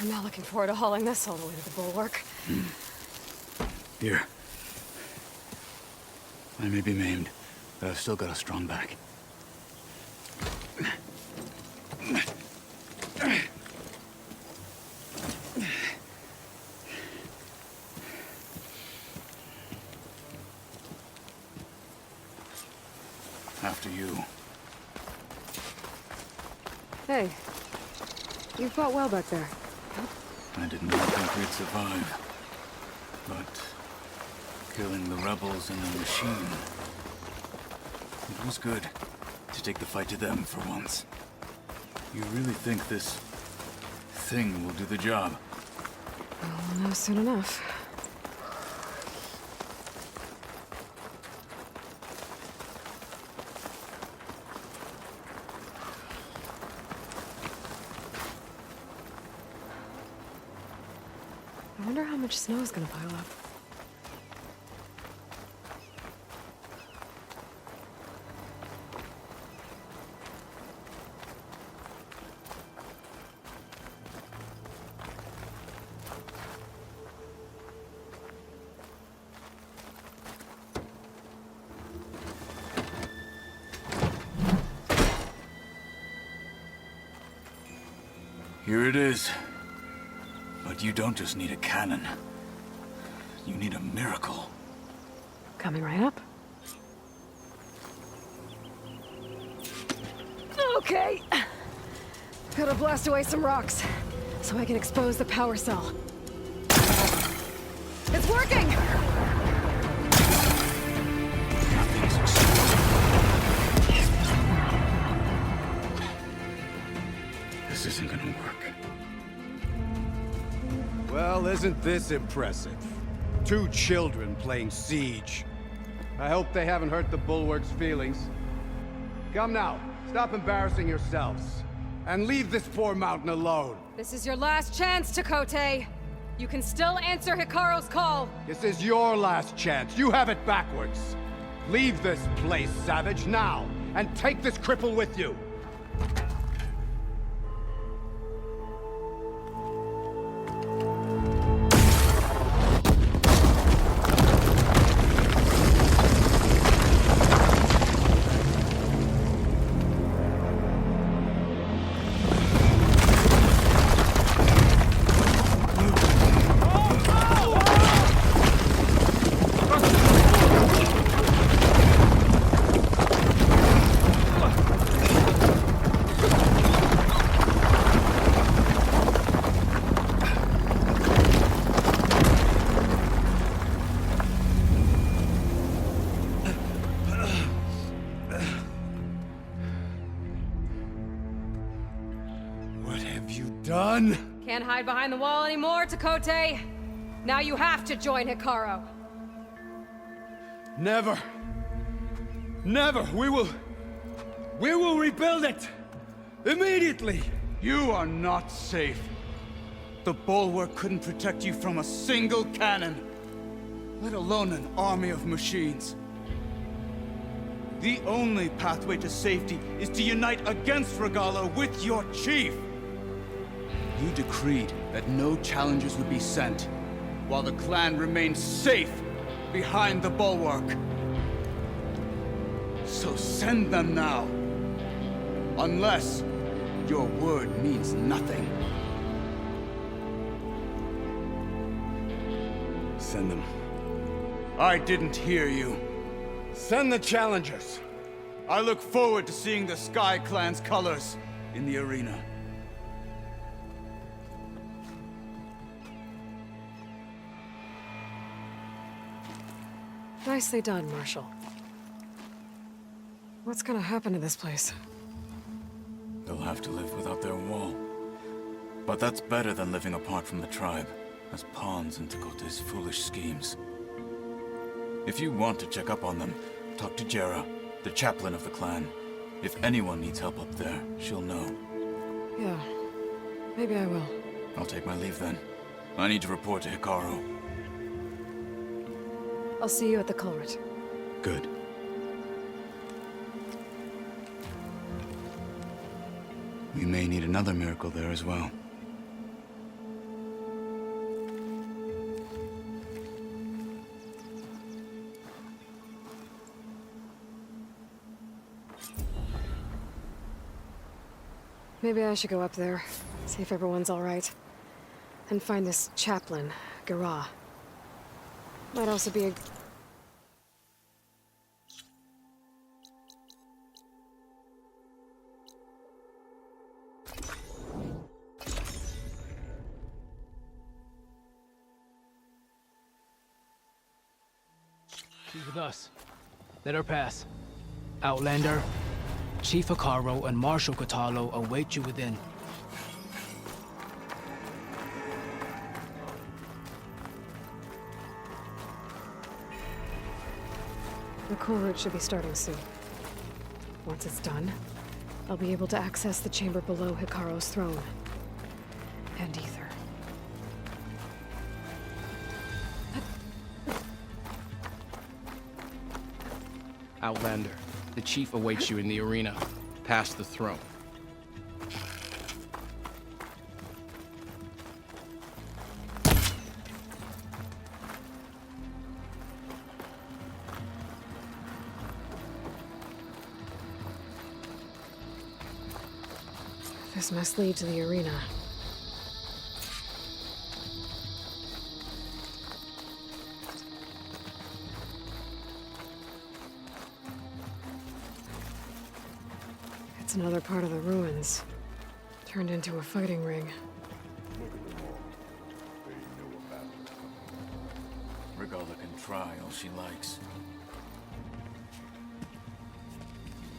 I'm not looking forward to hauling this all the way to the bulwark. Here. I may be maimed, but I've still got a strong back. After you. Hey, you fought well back there. I did not think we'd survive. But killing the rebels and the machine... it was good to take the fight to them for once. You really think this thing will do the job? Well, we'll know soon enough. I wonder how much snow is gonna pile up. Here it is. But you don't just need a cannon. You need a miracle. Coming right up. Okay. Gotta blast away some rocks, so I can expose the power cell. It's working! This isn't gonna work. Well, isn't this impressive? 2 children playing siege. I hope they haven't hurt the Bulwark's feelings. Come now, stop embarrassing yourselves. And leave this poor mountain alone. This is your last chance, Chakotay. You can still answer Hikaru's call. This is your last chance. You have it backwards. Leave this place, Savage, now. And take this cripple with you. Done? Can't hide behind the wall anymore, Chakotay. Now you have to join Hikaru. Never. Never. We will rebuild it. Immediately. You are not safe. The Bulwark couldn't protect you from a single cannon, let alone an army of machines. The only pathway to safety is to unite against Regalla with your chief. You decreed that no challengers would be sent, while the clan remained safe behind the Bulwark. So send them now. Unless your word means nothing. Send them. I didn't hear you. Send the challengers. I look forward to seeing the Sky Clan's colors in the arena. Nicely done, Marshal. What's gonna happen to this place? They'll have to live without their wall. But that's better than living apart from the tribe, as pawns in Chakotay's foolish schemes. If you want to check up on them, talk to Jera, the chaplain of the clan. If anyone needs help up there, she'll know. Yeah, maybe I will. I'll take my leave then. I need to report to Hikaru. I'll see you at the culvert. Good. We may need another miracle there as well. Maybe I should go up there, see if everyone's all right. And find this chaplain, Garah. Might also be a... She's with us. Let her pass. Outlander, Chief Hekarro and Marshal Kotallo await you within. The cool route should be starting soon. Once it's done, I'll be able to access the chamber below Hekarro's throne. And Ether. Outlander, the Chief awaits you in the arena, past the throne. This must lead to the arena. It's another part of the ruins, turned into a fighting ring. Look at them all. They know a battle's coming. Regalla can try all she likes.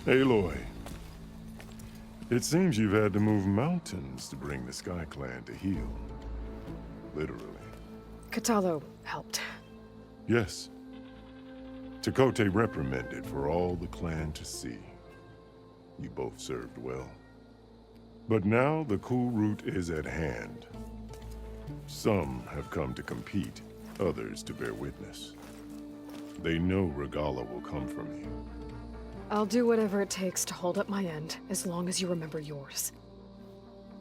Aloy. It seems you've had to move mountains to bring the Sky Clan to heel. Literally. Kotallo helped. Yes. Tekote reprimanded for all the clan to see. You both served well. But now the cool route is at hand. Some have come to compete, others to bear witness. They know Regalla will come from you. I'll do whatever it takes to hold up my end, as long as you remember yours.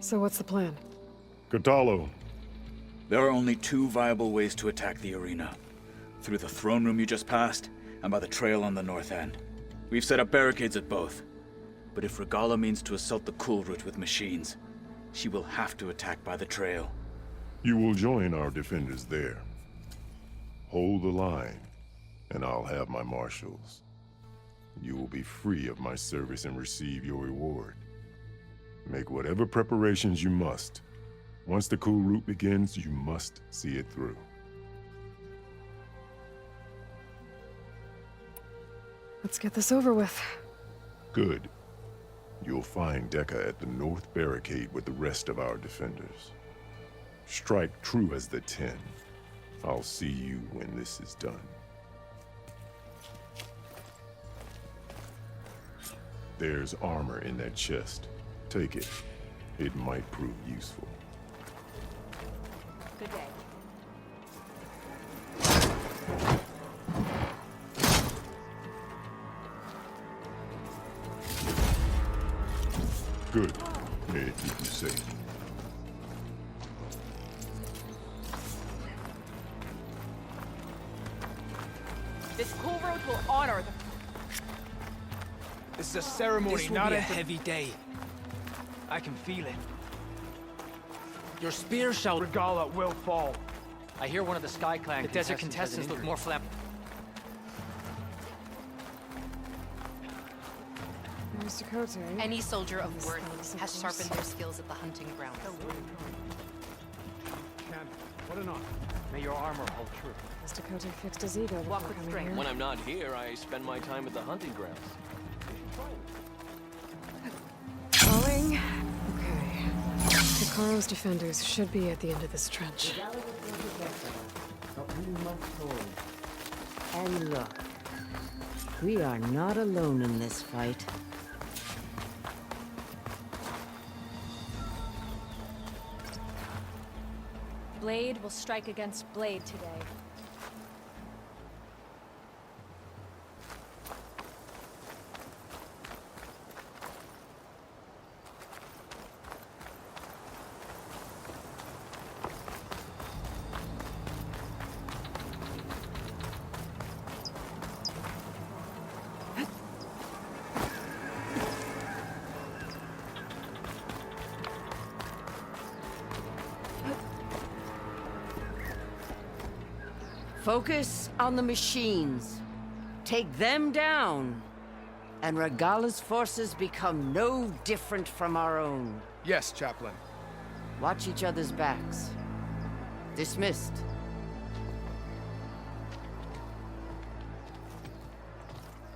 So what's the plan? Kotallo. There are only two viable ways to attack the arena. Through the throne room you just passed, and by the trail on the north end. We've set up barricades at both. But if Regalla means to assault the cool route with machines, she will have to attack by the trail. You will join our defenders there. Hold the line, and I'll have my marshals. You will be free of my service and receive your reward. Make whatever preparations you must. Once the cool route begins, you must see it through. Let's get this over with. Good. You'll find Dekka at the north barricade with the rest of our defenders. Strike true as the 10. I'll see you when this is done. There's armor in that chest. Take it. It might prove useful. Good day. Good. May it keep you safe. This cool road will honor the... This is a ceremony, This will not be a a heavy day. I can feel it. Your spear shall... Regalla will fall. I hear one of the Sky Clan The desert contestants look more flamboyant. There's Tekote. Any soldier of worth has sharpened their skills at the hunting grounds. What an honor. May your armor hold true. Has Tekote fixed his ego before coming here? When I'm not here, I spend my time at the hunting grounds. Falling. Okay. Hekarro's defenders should be at the end of this trench. But we must hold. And look, we are not alone in this fight. Blade will strike against blade today. Focus on the machines. Take them down, and Regala's forces become no different from our own. Yes, Chaplain. Watch each other's backs. Dismissed.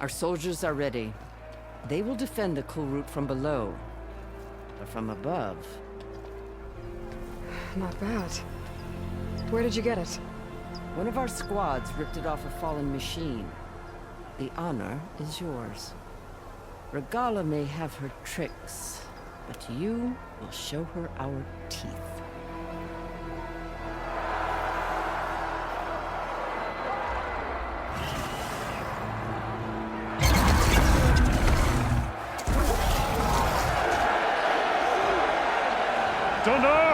Our soldiers are ready. They will defend the cool route from below. But from above... Not bad. Where did you get it? One of our squads ripped it off a fallen machine. The honor is yours. Regala may have her tricks, but you will show her our teeth. Donna!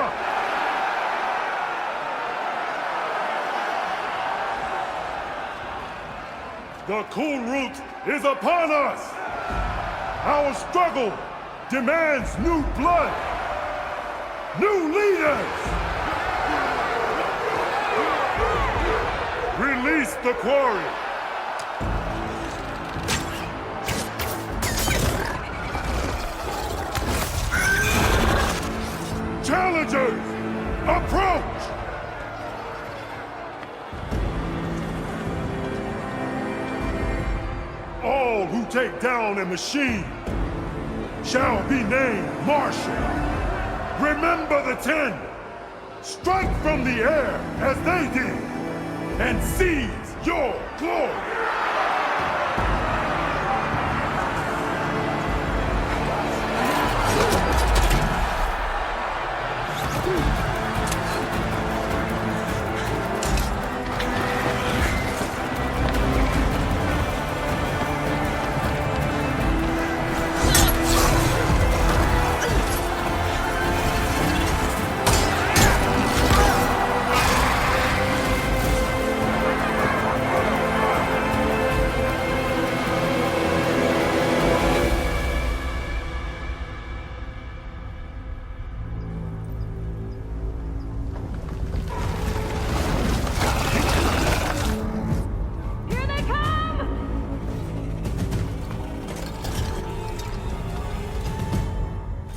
The cool route is upon us! Our struggle demands new blood! New leaders! Release the quarry! Challengers, approach! All who take down a machine shall be named Marshal. Remember the 10. Strike from the air as they did, and seize your glory.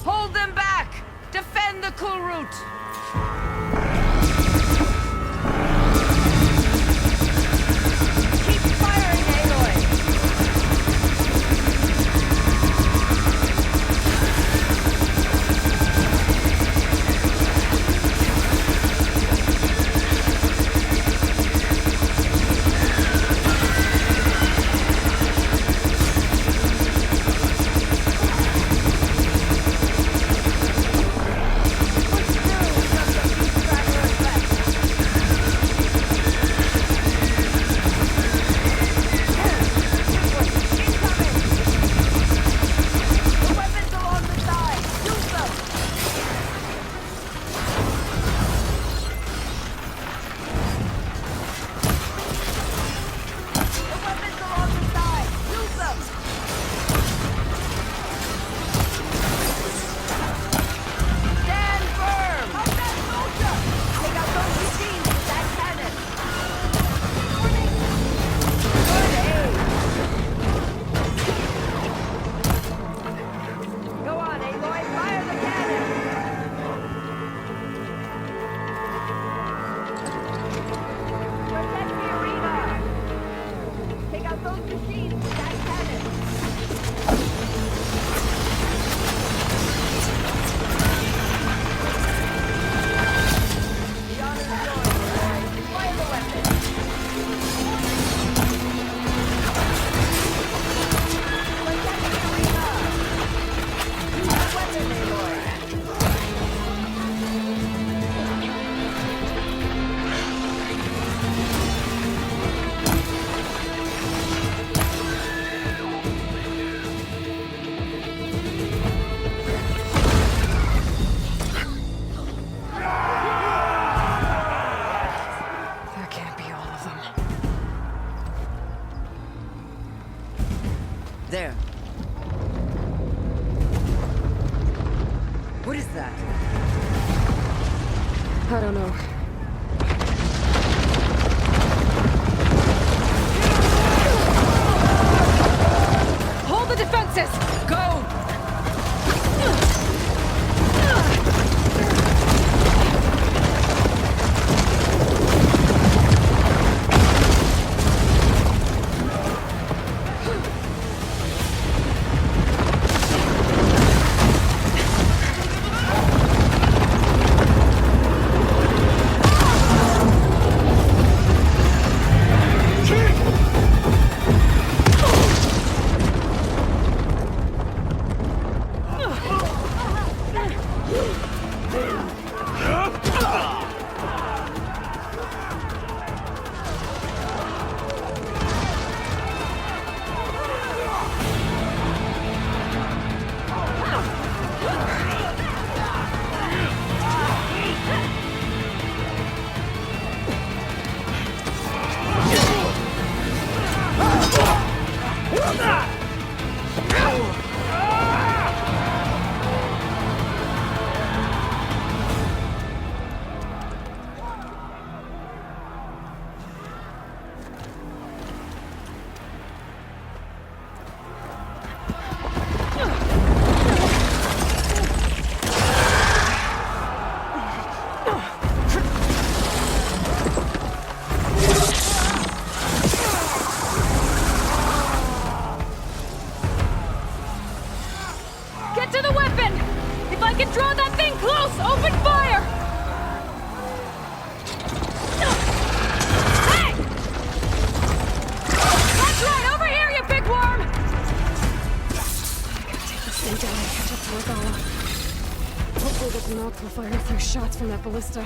Hold them back! Defend the cool route! Keep firing, Aloy! There. What is that? I don't know. defenses! Go! Get to the weapon! If I can draw that thing close, open fire! Hey! That's right, over here, you big worm! I gotta take this thing down and catch up to Regala. Hopefully this Noct will fire a few shots from that ballista.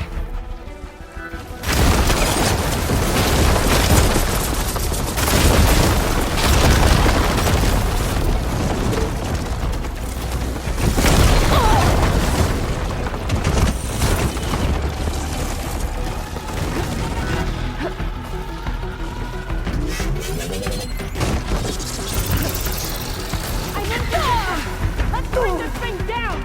Let's bring this thing down!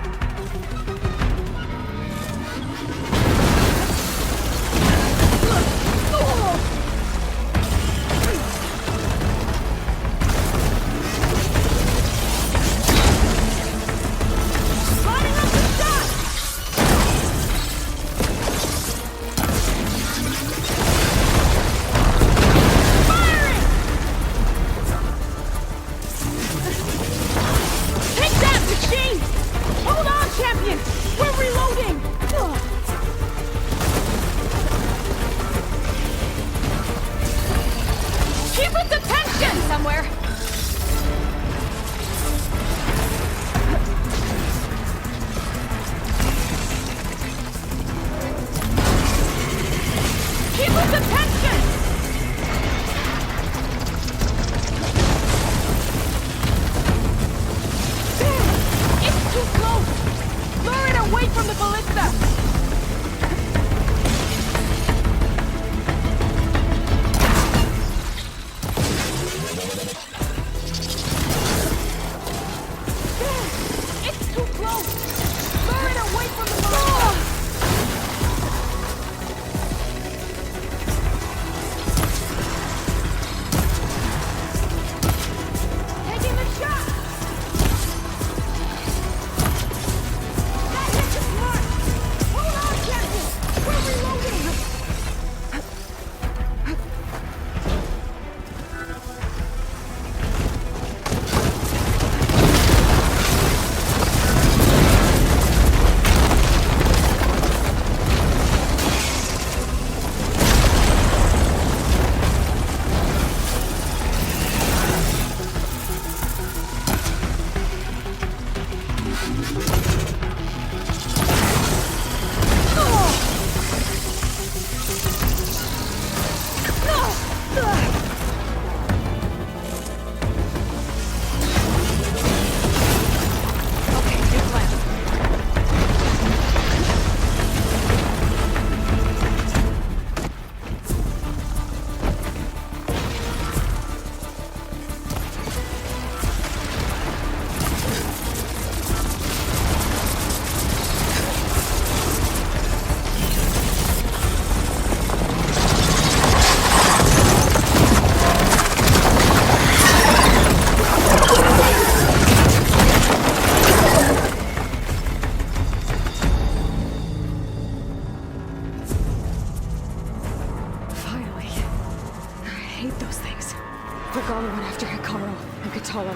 Regala went after Hikaru and Katalo.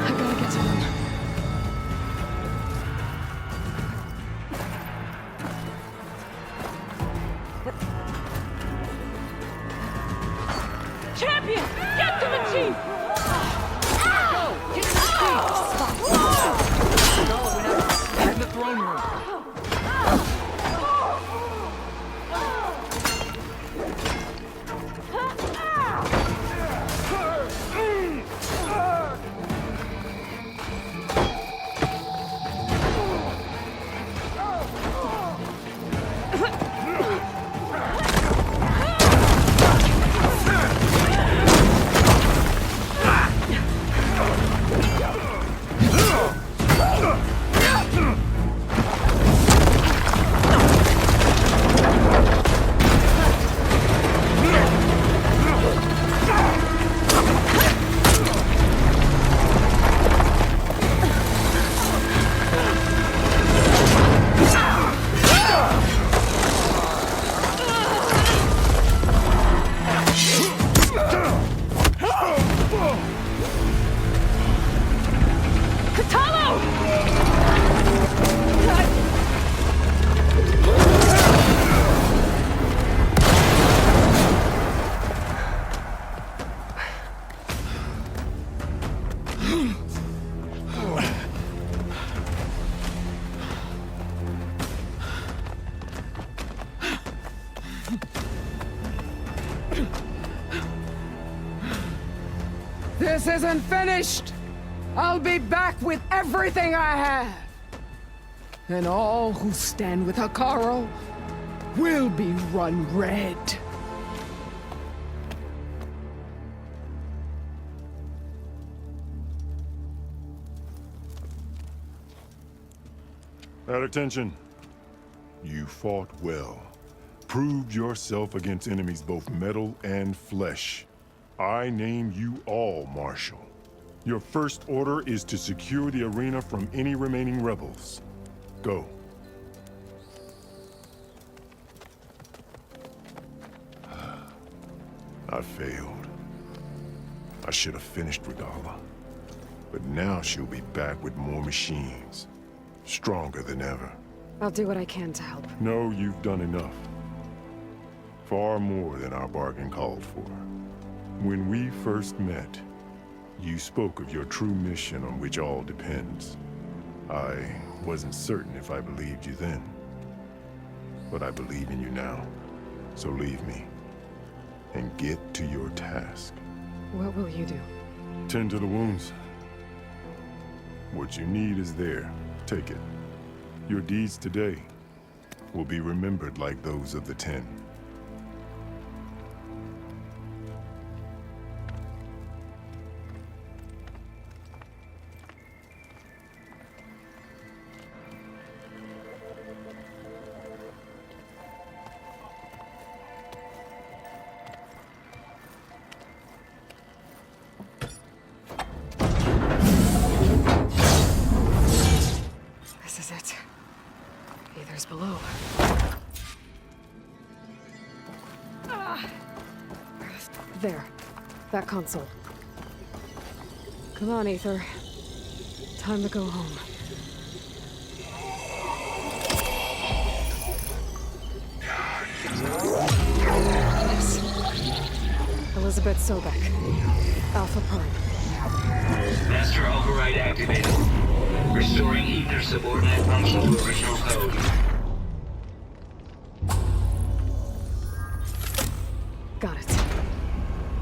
I gotta get to them. Champion! Get to the chief! Head in the throne room. This isn't finished! I'll be back with everything I have! And all who stand with Hikaru will be run red. At attention. You fought well. Proved yourself against enemies both metal and flesh. I name you all Marshal. Your first order is to secure the arena from any remaining rebels. Go. I failed. I should have finished Regala. But now she'll be back with more machines. Stronger than ever. I'll do what I can to help. No, you've done enough. Far more than our bargain called for. When we first met, you spoke of your true mission on which all depends. I wasn't certain if I believed you then. But I believe in you now. So leave me. And get to your task. What will you do? Tend to the wounds. What you need is there. Take it. Your deeds today will be remembered like those of the 10. This is it. Aether's below. There. That console. Come on, Aether. Time to go home. Yes. Elizabeth Sobek. Alpha Prime. Master override activated. Restoring Ether subordinate function to original code. Got it.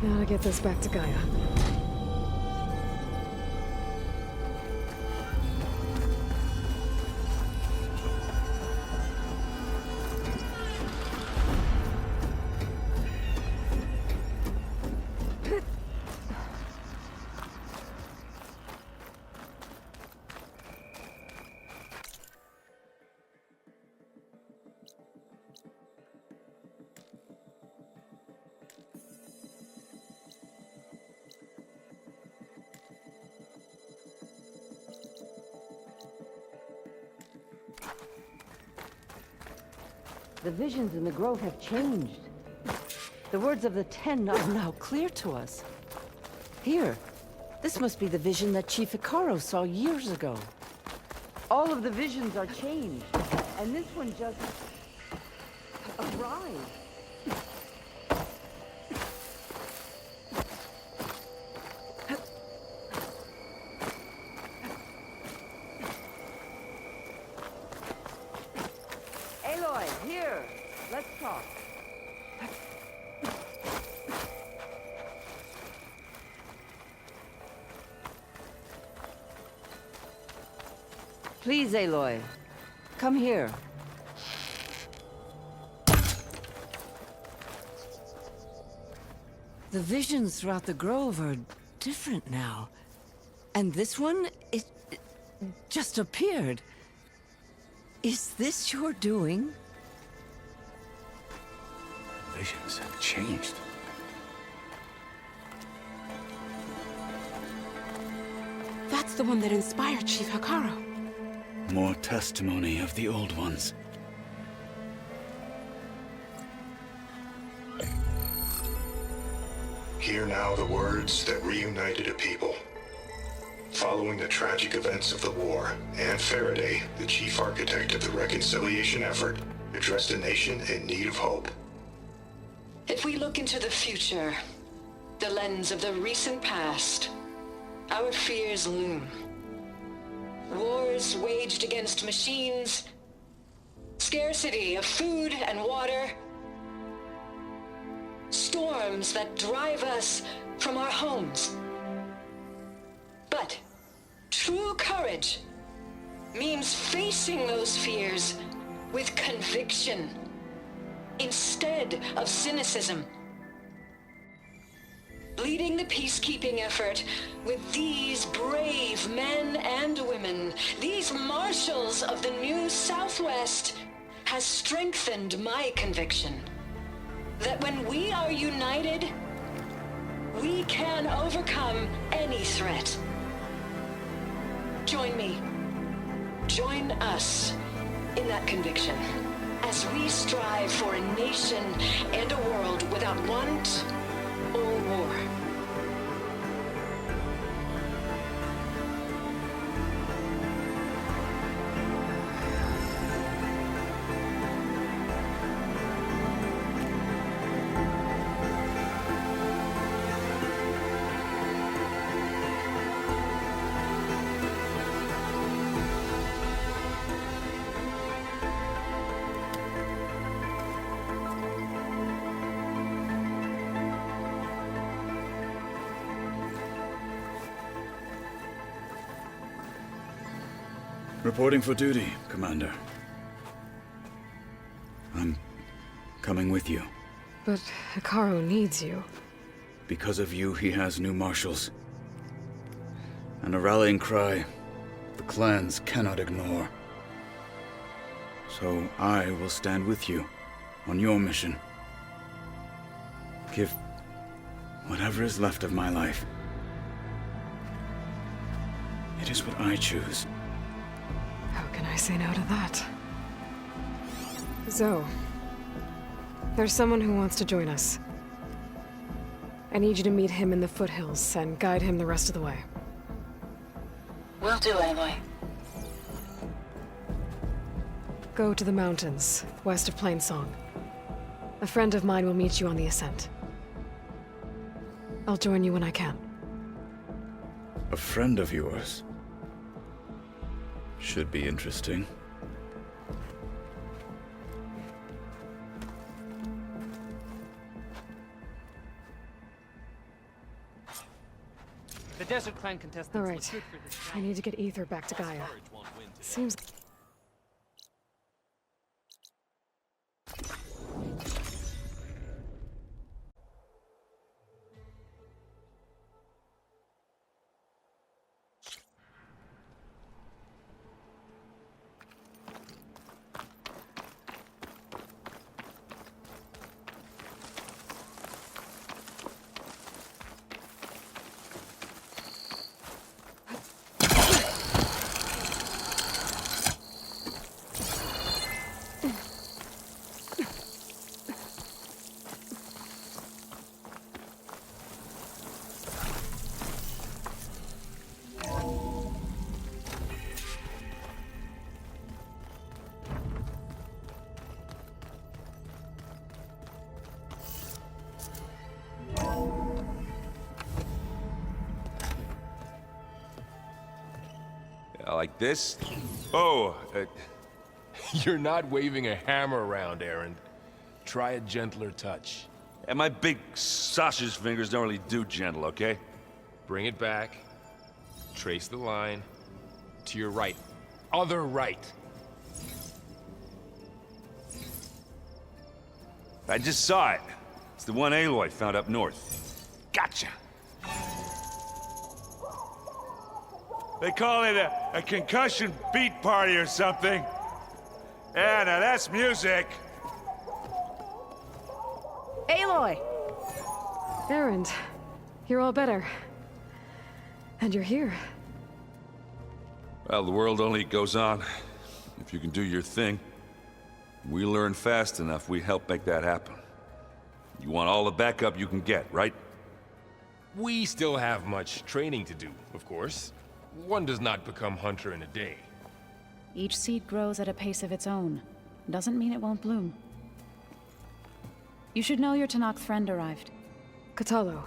Now to get this back to Gaia. The visions in the grove have changed. The words of the 10 are now clear to us. Here. This must be the vision that Chief Hikaru saw years ago. All of the visions are changed, and this one just arrived. Aloy, here. Let's talk. Please, Aloy. Come here. The visions throughout the grove are different now. And this one, it just appeared. Is this your doing? Visions have changed. That's the one that inspired Chief Hikaru. More testimony of the old ones. Hear now the words that reunited a people. Following the tragic events of the war, Anne Faraday, the chief architect of the reconciliation effort, addressed a nation in need of hope. If we look into the future, the lens of the recent past, our fears loom. Wars waged against machines, scarcity of food and water, storms that drive us from our homes. But true courage means facing those fears with conviction instead of cynicism. Leading the peacekeeping effort with these brave men and women, these marshals of the new Southwest, has strengthened my conviction that when we are united, we can overcome any threat. Join me. Join us in that conviction as we strive for a nation and a world without want or war. Reporting for duty, Commander. I'm coming with you. But Hikaru needs you. Because of you, he has new marshals. And a rallying cry the clans cannot ignore. So I will stand with you on your mission. Give whatever is left of my life. It is what I choose. How can I say no to that? Zoe, there's someone who wants to join us. I need you to meet him in the foothills and guide him the rest of the way. Will do, Aloy. Go to the mountains, west of Plainsong. A friend of mine will meet you on the ascent. I'll join you when I can. A friend of yours? Should be interesting. The Desert Clan contestants. All right. I need to get Ether back to Gaia. Seems... Like this? Oh, you're not waving a hammer around, Erend. Try a gentler touch. And my big sausage fingers don't really do gentle, okay? Bring it back. Trace the line. To your right. Other right. I just saw it. It's the one Aloy found up north. Gotcha! They call it a concussion beat party or something. Yeah, now that's music. Aloy! Erend, you're all better. And you're here. Well, the world only goes on if you can do your thing. We learn fast enough, we help make that happen. You want all the backup you can get, right? We still have much training to do, of course. One does not become hunter in a day. Each seed grows at a pace of its own. Doesn't mean it won't bloom. You should know your Tanakh friend arrived. Kotallo.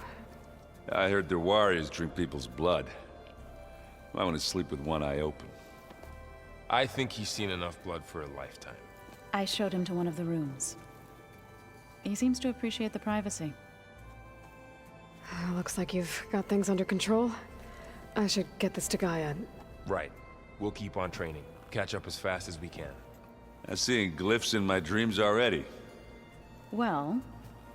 I heard their warriors drink people's blood. I want to sleep with one eye open. I think he's seen enough blood for a lifetime. I showed him to one of the rooms. He seems to appreciate the privacy. Looks like you've got things under control. I should get this to Gaia. Right. We'll keep on training. Catch up as fast as we can. I'm seeing glyphs in my dreams already. Well,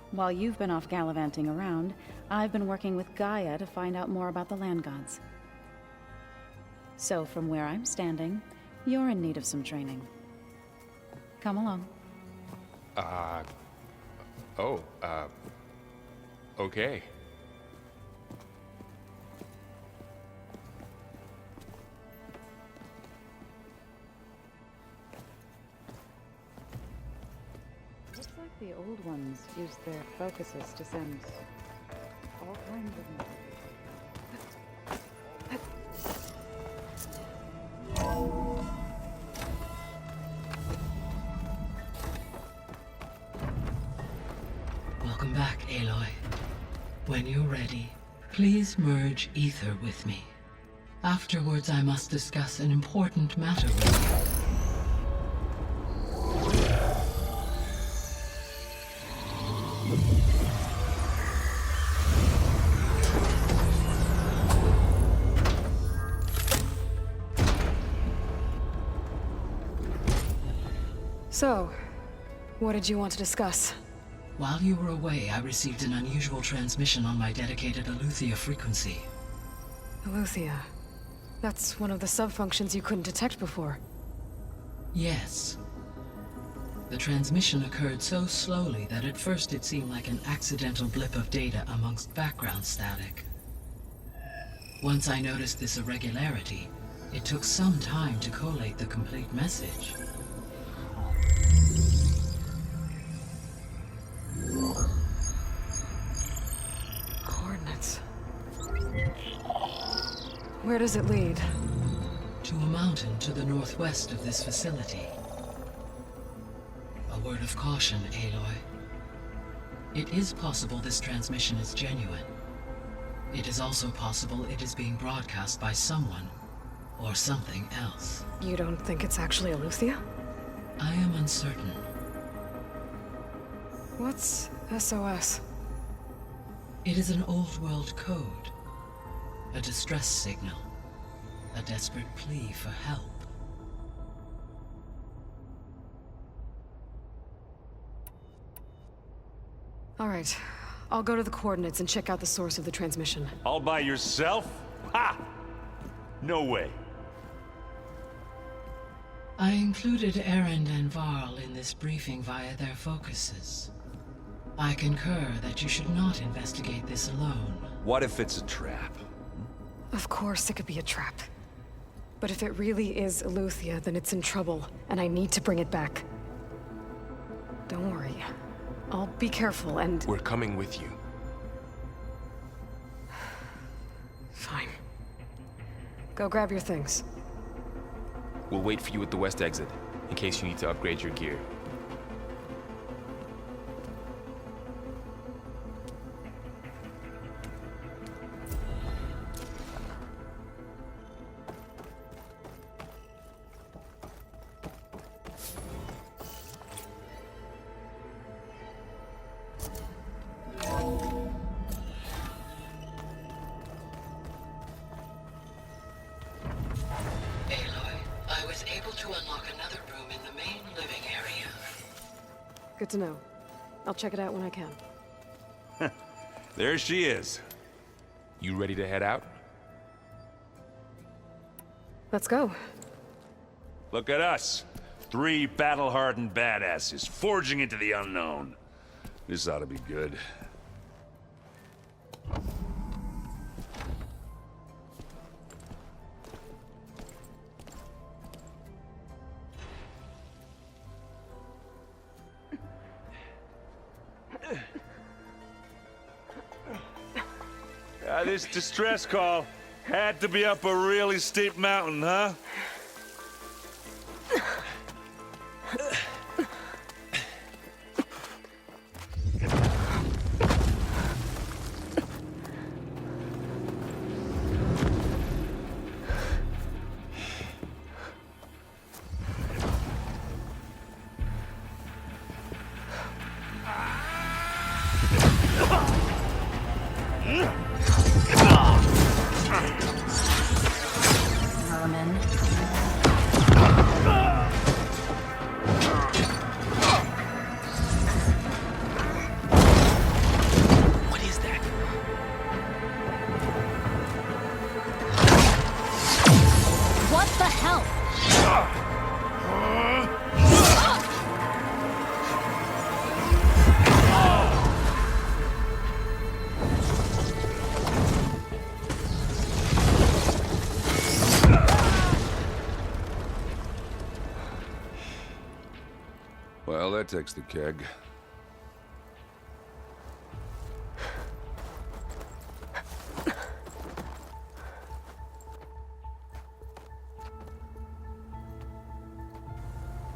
while you've been off gallivanting around, I've been working with Gaia to find out more about the land gods. So from where I'm standing, you're in need of some training. Come along. Okay. Looks like the old ones used their focuses to send all kinds of messages. Welcome back, Aloy. When you're ready, please merge ether with me. Afterwards, I must discuss an important matter with you. So, what did you want to discuss? While you were away, I received an unusual transmission on my dedicated Aletheia frequency. Aletheia. That's one of the sub-functions you couldn't detect before. Yes. The transmission occurred so slowly that at first it seemed like an accidental blip of data amongst background static. Once I noticed this irregularity, it took some time to collate the complete message. Coordinates. Where does it lead? To a mountain to the northwest of this facility. A word of caution, Aloy. It is possible this transmission is genuine. It is also possible it is being broadcast by someone or something else. You don't think it's actually Aletheia? I am uncertain. What's SOS? It is an old-world code. A distress signal. A desperate plea for help. All right. I'll go to the coordinates and check out the source of the transmission. All by yourself? Ha! No way. I included Erend and Varl in this briefing via their focuses. I concur that you should not investigate this alone. What if it's a trap? Of course it could be a trap. But if it really is Aletheia, then it's in trouble, and I need to bring it back. Don't worry. I'll be careful and... We're coming with you. Fine. Go grab your things. We'll wait for you at the west exit, in case you need to upgrade your gear. Good to know. I'll check it out when I can. There she is. You ready to head out? Let's go. Look at us. 3 battle-hardened badasses forging into the unknown. This ought to be good. This distress call had to be up a really steep mountain, huh? Well, that takes the keg.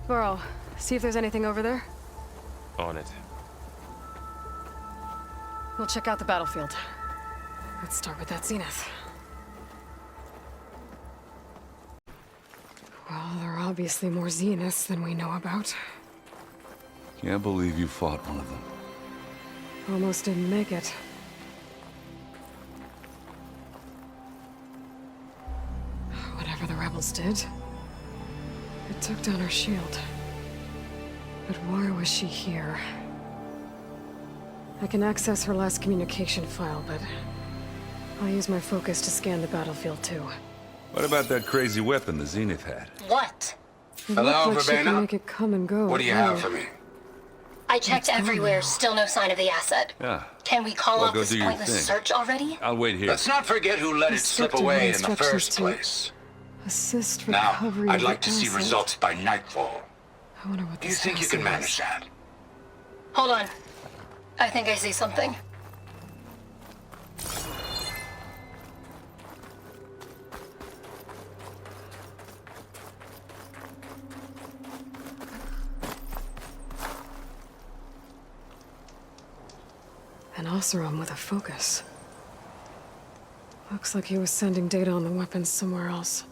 Burrow, see if there's anything over there. On it. We'll check out the battlefield. Let's start with that zenith. Well, there are obviously more zeniths than we know about. Can't believe you fought one of them. Almost didn't make it. Whatever the rebels did, it took down her shield. But why was she here? I can access her last communication file, but I'll use my focus to scan the battlefield too. What about that crazy weapon the Zenith had? What? It looked like she could make it come and go. What do you have for me? I checked everywhere, still no sign of the asset. Yeah. Can we call Well, off go this do your pointless thing. search already? I'll wait here. Let's not forget who let it slip away in the first place. Assist Now, recovery I'd of like the to see asset. results by nightfall. I wonder what Do you this think you can asset manage is. that? Hold on. I think I see something. An Oseram with a focus. Looks like he was sending data on the weapons somewhere else.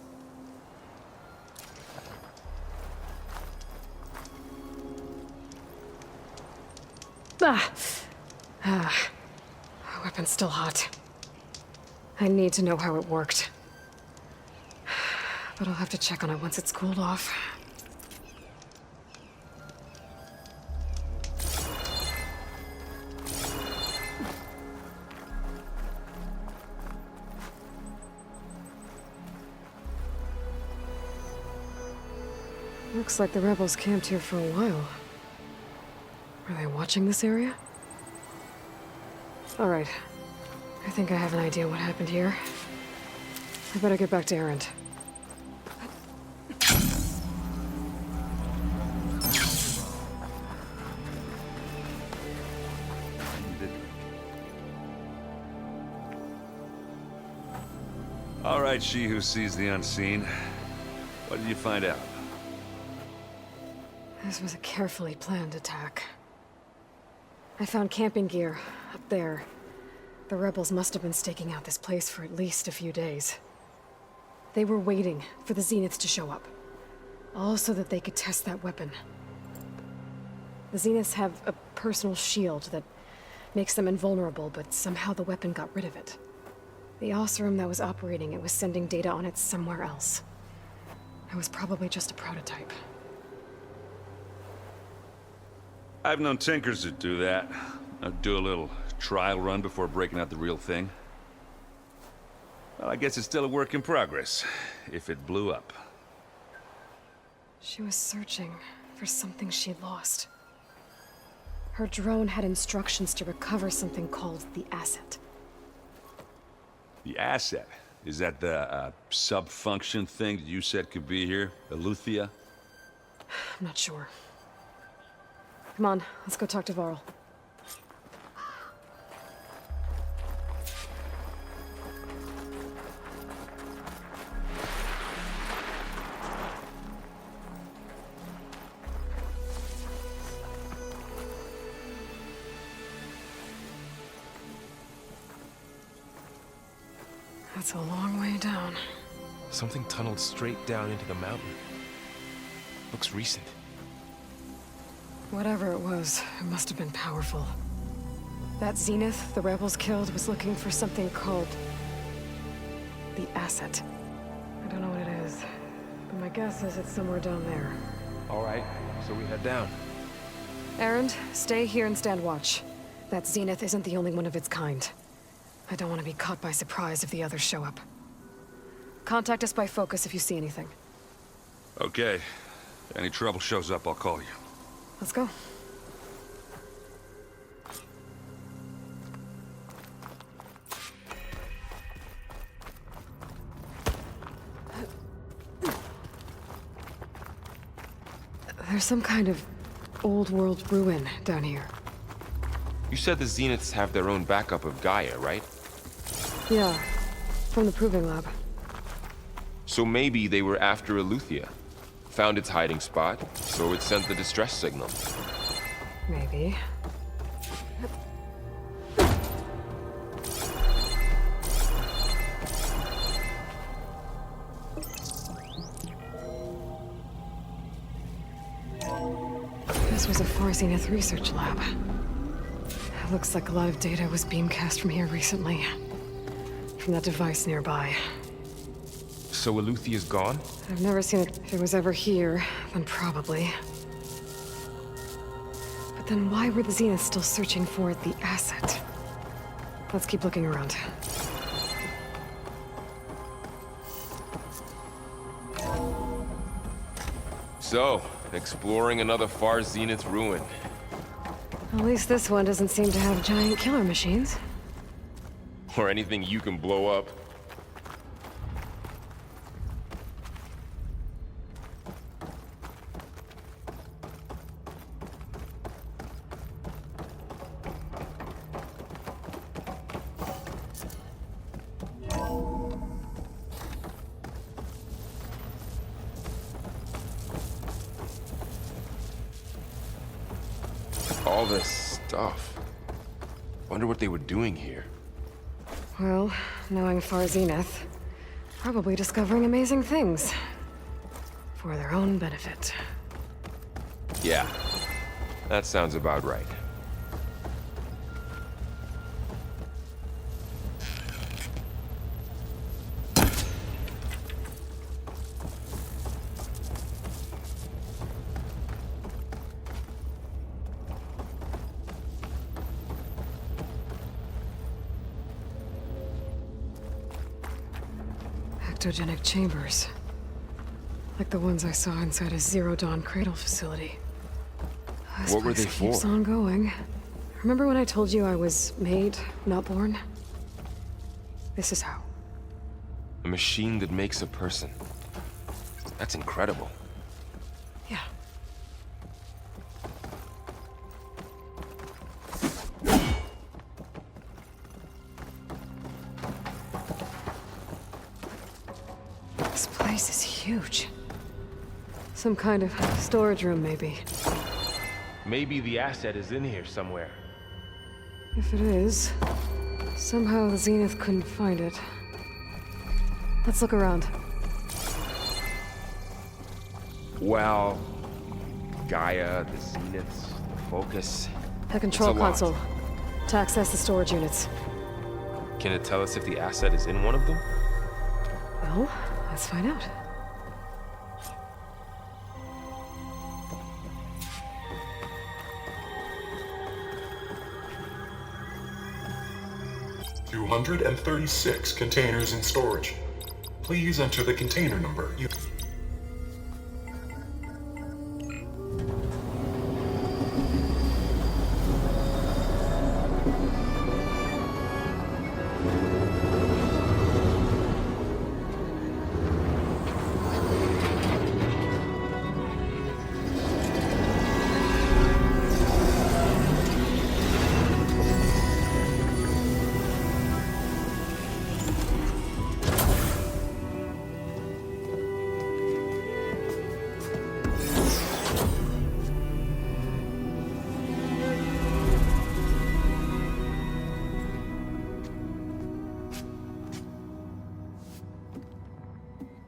The weapon's still hot. I need to know how it worked. But I'll have to check on it once it's cooled off. Looks like the rebels camped here for a while. Are they watching this area? All right. I think I have an idea what happened here. I better get back to Erend. All right, she who sees the unseen. What did you find out? This was a carefully planned attack. I found camping gear up there. The rebels must have been staking out this place for at least a few days. They were waiting for the Zeniths to show up. All so that they could test that weapon. The Zeniths have a personal shield that makes them invulnerable, but somehow the weapon got rid of it. The Oseram that was operating it was sending data on it somewhere else. It was probably just a prototype. I've known tinkers that do that. I'd do a little trial run before breaking out the real thing. Well, I guess it's still a work in progress, if it blew up. She was searching for something she'd lost. Her drone had instructions to recover something called the asset. The asset? Is that the sub-function thing that you said could be here? Eleuthia? I'm not sure. Come on, let's go talk to Varl. That's a long way down. Something tunneled straight down into the mountain. Looks recent. Whatever it was, it must have been powerful. That Zenith the rebels killed was looking for something called the asset. I don't know what it is, but my guess is it's somewhere down there. All right, so we head down. Erend, stay here and stand watch. That Zenith isn't the only one of its kind. I don't want to be caught by surprise if the others show up. Contact us by focus if you see anything. Okay. If any trouble shows up, I'll call you. Let's go. There's some kind of old world ruin down here. You said the Zeniths have their own backup of Gaia, right? Yeah, from the Proving Lab. So maybe they were after Eleuthia. Found its hiding spot, so it sent the distress signal. Maybe. This was a Far Zenith research lab. It looks like a lot of data was beamcast from here recently. From that device nearby. So Eleuthia's gone? I've never seen it. If it was ever here, then probably. But then why were the Zeniths still searching for the asset? Let's keep looking around. So, exploring another Far Zenith ruin. At least this one doesn't seem to have giant killer machines. Or anything you can blow up. All this stuff. Wonder what they were doing here. Well, knowing Far Zenith, probably discovering amazing things. For their own benefit. Yeah, that sounds about right. Ectogenic chambers. Like the ones I saw inside a Zero Dawn cradle facility. This What were they place for? keeps on going. Remember when I told you I was made, not born? This is how. A machine that makes a person. That's incredible. Yeah. This place is huge. Some kind of storage room, maybe. Maybe the asset is in here somewhere. If it is, somehow the Zenith couldn't find it. Let's look around. Well, Gaia, the Zeniths, the Focus. The control It's a lot. console. To access the storage units. Can it tell us if the asset is in one of them? Well, let's find out. 236 containers in storage. Please enter the container number.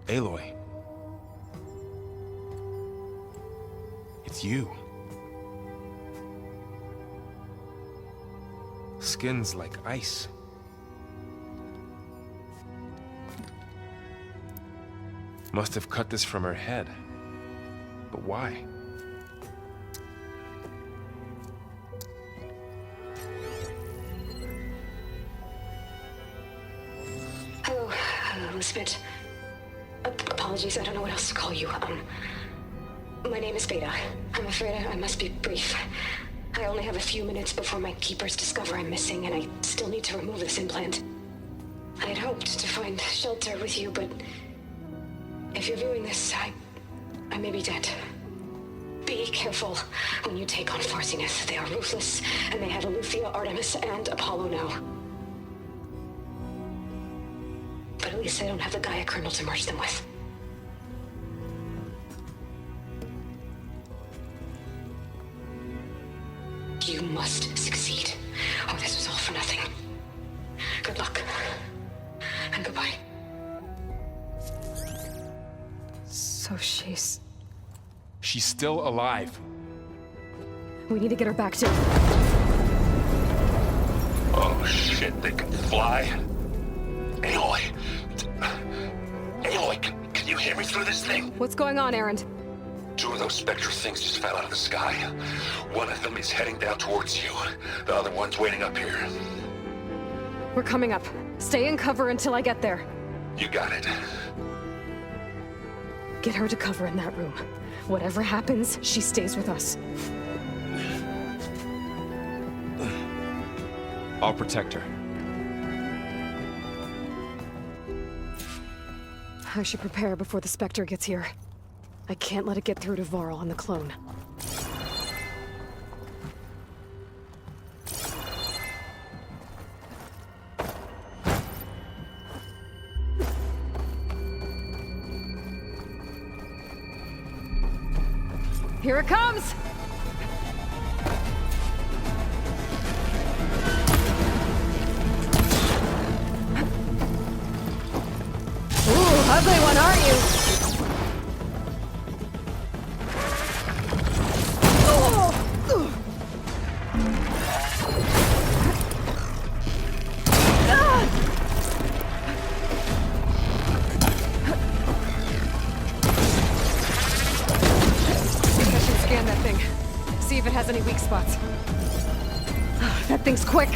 Aloy. It's you. Skin's like ice. Must have cut this from her head. But why? Hello, Elizabeth. Apologies, I don't know what else to call you. My name is Beta. I'm afraid I must be brief. I only have a few minutes before my keepers discover I'm missing, and I still need to remove this implant. I had hoped to find shelter with you, but if you're viewing this, I may be dead. Be careful when you take on Farsineth. They are ruthless, and they have Eleuthia, Artemis, and Apollo now. But at least I don't have the Gaia kernel to merge them with. You must succeed, or this was all for nothing. Good luck. And goodbye. So she's still alive. We need to get her back to... Oh shit, they can fly? Aloy. Aloy, can you hear me through this thing? What's going on, Erend? 2 of those Spectre things just fell out of the sky. One of them is heading down towards you. The other one's waiting up here. We're coming up. Stay in cover until I get there. You got it. Get her to cover in that room. Whatever happens, she stays with us. I'll protect her. I should prepare before the Spectre gets here. I can't let it get through to Varl and the clone. Here it comes! Ooh, ugly one, aren't you? See if it has any weak spots. That thing's quick.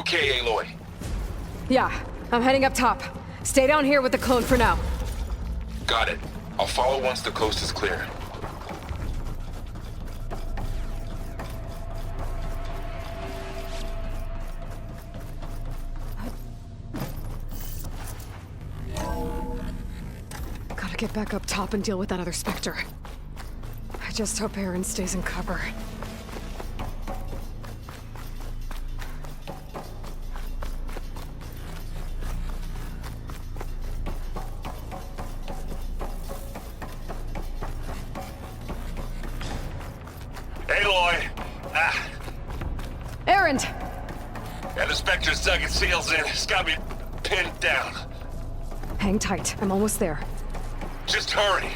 okay, Aloy? Yeah, I'm heading up top. Stay down here with the clone for now. Got it. I'll follow once the coast is clear. Gotta get back up top and deal with that other Spectre. I just hope Aaron stays in cover. Aloy! Erend! Yeah, the Spectre's dug its heels in. It's got me pinned down. Hang tight. I'm almost there. Just hurry.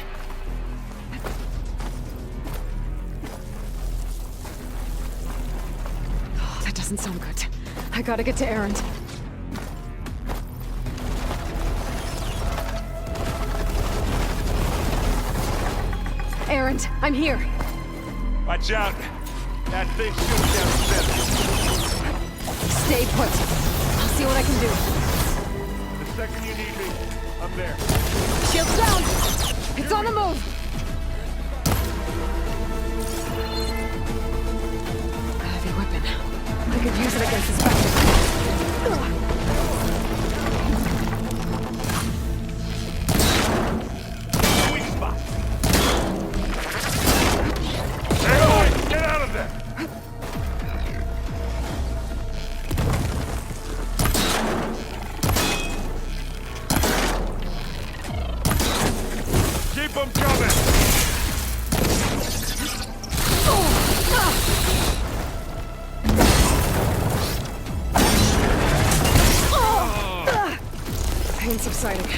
Oh, that doesn't sound good. I gotta get to Erend. Erend, I'm here. Watch out. That thing shoots down the center. Stay put. I'll see what I can do. The second you need me, I'm there. Shields down! It's on the move! A heavy weapon. I could use it against this Spectre. Weak spot. Aloy, get out of there! Keep them coming! Pain subsiding.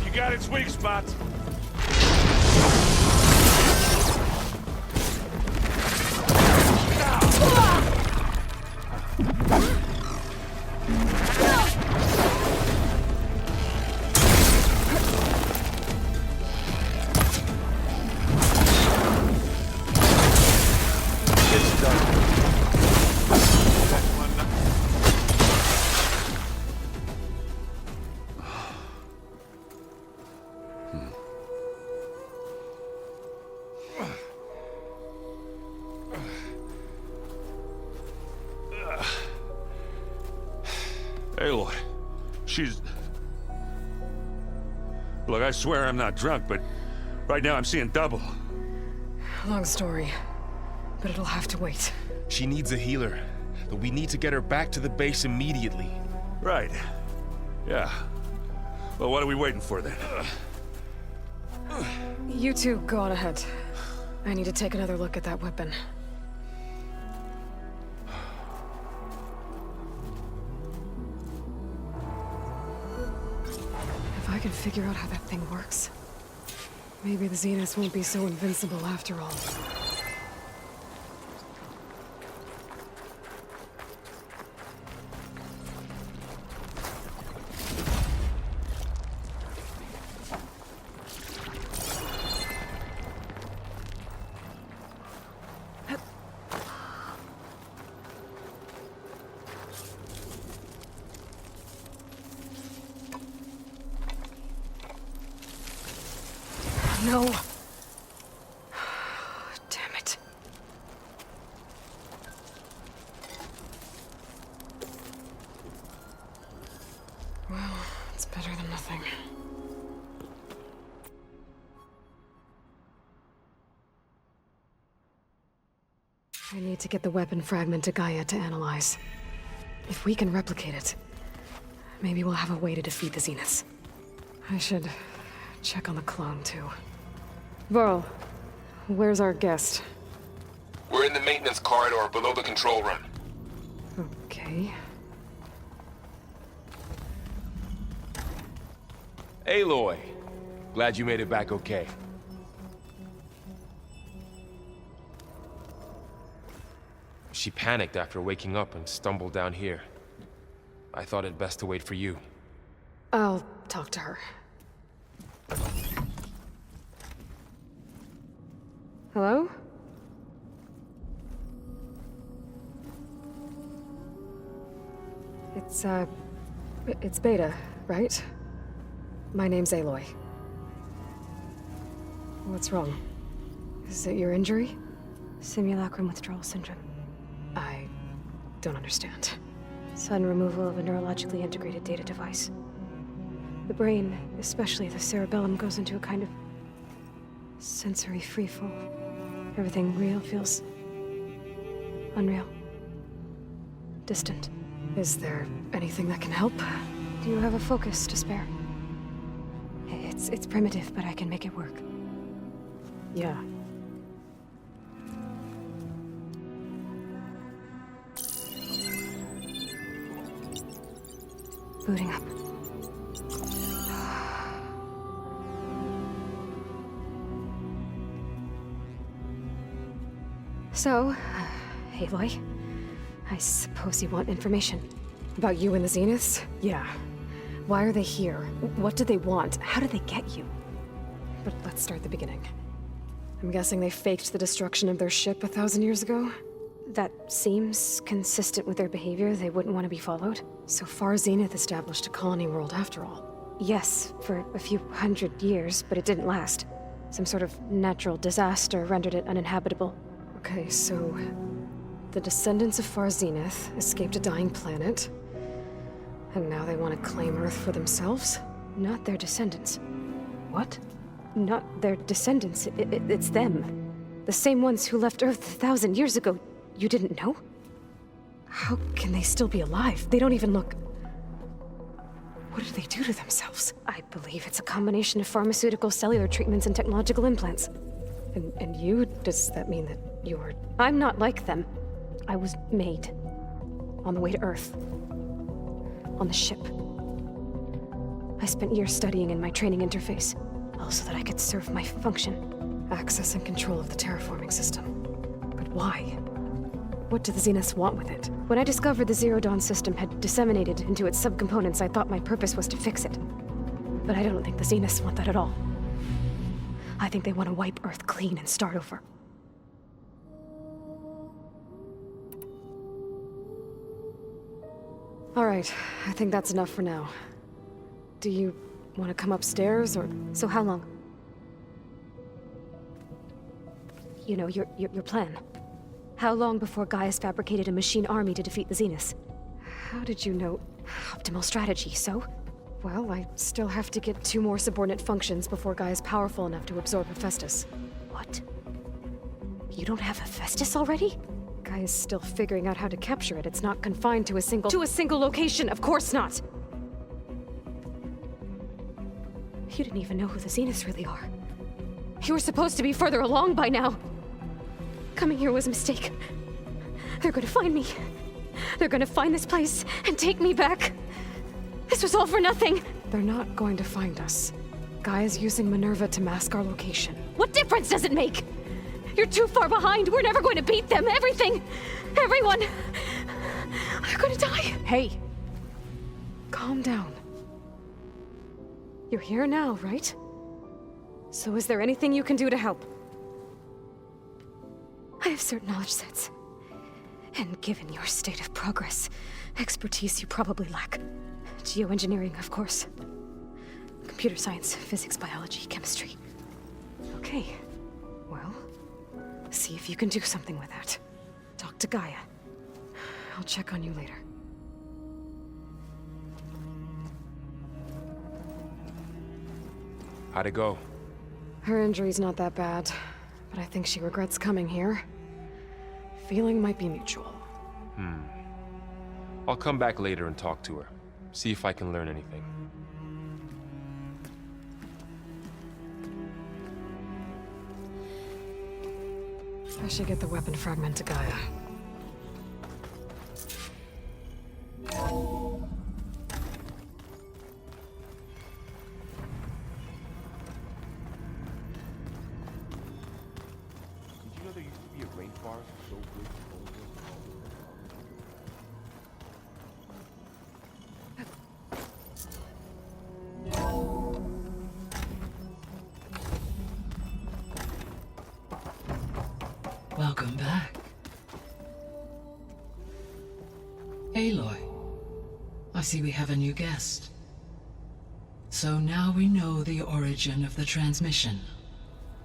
You got its weak spots. Aloy, she's... Look, I swear I'm not drunk, but right now I'm seeing double. Long story, but it'll have to wait. She needs a healer, but we need to get her back to the base immediately. Right. Yeah. Well, what are we waiting for then? You two go on ahead. I need to take another look at that weapon. If I can figure out how that thing works, maybe the Zeniths won't be so invincible after all. No. Damn it. Well, it's better than nothing. I need to get the weapon fragment to Gaia to analyze. If we can replicate it, maybe we'll have a way to defeat the Zeniths. I should check on the clone, too. Varl, where's our guest? We're in the maintenance corridor below the control room. Okay. Aloy, glad you made it back okay. She panicked after waking up and stumbled down here. I thought it best to wait for you. I'll talk to her. Hello? It's Beta, right? My name's Aloy. What's wrong? Is it your injury? Simulacrum withdrawal syndrome. I don't understand. Sudden removal of a neurologically integrated data device. The brain, especially the cerebellum, goes into a kind of sensory freefall. Everything real feels unreal. Distant. Is there anything that can help? Do you have a focus to spare? It's primitive, but I can make it work. Yeah. Booting up. So, Aloy, I suppose you want information. About you and the Zeniths? Yeah. Why are they here? What do they want? How did they get you? But let's start at the beginning. I'm guessing they faked the destruction of their ship 1,000 years ago? That seems consistent with their behavior. They wouldn't want to be followed. So far, Zenith established a colony world after all. Yes, for a few hundred years, but it didn't last. Some sort of natural disaster rendered it uninhabitable. Okay, so the descendants of Far Zenith escaped a dying planet, and now they want to claim Earth for themselves? Not their descendants. What? Not their descendants. It's them. The same ones who left Earth 1,000 years ago. You didn't know? How can they still be alive? They don't even look... What did they do to themselves? I believe it's a combination of pharmaceutical, cellular treatments, and technological implants. And you? Does that mean that you're... I'm not like them. I was made. On the way to Earth. On the ship. I spent years studying in my training interface, all so that I could serve my function. Access and control of the terraforming system. But why? What do the Zeniths want with it? When I discovered the Zero Dawn system had disseminated into its subcomponents, I thought my purpose was to fix it. But I don't think the Zeniths want that at all. I think they want to wipe Earth clean and start over. All right, I think that's enough for now. Do you want to come upstairs, or... So how long? You know, your plan. How long before Gaius fabricated a machine army to defeat the Zeniths? How did you know? Optimal strategy, so? Well, I still have to get 2 more subordinate functions before Gaia's powerful enough to absorb Hephaestus. What? You don't have Hephaestus already? Gaia's still figuring out how to capture it. It's not confined to a single... To a single location! Of course not! You didn't even know who the Zeniths really are. You were supposed to be further along by now! Coming here was a mistake. They're gonna find me. They're gonna find this place and take me back. This was all for nothing! They're not going to find us. Gaia's using Minerva to mask our location. What difference does it make? You're too far behind. We're never going to beat them. Everything, everyone, they're gonna die. Hey, calm down. You're here now, right? So is there anything you can do to help? I have certain knowledge sets. And given your state of progress, expertise you probably lack. Geoengineering, of course. Computer science, physics, biology, chemistry. Okay. Well, see if you can do something with that. Talk to Gaia. I'll check on you later. How'd it go? Her injury's not that bad, but I think she regrets coming here. Feeling might be mutual. I'll come back later and talk to her. See if I can learn anything. I should get the weapon fragment to Gaia. Did you know there used to be a rainforest so big? Aloy, I see we have a new guest. So now we know the origin of the transmission.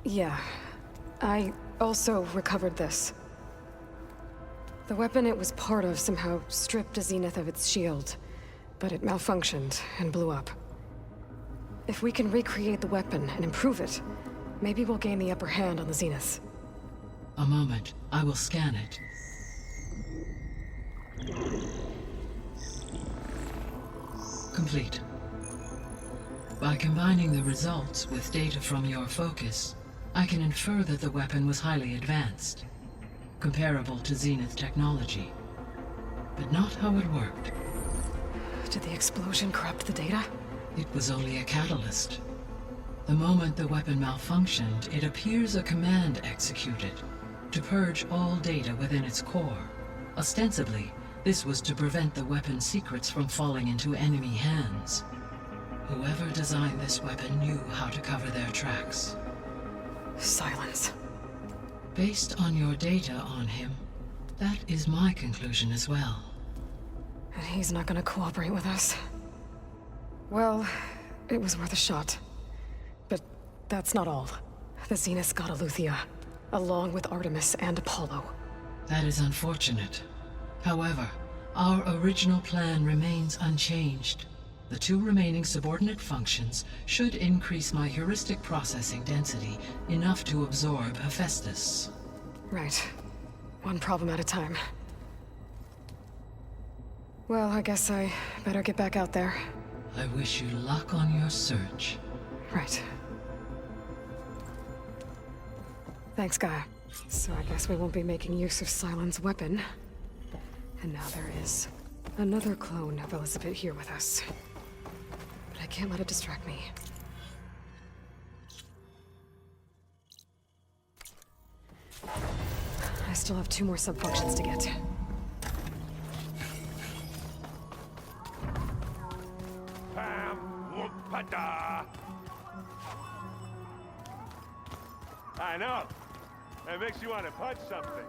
Yeah. I also recovered this. The weapon it was part of somehow stripped Zenith of its shield, but it malfunctioned and blew up. If we can recreate the weapon and improve it, maybe we'll gain the upper hand on the Zeniths. A moment. I will scan it. Complete. By combining the results with data from your focus, I can infer that the weapon was highly advanced, comparable to Zenith technology, but not how it worked. Did the explosion corrupt the data? It was only a catalyst. The moment the weapon malfunctioned, it appears a command executed to purge all data within its core. Ostensibly, this was to prevent the weapon's secrets from falling into enemy hands. Whoever designed this weapon knew how to cover their tracks. Silence. Based on your data on him, that is my conclusion as well. And he's not gonna cooperate with us. Well, it was worth a shot. But that's not all. The Zeniths got Aletheia, along with Artemis and Apollo. That is unfortunate. However, our original plan remains unchanged. The 2 remaining subordinate functions should increase my heuristic processing density enough to absorb Hephaestus. Right. One problem at a time. Well, I guess I better get back out there. I wish you luck on your search. Right. Thanks, Gaia. So I guess we won't be making use of Sylens' weapon. And now there is another clone of Elizabeth here with us. But I can't let it distract me. I still have 2 more sub-functions to get. I know. That makes you want to punch something.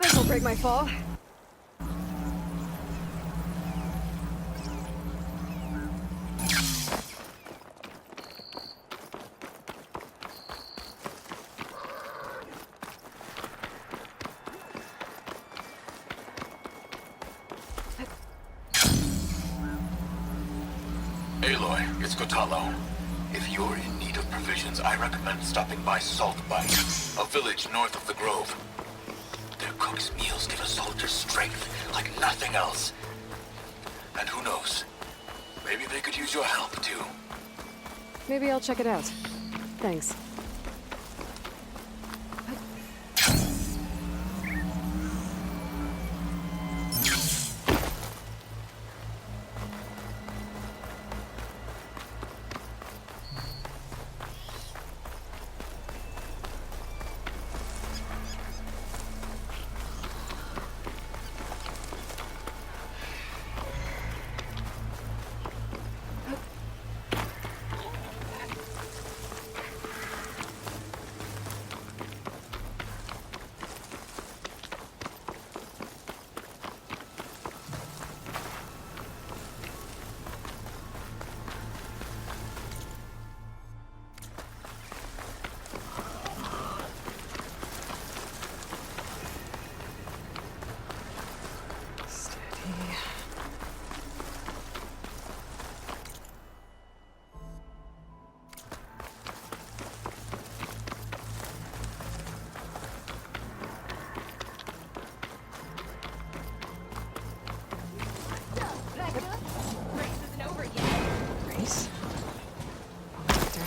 This'll break my fall. Aloy, it's Kotallo. If you're in need of provisions, I recommend stopping by Saltbite, a village north of the Grove. Their cook's meals give a soldier strength like nothing else. And who knows? Maybe they could use your help, too. Maybe I'll check it out. Thanks.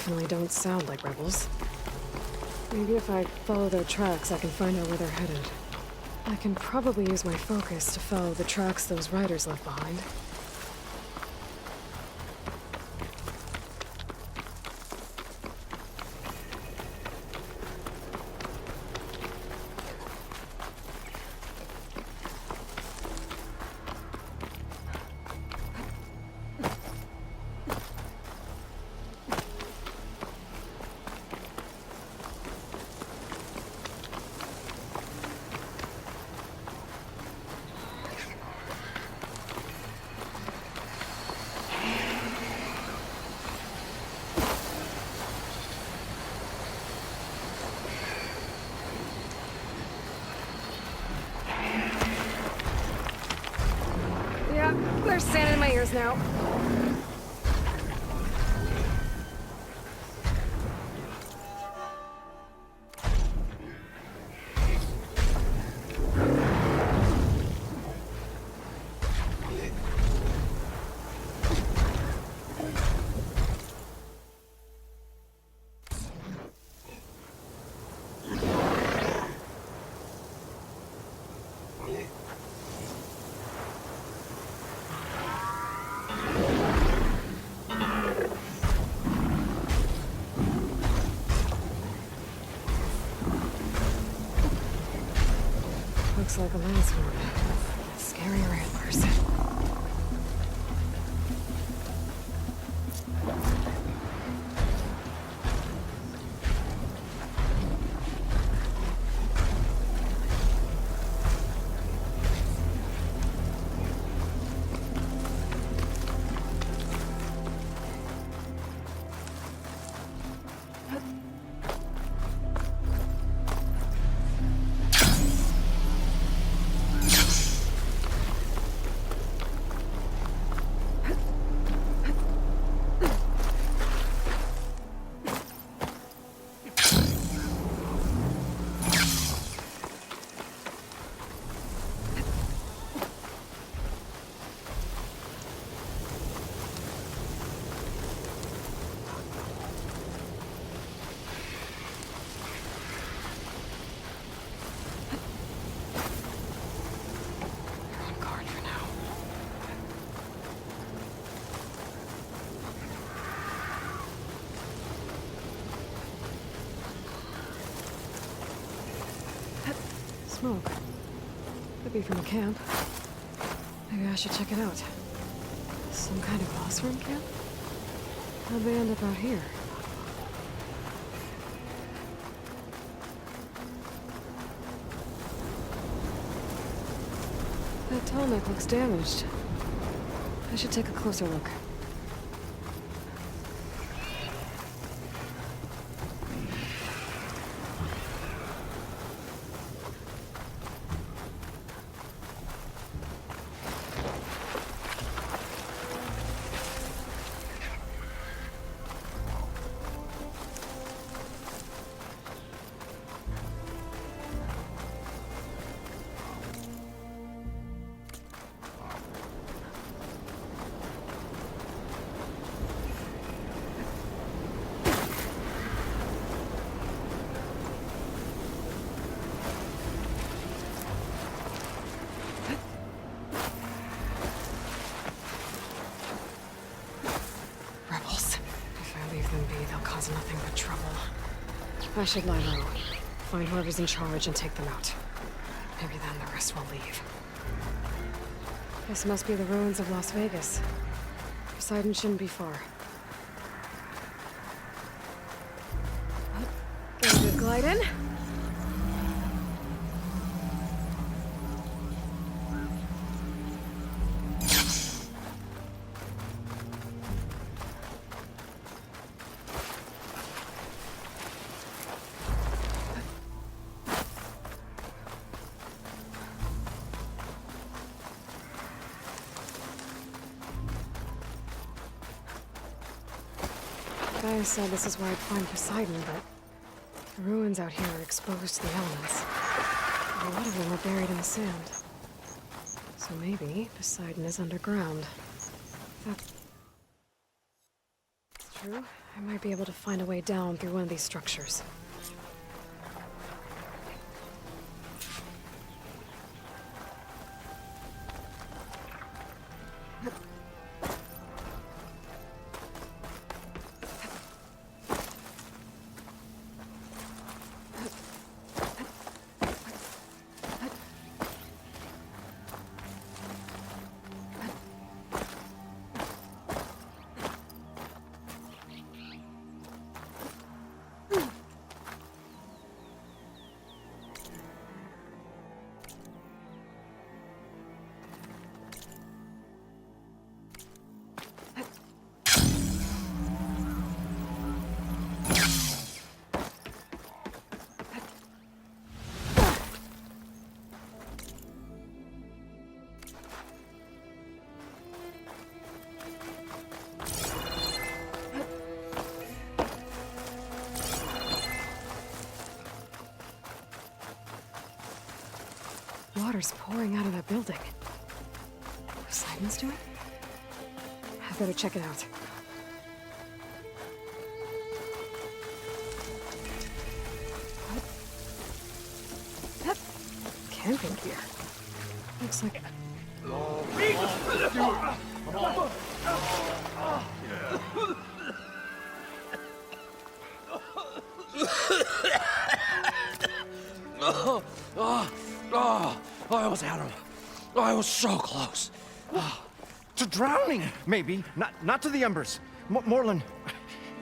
Definitely don't sound like rebels. Maybe if I follow their tracks, I can find out where they're headed. I can probably use my focus to follow the tracks those riders left behind. hair's standing in my ears now. Looks like a last one. Scary ramblers. Smoke. Could be from the camp. Maybe I should check it out. Some kind of boss room camp? How'd they end up out here? That tall neck looks damaged. I should take a closer look. Nothing but trouble. I should lie low. Find whoever's in charge and take them out. Maybe then the rest will leave. This must be the ruins of Las Vegas. Poseidon shouldn't be far. Get a good glide in. Gaia said this is where I'd find Poseidon, but the ruins out here are exposed to the elements. A lot of them are buried in the sand. So maybe Poseidon is underground. That's true. I might be able to find a way down through one of these structures. water's pouring out of that building. What Simon's doing? I better check it out. What? That camping gear. Looks like... I almost had him. I was so close. To drowning, maybe. Not to the embers. Moreland,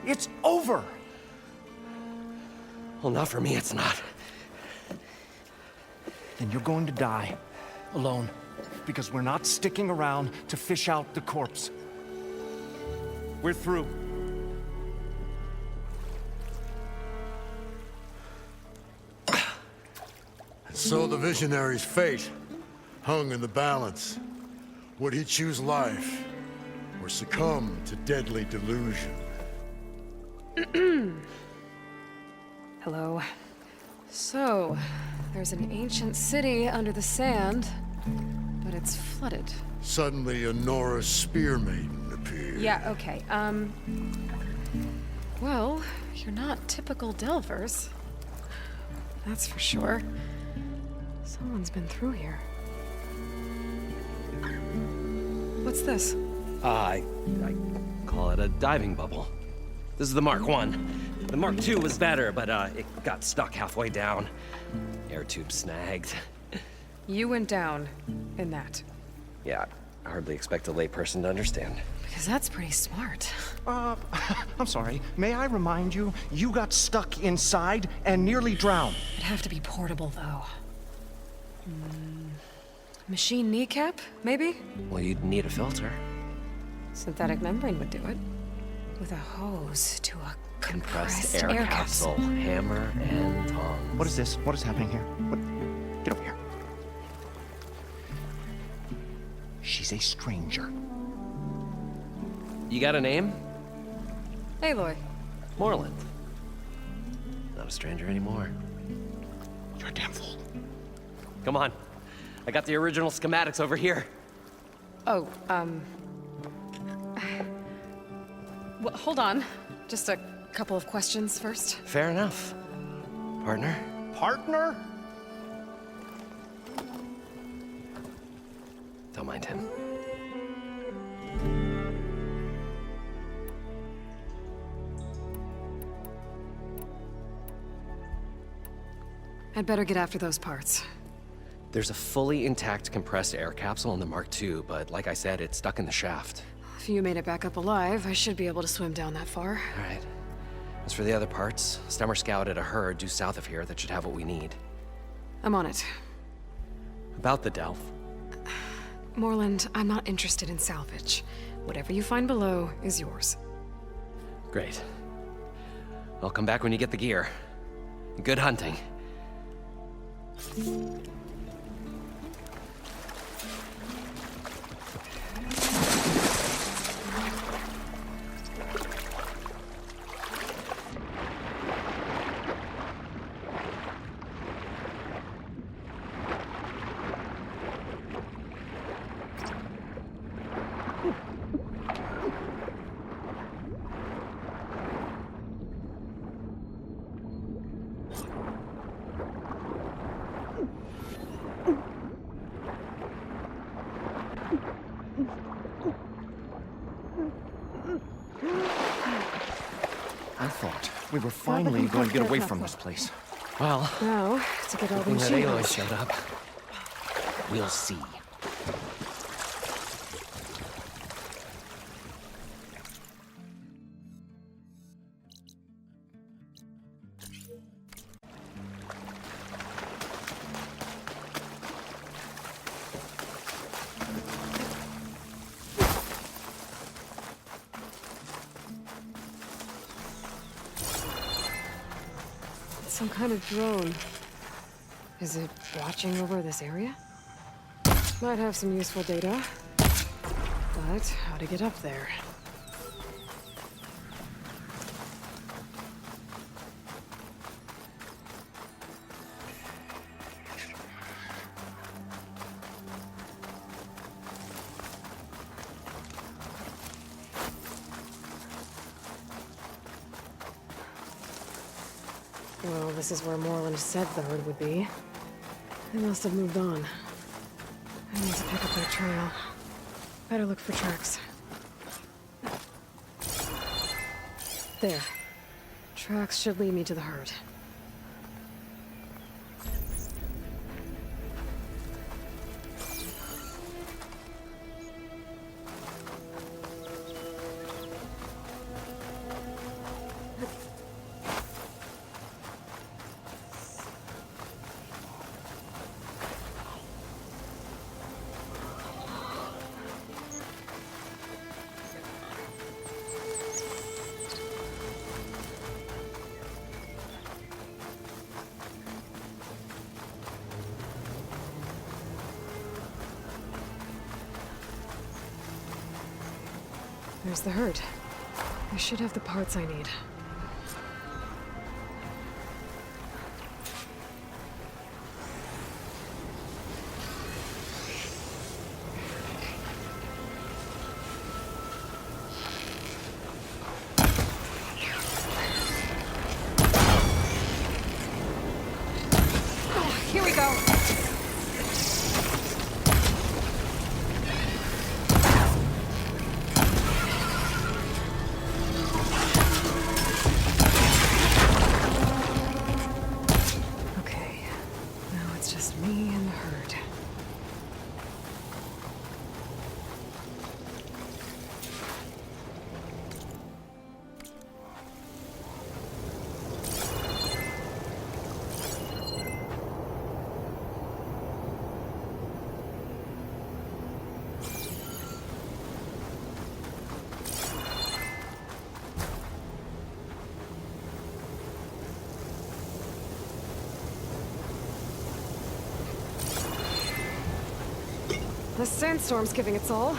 it's over. Well, not for me, it's not. Then you're going to die. Alone. Because we're not sticking around to fish out the corpse. We're through. So the visionary's fate hung in the balance. Would he choose life or succumb to deadly delusion? Hello. So, there's an ancient city under the sand, but it's flooded. Suddenly a Norse spear maiden appeared. Yeah, okay, well, you're not typical Delvers. That's for sure. Someone's been through here. What's this? I call it a diving bubble. This is the Mark I. The Mark II was better, but it got stuck halfway down. Air tube snagged. You went down in that. Yeah, I hardly expect a layperson to understand. Because that's pretty smart. I'm sorry. May I remind you, you got stuck inside and nearly drowned. It'd have to be portable, though. Machine kneecap, maybe? Well, you'd need a filter. Synthetic membrane would do it. With a hose to a compressed air capsule. Hammer and tongs. What is this? What is happening here? What? Get over here. She's a stranger. You got a name? Aloy. Moreland. Not a stranger anymore. You're a damn fool. Come on. I got the original schematics over here. Oh, well, hold on. Just a couple of questions first. Fair enough. Partner? Partner? Don't mind him. I'd better get after those parts. There's a fully intact compressed air capsule in the Mark II, but like I said, it's stuck in the shaft. If you made it back up alive, I should be able to swim down that far. All right. As for the other parts, Stemmer scouted a herd due south of here that should have what we need. I'm on it. About the Delph. Moreland, I'm not interested in salvage. Whatever you find below is yours. Great. I'll come back when you get the gear. Good hunting. I thought we were finally going to get away from this place. Well, now to get all hoping these that Aloy shields. showed up. We'll see. Some kind of drone. Is it watching over this area? Might have some useful data. But how to get up there? Well, this is where Moreland said the herd would be. They must have moved on. I need to pick up their trail. Better look for tracks. There. Tracks should lead me to the herd. There's the herd. I should have the parts I need. Here we go. The sandstorm's giving its all.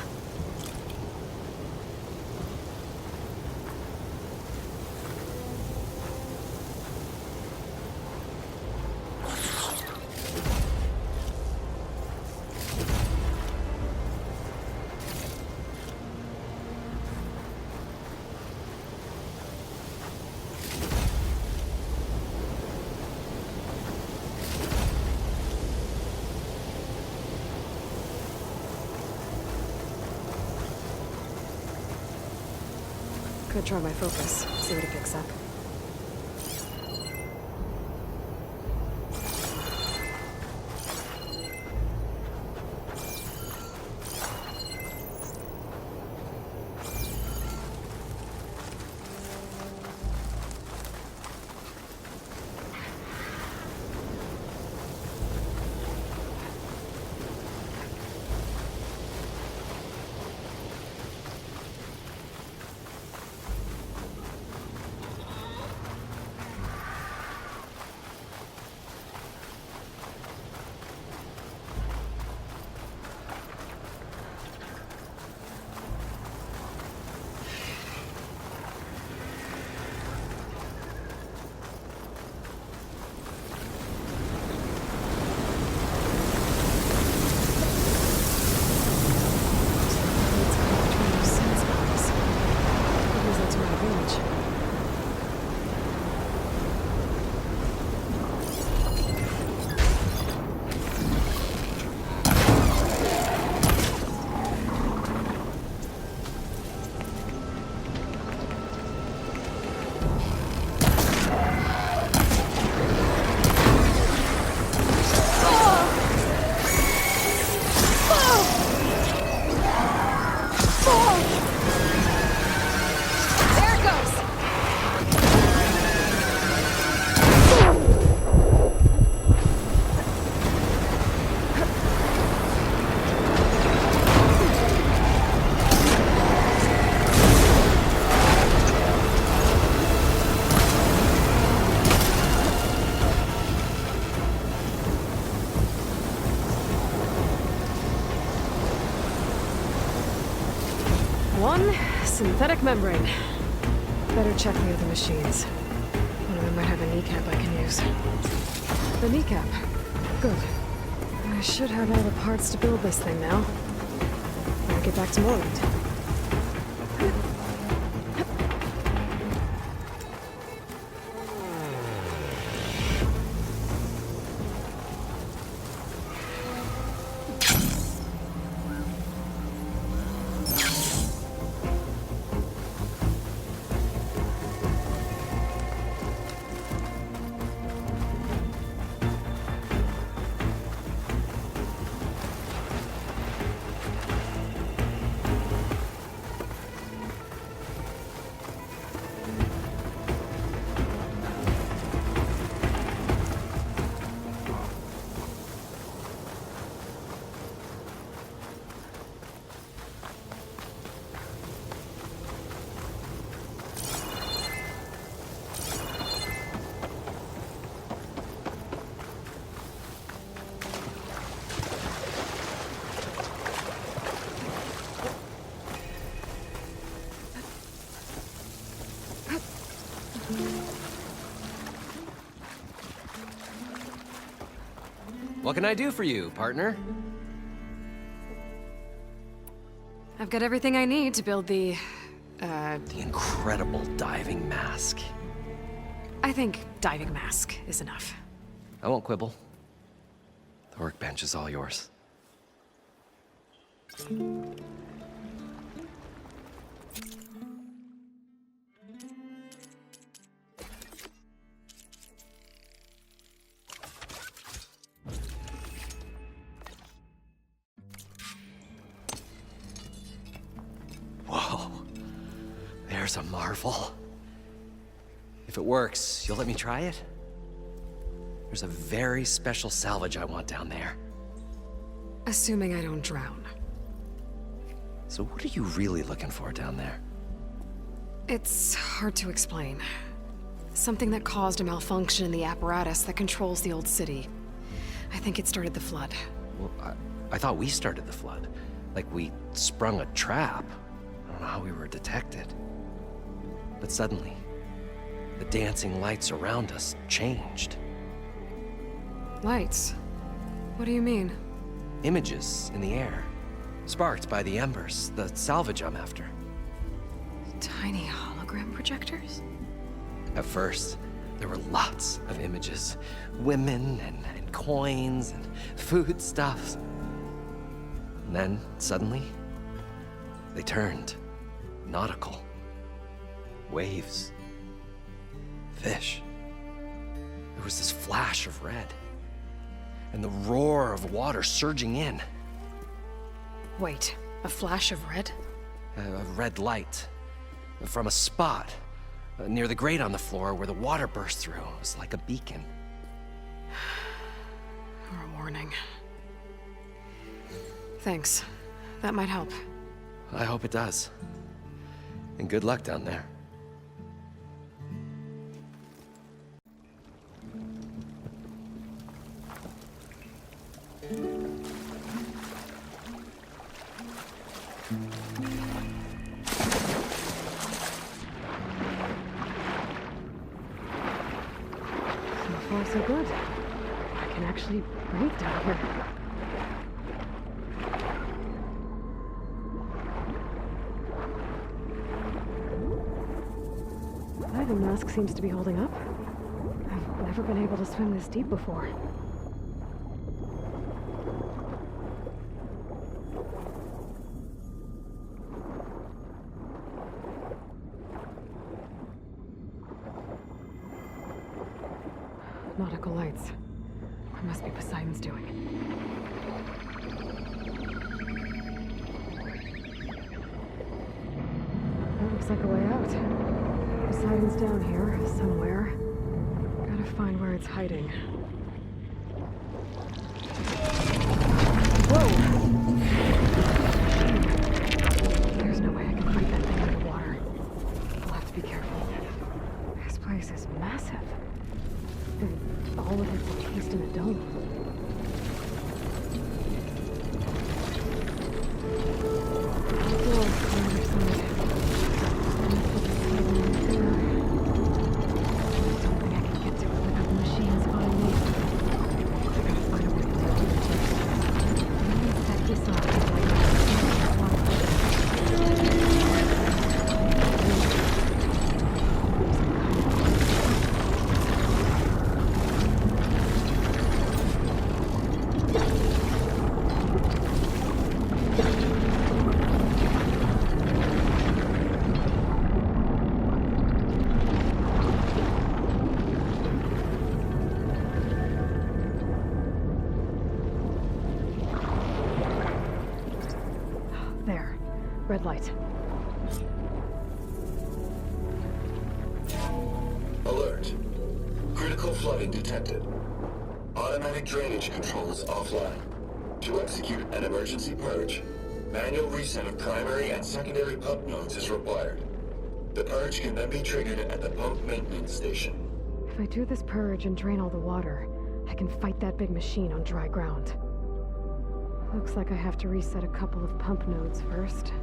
Could try my focus, see what it picks up. One synthetic membrane. Better check the other machines. One of them might have a kneecap I can use. The kneecap. Good. I should have all the parts to build this thing now. Better get back to Moreland. What can I do for you, partner? I've got everything I need to build the incredible diving mask. I think diving mask is enough. I won't quibble. The workbench is all yours. Whoa. There's a marvel. If it works, you'll let me try it? There's a very special salvage I want down there. Assuming I don't drown. So what are you really looking for down there? It's hard to explain. Something that caused a malfunction in the apparatus that controls the old city. I think it started the flood. Well, I thought we started the flood. Like we sprung a trap. I don't know how we were detected. But suddenly, the dancing lights around us changed. Lights? What do you mean? Images in the air, sparked by the embers, the salvage I'm after. Tiny hologram projectors? At first, there were lots of images. Women and coins and foodstuffs. And then, suddenly, they turned nautical. Waves. Fish. There was this flash of red. And the roar of water surging in. Wait, a flash of red? A red light. From a spot near the grate on the floor where the water burst through. It was like a beacon. Or a warning. Thanks. That might help. I hope it does. And good luck down there. So far, so good. I can actually breathe down here. Diving mask seems to be holding up. I've never been able to swim this deep before. Nautical lights. It must be Poseidon's doing. That looks like a way out. Poseidon's down here, somewhere. Gotta find where it's hiding. Whoa! There's no way I can fight that thing underwater. I'll have to be careful. This place is massive. And all of it's encased in a dome. Door on the other side. Something I can get to it without the machines finding me. I gotta find a way to do it. Let me set this up so I can there. Red light. Alert. Critical flooding detected. Automatic drainage controls offline. To execute an emergency purge, manual reset of primary and secondary pump nodes is required. The purge can then be triggered at the pump maintenance station. If I do this purge and drain all the water, I can fight that big machine on dry ground. Looks like I have to reset a couple of pump nodes first.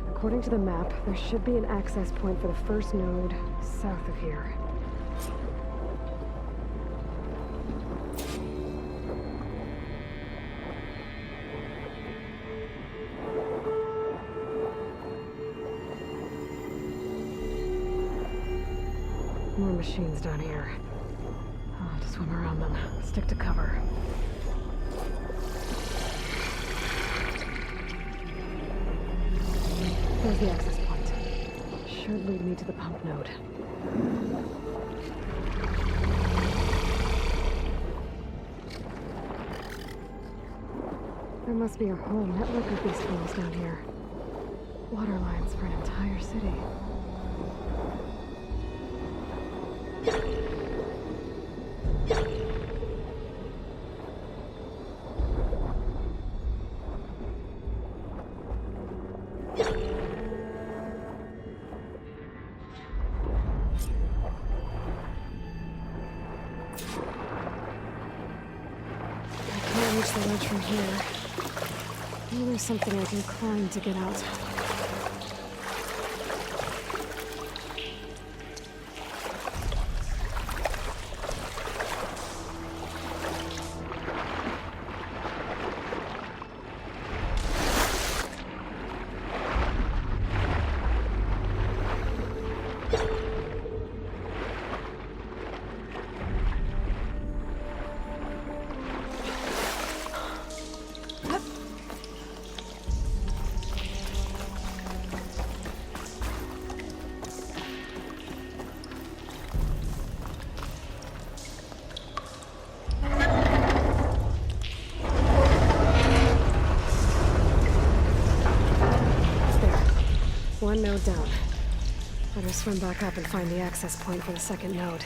According to the map, there should be an access point for the first node south of here. machines down here. I'll have to swim around them. Stick to cover. There's the access point. Should lead me to the pump node. There must be a whole network of these tunnels down here. Water lines for an entire city. I can't reach the ledge from here. Maybe there's something I can climb to get out. One node down. Better swim back up and find the access point for the second node.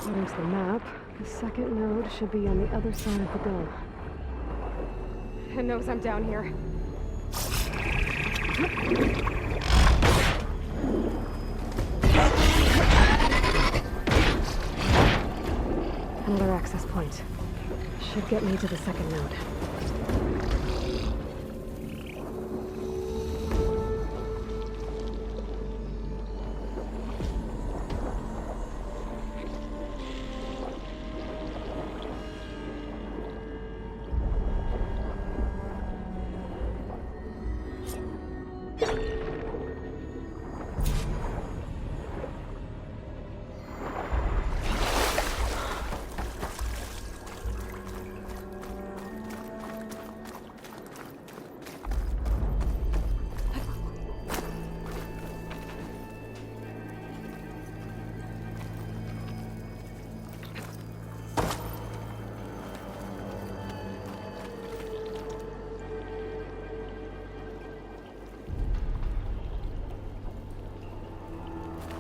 According to the map, the second node should be on the other side of the dome. It knows I'm down here. Another access point. Should get me to the second node.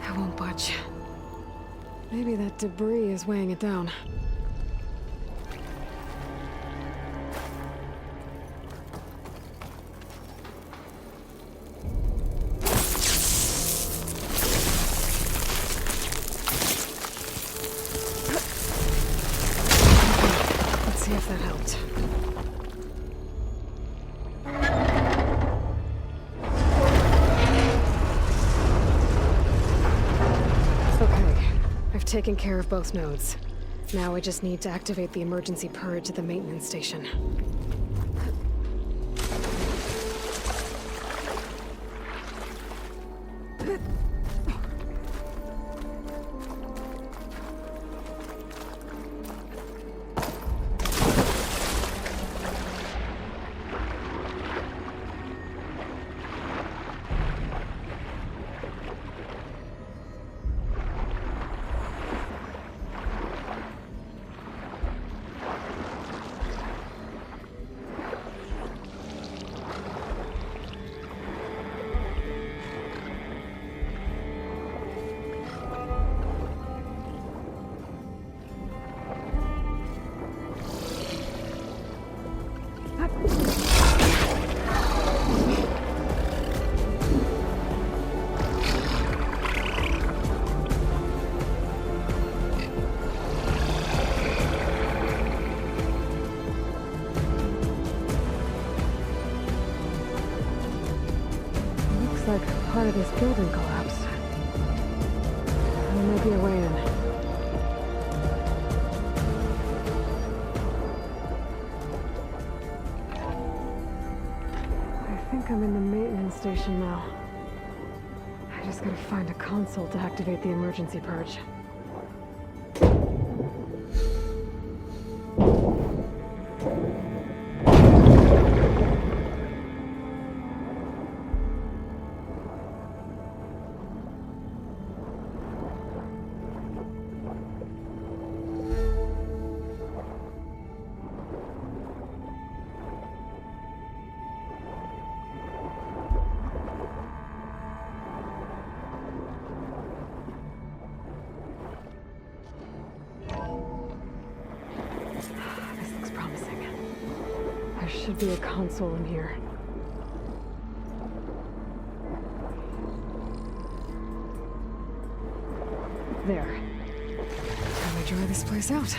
I won't budge. Maybe that debris is weighing it down. Let's see if that helped. Taken care of both nodes. Now I just need to activate the emergency purge at the maintenance station. Looks like part of this building collapsed. There might be a way in. I think I'm in the maintenance station now. I just gotta find a console to activate the emergency purge. There should be a console in here. There. Time to dry this place out.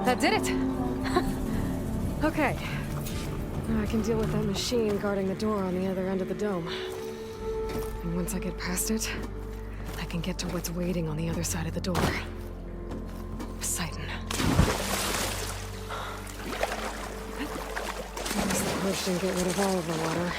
That did it! Okay. Now I can deal with that machine guarding the door on the other end of the dome. And once I get past it, I can get to what's waiting on the other side of the door. Poseidon. I guess the push didn't get rid of all of the water.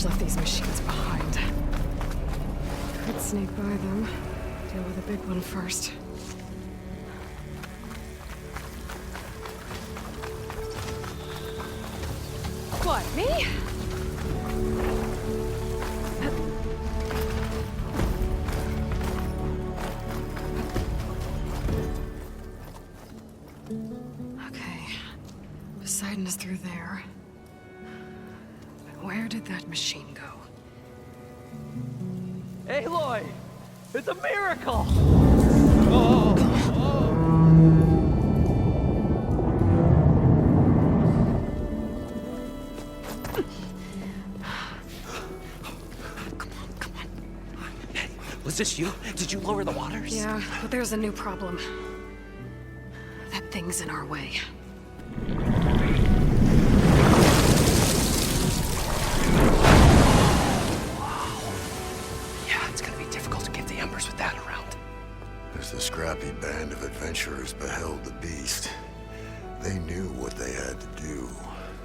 Left these machines behind. Could sneak by them. Deal with the big one first. What, me? Okay. Poseidon is through there. Where did that machine go? Aloy! It's a miracle! Was this you? Did you lower the waters? Yeah, but there's a new problem. That thing's in our way. As the scrappy band of adventurers beheld the beast, they knew what they had to do.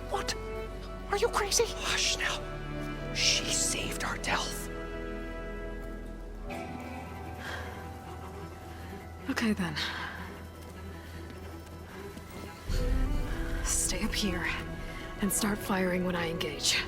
What? Are you crazy? Hush now. She saved our Delph. Okay then. Stay up here and start firing when I engage.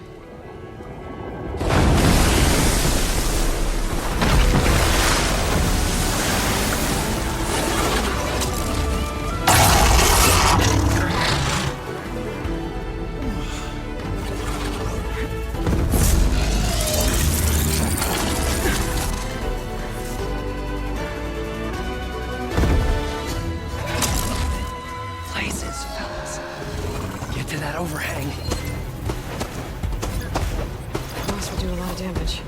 Overhang. Boss will do a lot of damage.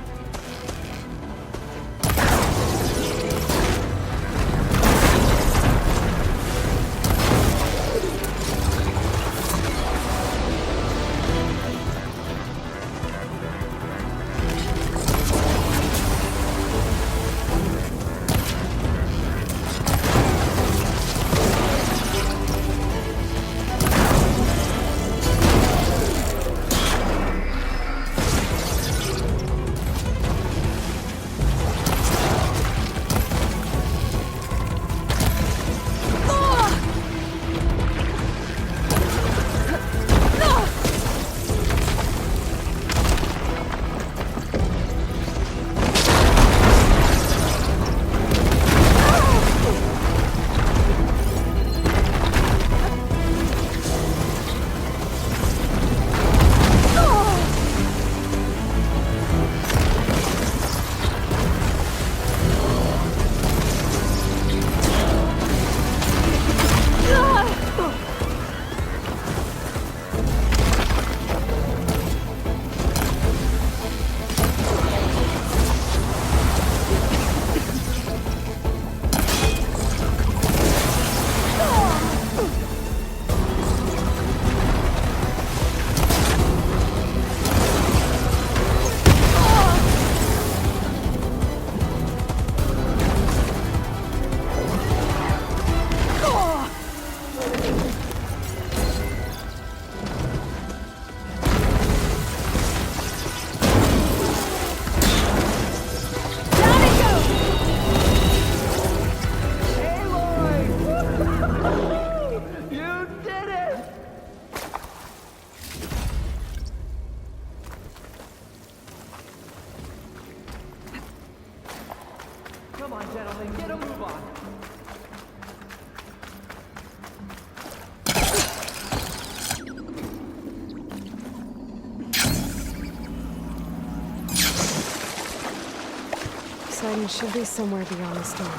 Poseidon should be somewhere beyond the storm.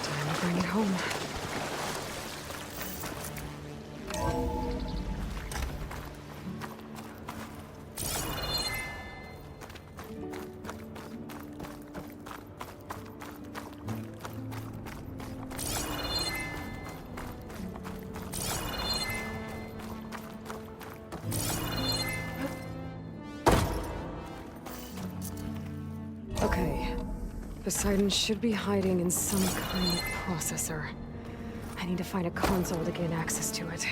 Time to bring it home. Okay. Poseidon should be hiding in some kind of processor. I need to find a console to gain access to it.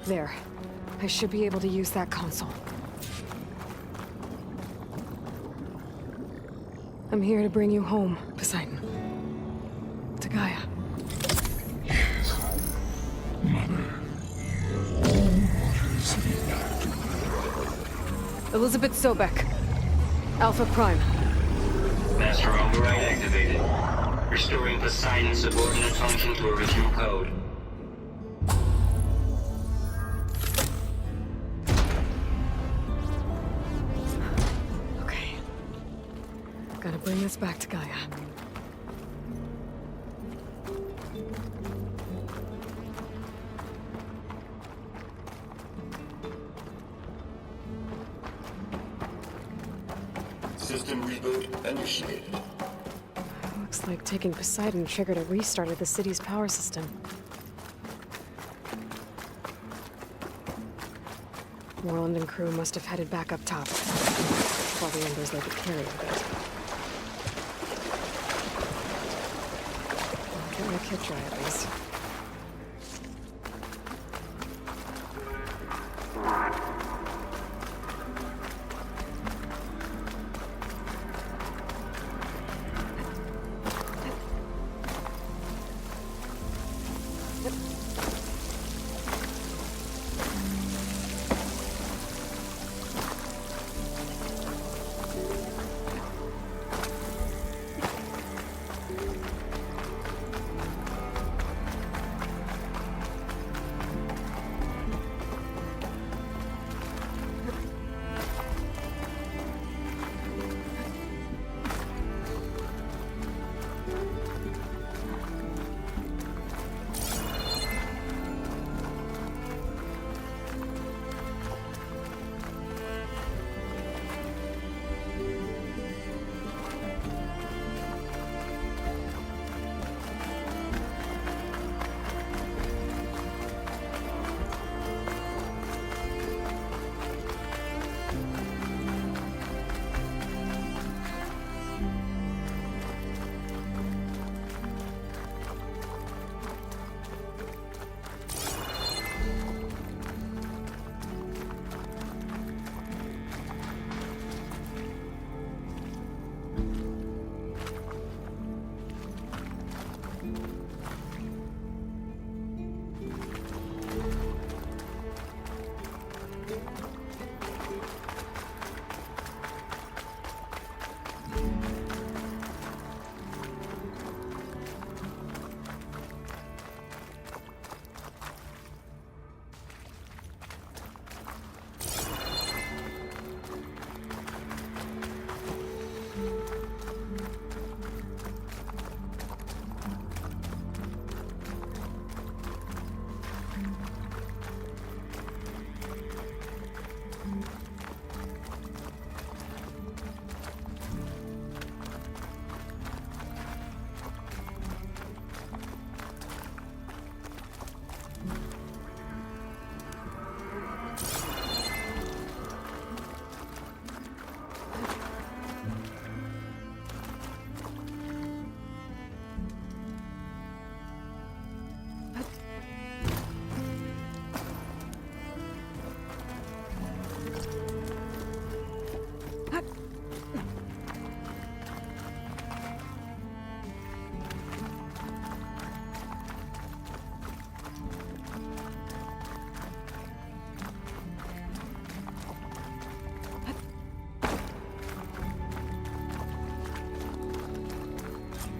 There. I should be able to use that console. I'm here to bring you home, Poseidon. To Gaia. Elizabeth Sobek. Alpha Prime. Master override activated. Restoring Poseidon's subordinate function to original code. Okay. Gotta bring this back to Gaia. System reboot initiated. Looks like taking Poseidon triggered a restart of the city's power system. Moreland and crew must have headed back up top. While the embers they could carry a bit. I'll get my kit dry at least.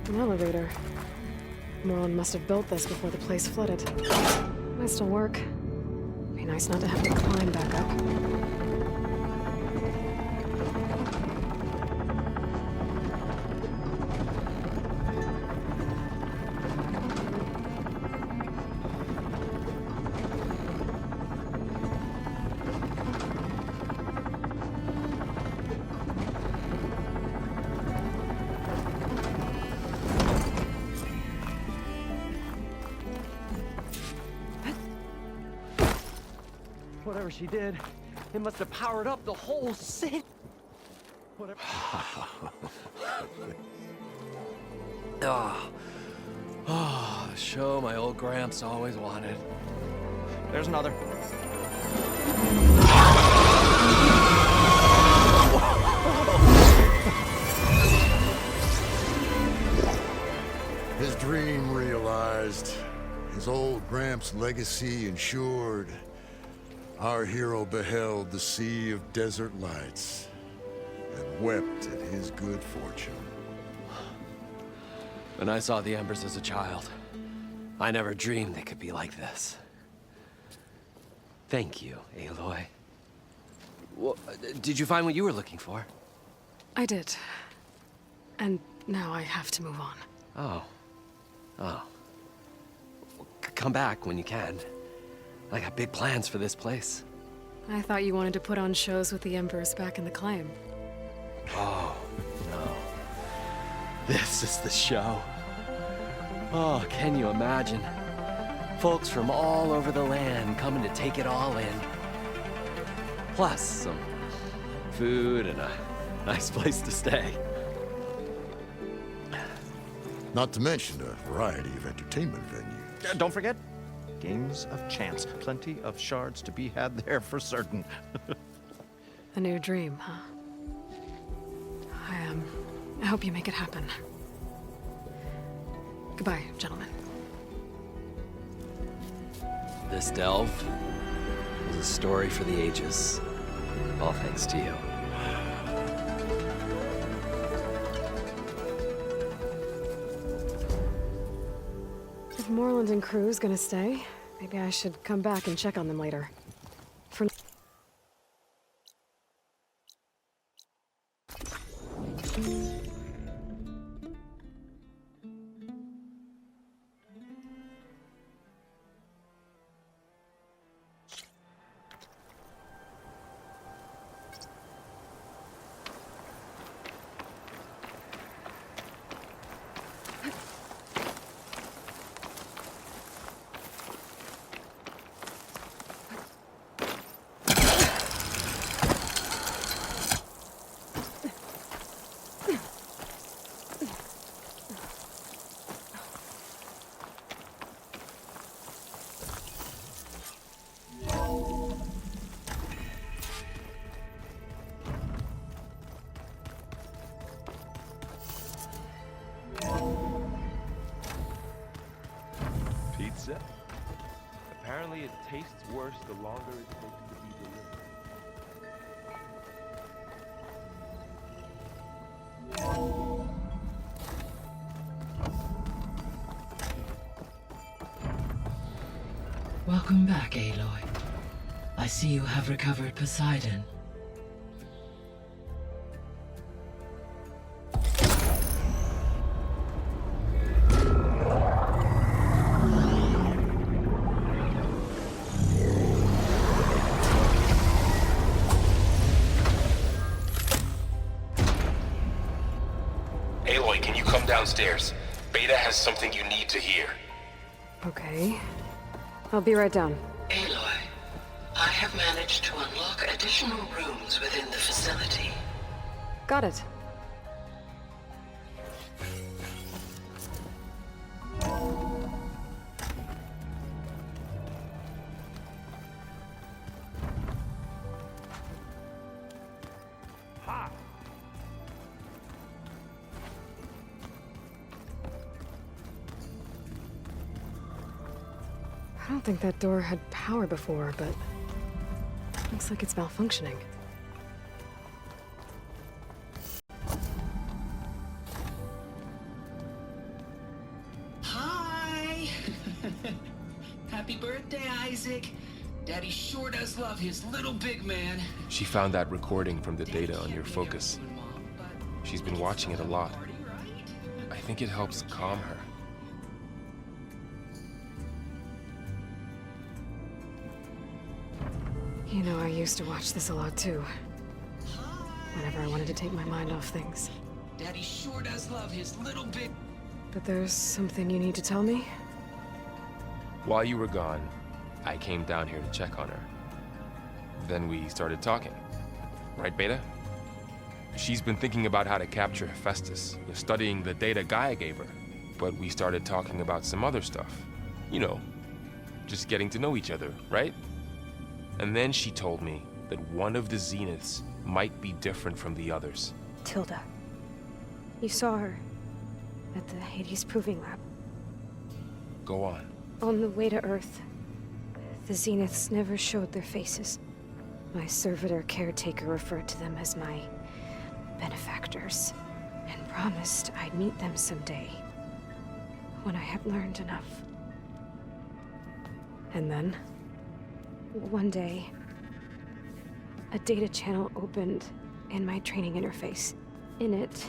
An elevator. Moreland must have built this before the place flooded. Might still work. Be nice not to have to climb back up. Whatever she did, it must have powered up the whole city. Whatever. Oh, show my old Gramps always wanted. There's another. His dream realized. His old Gramps' legacy ensured. Our hero beheld the sea of desert lights and wept at his good fortune. When I saw the embers as a child, I never dreamed they could be like this. Thank you, Aloy. Well, did you find what you were looking for? I did. And now I have to move on. Oh. Oh. Well, come back when you can. I got big plans for this place. I thought you wanted to put on shows with the Embers back in the Claim. Oh, no. This is the show. Oh, can you imagine? Folks from all over the land coming to take it all in. Plus some food and a nice place to stay. Not to mention a variety of entertainment venues. Don't forget, games of chance. Plenty of shards to be had there for certain. A new dream, huh? I hope you make it happen. Goodbye, gentlemen. This delve is a story for the ages. All thanks to you. If Moreland and crew's gonna stay, maybe I should come back and check on them later. For Pizza? Apparently it tastes worse the longer it takes to be delivered. Welcome back, Aloy. I see you have recovered Poseidon. Aloy, can you come downstairs? Beta has something you need to hear. Okay. I'll be right down. Aloy, I have managed to unlock additional rooms within the facility. Got it. I don't think that door had power before, but looks like it's malfunctioning. Hi! does love his little big man. She found that recording from the data on your focus. She's been watching it a lot. I think it helps calm her. You know, I used to watch this a lot too. Whenever I wanted to take my mind off things. Daddy sure does love his little big... But there's something you need to tell me? While you were gone, I came down here to check on her. Then we started talking. Right, Beta? She's been thinking about how to capture Hephaestus, studying the data Gaia gave her. But we started talking about some other stuff. You know, just getting to know each other, right? And then she told me that one of the Zeniths might be different from the others. Tilda. You saw her at the Hades Proving Lab. Go on. On the way to Earth, the Zeniths never showed their faces. My servitor caretaker referred to them as my benefactors, and promised I'd meet them someday, when I had learned enough. And then, one day, a data channel opened in my training interface. In it,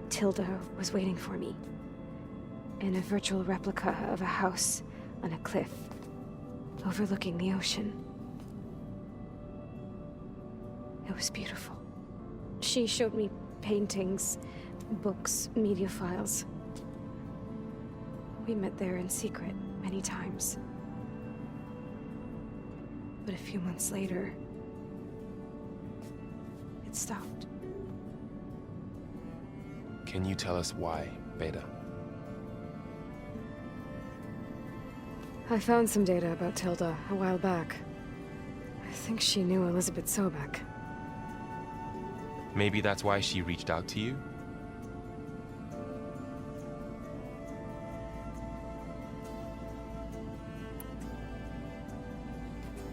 Tilda was waiting for me, in a virtual replica of a house on a cliff, overlooking the ocean. It was beautiful. She showed me paintings, books, media files. We met there in secret many times. But a few months later, it stopped. Can you tell us why, Beta? I found some data about Tilda a while back. I think she knew Elizabeth Sobek. Maybe that's why she reached out to you?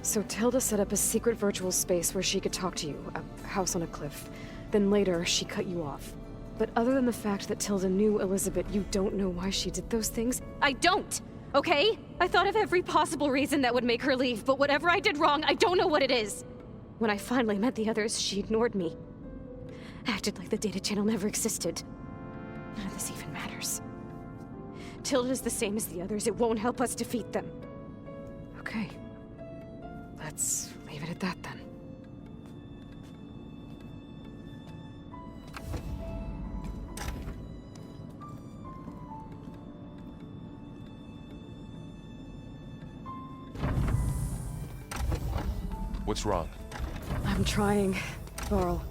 So Tilda set up a secret virtual space where she could talk to you, a house on a cliff. Then later, she cut you off. But other than the fact that Tilda knew Elizabeth, you don't know why she did those things? I don't! Okay? I thought of every possible reason that would make her leave, but whatever I did wrong, I don't know what it is! When I finally met the others, she ignored me. Acted like the data channel never existed. None of this even matters. Tilda's the same as the others. It won't help us defeat them. Okay. Let's leave it at that then. What's wrong? I'm trying, Laurel.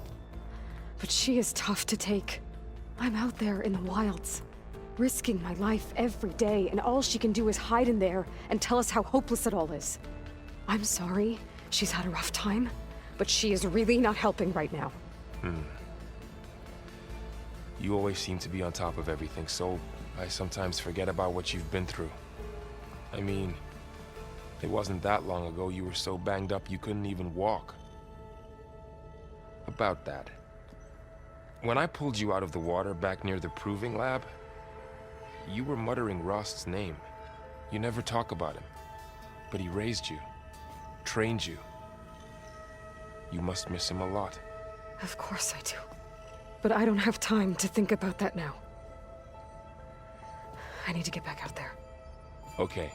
But she is tough to take. I'm out there in the wilds, risking my life every day, and all she can do is hide in there and tell us how hopeless it all is. I'm sorry, she's had a rough time, but she is really not helping right now. You always seem to be on top of everything, so I sometimes forget about what you've been through. I mean, it wasn't that long ago you were so banged up you couldn't even walk. About that. When I pulled you out of the water back near the Proving Lab, you were muttering Rost's name. You never talk about him, but he raised you, trained you. You must miss him a lot. Of course I do. But I don't have time to think about that now. I need to get back out there. Okay.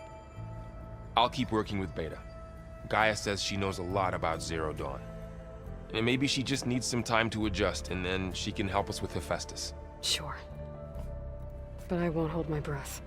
I'll keep working with Beta. Gaia says she knows a lot about Zero Dawn. And maybe she just needs some time to adjust, and then she can help us with Hephaestus. Sure. But I won't hold my breath.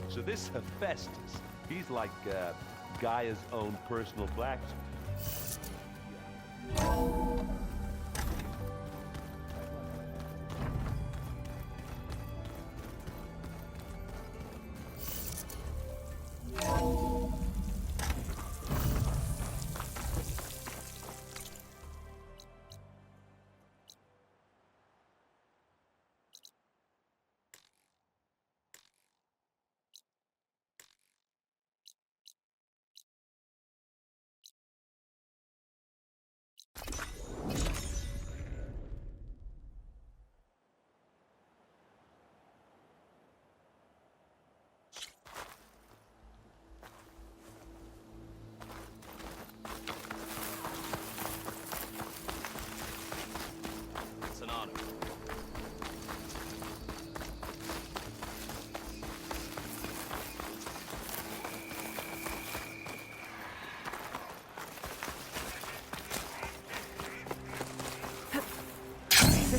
So this Hephaestus, he's like Gaia's own personal blacksmith.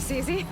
this easy.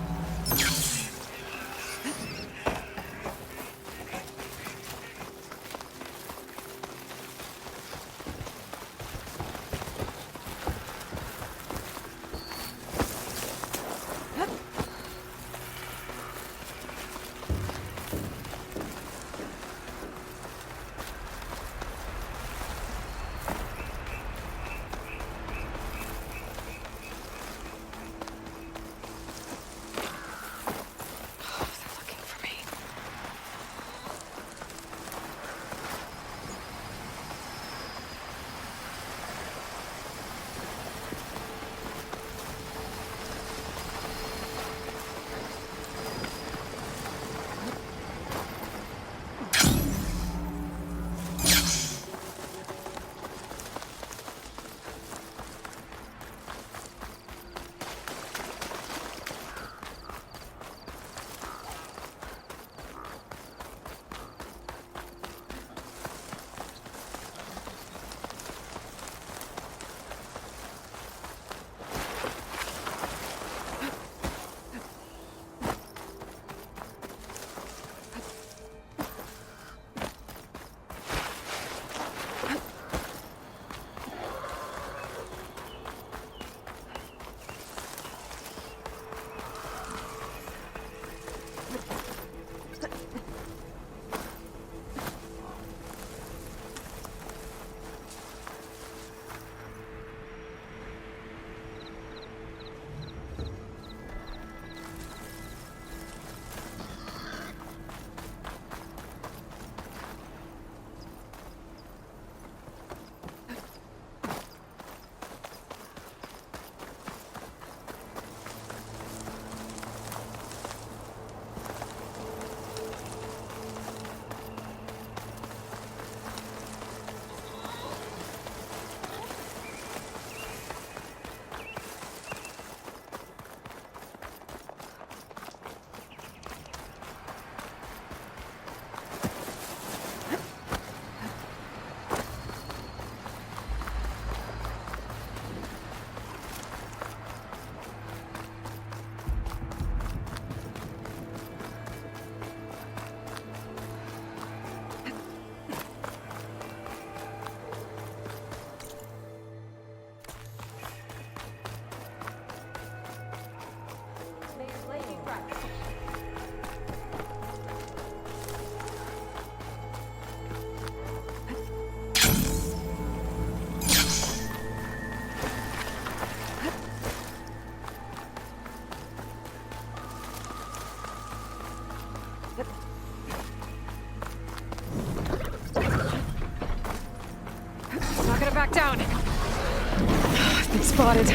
Not gonna back down. I've been spotted.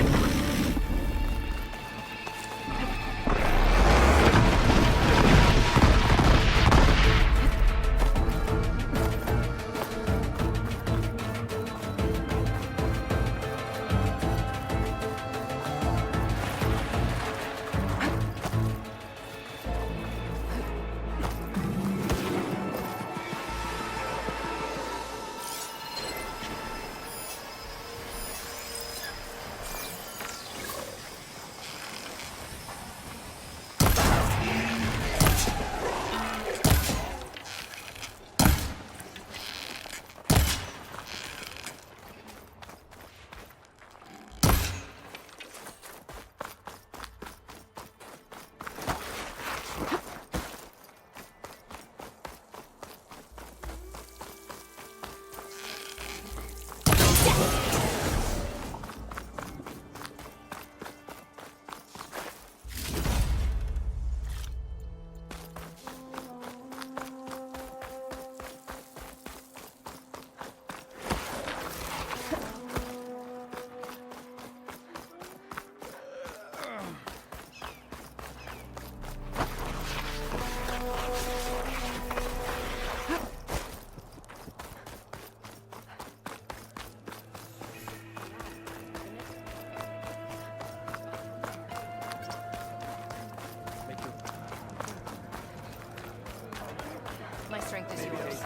My strength is yours.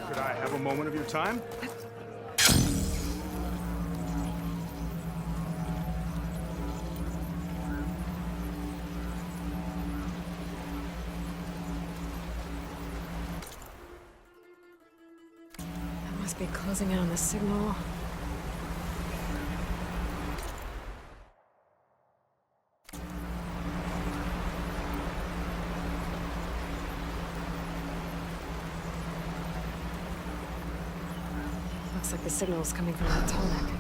Could I have a moment of your time? Be closing in on the signal. Looks like the signal's coming from that tonic.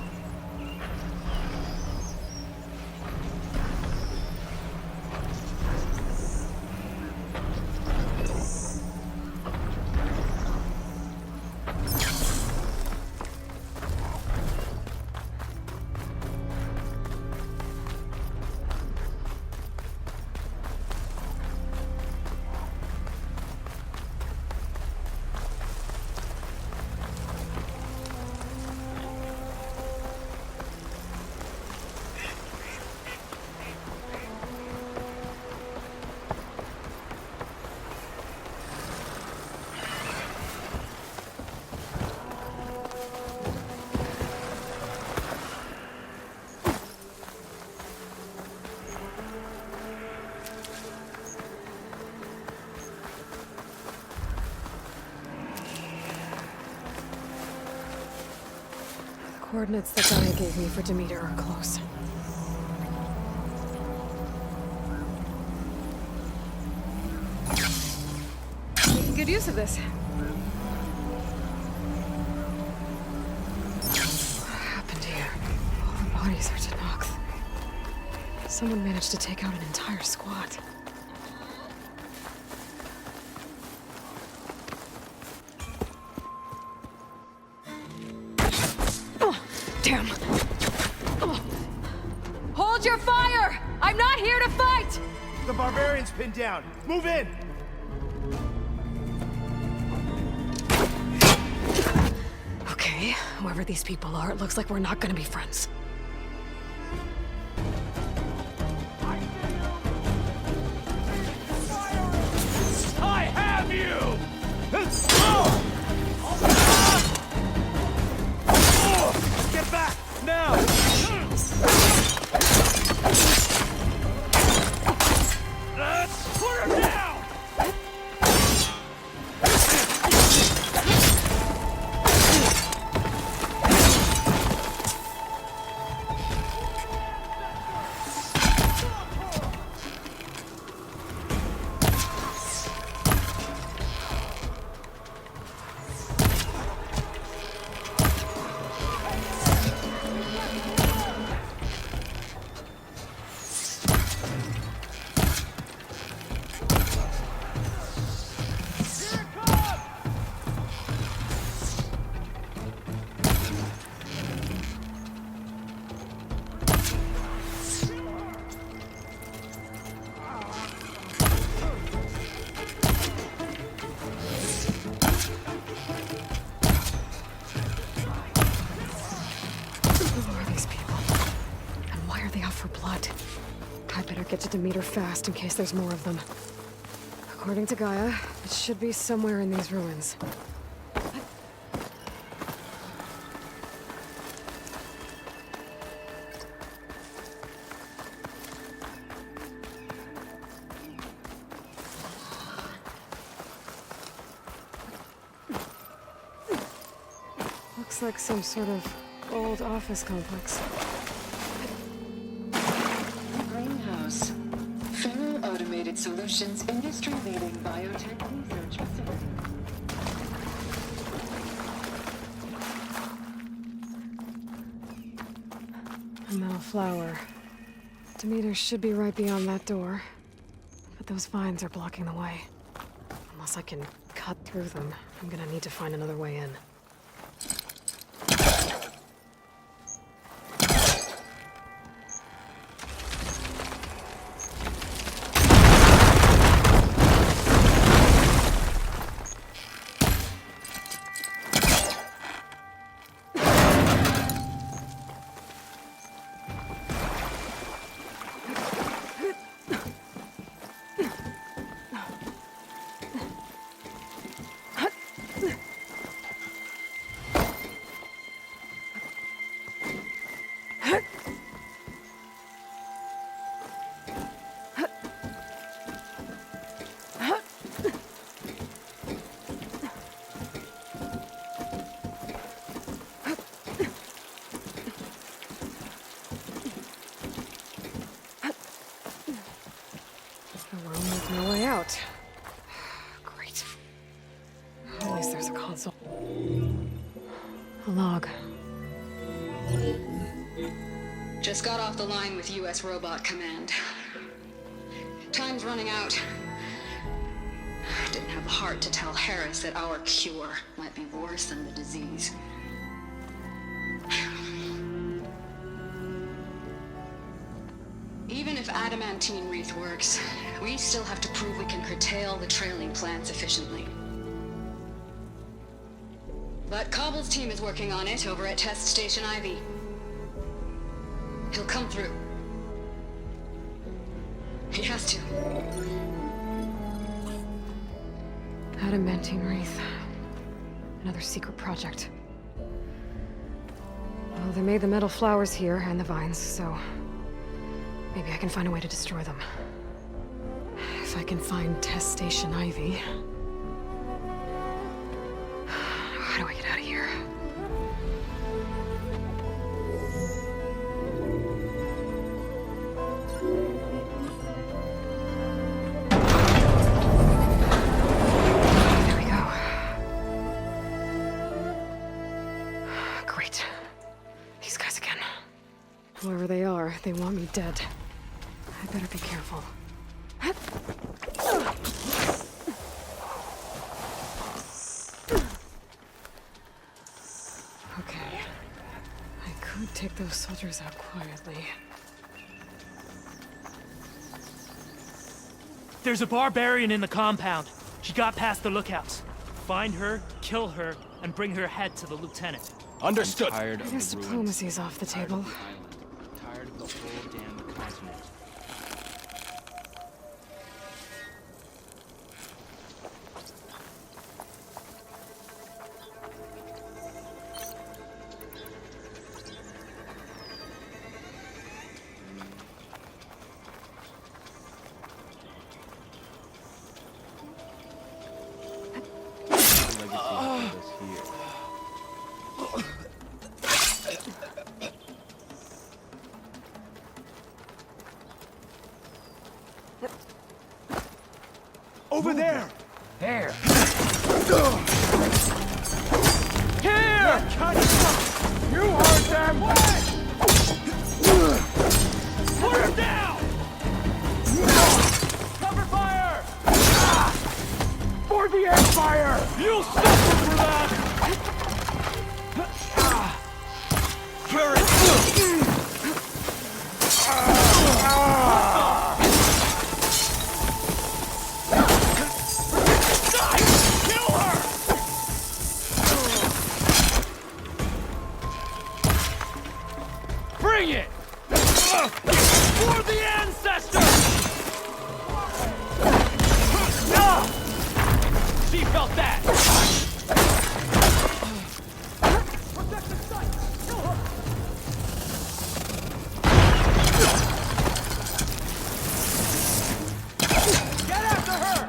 Coordinates that Gaia gave me for Demeter are close. Making good use of this. What happened here? All the bodies are Tanox. Someone managed to take out an entire squad. Damn. Hold your fire! I'm not here to fight! The barbarian's pinned down. Move in! Okay, whoever these people are, it looks like we're not gonna be friends. I have you! Get back! Now! Let's put her down! Get to Demeter fast in case there's more of them. According to Gaia, it should be somewhere in these ruins. Looks like some sort of old office complex. Automated Solutions industry-leading biotech research facility. A metal flower. Demeter should be right beyond that door. But those vines are blocking the way. Unless I can cut through them, I'm gonna need to find another way in. A room with no way out. Great. At least there's a console. A log. Just got off the line with U.S. Robot Command. Time's running out. Didn't have the heart to tell Harris that our cure might be worse than the disease. Even if adamantine wreath works, we still have to prove we can curtail the trailing plants efficiently. But Cobble's team is working on it over at Test Station Ivy. He'll come through. He has to. Adamantine wreath. Another secret project. Well, they made the metal flowers here and the vines, so maybe I can find a way to destroy them. If I can find Test Station Ivy. How do I get out of here? There we go. Great. These guys again. Whoever they are, they want me dead. I better be careful. Okay. I could take those soldiers out quietly. There's a barbarian in the compound. She got past the lookouts. Find her, kill her, and bring her head to the lieutenant. Understood. I guess diplomacy's off the table. Tired of the whole damn continent. Over there! There! Here! You heard them! Put her down! Cover fire! For the Empire! You'll suffer for that! Bring it! For the ancestors! She felt that! Protect the site! Kill her! Get after her!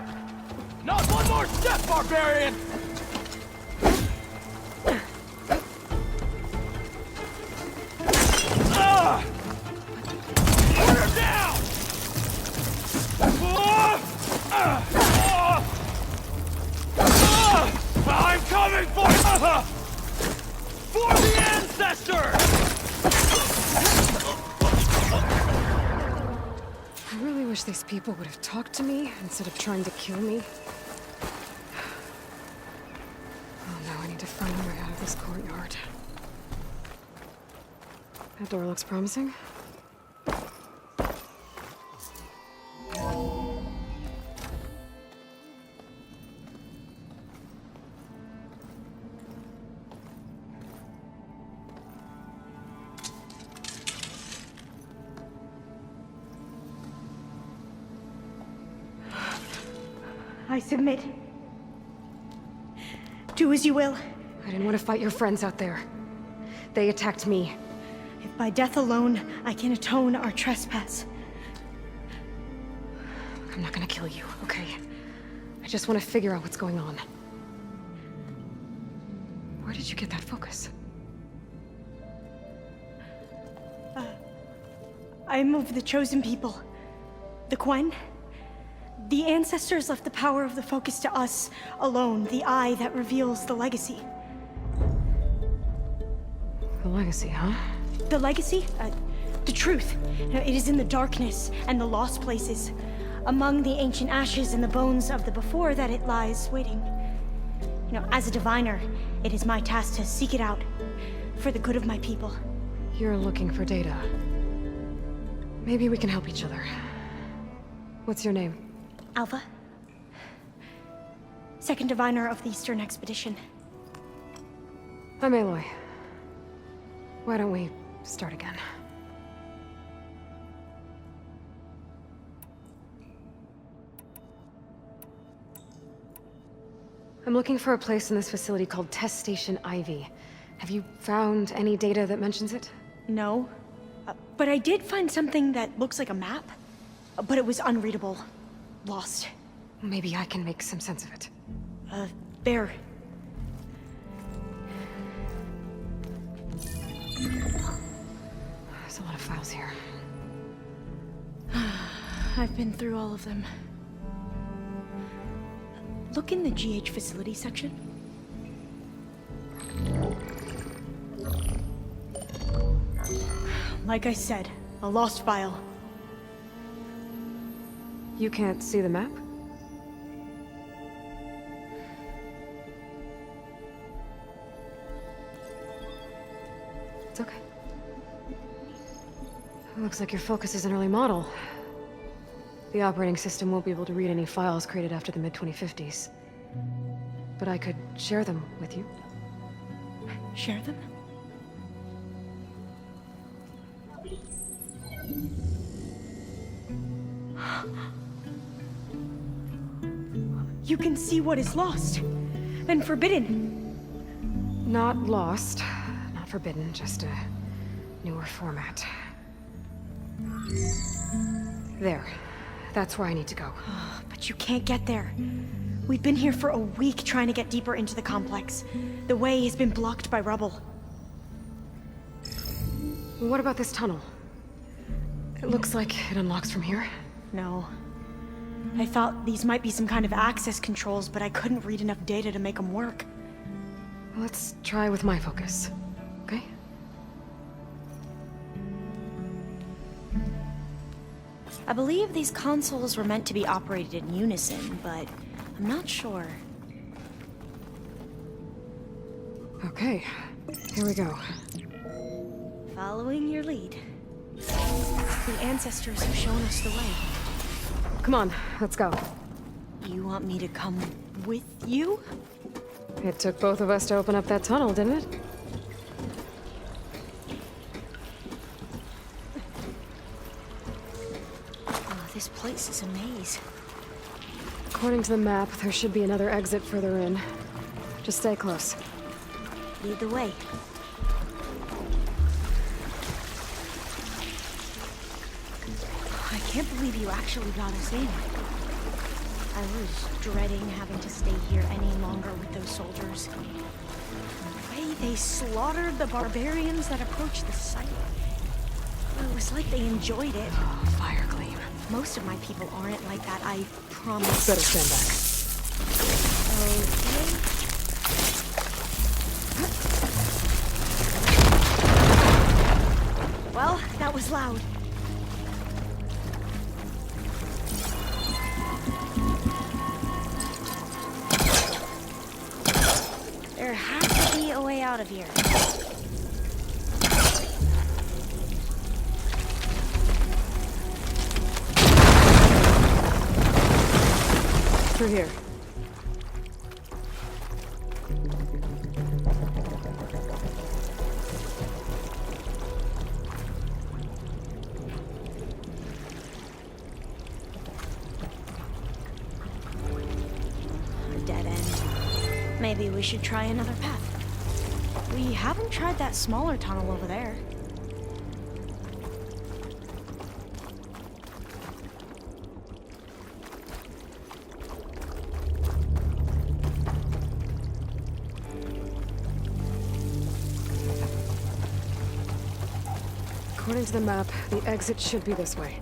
Not one more step, barbarian! Put her down! I'm coming for you! For the ancestors! I really wish these people would have talked to me instead of trying to kill me. Oh no, I need to find a way out of this courtyard. That door looks promising. I submit. Do as you will. I didn't want to fight your friends out there. They attacked me. If by death alone I can atone our trespass. I'm not gonna kill you, okay? I just want to figure out what's going on. Where did you get that focus? I'm of the chosen people. The Quen. The ancestors left the power of the focus to us alone, the eye that reveals the legacy. The legacy, huh? The legacy? The truth. It is in the darkness and the lost places, among the ancient ashes and the bones of the before that it lies waiting. As a diviner, it is my task to seek it out, for the good of my people. You're looking for data. Maybe we can help each other. What's your name? Alpha. Second diviner of the Eastern Expedition. I'm Aloy. Why don't we start again? I'm looking for a place in this facility called Test Station Ivy. Have you found any data that mentions it? No. But I did find something that looks like a map. But it was unreadable. Lost. Maybe I can make some sense of it. There. There's a lot of files here. I've been through all of them. Look in the GH facility section. Like I said, a lost file. You can't see the map? It's okay. It looks like your focus is an early model. The operating system won't be able to read any files created after the mid-2050s. But I could share them with you. Share them? You can see what is lost and forbidden. Not lost, not forbidden, just a newer format. There. That's where I need to go. But you can't get there. We've been here for a week trying to get deeper into the complex. The way has been blocked by rubble. What about this tunnel? It looks like it unlocks from here. No. I thought these might be some kind of access controls, but I couldn't read enough data to make them work. Let's try with my focus, okay? I believe these consoles were meant to be operated in unison, but I'm not sure. Okay, here we go. Following your lead. The ancestors have shown us the way. Come on, let's go. You want me to come with you? It took both of us to open up that tunnel, didn't it? Oh, this place is a maze. According to the map, there should be another exit further in. Just stay close. Lead the way. I can't believe you actually got us in. I was dreading having to stay here any longer with those soldiers. The way they slaughtered the barbarians that approached the site. It was like they enjoyed it. Oh, fire gleam. Most of my people aren't like that, I promise. Better stand back. Okay. Well, that was loud. There has to be a way out of here. Through here. A dead end. Maybe we should try another path. We haven't tried that smaller tunnel over there. According to the map, the exit should be this way.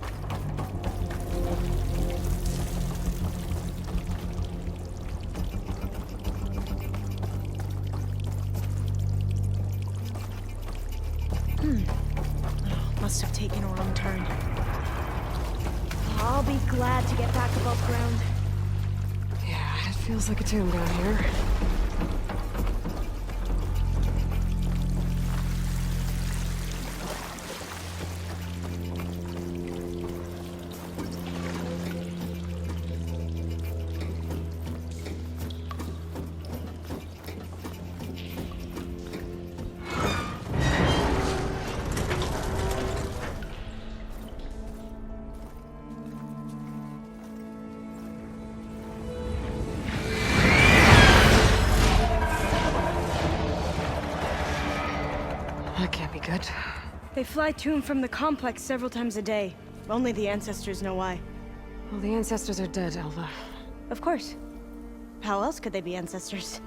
I'll be glad to get back above ground. Yeah, it feels like a tomb down here. That can't be good. They fly to and from the complex several times a day. Only the ancestors know why. Well, the ancestors are dead, Alva. Of course. How else could they be ancestors?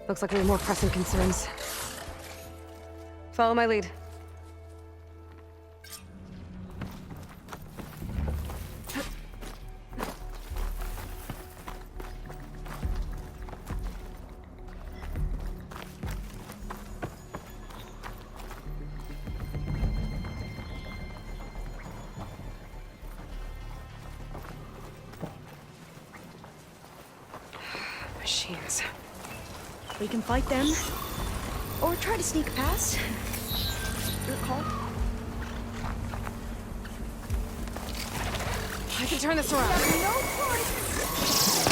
Looks like we have more pressing concerns. Follow my lead. Machines. We can fight them, or try to sneak past. Your call. I can turn this around. No choice.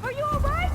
Are you all right?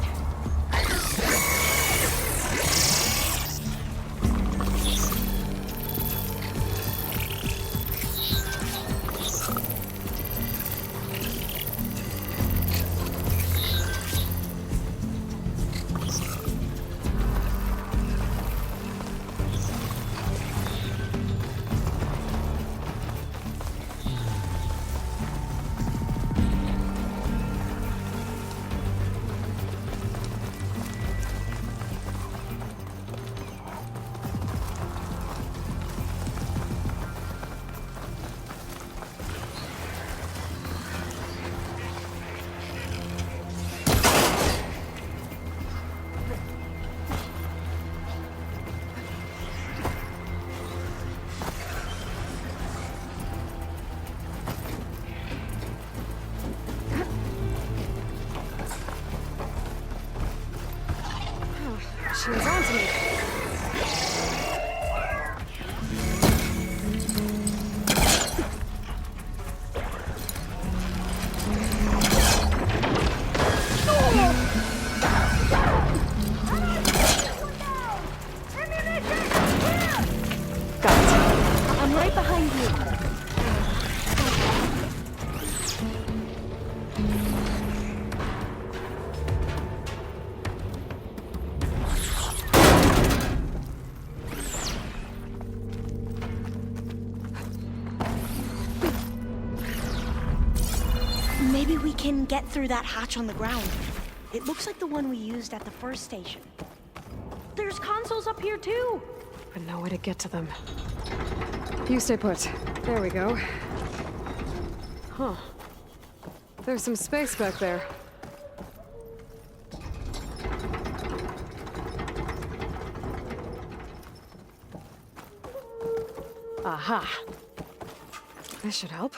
She was on to me. Got it. I'm right behind you. Maybe we can get through that hatch on the ground. It looks like the one we used at the first station. There's consoles up here too! But no way to get to them. You stay put. There we go. Huh. There's some space back there. Aha. This should help.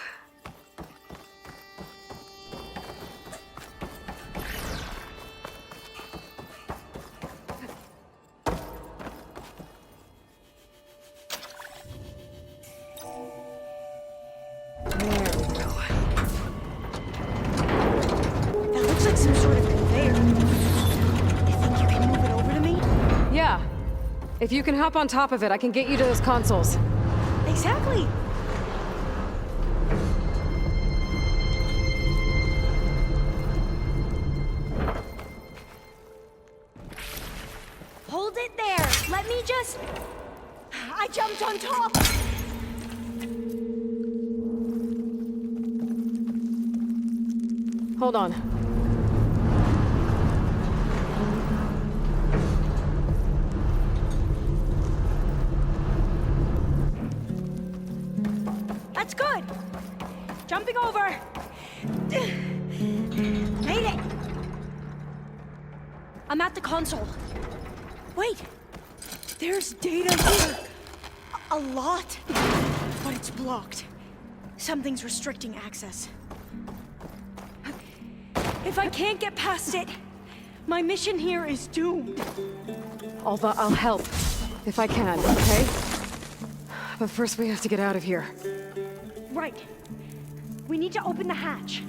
That looks like some sort of conveyor. You think you can move it over to me? Yeah. If you can hop on top of it, I can get you to those consoles. Exactly. Hold it there. Let me just... I jumped on top. Hold on. That's good. Jumping over. Made it. I'm at the console. Wait. There's data here. A lot. But it's blocked. Something's restricting access. If I can't get past it, my mission here is doomed. Alva, I'll help. If I can, okay? But first we have to get out of here. Right. We need to open the hatch.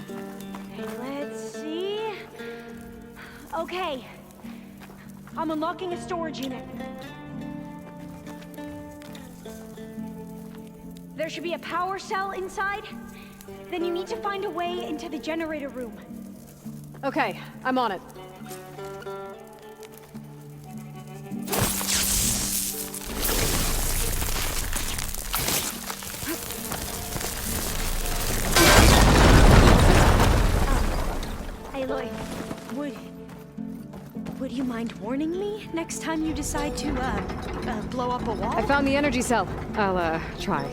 Let's see... Okay. I'm unlocking a storage unit. There should be a power cell inside. Then you need to find a way into the generator room. Okay, I'm on it. Aloy, would you mind warning me next time you decide to, blow up a wall? I found the energy cell. I'll, try.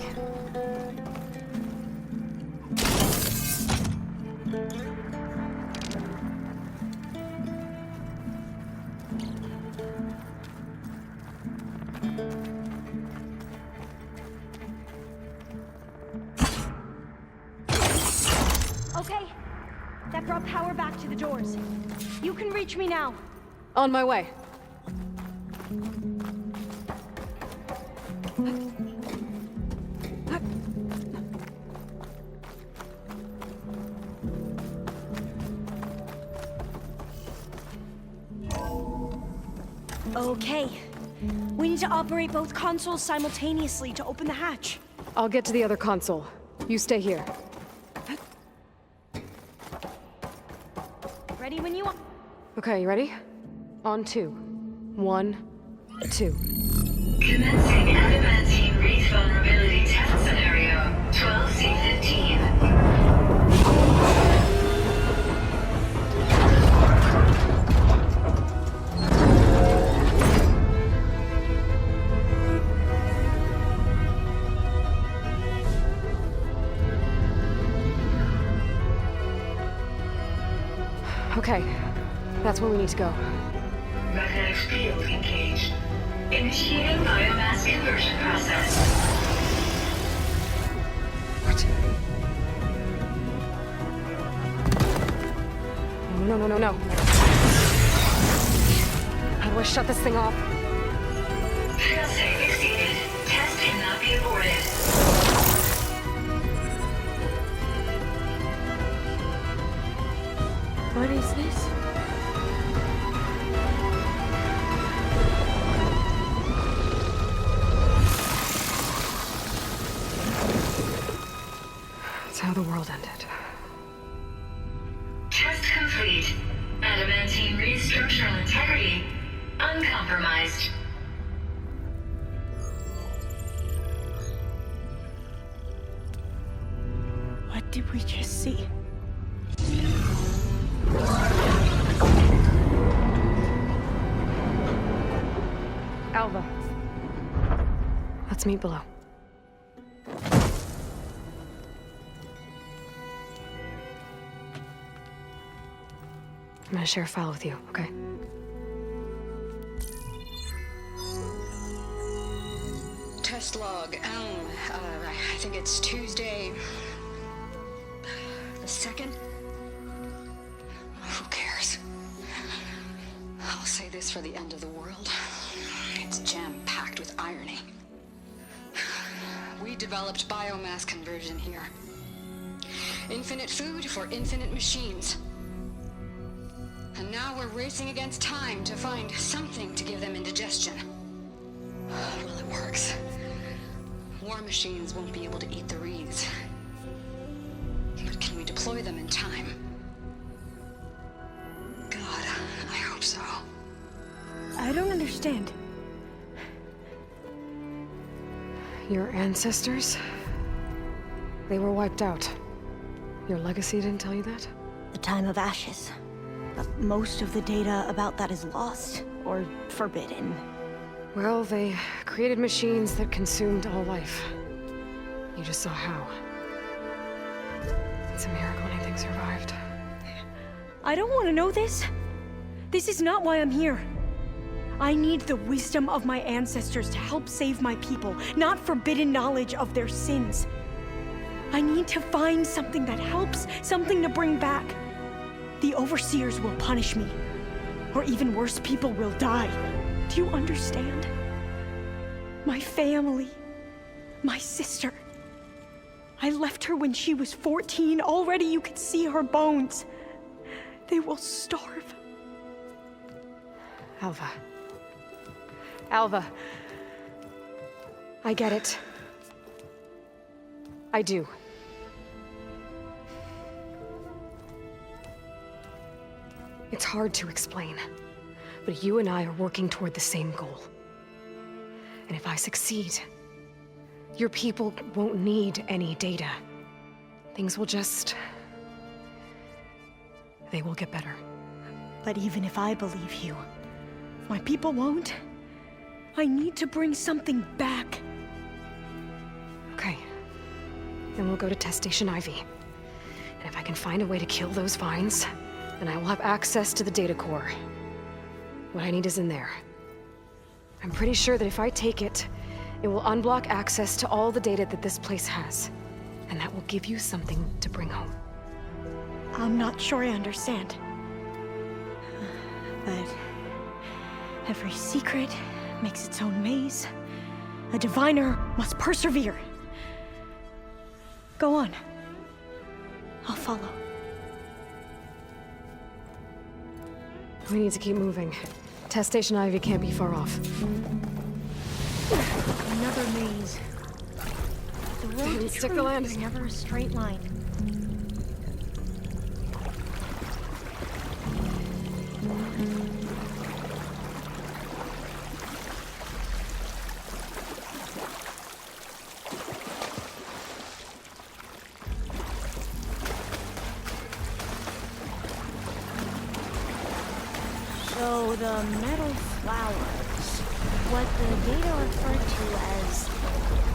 Okay, that brought power back to the doors. You can reach me now. On my way. Okay. We need to operate both consoles simultaneously to open the hatch. I'll get to the other console. You stay here. Ready when you are. Okay, you ready? On 2. 1, 2. Commencing adamantine wreath vulnerability test scenario 12C15. Okay, that's where we need to go. Magnetic field engaged. Initiating biomass conversion process. What? No. How do I shut this thing off? Failsafe exceeded. Test cannot be aborted. What is this? That's how the world ended. Test complete. Adamantine wreath structural integrity uncompromised. What did we just see? Alva. Let's meet below. I'm gonna share a file with you, okay? Test log, I think it's Tuesday... the 2nd? Who cares? I'll say this for the end of the world. It's jam-packed with irony. We developed biomass conversion here. Infinite food for infinite machines. And now we're racing against time to find something to give them indigestion. Well, it works. War machines won't be able to eat the wreaths. But can we deploy them in time? God, I hope so. I don't understand. Your ancestors? They were wiped out. Your legacy didn't tell you that? The time of ashes. But most of the data about that is lost, or forbidden. Well, they created machines that consumed all life. You just saw how. It's a miracle anything survived. I don't want to know this. This is not why I'm here. I need the wisdom of my ancestors to help save my people, not forbidden knowledge of their sins. I need to find something that helps, something to bring back. The overseers will punish me. Or even worse, people will die. Do you understand? My family, my sister. I left her when she was 14. Already you could see her bones. They will starve. Alva. Alva. I get it. I do. It's hard to explain, but you and I are working toward the same goal. And if I succeed, your people won't need any data. Things will just... they will get better. But even if I believe you, my people won't. I need to bring something back. Okay. Then we'll go to Test Station Ivy. And if I can find a way to kill those vines, then I will have access to the data core. What I need is in there. I'm pretty sure that if I take it, it will unblock access to all the data that this place has. And that will give you something to bring home. I'm not sure I understand. But every secret makes its own maze. A diviner must persevere. Go on. I'll follow. We need to keep moving. Test Station Ivy can't be far off. Another maze. The road to Stick the truth landing. is never a straight line. So the metal flowers, what the data referred to as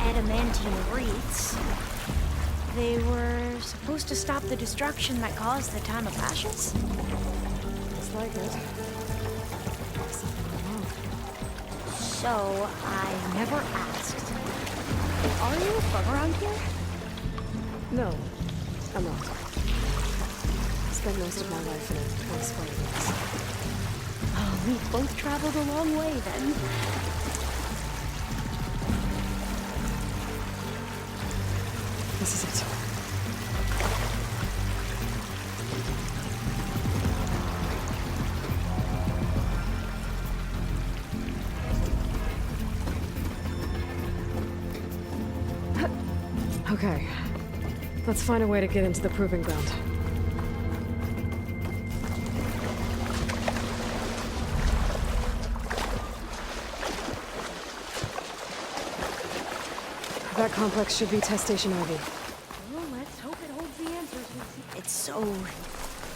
adamantine wreaths, they were supposed to stop the destruction that caused the Time of Ashes? Looks like it. So, I never asked. Are you from around here? No, I'm not. I spent most of my life in a place where it was. Oh, we've both traveled a long way then. This is it. Okay. Let's find a way to get into the proving ground. That complex should be Test Station Ivy. Well, let's hope it holds the answers we see. It's so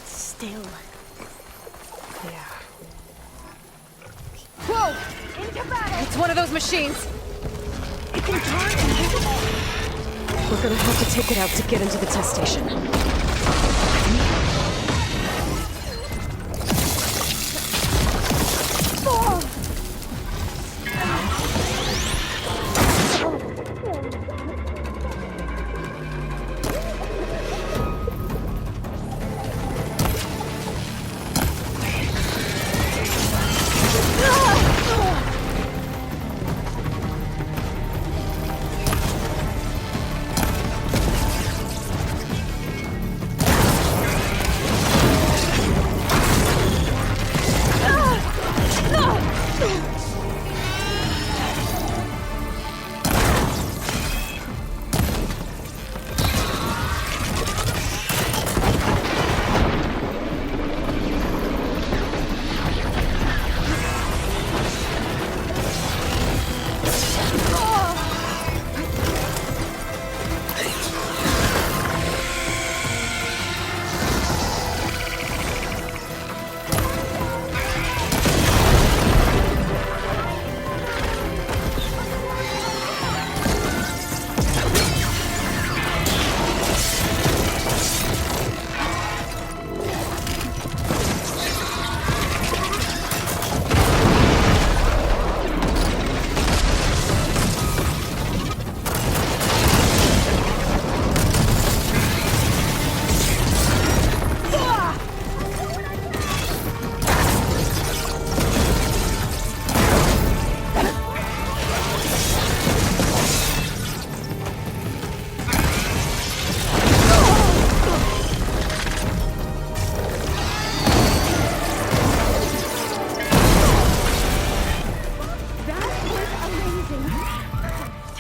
still. Yeah. Whoa! Into battle! It's one of those machines! It can turn invisible! We're gonna have to take it out to get into the test station.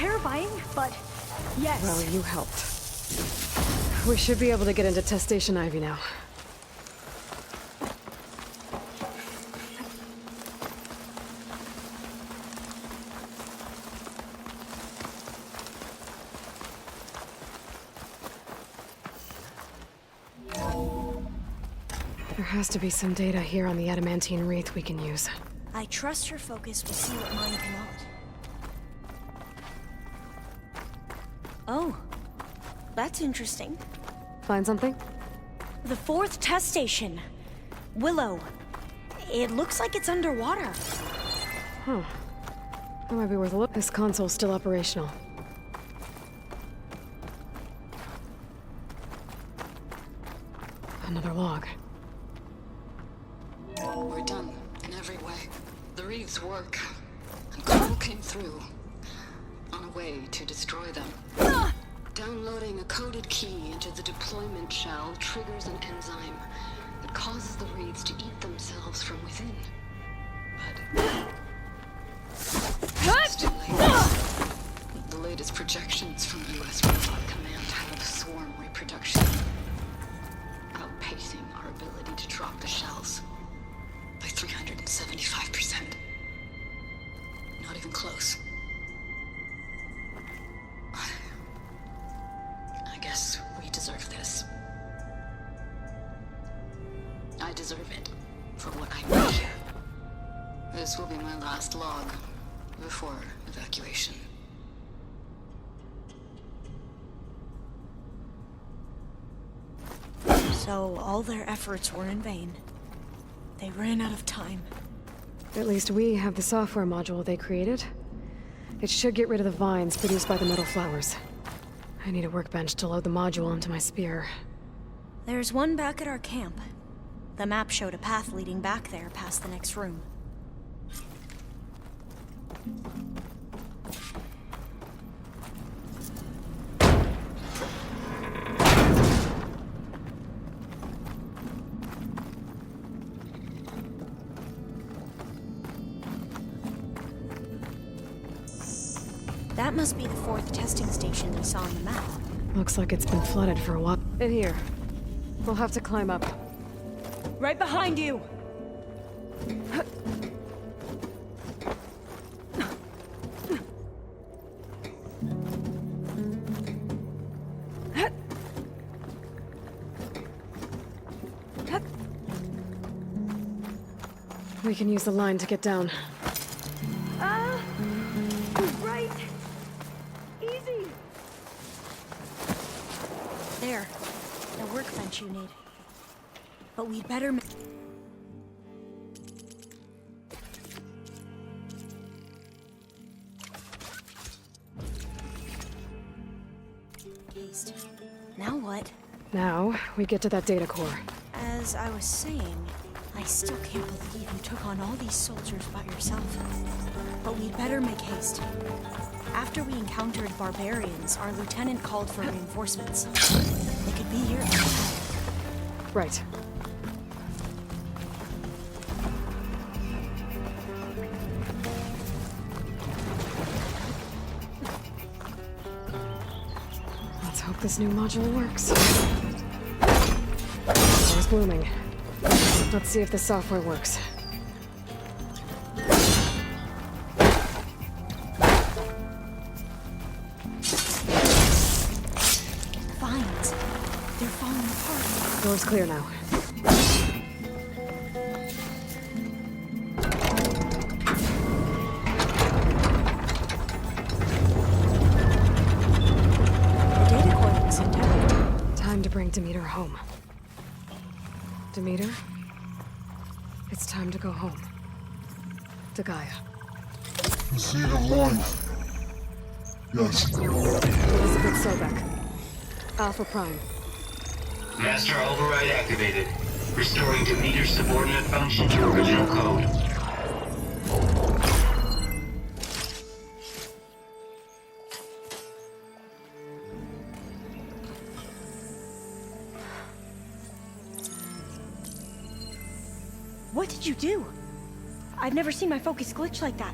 terrifying, but yes. Well, you helped. We should be able to get into Test Station Ivy now. There has to be some data here on the adamantine wreath we can use. I trust her focus will see what mine cannot. Oh, that's interesting. Find something? The 4th test station. Willow. It looks like it's underwater. Huh. That might be worth a look. This console's still operational. Another log. We're done, in every way. The wreaths work. And Cole came through. On a way to destroy them. Downloading a coded key into the deployment shell triggers an enzyme that causes the wreaths to eat themselves from within. But... it's too late. The latest projections from the U.S. Robot Command have swarm reproduction, outpacing our ability to drop the shells by 375%. Not even close. I guess we deserve this. I deserve it for what I did here. This will be my last log before evacuation. So all their efforts were in vain. They ran out of time. At least we have the software module they created. It should get rid of the vines produced by the metal flowers. I need a workbench to load the module into my spear. There's one back at our camp. The map showed a path leading back there past the next room. That must be the 4th testing station we saw on the map. Looks like it's been flooded for a while. In here. We'll have to climb up. Right behind you! We can use the line to get down. Right! Easy! There. The workbench you need. But we'd better East. Now what? Now, we get to that data core. As I was saying, I still can't believe you took on all these soldiers by yourself. But we'd better make haste. After we encountered barbarians, our lieutenant called for reinforcements. They could be here. Right. Let's hope this new module works. Door's blooming. Let's see if the software works. Vines. They're falling apart. Door's clear now. The data core looks intact. Time to bring Demeter home. Demeter? It's time to go home. To Gaia. The seed of life. Yes. Elizabeth Sobek. Alpha Prime. Master override activated. Restoring Demeter's subordinate function to original code. What did you do? I've never seen my focus glitch like that.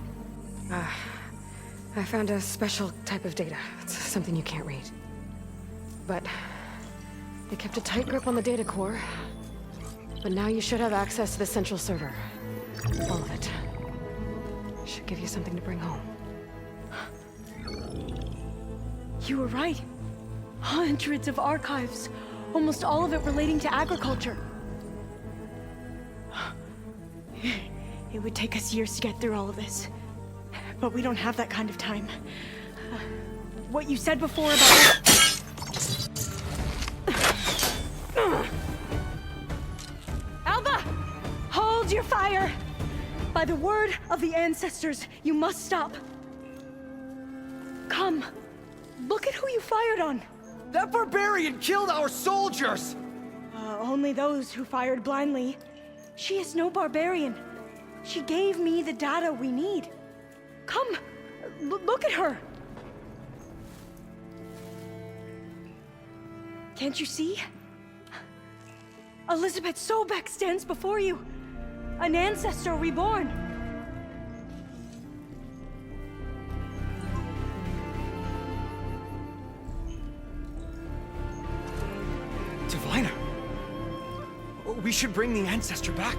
I found a special type of data. It's something you can't read. But they kept a tight grip on the data core. But now you should have access to the central server. All of it. Should give you something to bring home. You were right. Hundreds of archives. Almost all of it relating to agriculture. It would take us years to get through all of this. But we don't have that kind of time. What you said before about... Alva! Hold your fire! By the word of the ancestors, you must stop. Come. Look at who you fired on. That barbarian killed our soldiers! Only those who fired blindly. She is no barbarian. She gave me the data we need. Come, look at her. Can't you see? Elizabeth Sobek stands before you. An ancestor reborn. Diviner! We should bring the ancestor back.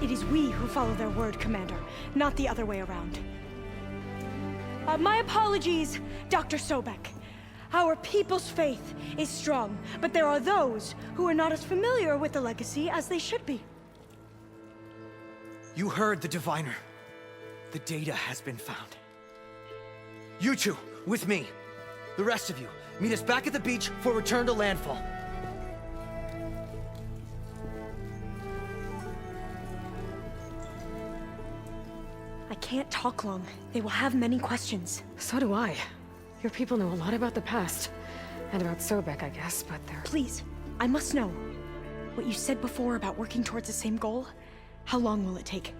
It is we who follow their word, Commander, not the other way around. My apologies, Dr. Sobek. Our people's faith is strong, but there are those who are not as familiar with the legacy as they should be. You heard the diviner. The data has been found. You two, with me. The rest of you, meet us back at the beach for return to landfall. I can't talk long. They will have many questions. So do I. Your people know a lot about the past. And about Sobek, I guess, but they're... Please, I must know. What you said before about working towards the same goal, how long will it take?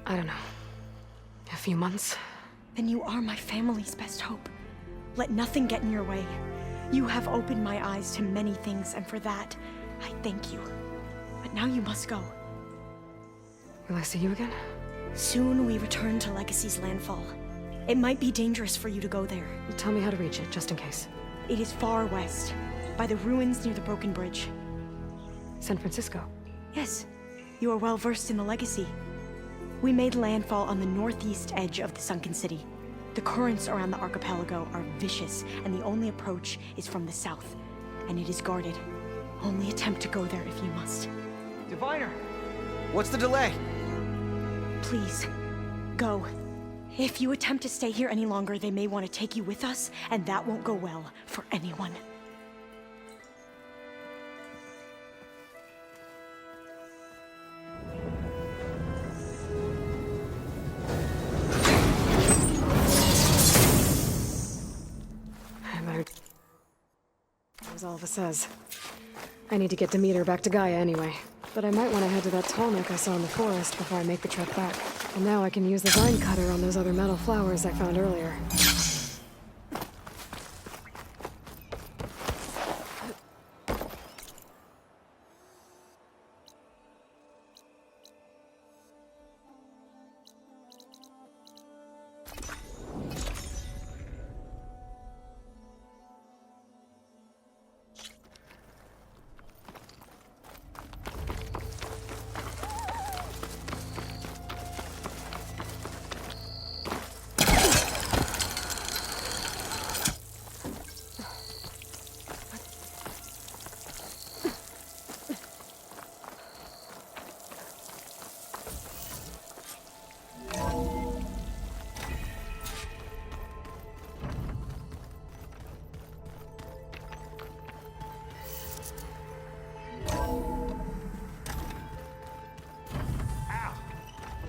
I don't know. A few months? Then you are my family's best hope. Let nothing get in your way. You have opened my eyes to many things, and for that, I thank you. But now you must go. Will I see you again? Soon we return to Legacy's landfall. It might be dangerous for you to go there. Tell me how to reach it, just in case. It is far west, by the ruins near the broken bridge. San Francisco? Yes. You are well versed in the Legacy. We made landfall on the northeast edge of the sunken city. The currents around the archipelago are vicious, and the only approach is from the south. And it is guarded. Only attempt to go there if you must. Diviner! What's the delay? Please, go. If you attempt to stay here any longer, they may want to take you with us, and that won't go well for anyone. As Alva says. I need to get Demeter back to Gaia anyway. But I might want to head to that tall neck I saw in the forest before I make the trek back. And now I can use the vine cutter on those other metal flowers I found earlier.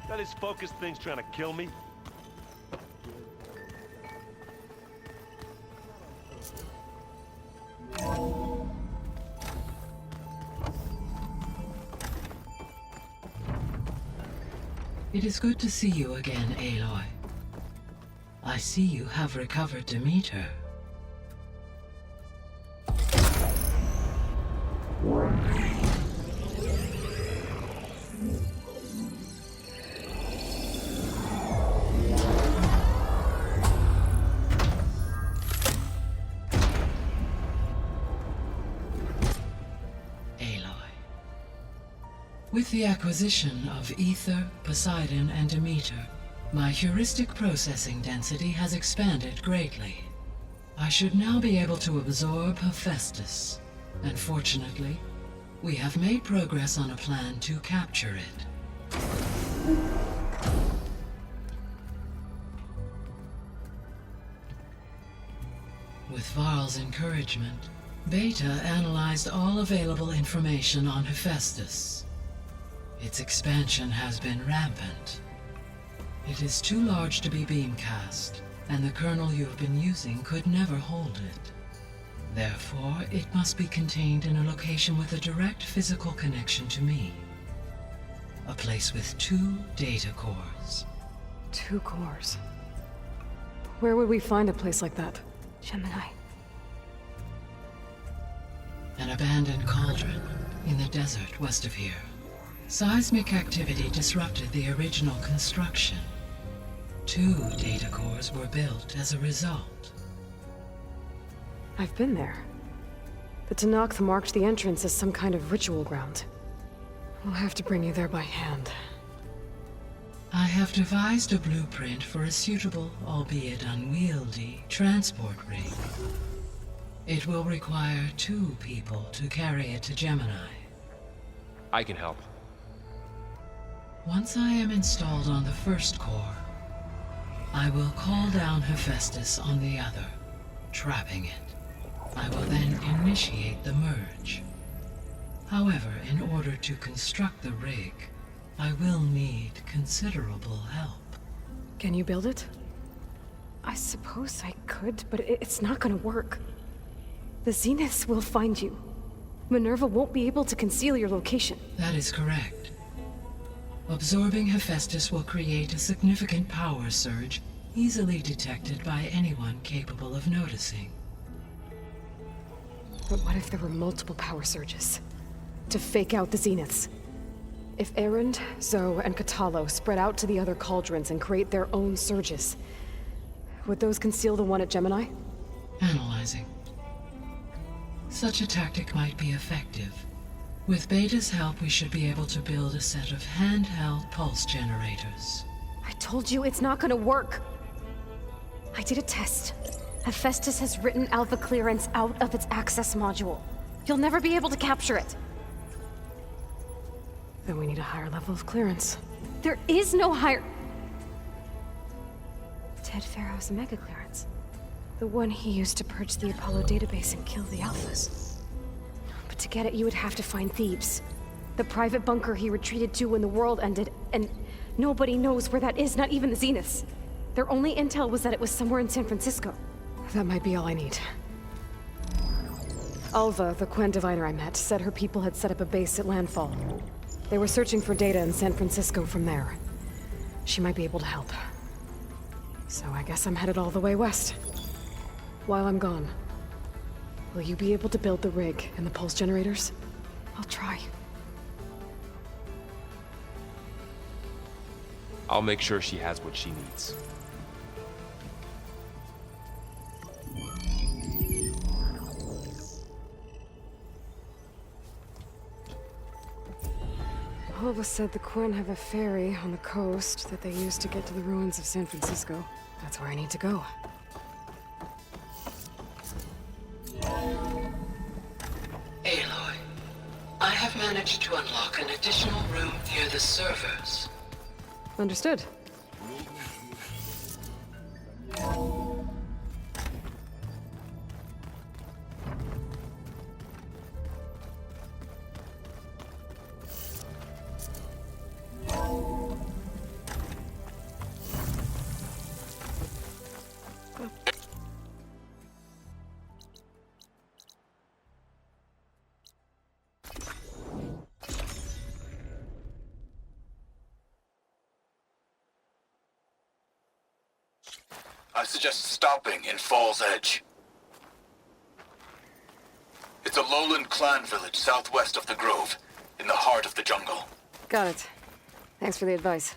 That his focus thing's trying to kill me? It is good to see you again, Aloy. I see you have recovered Demeter. With the acquisition of Ether, Poseidon, and Demeter, my heuristic processing density has expanded greatly. I should now be able to absorb Hephaestus, and fortunately, we have made progress on a plan to capture it. With Varl's encouragement, Beta analyzed all available information on Hephaestus. Its expansion has been rampant. It is too large to be beamcast, and the kernel you've been using could never hold it. Therefore, it must be contained in a location with a direct physical connection to me. A place with 2 data cores. 2 cores? Where would we find a place like that? Gemini. An abandoned cauldron in the desert west of here. Seismic activity disrupted the original construction. 2 data cores were built as a result. I've been there. The Tenakth marked the entrance as some kind of ritual ground. We'll have to bring you there by hand. I have devised a blueprint for a suitable, albeit unwieldy, transport rig. It will require 2 people to carry it to Gemini. I can help. Once I am installed on the first core, I will call down Hephaestus on the other, trapping it. I will then initiate the merge. However, in order to construct the rig, I will need considerable help. Can you build it? I suppose I could, but it's not gonna work. The Zeniths will find you. Minerva won't be able to conceal your location. That is correct. Absorbing Hephaestus will create a significant power surge, easily detected by anyone capable of noticing. But what if there were multiple power surges? To fake out the Zeniths? If Erend, Zoe, and Katalo spread out to the other cauldrons and create their own surges, would those conceal the one at Gemini? Analyzing. Such a tactic might be effective. With Beta's help, we should be able to build a set of handheld pulse generators. I told you it's not gonna work. I did a test. Hephaestus has written Alpha clearance out of its access module. You'll never be able to capture it. Then we need a higher level of clearance. There is no higher... Ted Pharaoh's mega clearance. The one he used to purge the Apollo database and kill the Alphas. But to get it, you would have to find Thebes. The private bunker he retreated to when the world ended, and nobody knows where that is, not even the Zeniths. Their only intel was that it was somewhere in San Francisco. That might be all I need. Alva, the Quen diviner I met, said her people had set up a base at landfall. They were searching for data in San Francisco from there. She might be able to help. So I guess I'm headed all the way west. While I'm gone, will you be able to build the rig and the pulse generators? I'll try. I'll make sure she has what she needs. Alva said the Quen have a ferry on the coast that they use to get to the ruins of San Francisco. That's where I need to go. Aloy, I have managed to unlock an additional room near the servers. Understood. I suggest stopping in Fall's Edge. It's a lowland clan village southwest of the Grove, in the heart of the jungle. Got it. Thanks for the advice.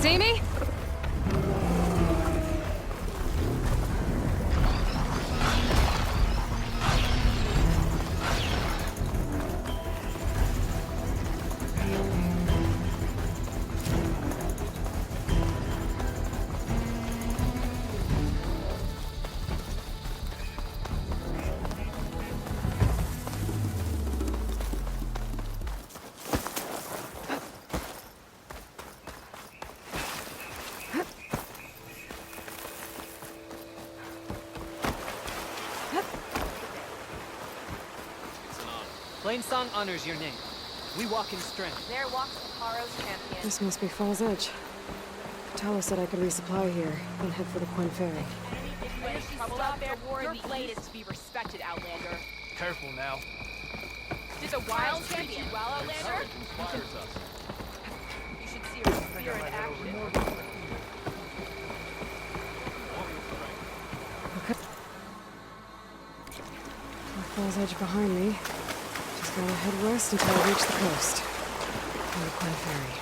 see me? Plainsong honors your name. We walk in strength. There walks Hikaro's champion. This must be Fall's Edge. Tala said I could resupply here, then head for the Quinn Ferry. There's trouble out there. Your blade is to be respected, Outlander. Careful now. Did the wild champion well, Outlander? You should see her spear in action. Fall's Edge behind me. Just gotta head west until I reach the coast. And the Quinn Ferry.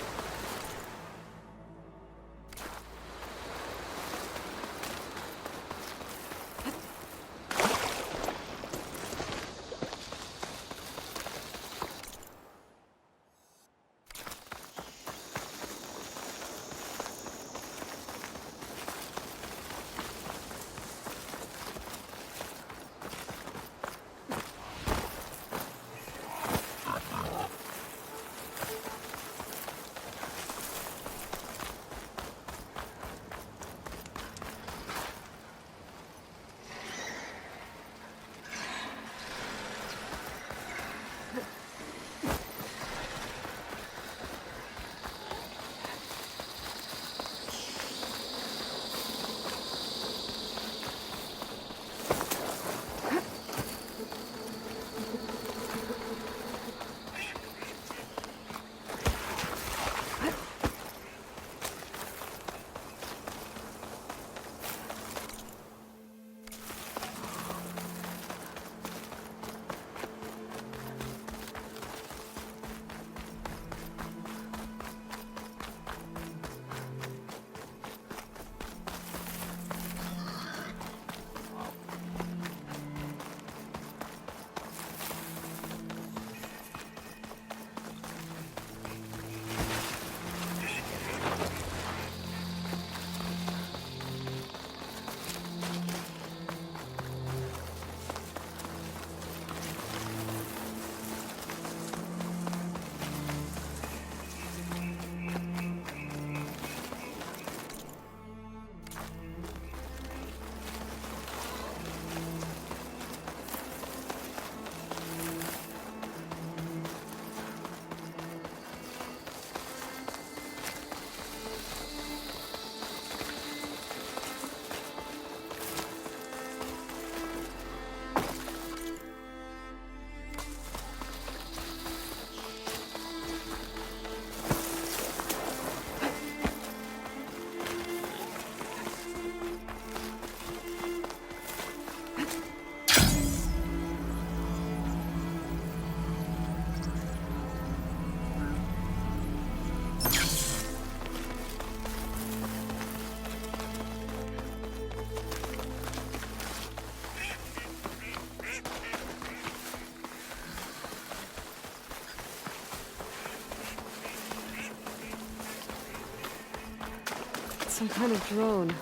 Some kind of drone.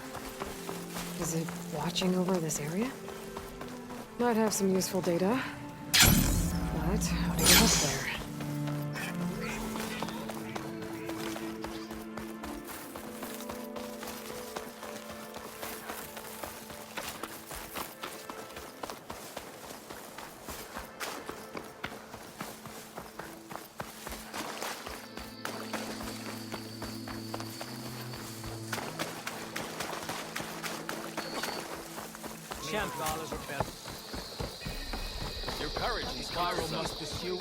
Is it watching over this area? Might have some useful data. But how to get up there? Champ dollars are best. Your courage is Spyro must pursue.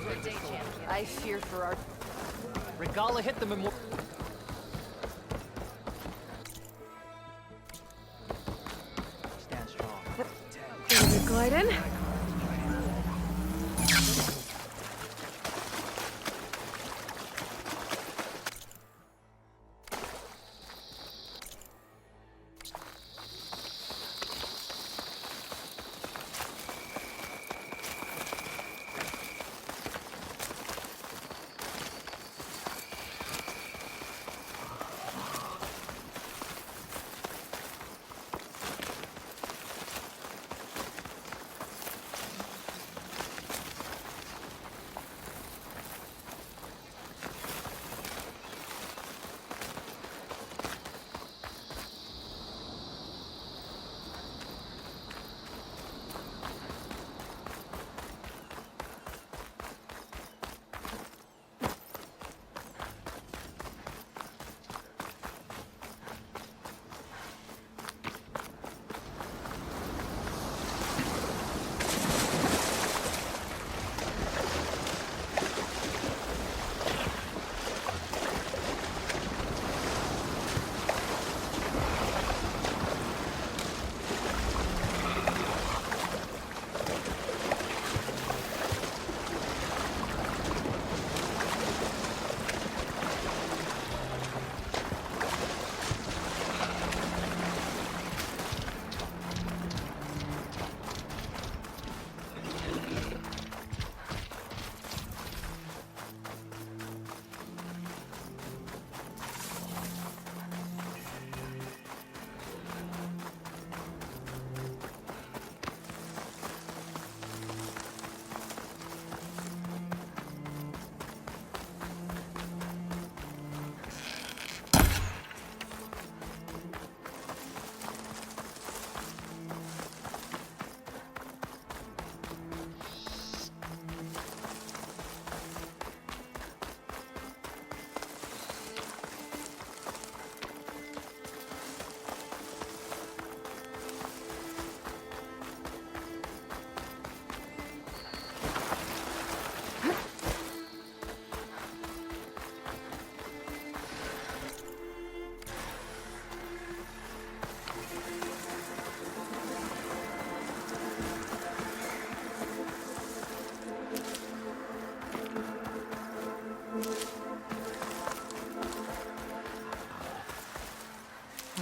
Good day, champion. I fear for our... Regala hit the memorial. Stand strong. Is it gliding?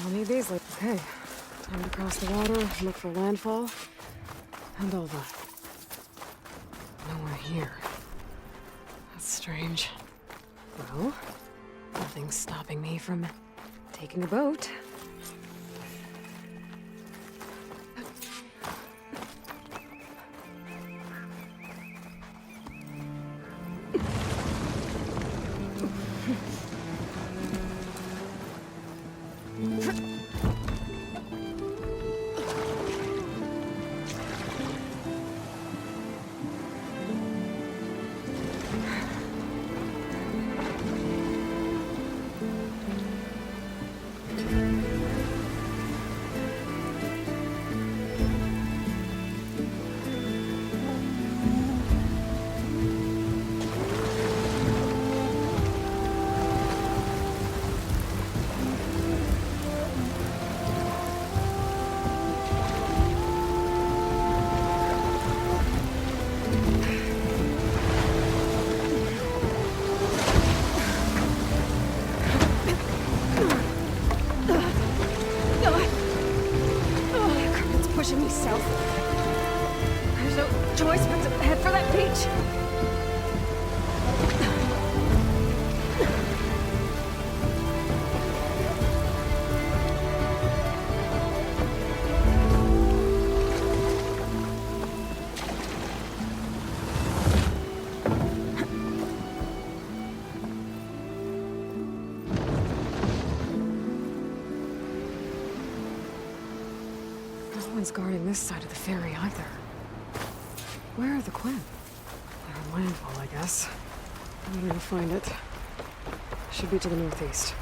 I'll need these. Okay. Time to cross the water, look for landfall, and all that. Nowhere here. That's strange. Well, nothing's stopping me from taking a boat. Pushing me south. There's no choice but to head for that beach. No one's guarding this side of the ferry either. Where are the Quinn? They're on landfall, I guess. I'm gonna find it. Should be to the northeast.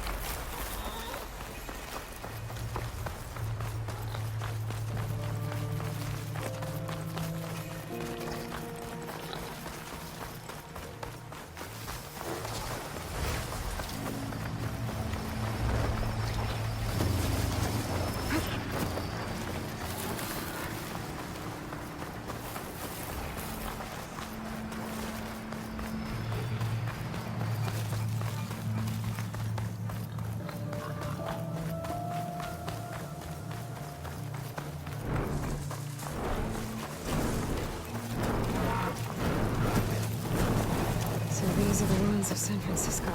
These are the ruins of San Francisco.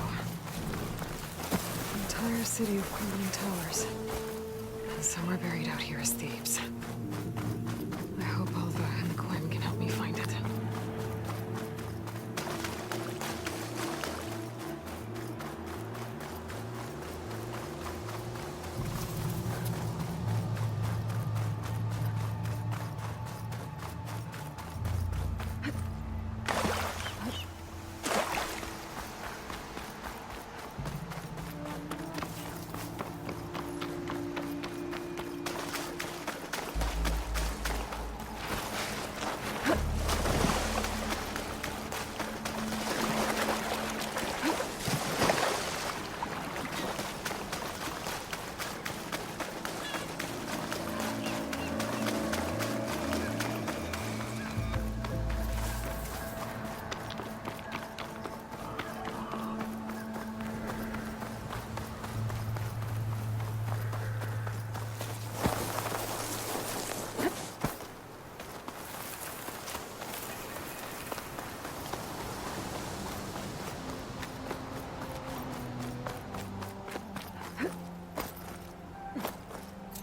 The entire city of crumbling towers. And somewhere buried out here is Thebes. I hope Alva and Quinn can help me find it.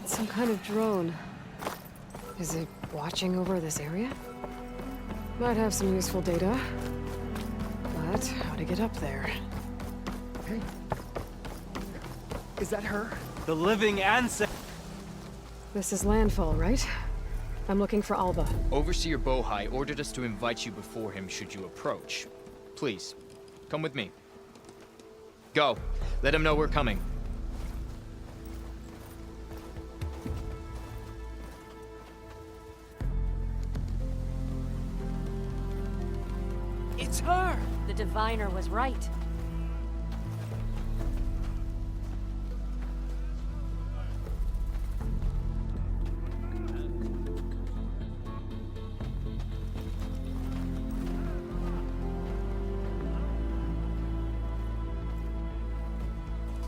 Some kind of drone. Is it watching over this area? Might have some useful data. But how to get up there? Hey. Is that her? The living ancestor. This is landfall, right? I'm looking for Alba. Overseer Bohai ordered us to invite you before him should you approach. Please, come with me. Go. Let him know we're coming. It's her! The diviner was right.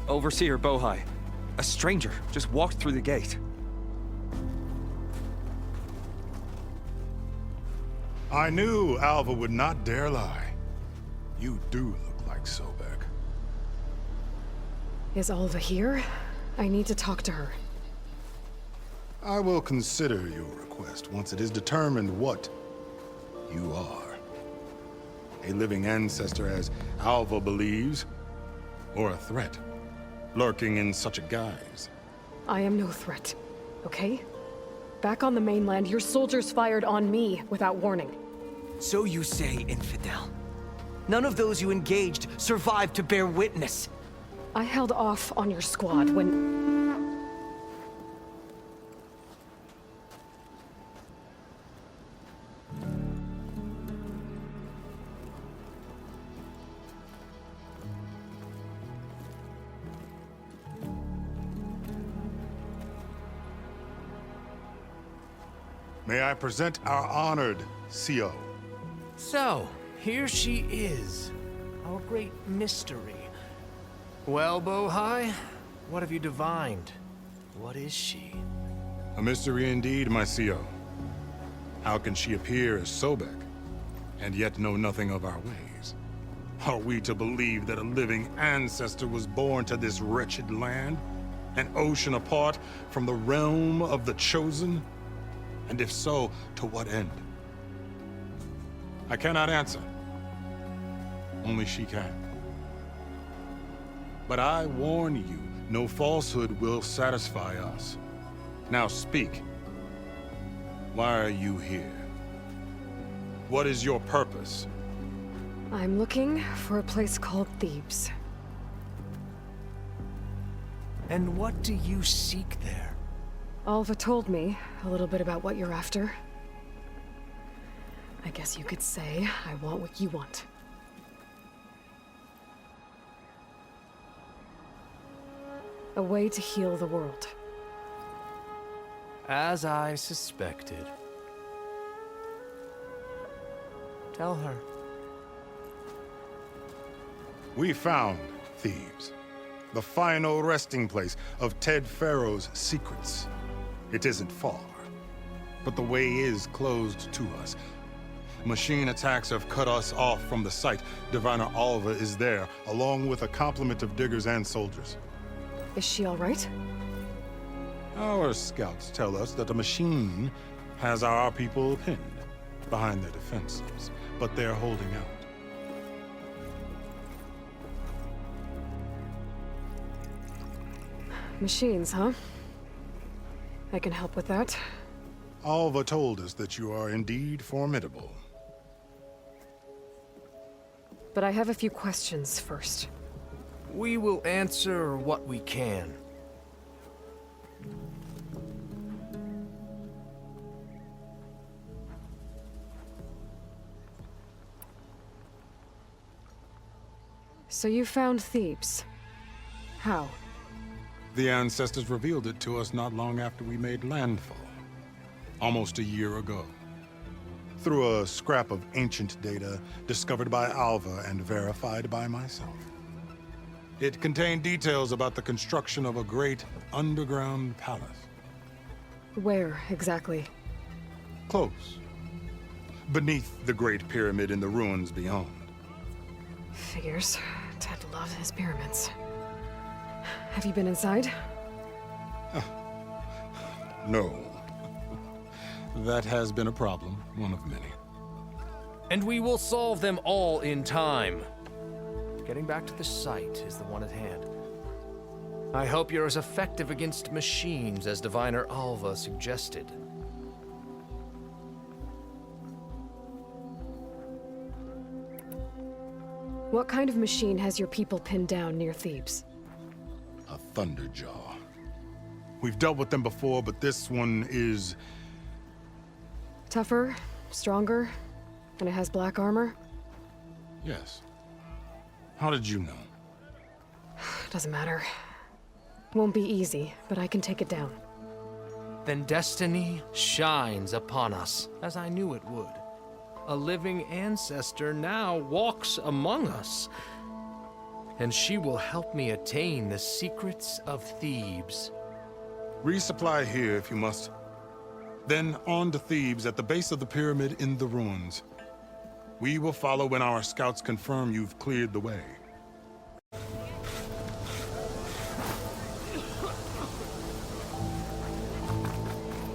Overseer Bohai, A stranger just walked through the gate. I knew Alva would not dare lie. You do look like Sobek. Is Alva here? I need to talk to her. I will consider your request once it is determined what you are. A living ancestor, as Alva believes, or a threat, lurking in such a guise. I am no threat, okay? Back on the mainland, your soldiers fired on me without warning. So you say, infidel. None of those you engaged survived to bear witness. I held off on your squad when... May I present our honored CO. So, here she is, our great mystery. Well, Bohai, what have you divined? What is she? A mystery indeed, my CO. How can she appear as Sobek, and yet know nothing of our ways? Are we to believe that a living ancestor was born to this wretched land? An ocean apart from the realm of the Chosen? And if so, to what end? I cannot answer. Only she can. But I warn you, no falsehood will satisfy us. Now speak. Why are you here? What is your purpose? I'm looking for a place called Thebes. And what do you seek there? Alva told me a little bit about what you're after. I guess you could say I want what you want. A way to heal the world. As I suspected. Tell her. We found Thebes, the final resting place of Ted Pharaoh's secrets. It isn't far, but the way is closed to us. Machine attacks have cut us off from the site. Diviner Alva is there, along with a complement of diggers and soldiers. Is she all right? Our scouts tell us that the machine has our people pinned behind their defenses, but they're holding out. Machines, huh? I can help with that. Alva told us that you are indeed formidable. But I have a few questions first. We will answer what we can. So you found Thebes. How? The ancestors revealed it to us not long after we made landfall. Almost a year ago. Through a scrap of ancient data discovered by Alva and verified by myself. It contained details about the construction of a great underground palace. Where, exactly? Close. Beneath the Great Pyramid in the ruins beyond. Figures. Ted loves his pyramids. Have you been inside? No. That has been a problem, one of many. And we will solve them all in time. Getting back to the site is the one at hand. I hope you're as effective against machines as Diviner Alva suggested. What kind of machine has your people pinned down near Thebes? A Thunderjaw. We've dealt with them before, but this one is... Tougher, stronger, and it has black armor? Yes. How did you know? Doesn't matter. Won't be easy, but I can take it down. Then destiny shines upon us, as I knew it would. A living ancestor now walks among us. and she will help me attain the secrets of Thebes. Resupply here if you must. Then on to Thebes at the base of the pyramid in the ruins. We will follow when our scouts confirm you've cleared the way.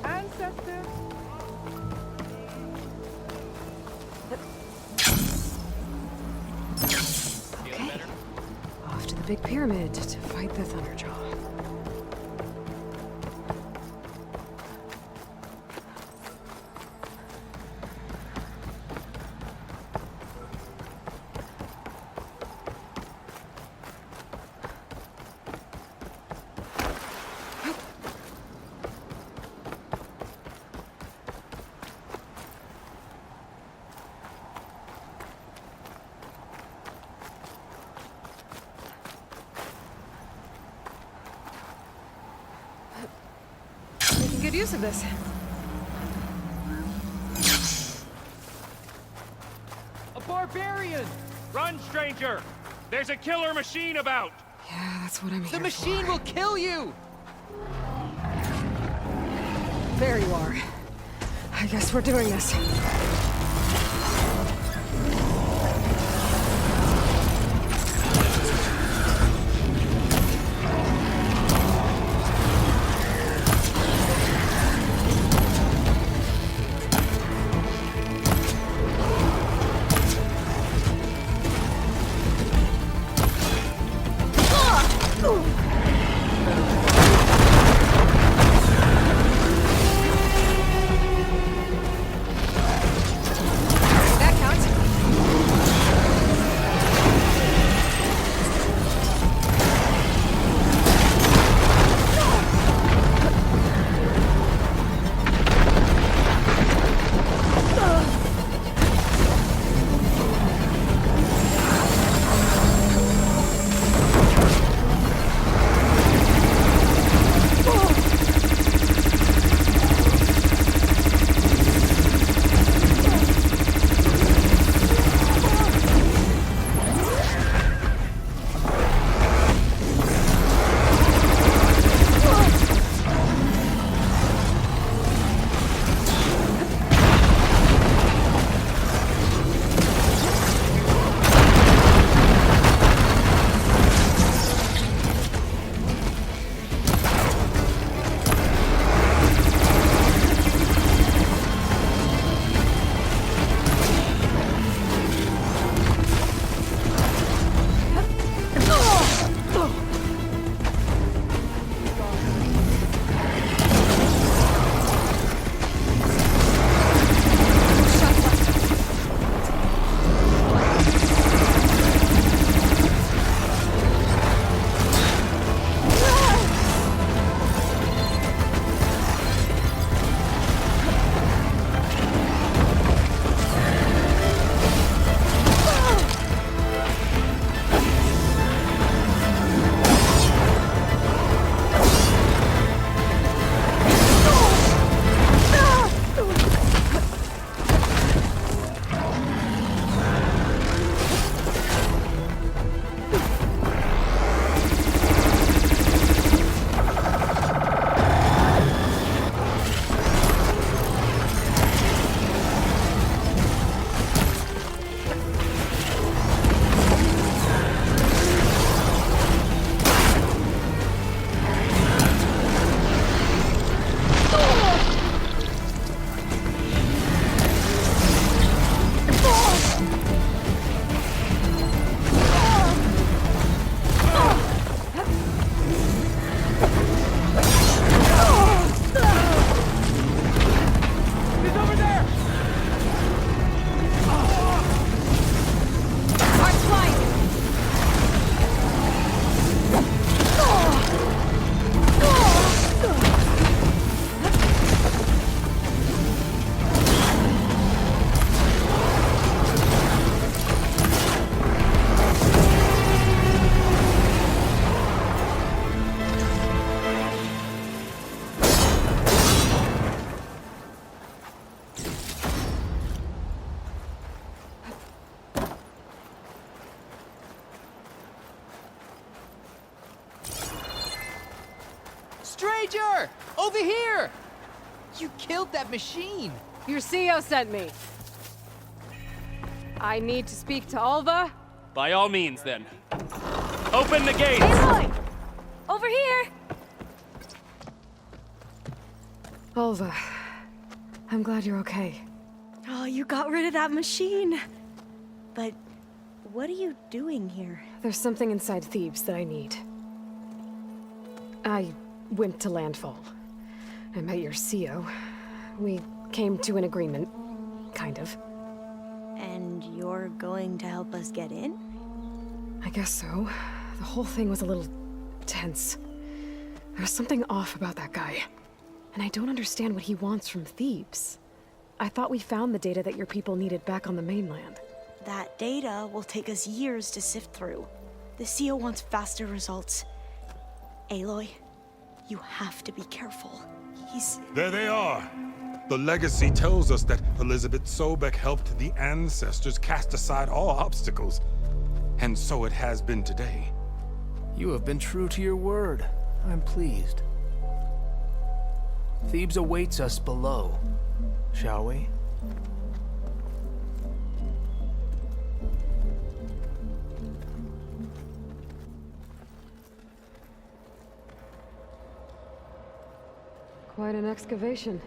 Ancestor! Okay. Off to the big pyramid to fight the Thunderjaw. Making good use of this. A barbarian! Run, stranger! There's a killer machine about! Yeah, that's what I'm here The machine will kill you! There you are. I guess we're doing this. Stranger! Over here! You killed that machine! Your CO sent me. I need to speak to Alva. By all means, then. Open the gates! Aloy! Over here! Alva, I'm glad you're okay. Oh, you got rid of that machine. But what are you doing here? There's something inside Thebes that I need. I went to Landfall. I met your CO. We came to an agreement, kind of. And you're going to help us get in? I guess so. The whole thing was a little tense. There was something off about that guy. And I don't understand what he wants from Thebes. I thought we found the data that your people needed back on the mainland. That data will take us years to sift through. The CO wants faster results. Aloy, you have to be careful. He's... There they are! The legacy tells us that Elizabeth Sobek helped the ancestors cast aside all obstacles. And so it has been today. You have been true to your word. I'm pleased. Thebes awaits us below. Shall we? Quite an excavation.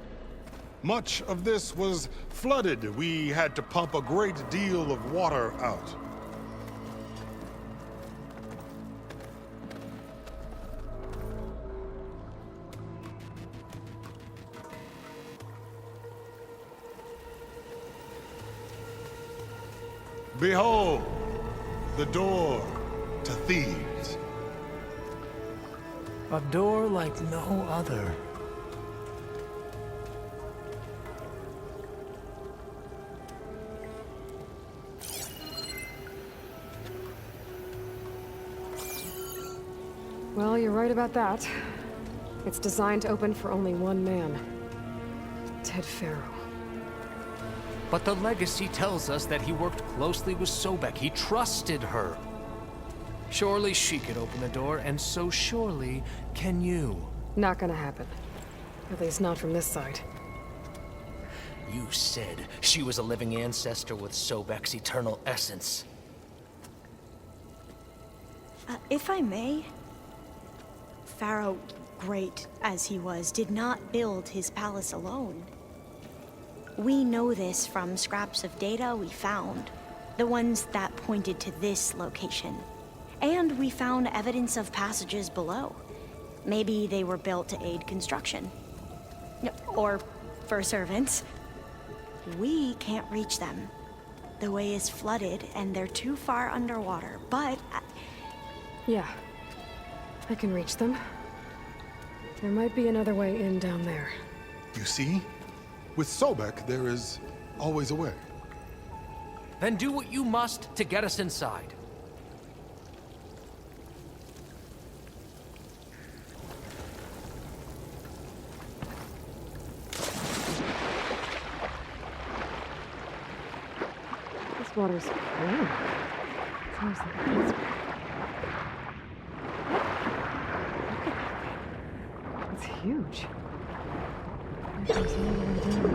Much of this was flooded. We had to pump a great deal of water out. Behold, the door to Thebes. A door like no other. Well, you're right about that. It's designed to open for only one man. Ted Faro. But the legacy tells us that he worked closely with Sobek. He trusted her. Surely she could open the door, and so surely can you. Not gonna happen. At least not from this side. You said she was a living ancestor with Sobek's eternal essence. If I may, Pharaoh, great as he was, did not build his palace alone. We know this from scraps of data we found, the ones that pointed to this location. And we found evidence of passages below. Maybe they were built to aid construction. Or for servants. We can't reach them. The way is flooded and they're too far underwater, but... Yeah. I can reach them. There might be another way in down there. You see? With Sobek, there is always a way. Then do what you must to get us inside. This water's warm. Sounds like it's... It's huge. There's no way down.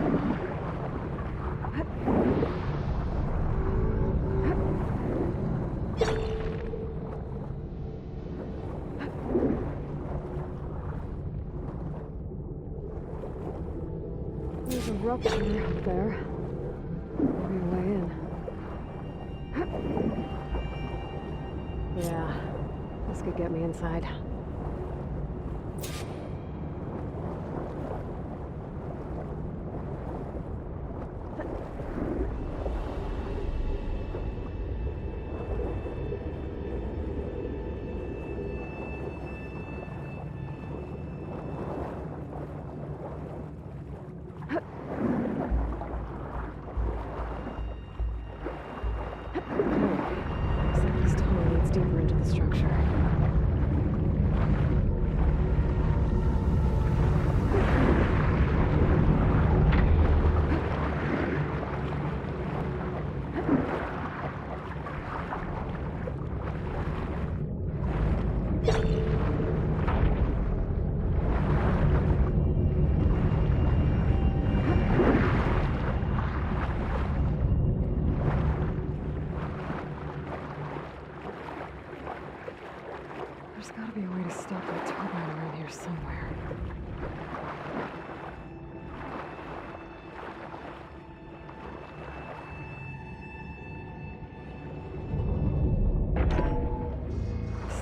There's a rupture up there. Maybe a way in. Yeah, this could get me inside.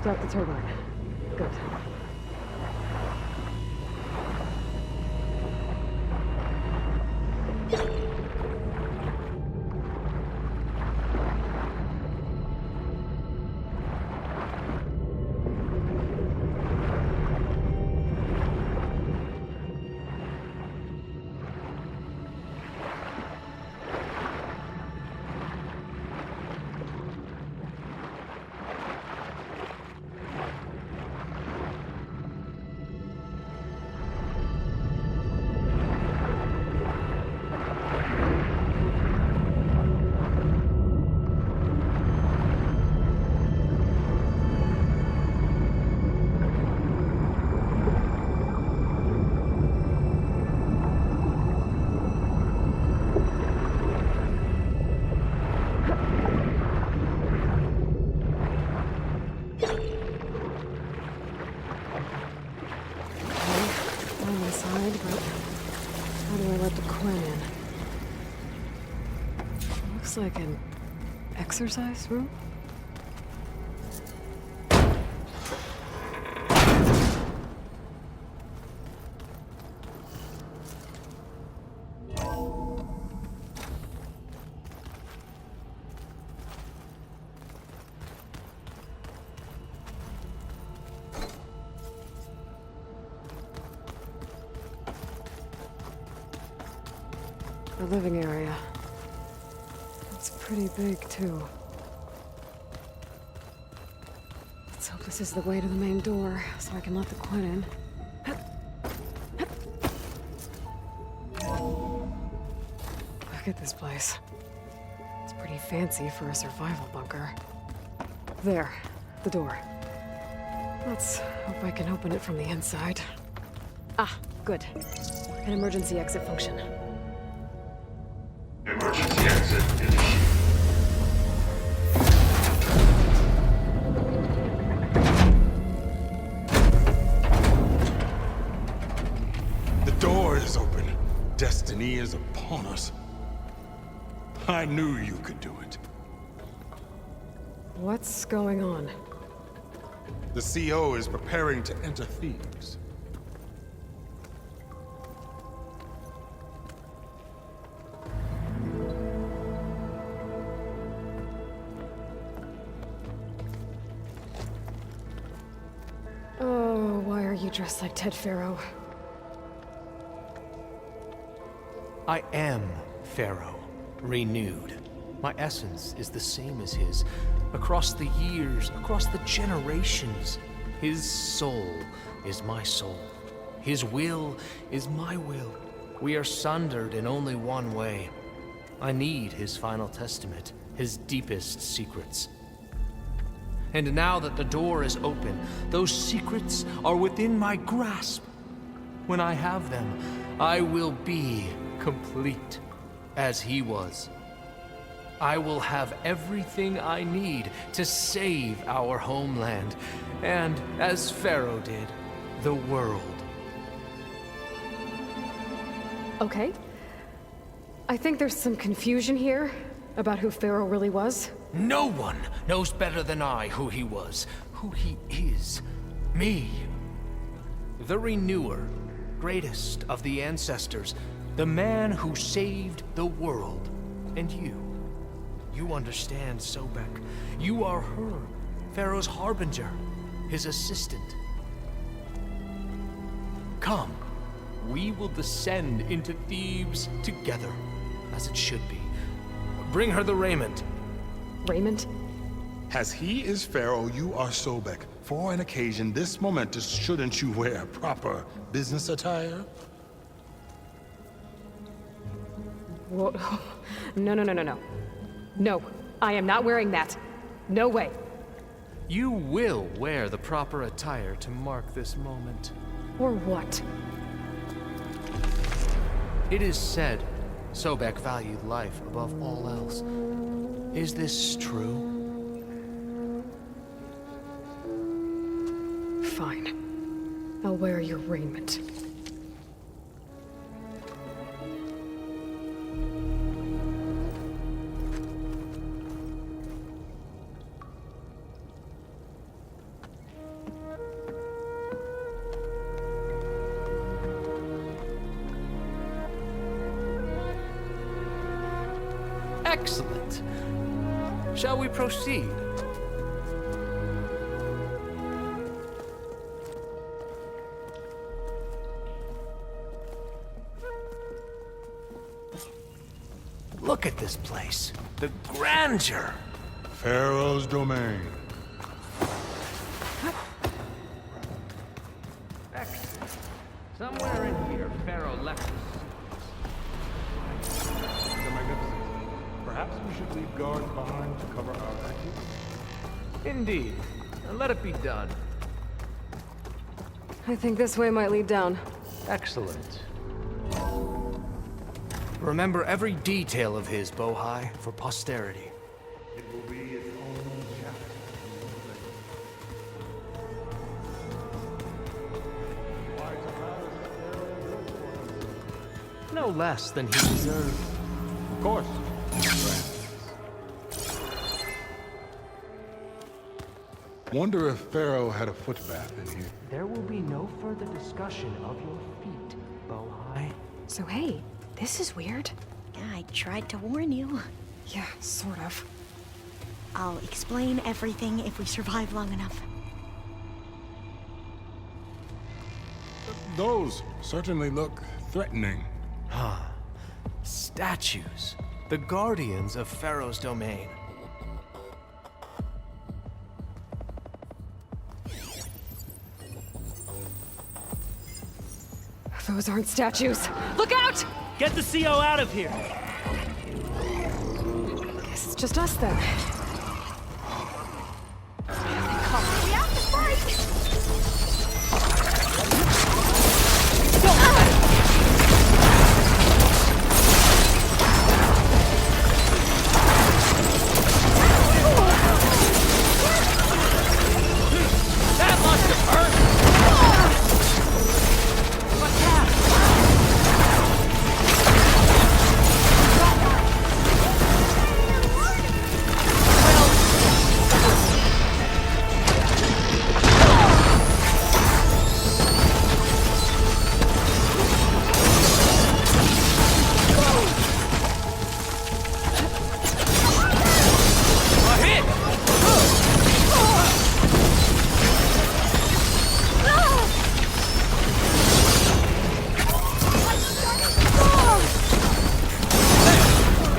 Start the turbine. Good. Looks like an exercise room? The living area. It's pretty big, too. Let's hope this is the way to the main door, so I can let the Quinn in. Look at this place. It's pretty fancy for a survival bunker. There, the door. Let's hope I can open it from the inside. Ah, good. An emergency exit function. Emergency exit initiated. The door is open. Destiny is upon us. I knew you could do it. What's going on? The CO is preparing to enter Thebes. Oh, why are you dressed like Ted Pharaoh? I am Pharaoh, renewed. My essence is the same as his. Across the years, across the generations, his soul is my soul. His will is my will. We are sundered in only one way. I need his final testament, his deepest secrets. And now that the door is open, those secrets are within my grasp. When I have them, I will be complete, as he was. I will have everything I need to save our homeland, and, as Pharaoh did, the world. Okay. I think there's some confusion here about who Pharaoh really was. No one knows better than I who he was, who he is. Me. The Renewer, greatest of the ancestors, the man who saved the world. And you. You understand, Sobek. You are her, Pharaoh's harbinger, his assistant. Come, we will descend into Thebes together, as it should be. Bring her the raiment. Raiment? As he is Pharaoh, you are Sobek. For an occasion this momentous, shouldn't you wear proper business attire? Whoa. No. No, I am not wearing that. No way. You will wear the proper attire to mark this moment. Or what? It is said Sobek valued life above all else. Is this true? Fine. I'll wear your raiment. Excellent. Shall we proceed? Look at this place. The grandeur. Pharaoh's domain. Excellent. Somewhere in here, Pharaoh left us. The magnificent. Perhaps we should leave guards behind to cover our exit? Indeed. Let it be done. I think this way might lead down. Excellent. Remember every detail of his, Bohai, for posterity. It will be its own chapter. No less than he deserved. Of course. Wonder if Pharaoh had a footbath in here. There will be no further discussion of your feet, Bohai. So hey, this is weird. I tried to warn you. Yeah, sort of. I'll explain everything if we survive long enough. Those certainly look threatening. Huh. Statues. The guardians of Pharaoh's domain. Those aren't statues. Look out! Get the CO out of here! Guess it's just us then. We have to fight! That must have hurt! What's that?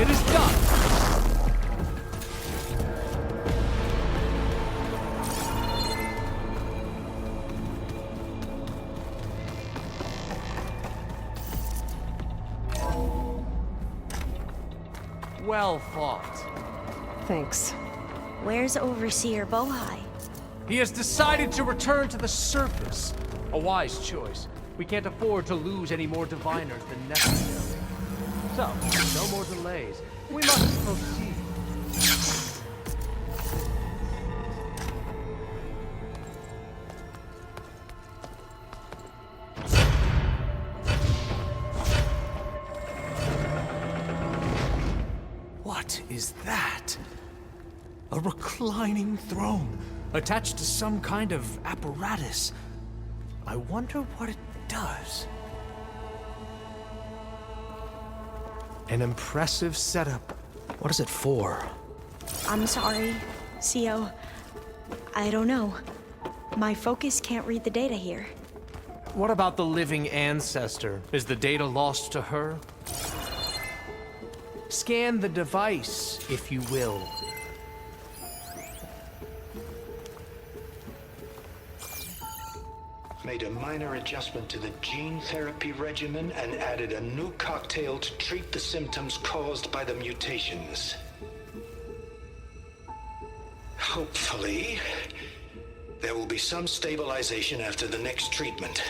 It is done. Well fought. Thanks. Where's Overseer Bohai? He has decided to return to the surface. A wise choice. We can't afford to lose any more diviners than necessary. So, no more delays. We must proceed. What is that? A reclining throne, attached to some kind of apparatus. I wonder what it does. An impressive setup. What is it for? I'm sorry, CO. I don't know. My focus can't read the data here. What about the living ancestor? Is the data lost to her? Scan the device, if you will. Made a minor adjustment to the gene therapy regimen and added a new cocktail to treat the symptoms caused by the mutations. Hopefully, there will be some stabilization after the next treatment.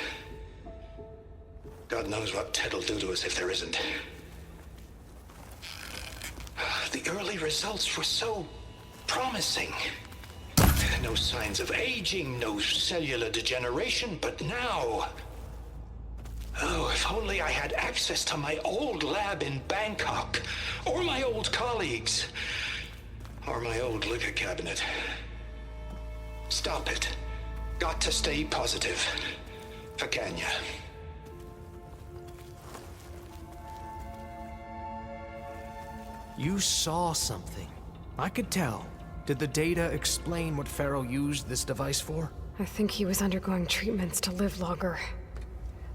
God knows what Ted'll do to us if there isn't. The early results were so promising. No signs of aging, no cellular degeneration, but now... Oh, if only I had access to my old lab in Bangkok, or my old colleagues, or my old liquor cabinet. Stop it. Got to stay positive. For Kenya. You saw something. I could tell. Did the data explain what Pharaoh used this device for? I think he was undergoing treatments to live longer.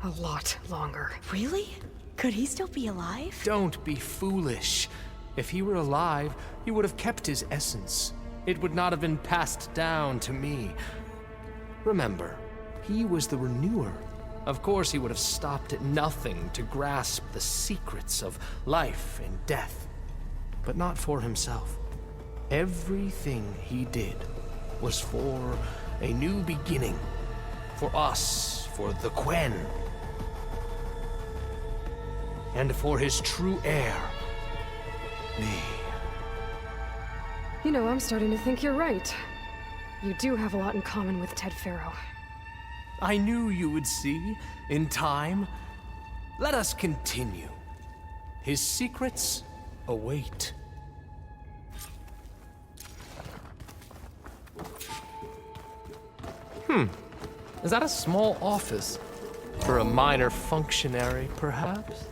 A lot longer. Really? Could he still be alive? Don't be foolish. If he were alive, he would have kept his essence. It would not have been passed down to me. Remember, he was the renewer. Of course, he would have stopped at nothing to grasp the secrets of life and death. But not for himself. Everything he did was for a new beginning. For us, for the Quen. And for his true heir, me. You know, I'm starting to think you're right. You do have a lot in common with Ted Pharaoh. I knew you would see, in time. Let us continue. His secrets await. Is that a small office? For a minor functionary, perhaps?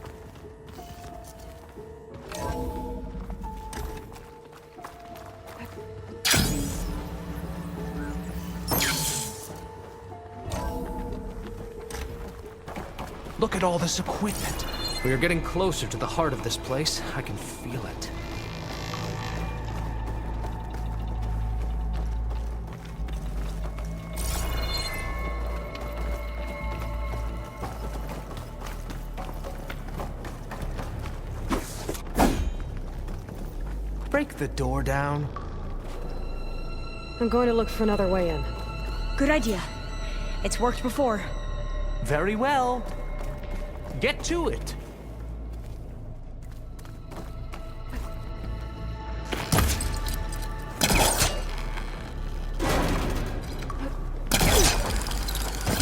Look at all this equipment. We are getting closer to the heart of this place. I can feel it. Break the door down. I'm going to look for another way in. Good idea. It's worked before. Very well. Get to it.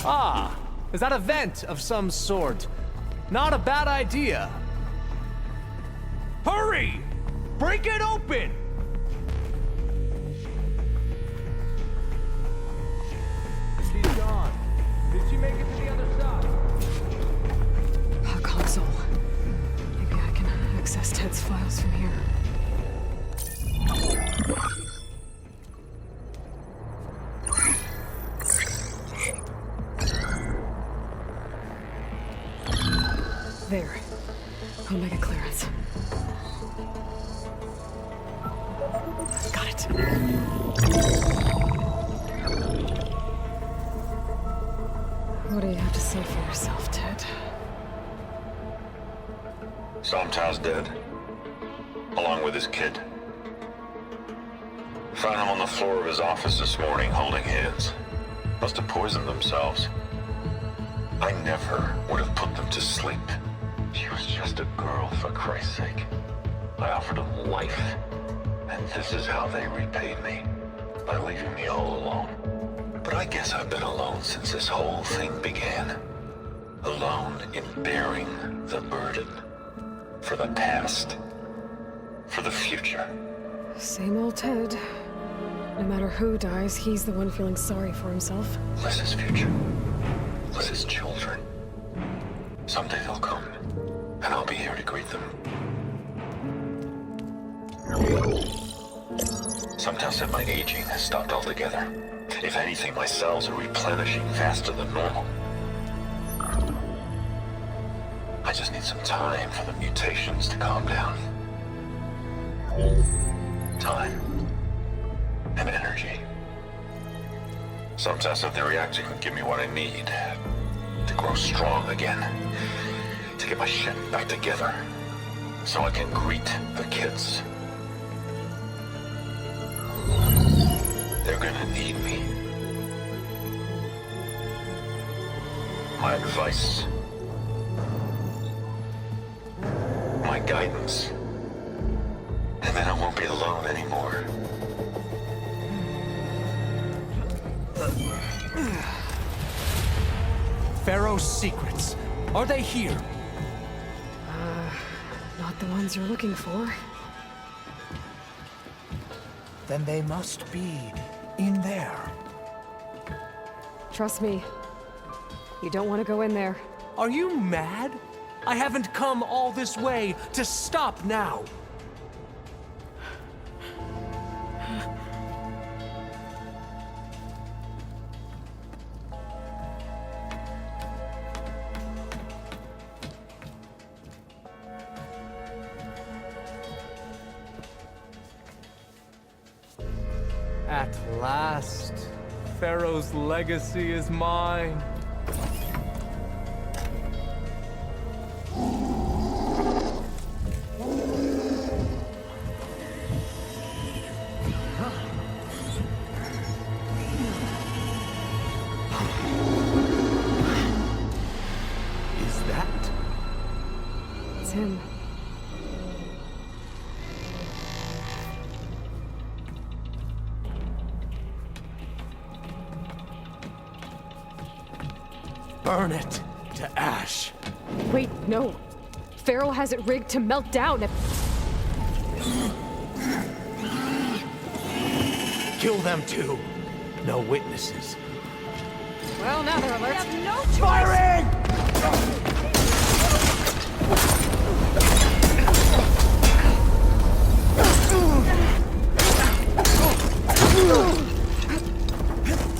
Ah, is that a vent of some sort? Not a bad idea. Hurry! Break it open! She's gone. Did she make it to the other side? A console. Maybe I can access Ted's files from here. There. Omega clearance. Got it. What do you have to say for yourself, Ted? Somtow's dead. Along with his kid. Found him on the floor of his office this morning, holding hands. Must have poisoned themselves. I never would have put them to sleep. She was just a girl, for Christ's sake. I offered them life. And this is how they repaid me. By leaving me all alone. But I guess I've been alone since this whole thing began. Alone in bearing the burden. For the past. For the future. Same old Ted. No matter who dies, he's the one feeling sorry for himself. Liz's future. Liz's children. Someday they'll come. And I'll be here to greet them. Somtow said my aging has stopped altogether. If anything, my cells are replenishing faster than normal. I just need some time for the mutations to calm down. Time. And energy. Somtow said the reactor could give me what I need. To grow strong again. To get my shit back together. So I can greet the kids. They're gonna need me. My advice. My guidance. And then I won't be alone anymore. Pharaoh's secrets. Are they here? Not the ones you're looking for. Then they must be in there. Trust me. You don't want to go in there. Are you mad? I haven't come all this way to stop now. At last, Pharaoh's legacy is mine. Is that? It's him. Burn it to ash. Wait, no. Pharaoh has it rigged to melt down. Kill them too. No witnesses. Well, now they're alert. We have no choice. Firing!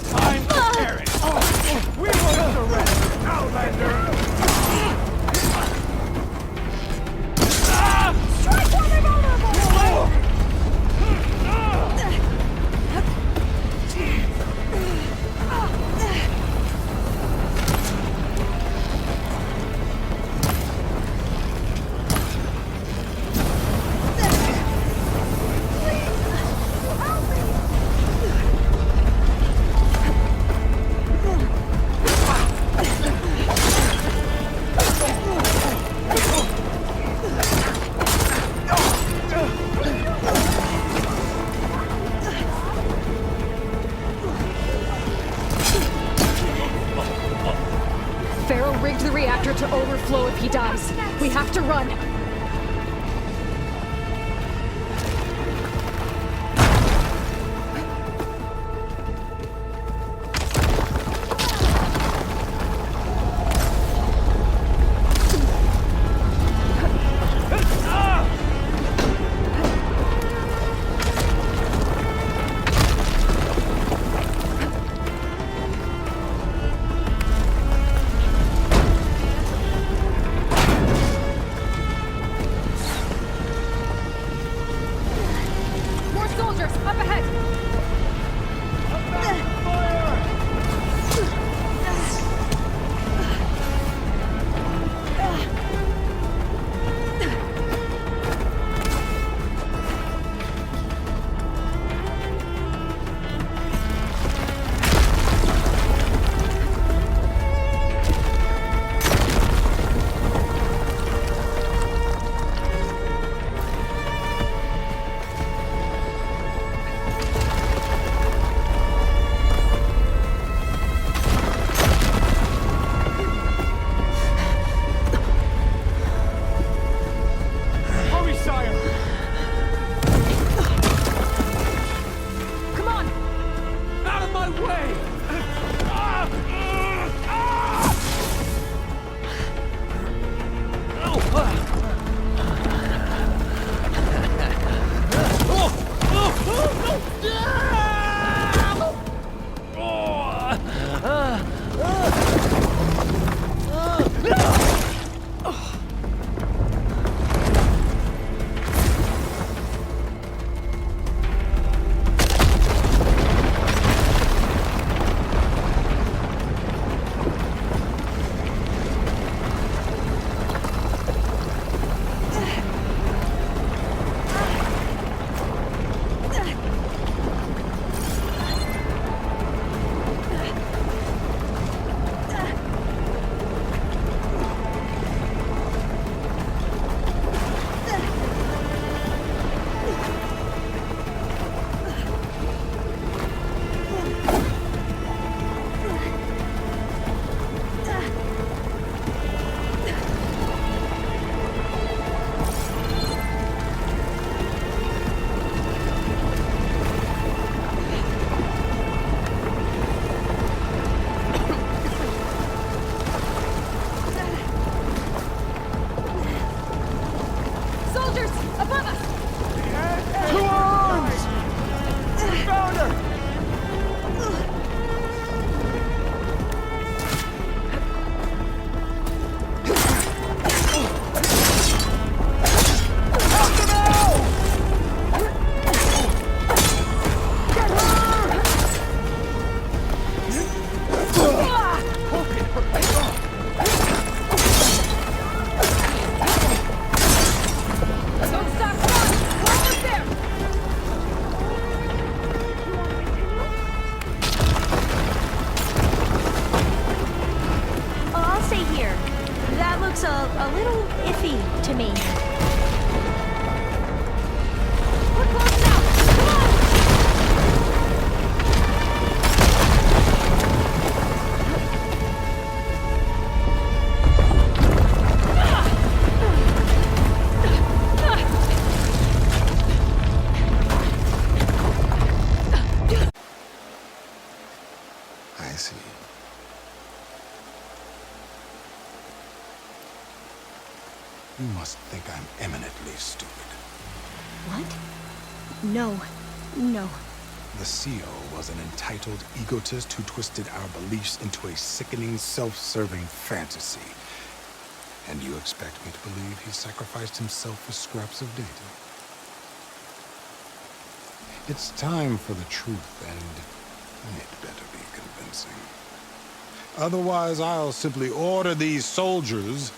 Time to tear it! We will surrender, Outlander! Strike while they're vulnerable! Pharaoh rigged the reactor to overflow if he dies. We have to run. looks a little iffy to me. We're close now! Come on! I see. You must think I'm eminently stupid. What? No. No. The CEO was an entitled egotist who twisted our beliefs into a sickening, self-serving fantasy. And you expect me to believe he sacrificed himself for scraps of data? It's time for the truth, and it better be convincing. Otherwise, I'll simply order these soldiers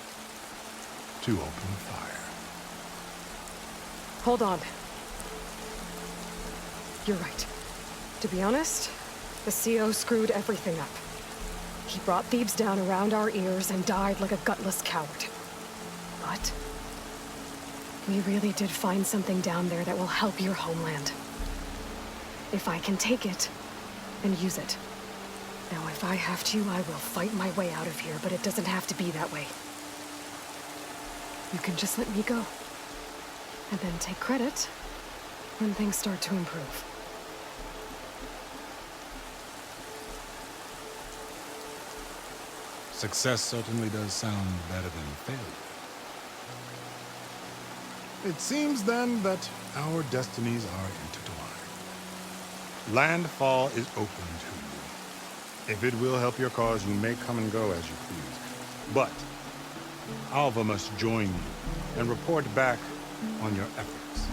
to open fire. Hold on. You're right. To be honest, the CO screwed everything up. He brought Thebes down around our ears and died like a gutless coward. But we really did find something down there that will help your homeland. If I can take it and use it. Now, if I have to, I will fight my way out of here, but it doesn't have to be that way. You can just let me go. And then take credit when things start to improve. Success certainly does sound better than failure. It seems then that our destinies are intertwined. Landfall is open to you. If it will help your cause, you may come and go as you please. But Alva must join you and report back on your efforts.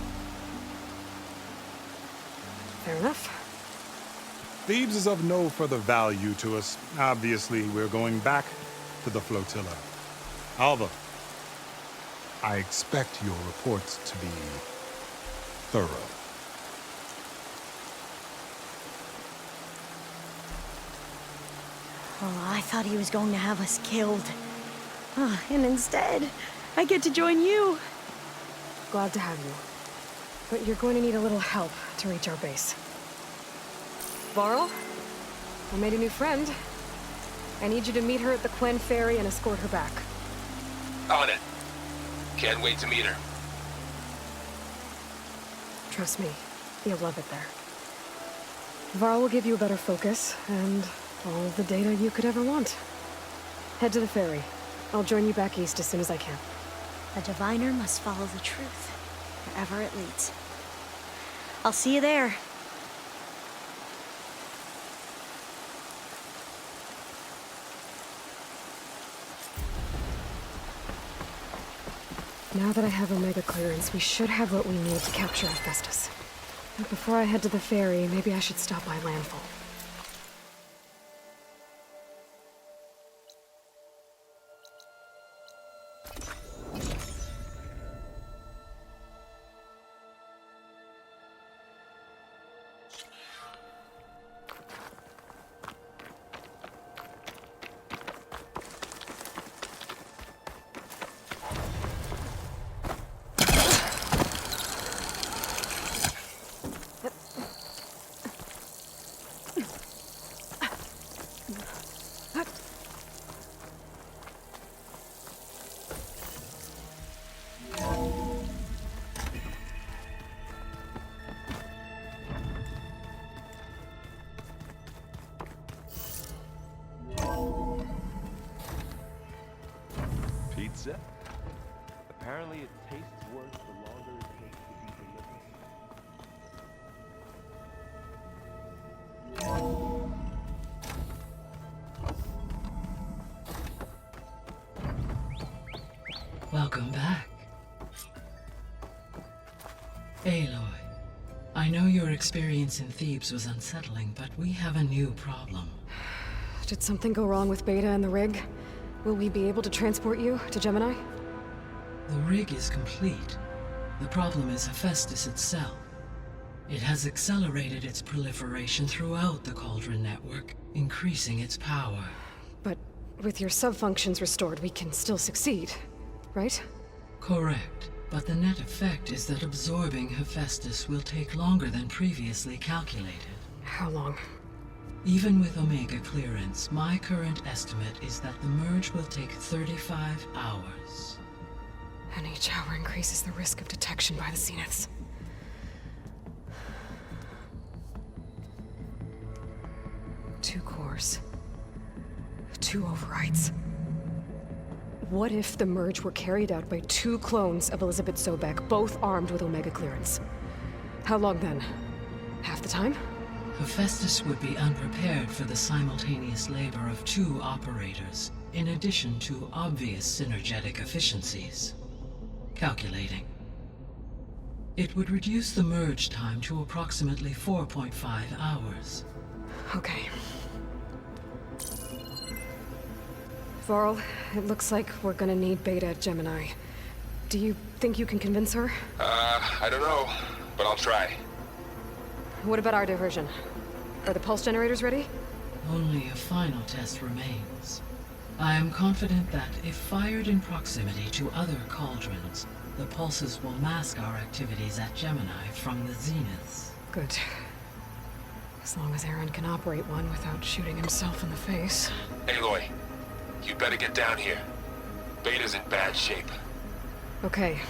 Fair enough. Thebes is of no further value to us. Obviously, we're going back to the flotilla. Alva, I expect your reports to be thorough. Oh, I thought he was going to have us killed. And instead, I get to join you. Glad to have you. But you're going to need a little help to reach our base. Varl, I made a new friend. I need you to meet her at the Quen Ferry and escort her back. On it. Can't wait to meet her. Trust me, you'll love it there. Varl will give you a better focus, and all of the data you could ever want. Head to the ferry. I'll join you back east as soon as I can. A diviner must follow the truth, wherever it leads. I'll see you there. Now that I have Omega clearance, we should have what we need to capture Hephaestus. But before I head to the ferry, maybe I should stop by landfall. Pizza? Apparently it tastes worse the longer it takes to be delivered. Welcome back. Aloy, I know your experience in Thebes was unsettling, but we have a new problem. Did something go wrong with Beta and the rig? Will we be able to transport you to Gemini? The rig is complete. The problem is Hephaestus itself. It has accelerated its proliferation throughout the Cauldron network, increasing its power. But With your sub-functions restored, we can still succeed, right? Correct. But the net effect is that absorbing Hephaestus will take longer than previously calculated. How long? Even with Omega clearance, my current estimate is that the merge will take 35 hours. And each hour increases the risk of detection by the Zeniths. 2 cores. 2 overrides. What if the merge were carried out by 2 clones of Elizabeth Sobek, both armed with Omega clearance? How long then? Half the time? Hephaestus would be unprepared for the simultaneous labor of 2 operators, in addition to obvious synergetic efficiencies. Calculating. It would reduce the merge time to approximately 4.5 hours. Okay. Varl, it looks like we're gonna need Beta at Gemini. Do you think you can convince her? I don't know, but I'll try. What about our diversion? Are the pulse generators ready? Only a final test remains. I am confident that if fired in proximity to other cauldrons, the pulses will mask our activities at Gemini from the Zeniths. Good. As long as Aaron can operate one without shooting himself in the face. Aloy, you better get down here. Beta's in bad shape. Okay.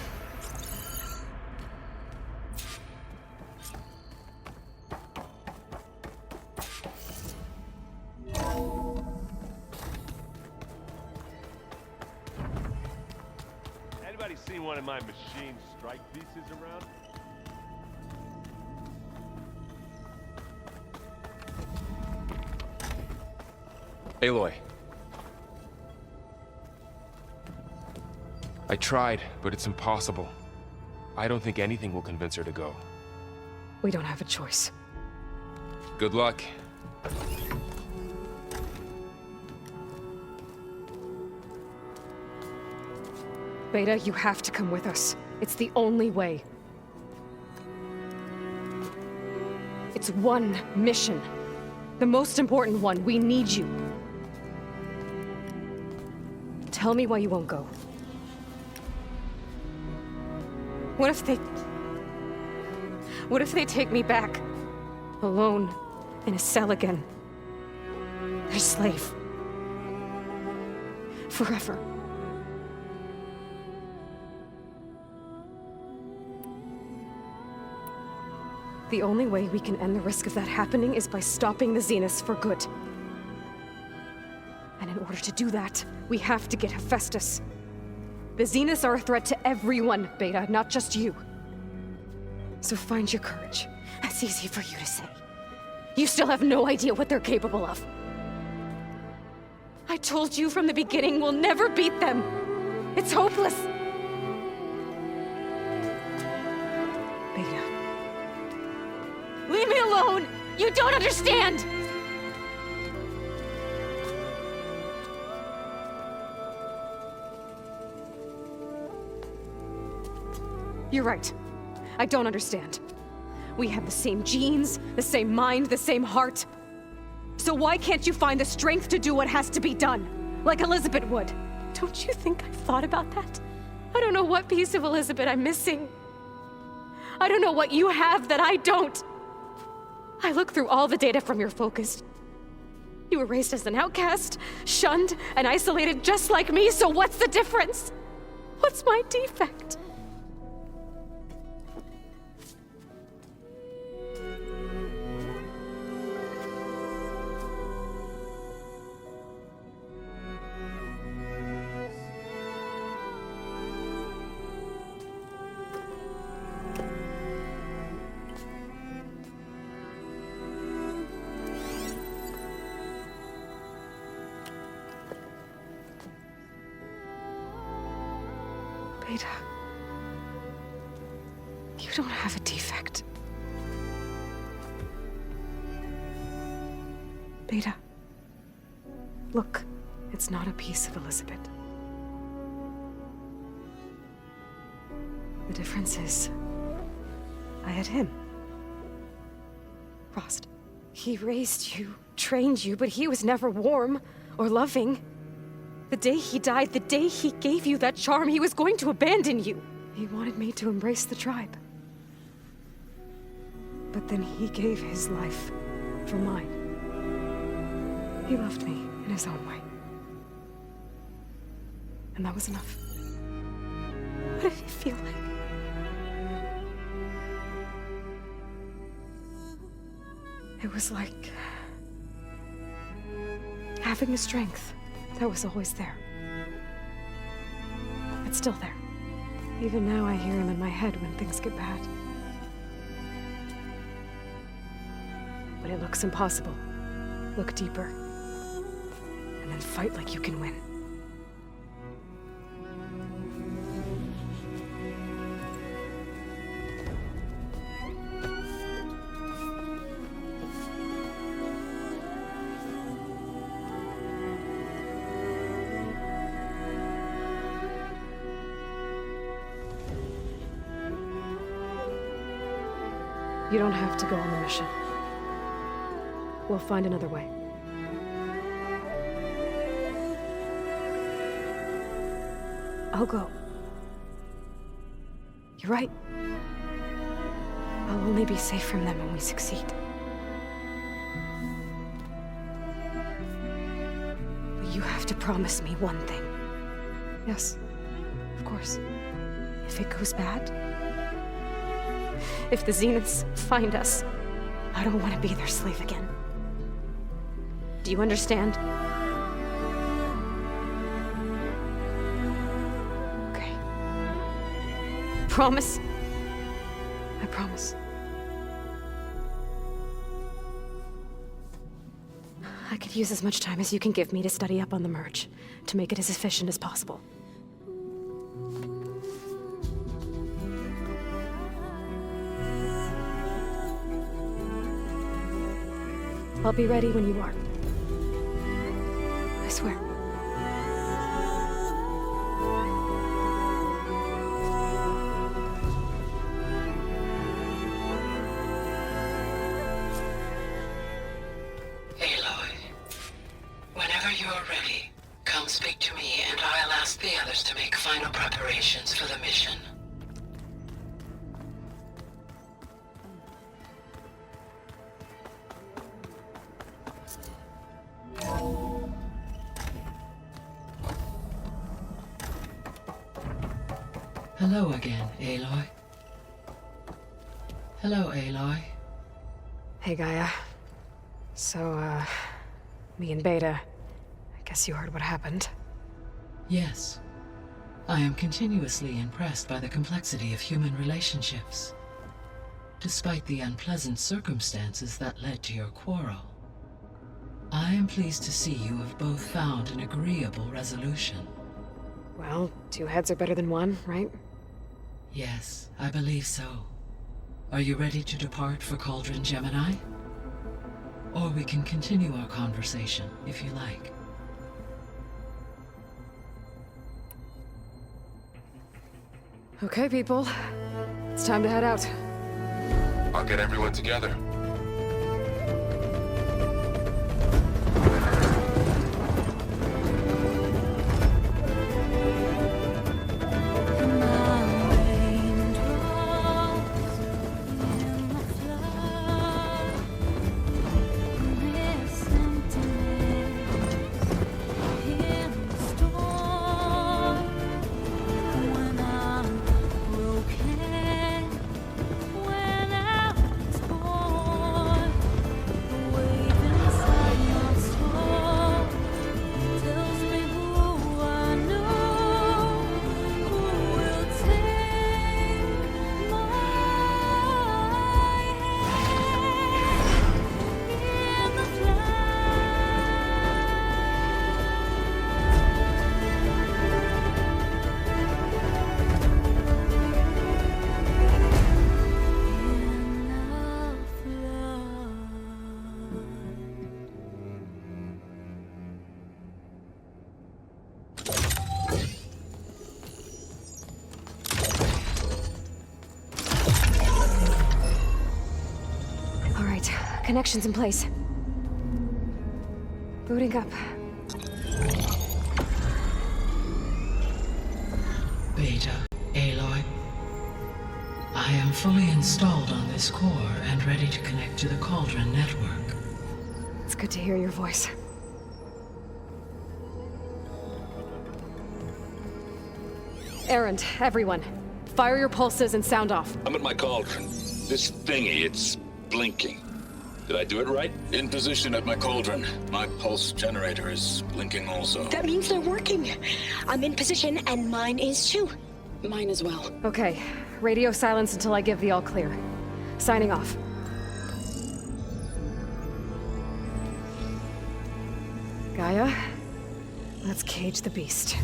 Anybody seen one of my machine strike pieces around? Aloy. I tried, but it's impossible. I don't think anything will convince her to go. We don't have a choice. Good luck. Beta, you have to come with us. It's the only way. It's one mission. The most important one. We need you. Tell me why you won't go. What if they take me back? Alone, in a cell again. Their slave. Forever. The only way we can end the risk of that happening is by stopping the Zeniths for good. And in order to do that, we have to get Hephaestus. The Zeniths are a threat to everyone, Beta, not just you. So find your courage. That's easy for you to say. You still have no idea what they're capable of. I told you from the beginning we'll never beat them. It's hopeless. Beta. Leave me alone! You don't understand! You're right. I don't understand. We have the same genes, the same mind, the same heart. So why can't you find the strength to do what has to be done? Like Elizabeth would. Don't you think I've thought about that? I don't know what piece of Elizabeth I'm missing. I don't know what you have that I don't. I look through all the data from your focus. You were raised as an outcast, shunned, and isolated just like me, so what's the difference? What's my defect? Beta, you don't have a defect. Beta, look, it's not a piece of Elizabeth. The difference is, I had him. Frost. He raised you, trained you, but he was never warm or loving. The day he died, the day he gave you that charm, he was going to abandon you. He wanted me to embrace the tribe. But then he gave his life for mine. He loved me in his own way. And that was enough. What did it feel like? It was like having a strength that was always there. It's still there. Even now I hear him in my head when things get bad. When it looks impossible, look deeper. And then fight like you can win. You don't have to go on the mission. We'll find another way. I'll go. You're right. I'll only be safe from them when we succeed. But you have to promise me one thing. Yes, of course. If it goes bad, if the Zeniths find us, I don't want to be their slave again. Do you understand? Okay. Promise? I promise. I could use as much time as you can give me to study up on the merge, to make it as efficient as possible. I'll be ready when you are. I swear. Aloy, whenever you're ready, come speak to me and I'll ask the others to make final preparations for the mission. Hello again, Aloy. Hello, Aloy. Hey, Gaia. So, me and Beta, I guess you heard what happened. Yes. I am continuously impressed by the complexity of human relationships. Despite the unpleasant circumstances that led to your quarrel, I am pleased to see you have both found an agreeable resolution. Well, two heads are better than one, right? Yes, I believe so. Are you ready to depart for Cauldron Gemini? Or we can continue our conversation, if you like. Okay, people. It's time to head out. I'll get everyone together. Connections in place. Booting up. Beta, Aloy. I am fully installed on this core and ready to connect to the Cauldron network. It's good to hear your voice. Errand, everyone. Fire your pulses and sound off. I'm at my cauldron. This thingy, it's blinking. Did I do it right? In position at my cauldron. My pulse generator is blinking also. That means they're working. I'm in position, and mine is too. Mine as well. Okay. Radio silence until I give the all clear. Signing off. Gaia, let's cage the beast.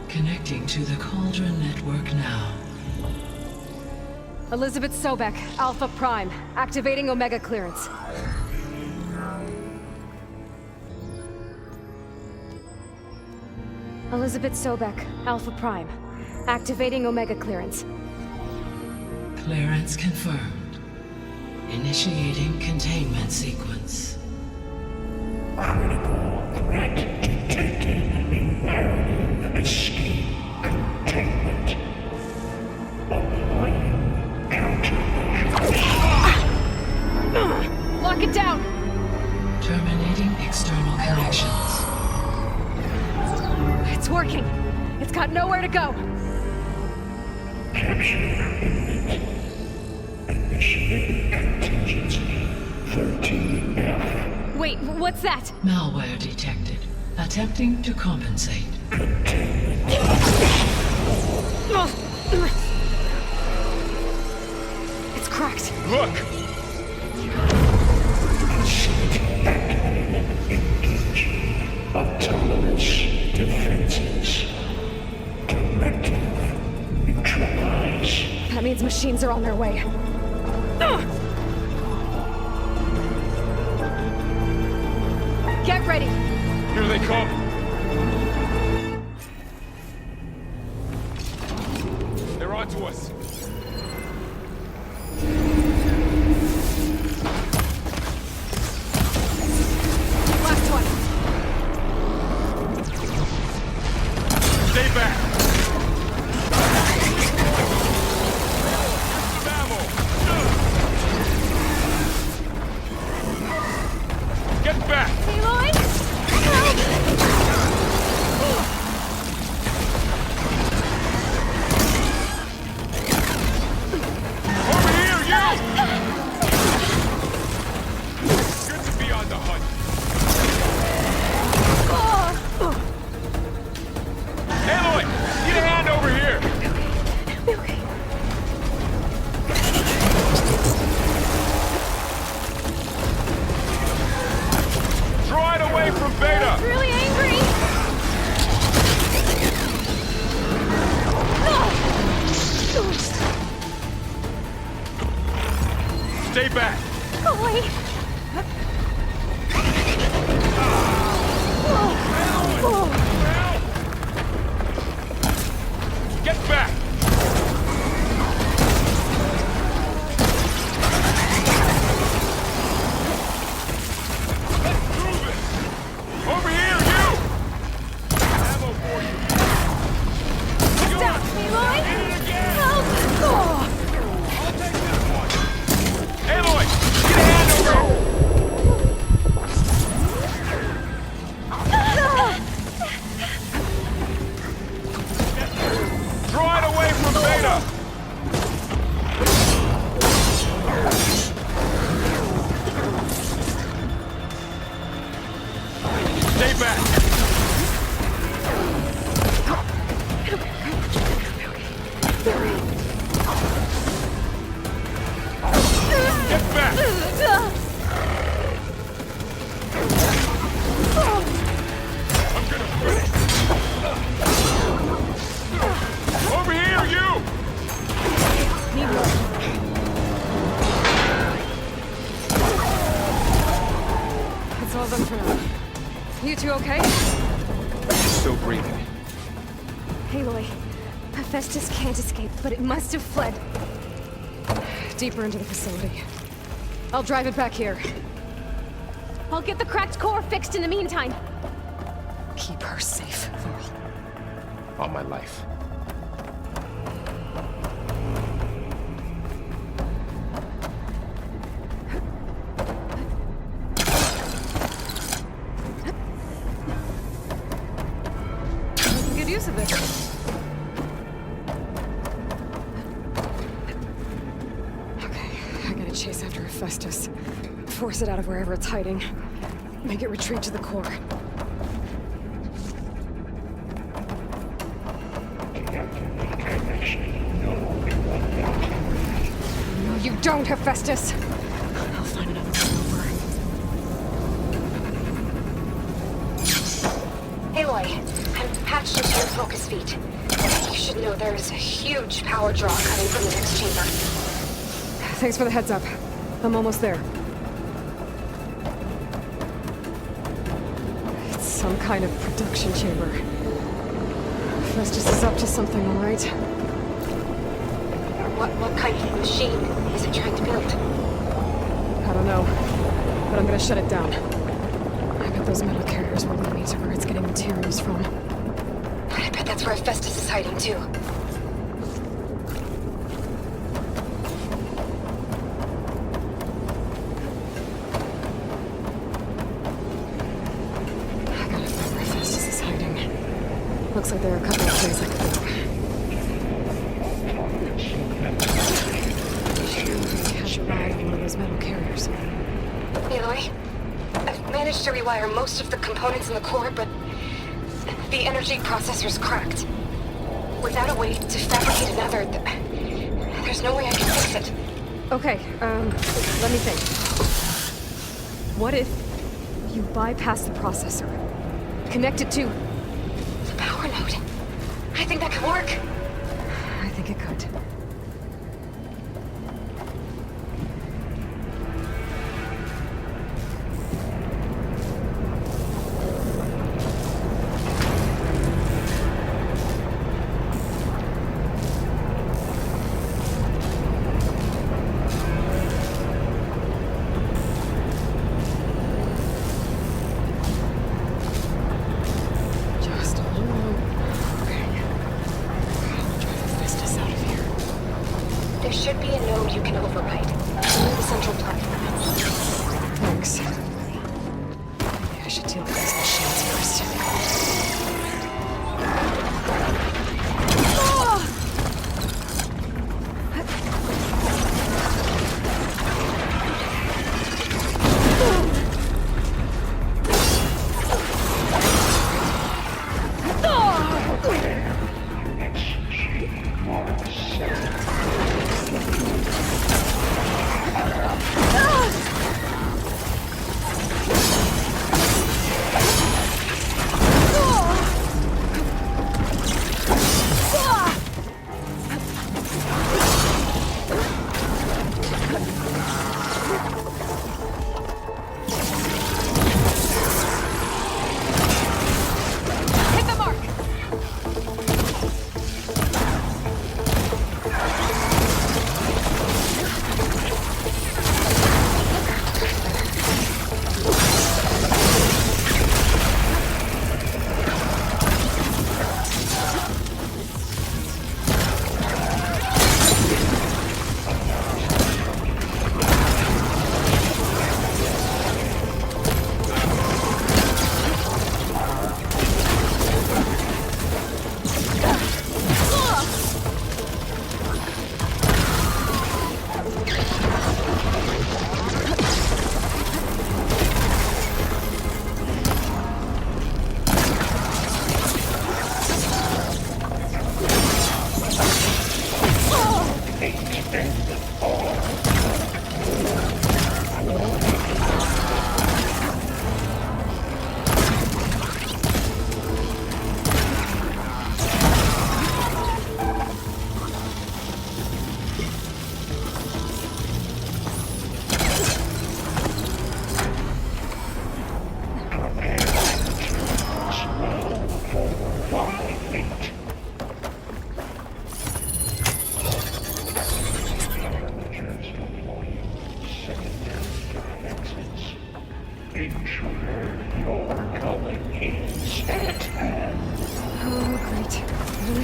Connecting to the Cauldron network now. Elizabeth Sobek, Alpha Prime, activating Omega clearance. Elizabeth Sobek, Alpha Prime, activating Omega clearance. Clearance confirmed. Initiating containment sequence. Critical threat detected. Imperative escape containment. Applying countermeasures. Lock it down! Terminating external connections. It's working. It's got nowhere to go. Capture imminent. Initiating contingency 13F. Wait, what's that? Malware detected. Attempting to compensate. It's cracked. Look! Autonomous defenses. Directive. Neutralize. That means machines are on their way. Get ready! Here they come! They're onto us! Last one! Stay back! Some ammo! Get back! Aloy? Over here, you! Good to be on the hunt. Aloy! Get a hand over here! Draw it away from Beta! It's really angry! Stay back! Oh, wait! Get back! Let's do this! Over here, you! Ammo for you! Stop, Aloy! Hit it again! Help! I'll take this one! Aloy! Get a hand over here! Draw it away from Beta! Stay back! Get back! I'm gonna quit! Over here, you! Need more. That's all of them for now. You two okay? Still breathing. Aloy, Hephaestus can't escape, but it must have fled. Deeper into the facility. I'll drive it back here. I'll get the cracked core fixed in the meantime. Keep her safe, Varl. All my life. Good use of this. Okay, I gotta chase after Hephaestus. Force it out of wherever it's hiding. Make it retreat to the core. No, you don't, Hephaestus! I'll find another way over. Aloy, I'm patched into your focus feet. You should know there is a huge power draw coming from the next chamber. Thanks for the heads up. I'm almost there. It's some kind of production chamber. Hephaestus is up to something, all right? What kind of machine is it trying to build? I don't know, but I'm gonna shut it down. I bet those metal carriers will lead me to where it's getting materials from. I bet that's where Hephaestus is hiding, too. I gotta find where Hephaestus is hiding. Looks like there are a couple of places I could go. Catch a ride on one of those metal carriers. Aloy, I've managed to rewire most of the components in the core, but the energy processor's cracked. Without a way to fabricate another, there's no way I can fix it. Okay, let me think. What if you bypass the processor? Connect it to the power node. I think that could work. I think it could.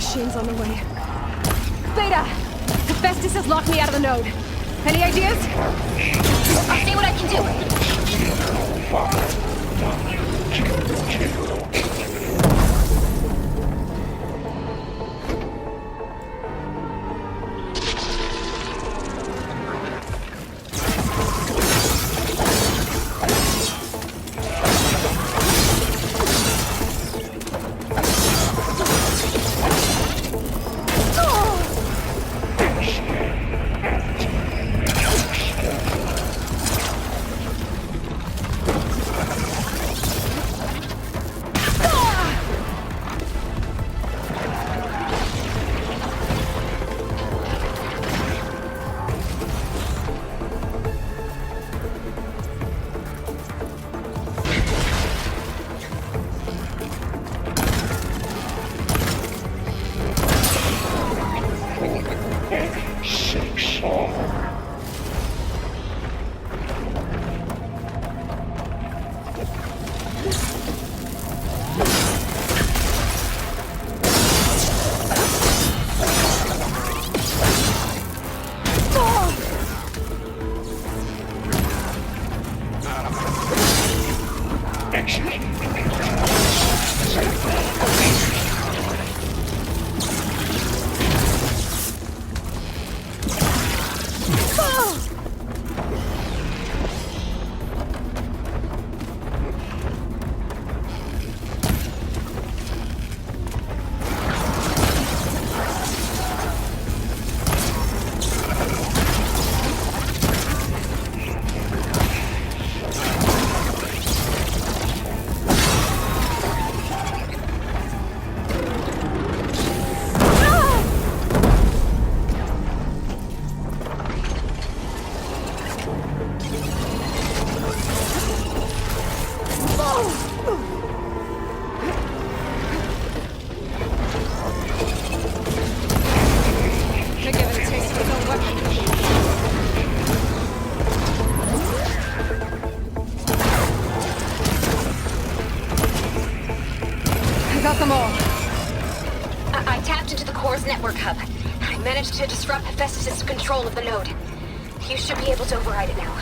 machines on the way. Beta! Hephaestus has locked me out of the node. Any ideas? I'll see what I can do. network hub. I managed to disrupt Hephaestus' control of the node. You should be able to override it now.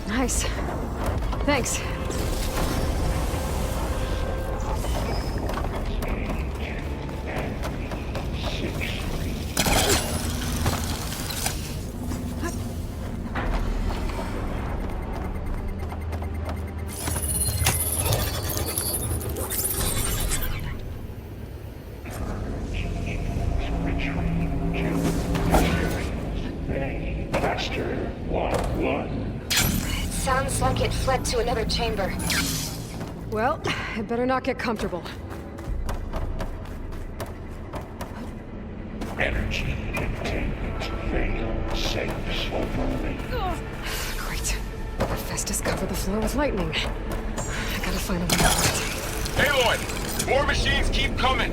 Nice. Thanks. Sounds like it fled to another chamber. Well, it better not get comfortable. Energy containment failed. Safe overlay. Great. Hephaestus covered the floor with lightning. I gotta find a way out. Aloy! More machines keep coming!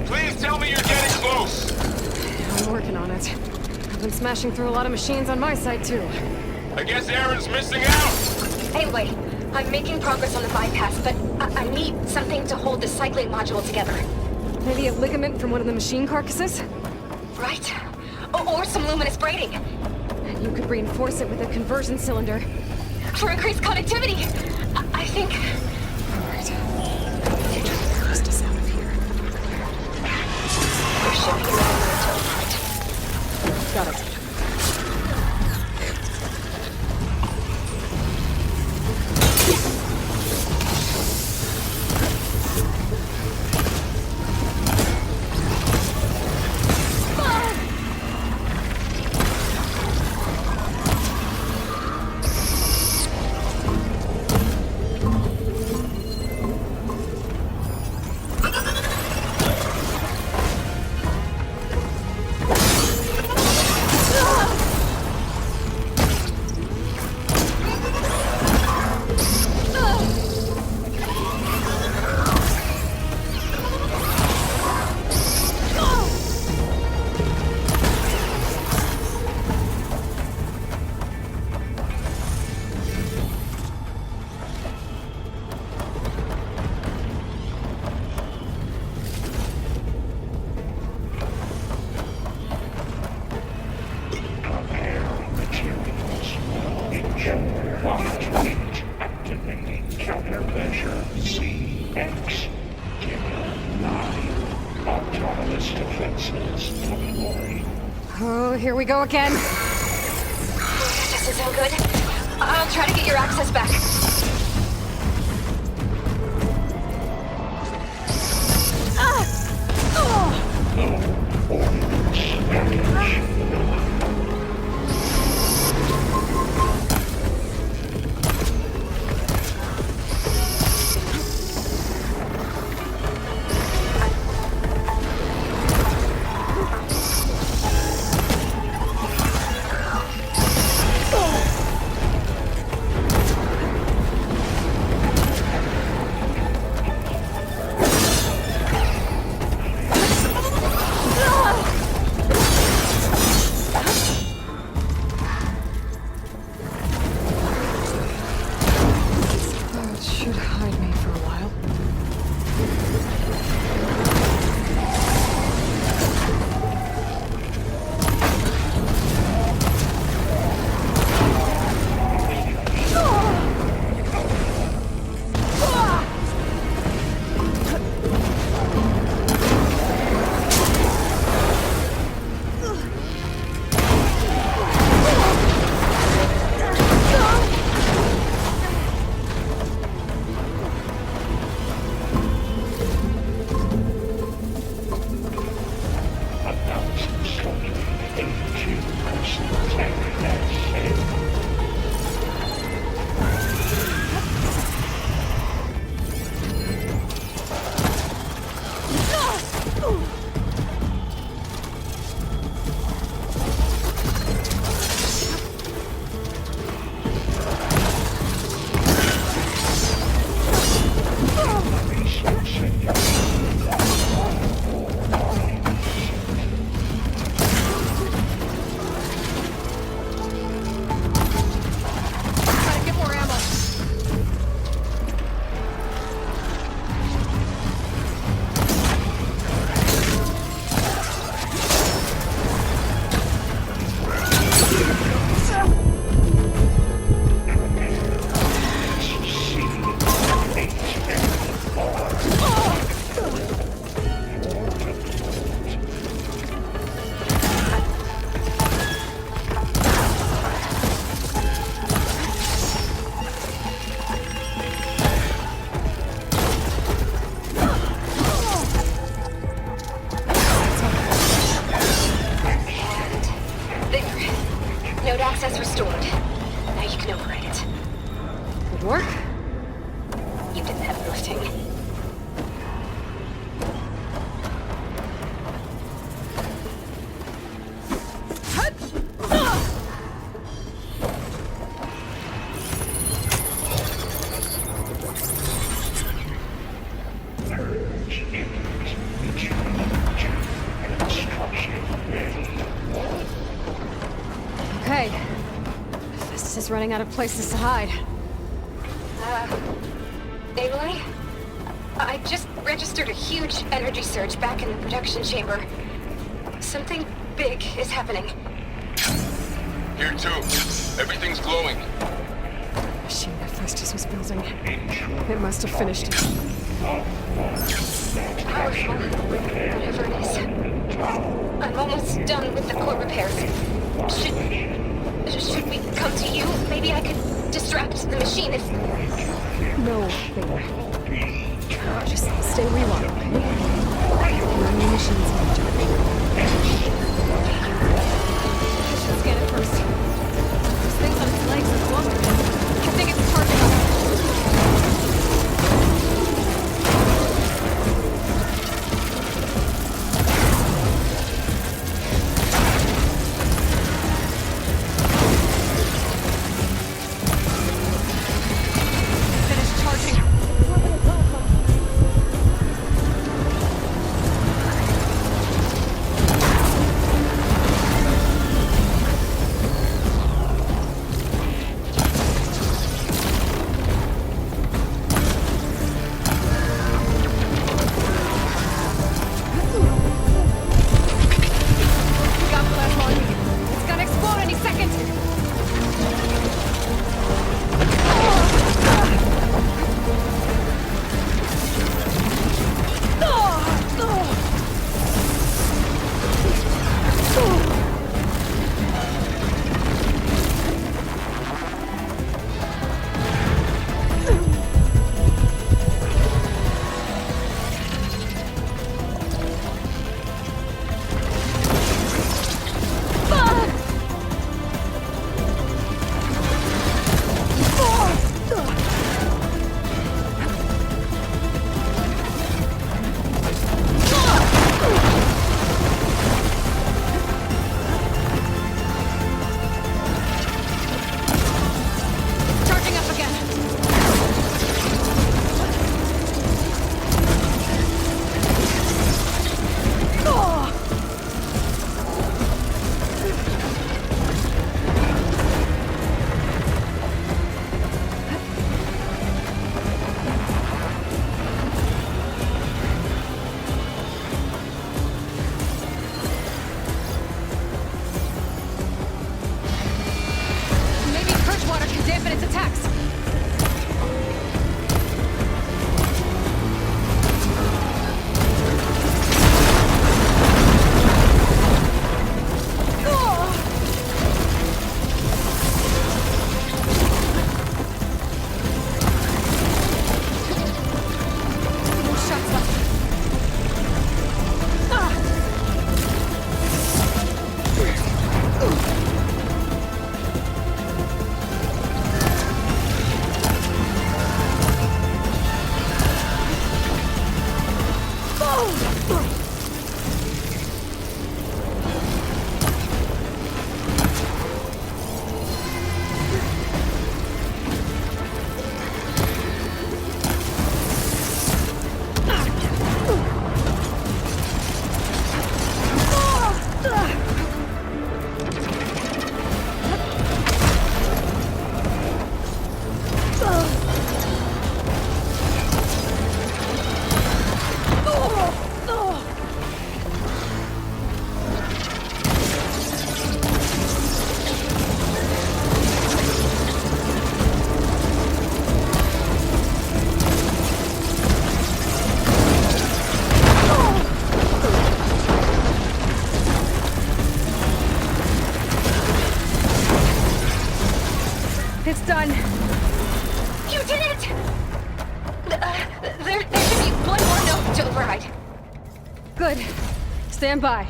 Please tell me you're getting close! I'm working on it. I've been smashing through a lot of machines on my side, too. I guess Aaron's missing out! Anyway, I'm making progress on the bypass, but I need something to hold the cyclate module together. Maybe a ligament from one of the machine carcasses? Right. Or some luminous braiding. And you could reinforce it with a conversion cylinder. For increased connectivity! I think... Alright. Get Hephaestus out of here. There should be another way to open it. Got it. here we go again. This isn't good. I'll try to get your access back. That should hide me for a while. Node access restored. Now you can override it. Good work. You did the heavy lifting. Okay. Festus is running out of places to hide. Aloy? I just registered a huge energy surge back in the production chamber. Something big is happening. Here too. Everything's glowing. The machine that Festus was building. It must have finished it. Powerful, whatever it is. I'm almost done with the core repairs. Should we come to you? Maybe I could distract the machine if... No, Beta. Just stay where you are, okay? Run the machines in charge. Let's get it first. This thing's on its legs and floating. I think it's target up. It's done. You did it! There should be one more note to override. Good. Stand by.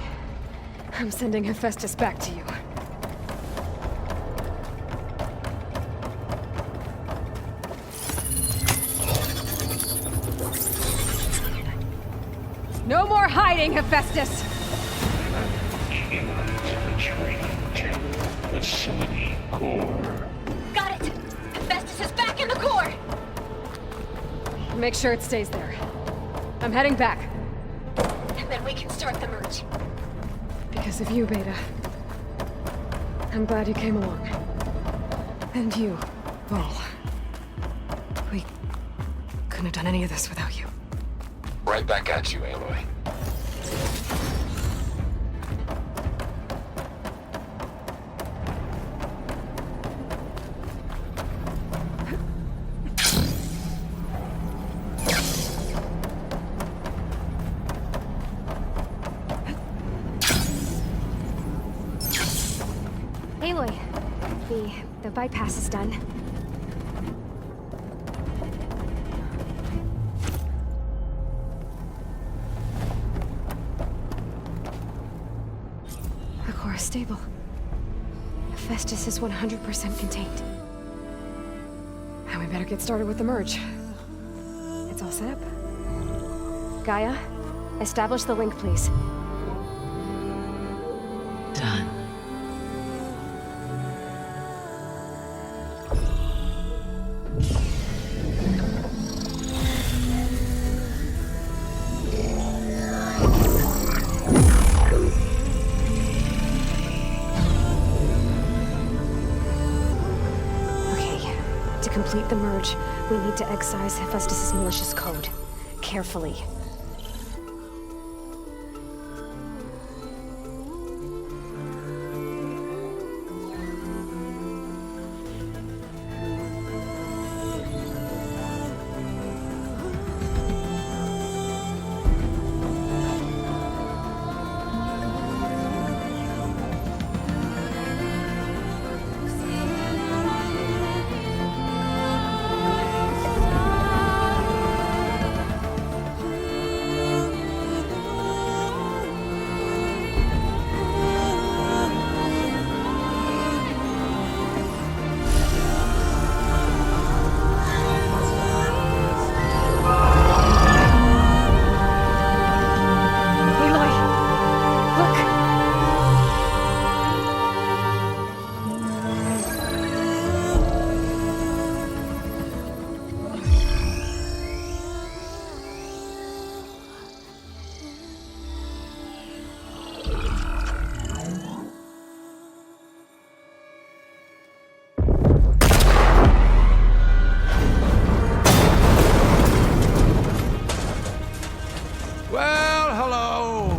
I'm sending Hephaestus back to you. No more hiding, Hephaestus! Got it! Hephaestus is back in the core! Make sure it stays there. I'm heading back. And then we can start the merge. Because of you, Beta. I'm glad you came along. And you, Vol. We couldn't have done any of this without you. Right back at you, Aloy. Aloy, the bypass is done. The core is stable. Hephaestus is 100% contained. Now we better get started with the merge. It's all set up. Gaia, establish the link, please. Done. To complete the merge, we need to excise Hephaestus' malicious code. Carefully.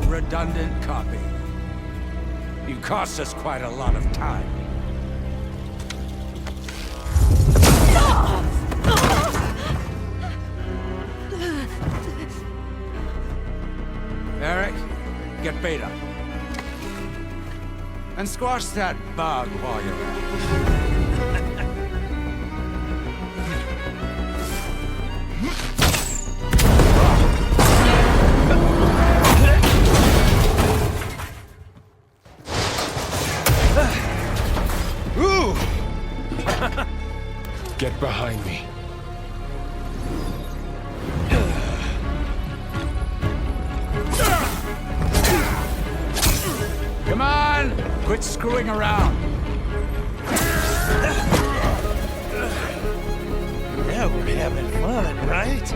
Redundant copy. You cost us quite a lot of time. Eric, get Beta. And squash that bug while you're at it. Get behind me. Quit screwing around. Now we're having fun, right?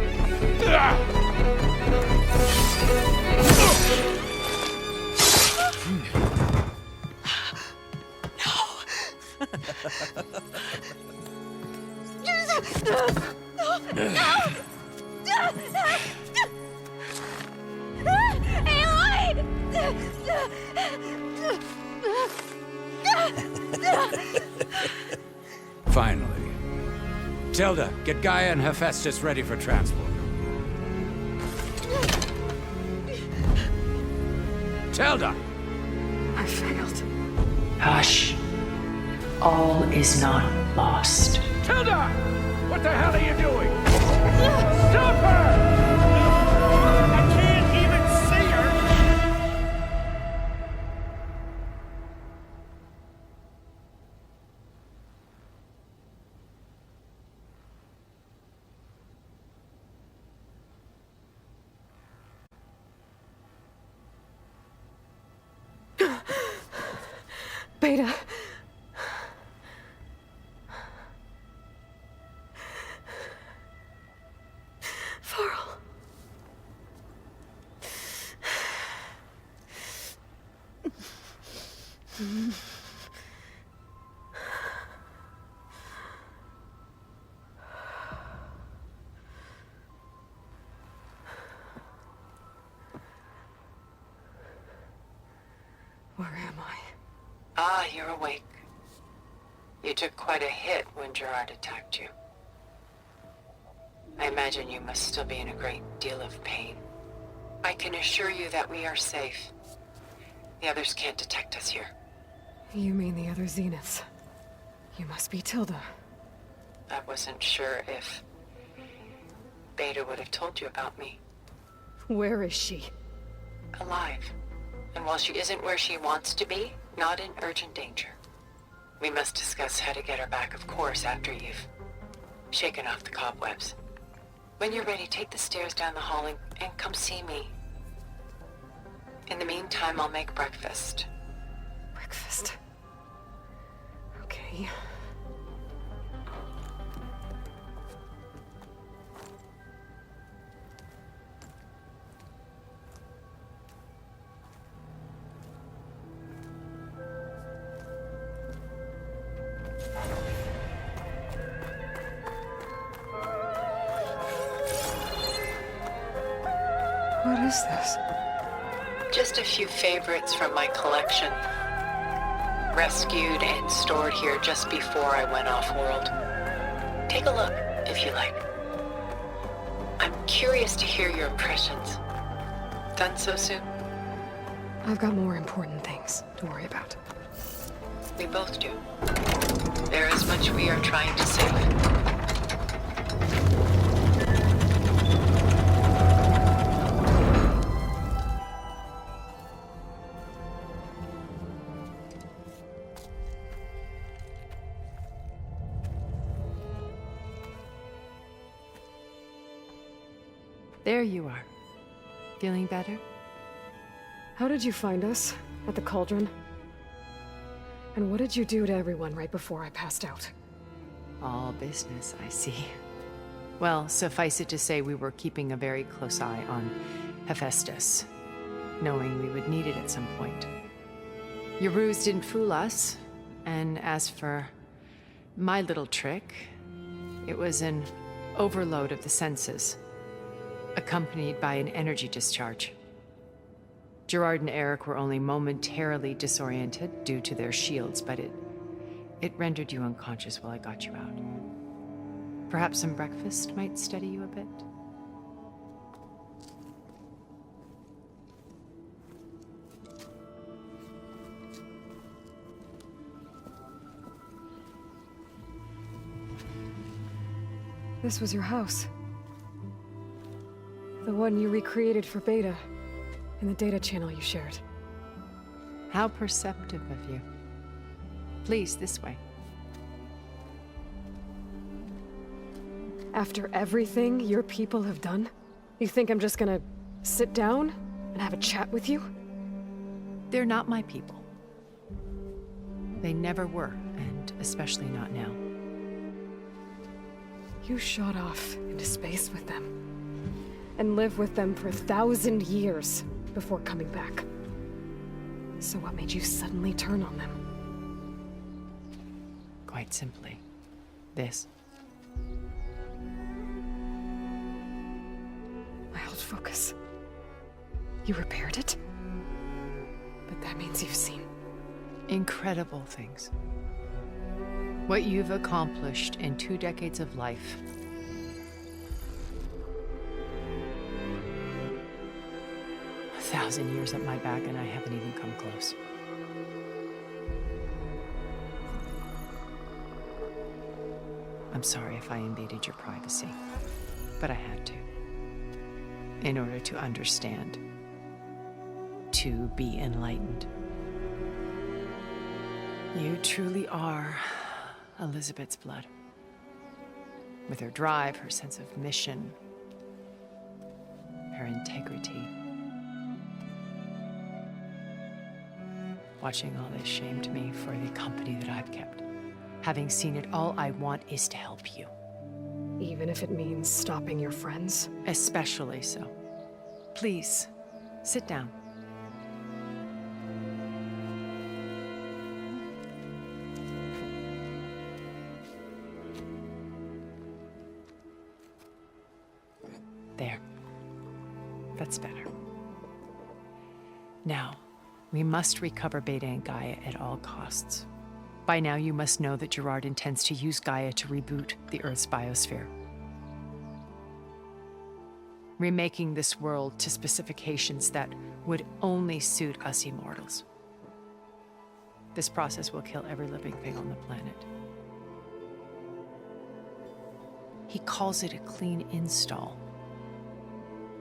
Finally. Tilda, get Gaia and Hephaestus ready for transport. Tilda! I failed. Hush. All is not lost. Tilda! What the hell are you doing? Stop her! I can't even see her! Beta. Farrell. Where am I? Ah, you're awake. You took quite a hit when Gerard attacked you. I imagine you must still be in a great deal of pain. I can assure you that we are safe. The others can't detect us here. You mean the other Zeniths? You must be Tilda. I wasn't sure if Beta would have told you about me. Where is she? Alive. And while she isn't where she wants to be, not in urgent danger. We must discuss how to get her back, of course, after you've shaken off the cobwebs. When you're ready, take the stairs down the hall and come see me. In the meantime, I'll make breakfast. Breakfast. Okay. What is this? Just a few favorites from my collection. Rescued and stored here just before I went off-world. Take a look, if you like. I'm curious to hear your impressions. Done so soon? I've got more important things to worry about. We both do. There is much we are trying to save. There you are. Feeling better? How did you find us? At the cauldron? And what did you do to everyone right before I passed out? All business, I see. Well, suffice it to say we were keeping a very close eye on Hephaestus, knowing we would need it at some point. Your ruse didn't fool us, and as for my little trick, it was an overload of the senses, accompanied by an energy discharge. Gerard and Eric were only momentarily disoriented due to their shields, but it rendered you unconscious while I got you out. Perhaps some breakfast might steady you a bit? This was your house. The one you recreated for Beta, in the data channel you shared. How perceptive of you. Please, this way. After everything your people have done, you think I'm just gonna sit down and have a chat with you? They're not my people. They never were, and especially not now. You shot off into space with them, and lived with them for 1,000 years before coming back. So what made you suddenly turn on them? Quite simply, this. My old focus. You repaired it? But that means you've seen incredible things. What you've accomplished in 2 decades of life. A 1,000 years at my back, and I haven't even come close. I'm sorry if I invaded your privacy, but I had to. In order to understand. To be enlightened. You truly are Elizabeth's blood. With her drive, her sense of mission, her integrity. Watching all this shamed me for the company that I've kept. Having seen it, all I want is to help you. Even if it means stopping your friends? Especially so. Please, sit down. There. That's better. Now, we must recover Beta and Gaia at all costs. By now, you must know that Gerard intends to use Gaia to reboot the Earth's biosphere. Remaking this world to specifications that would only suit us immortals. This process will kill every living thing on the planet. He calls it a clean install.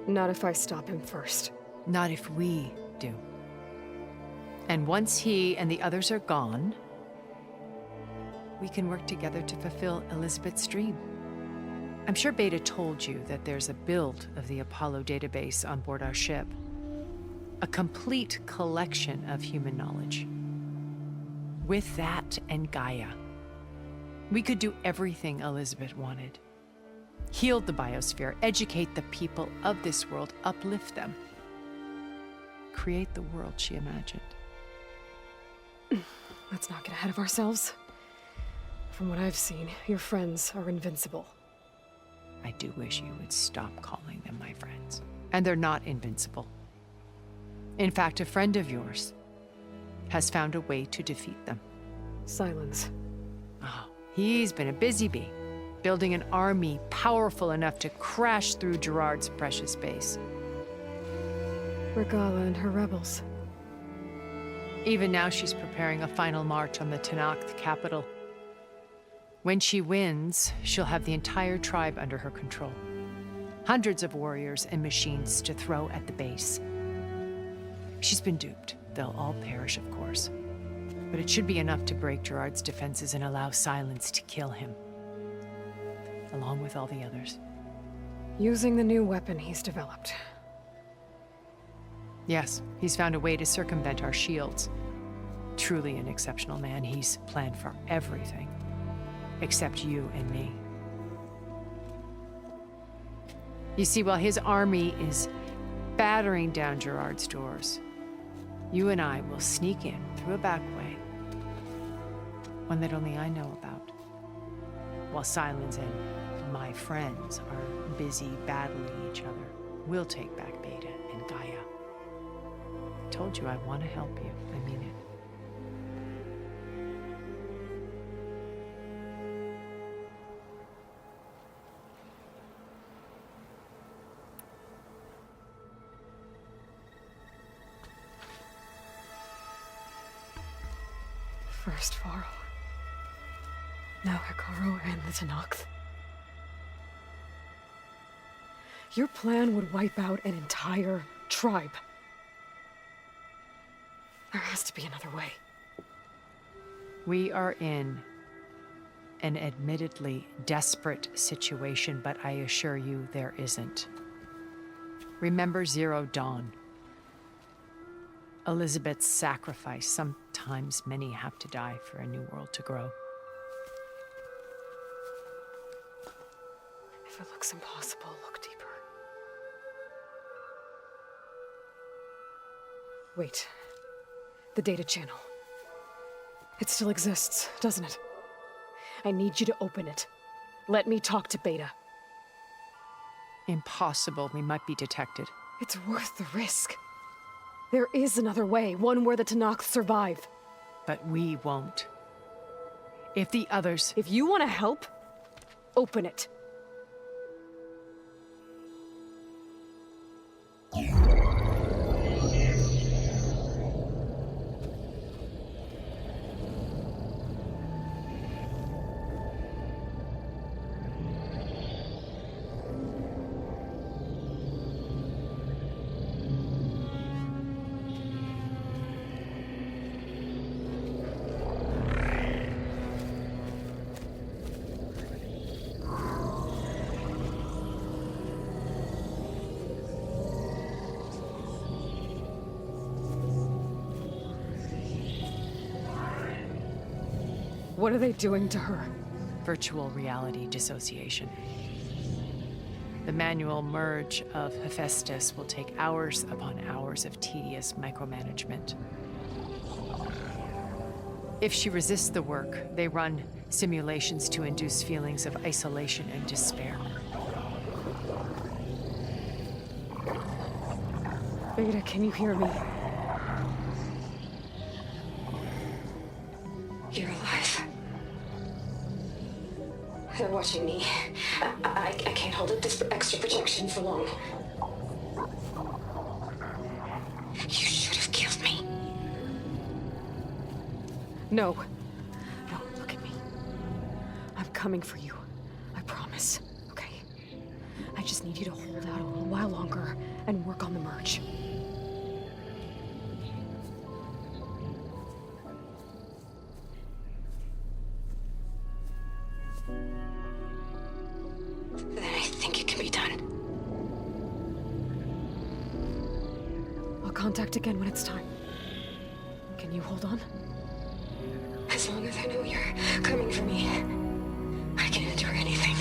Not if I stop him first. Not if we do. And once he and the others are gone, we can work together to fulfill Elizabeth's dream. I'm sure Beta told you that there's a build of the Apollo database on board our ship. A complete collection of human knowledge. With that and Gaia, we could do everything Elizabeth wanted. Heal the biosphere, educate the people of this world, uplift them. Create the world she imagined. Let's not get ahead of ourselves. From what I've seen, your friends are invincible. I do wish you would stop calling them my friends. And they're not invincible. In fact, a friend of yours has found a way to defeat them. Silence. Oh, he's been a busy bee, building an army powerful enough to crash through Gerard's precious base. Regala and her rebels. Even now, she's preparing a final march on the Tenakth capital. When she wins, she'll have the entire tribe under her control. Hundreds of warriors and machines to throw at the base. She's been duped. They'll all perish, of course. But it should be enough to break Gerard's defenses and allow Silence to kill him. Along with all the others. Using the new weapon he's developed. Yes, he's found a way to circumvent our shields. Truly an exceptional man. He's planned for everything. Except you and me. You see, while his army is battering down Gerard's doors, you and I will sneak in through a back way. One that only I know about. While Silence and my friends are busy battling each other, we'll take back Beta and Gaia. I told you I want to help you. I mean it. First Varl. Now Hikaru and the Tenakth. Your plan would wipe out an entire tribe. There has to be another way. We are in an admittedly desperate situation, but I assure you there isn't. Remember Zero Dawn. Elizabeth's sacrifice, some times many have to die for a new world to grow. If it looks impossible, look deeper. Wait. The data channel. It still exists, doesn't it? I need you to open it. Let me talk to Beta. Impossible. We might be detected. It's worth the risk. There is another way, one where the Tanakh survive. But we won't. If the others... If you want to help, open it. What are they doing to her? Virtual reality dissociation. The manual merge of Hephaestus will take hours upon hours of tedious micromanagement. If she resists the work, they run simulations to induce feelings of isolation and despair. Beta, can you hear me? You're alive. They're watching me. I can't hold up this extra projection for long. You should have killed me. No. No, look at me. I'm coming for you. I promise. Okay? I just need you to hold out a little while longer and work on the merge. Then I think it can be done. I'll contact again when it's time. Can you hold on? As long as I know you're coming for me, I can endure anything.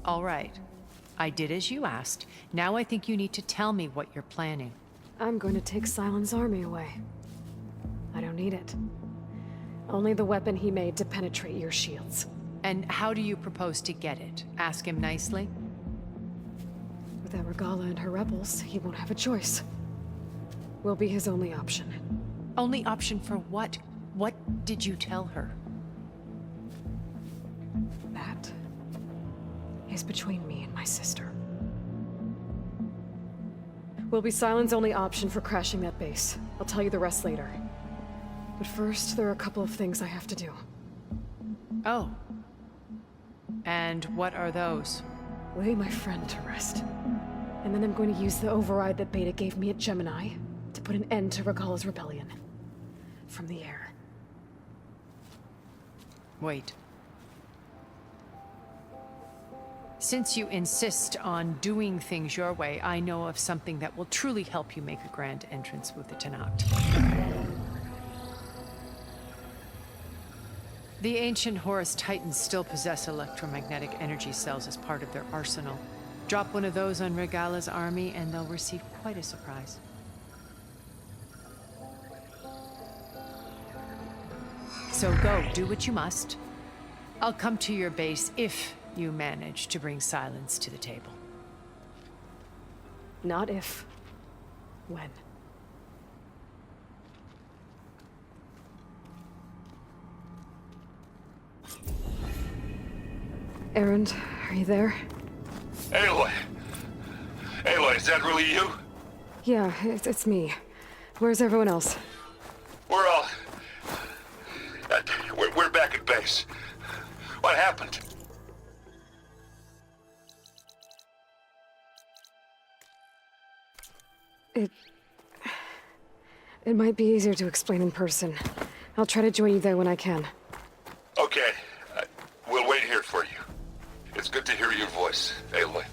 All right. I did as you asked. Now I think you need to tell me what you're planning. I'm going to take Silent's army away. I don't need it. Only the weapon he made to penetrate your shields. And how do you propose to get it? Ask him nicely? Without Regala and her rebels, he won't have a choice. We'll be his only option. Only option for what? What did you tell her? That is between me and my sister. Will be Silent's only option for crashing that base. I'll tell you the rest later. But first, there are a couple of things I have to do. Oh. And what are those? Lay my friend to rest. And then I'm going to use the override that Beta gave me at Gemini to put an end to Regala's rebellion. From the air. Wait. Since you insist on doing things your way, I know of something that will truly help you make a grand entrance with the Tanakh. The ancient Horus Titans still possess electromagnetic energy cells as part of their arsenal. Drop one of those on Regala's army and they'll receive quite a surprise. So go, do what you must. I'll come to your base if you manage to bring Silence to the table. Not if. When. Erend, are you there? Aloy! Aloy, is that really you? Yeah, it's me. Where's everyone else? We're all... We're back at base. What happened? It might be easier to explain in person. I'll try to join you there when I can. Okay. We'll wait here for you. It's good to hear your voice, Aloy.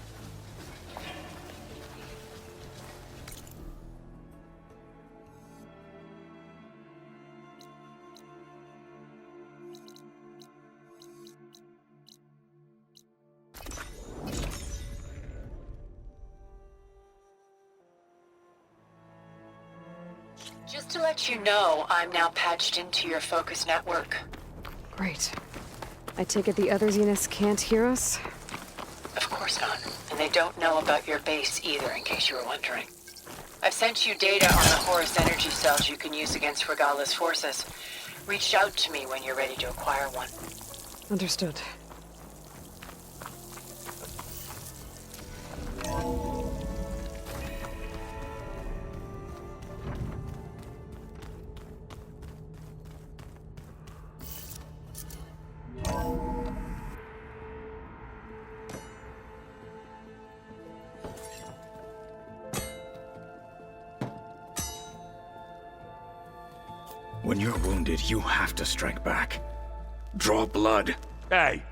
Just to let you know, I'm now patched into your focus network. Great. I take it the other Zeniths can't hear us? Of course not. And they don't know about your base either, in case you were wondering. I've sent you data on the Horus energy cells you can use against Regala's forces. Reach out to me when you're ready to acquire one. Understood. When you're wounded, you have to strike back. Draw blood. Hey!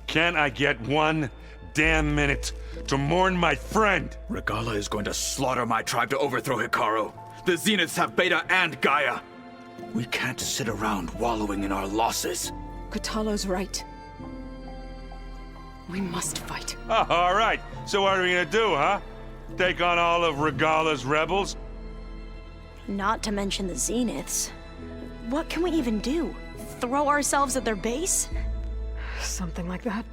Can't I get one damn minute to mourn my friend? Regala is going to slaughter my tribe to overthrow Hikaru. The Zeniths have Beta and Gaia. We can't sit around wallowing in our losses. Kotallo's right. We must fight. Oh, all right. So what are we gonna do, huh? Take on all of Regala's rebels? Not to mention the Zeniths. What can we even do? Throw ourselves at their base? Something like that.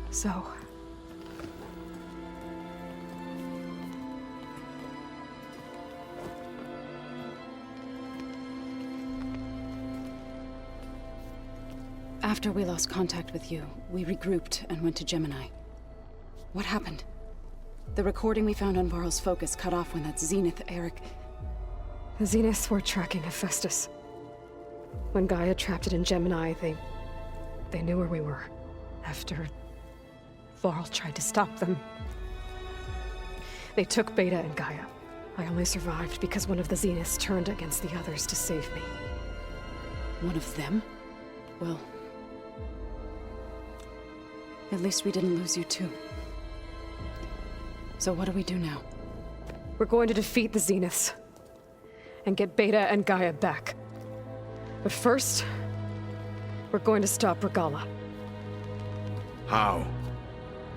So... After we lost contact with you, we regrouped and went to Gemini. What happened? The recording we found on Varl's focus cut off when that Zenith, Eric... The Zeniths were tracking Hephaestus. When Gaia trapped it in Gemini, they knew where we were. After Varl tried to stop them. They took Beta and Gaia. I only survived because one of the Zeniths turned against the others to save me. One of them? Well... at least we didn't lose you too. So what do we do now? We're going to defeat the Zeniths. And get Beta and Gaia back. But first... we're going to stop Regala. How?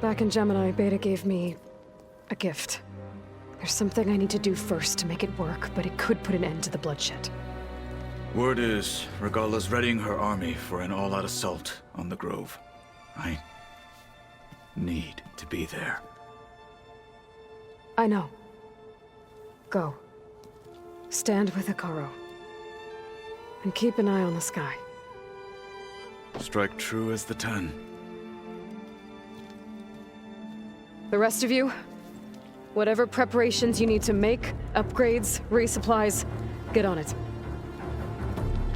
Back in Gemini, Beta gave me... a gift. There's something I need to do first to make it work, but it could put an end to the bloodshed. Word is, Regala's readying her army for an all-out assault on the Grove. I need to be there. I know. Go. Stand with Hikaru. And keep an eye on the sky. Strike true as the 10. The rest of you, whatever preparations you need to make, upgrades, resupplies, get on it.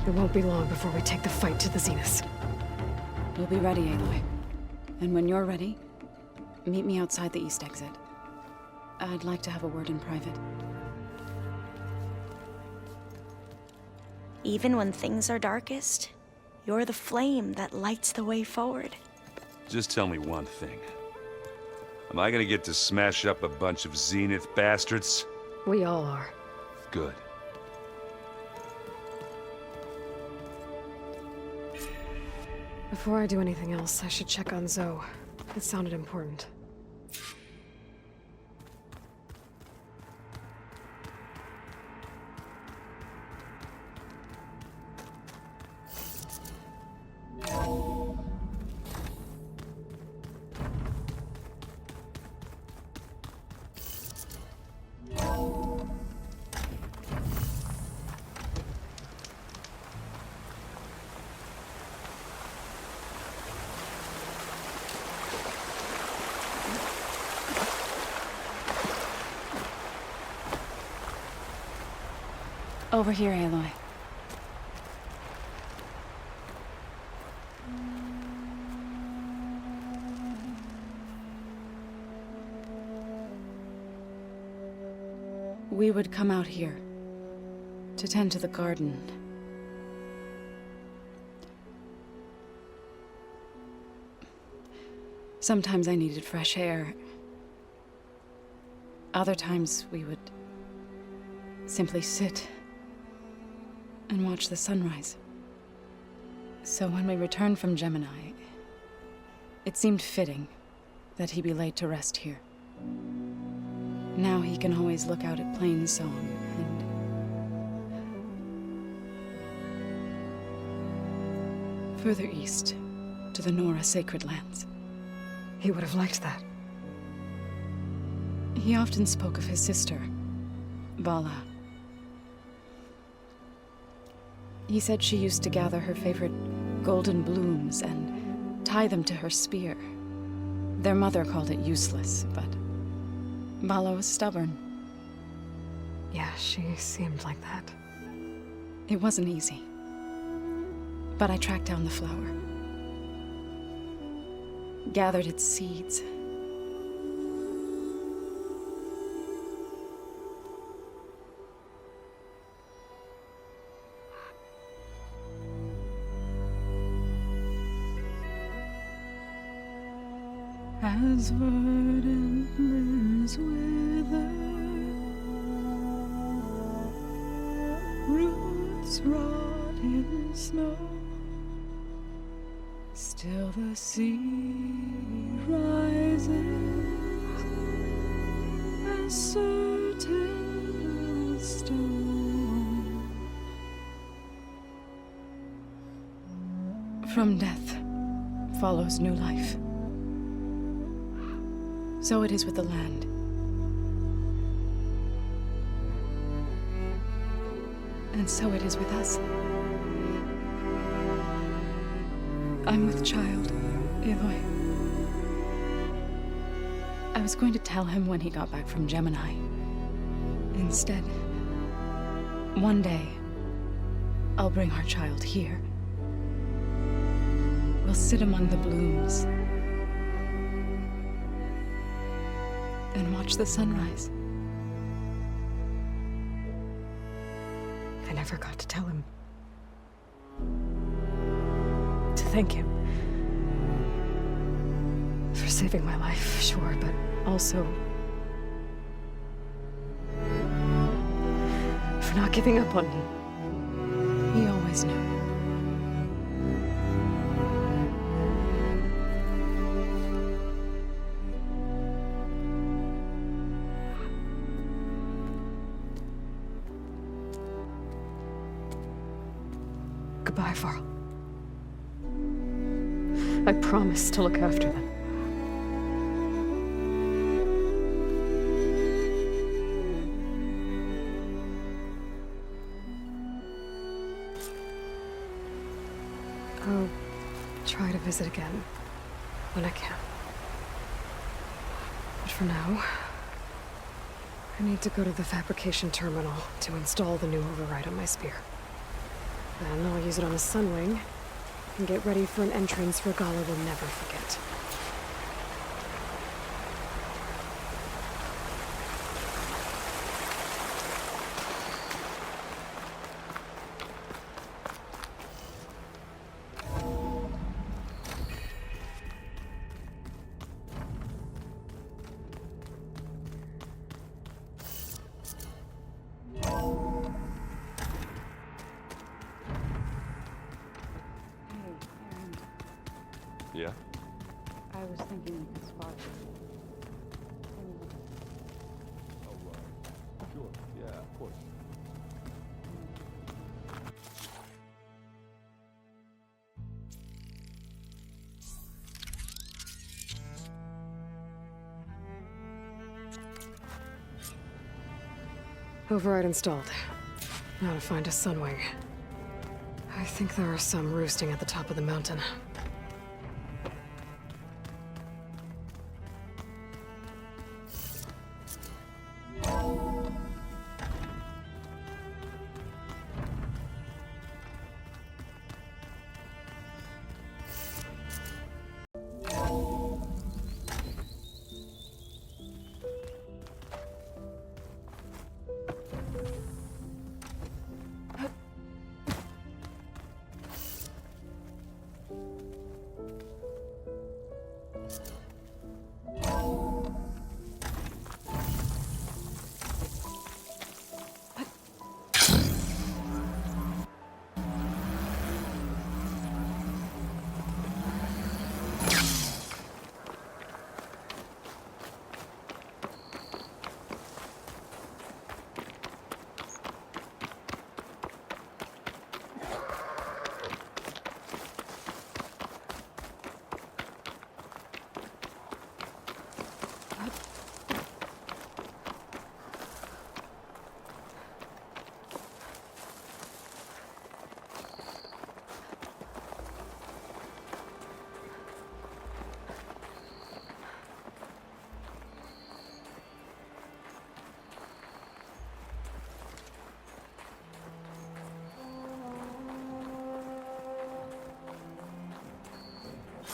It won't be long before we take the fight to the Zeniths. We'll be ready, Aloy. And when you're ready, meet me outside the east exit. I'd like to have a word in private. Even when things are darkest, you're the flame that lights the way forward. Just tell me one thing. Am I gonna get to smash up a bunch of Zenith bastards? We all are. Good. Before I do anything else, I should check on Zoe. It sounded important. Over here, Aloy. We would come out here to tend to the garden. Sometimes I needed fresh air. Other times we would simply sit and watch the sunrise. So when we returned from Gemini, it seemed fitting that he be laid to rest here. Now he can always look out at Plainsong and further east to the Nora Sacred Lands. He would have liked that. He often spoke of his sister, Bala. He said she used to gather her favorite golden blooms and tie them to her spear. Their mother called it useless, but Bala was stubborn. Yeah, she seemed like that. It wasn't easy. But I tracked down the flower. Gathered its seeds. As verdant limbs wither, roots rot in snow, still the sea rises, as certain as stone. From death follows new life. So it is with the land. And so it is with us. I'm with child, Aloy. I was going to tell him when he got back from Gemini. Instead, one day, I'll bring our child here. We'll sit among the blooms and watch the sunrise. I never got to tell him. To thank him. For saving my life, sure, but also for not giving up on me. He always knew. Goodbye, Varl. I promise to look after them. I'll try to visit again when I can. But for now, I need to go to the fabrication terminal to install the new override on my spear. Then I'll use it on a sunwing and get ready for an entrance Regala will never forget. Yeah? I was thinking we could spot you. Sure. Yeah, of course. Override installed. Now to find a sunwing. I think there are some roosting at the top of the mountain.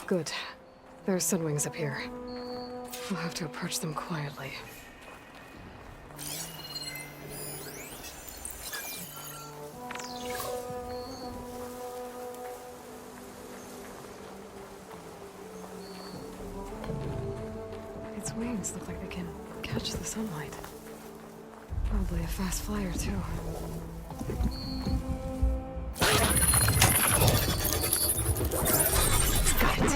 Good. There's sunwings up here. We'll have to approach them quietly. Its wings look like they can catch the sunlight. Probably a fast flyer, too. Got it.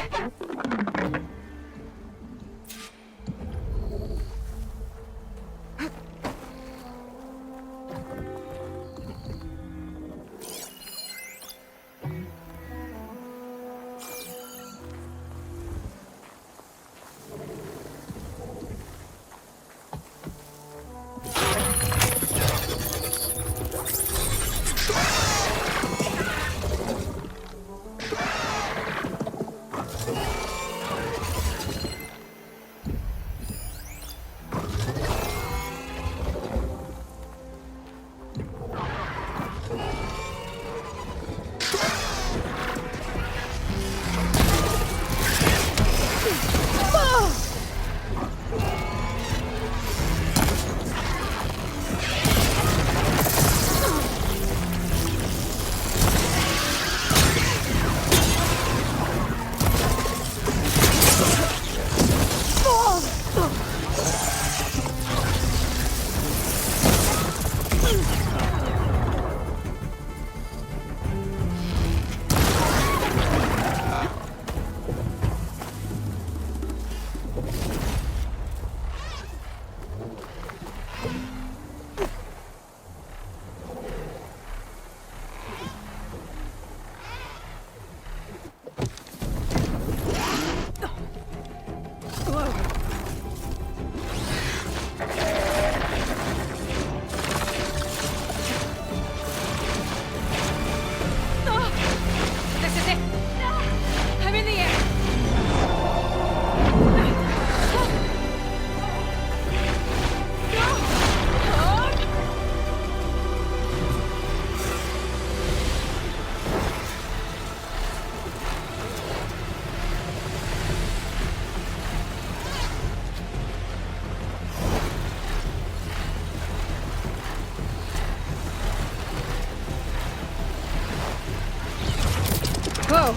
Whoa!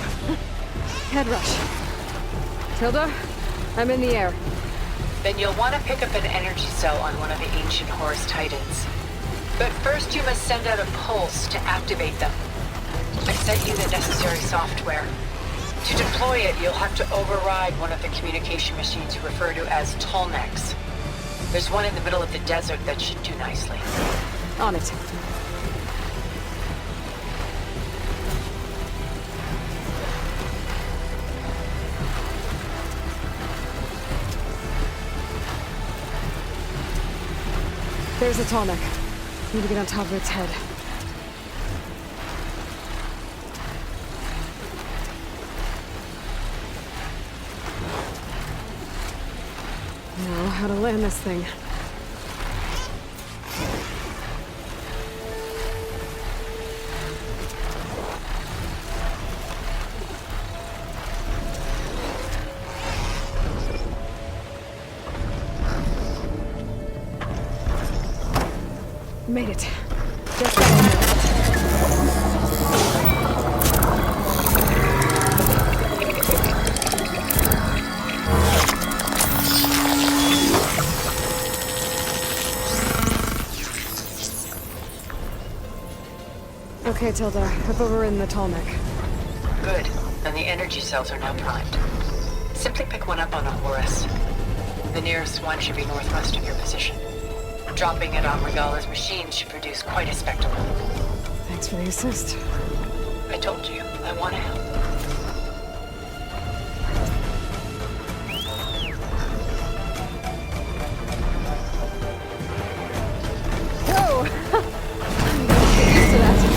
Head rush. Tilda, I'm in the air. Then you'll want to pick up an energy cell on one of the ancient Horus Titans. But first you must send out a pulse to activate them. I sent you the necessary software. To deploy it, you'll have to override one of the communication machines you refer to as Tolnecs. There's one in the middle of the desert that should do nicely. On it. There's a Tolnec. Need to get on top of its head. Now, how to land this thing. Made it. Just got on there. Okay, Tilda. Up over in the Tolnec. Good. And the energy cells are now primed. Simply pick one up on a Horus. The nearest one should be northwest of your position. Dropping it on Regala's machine should produce quite a spectacle. Thanks for the assist. I told you, I want to help. Whoa! I'm gonna get used to that.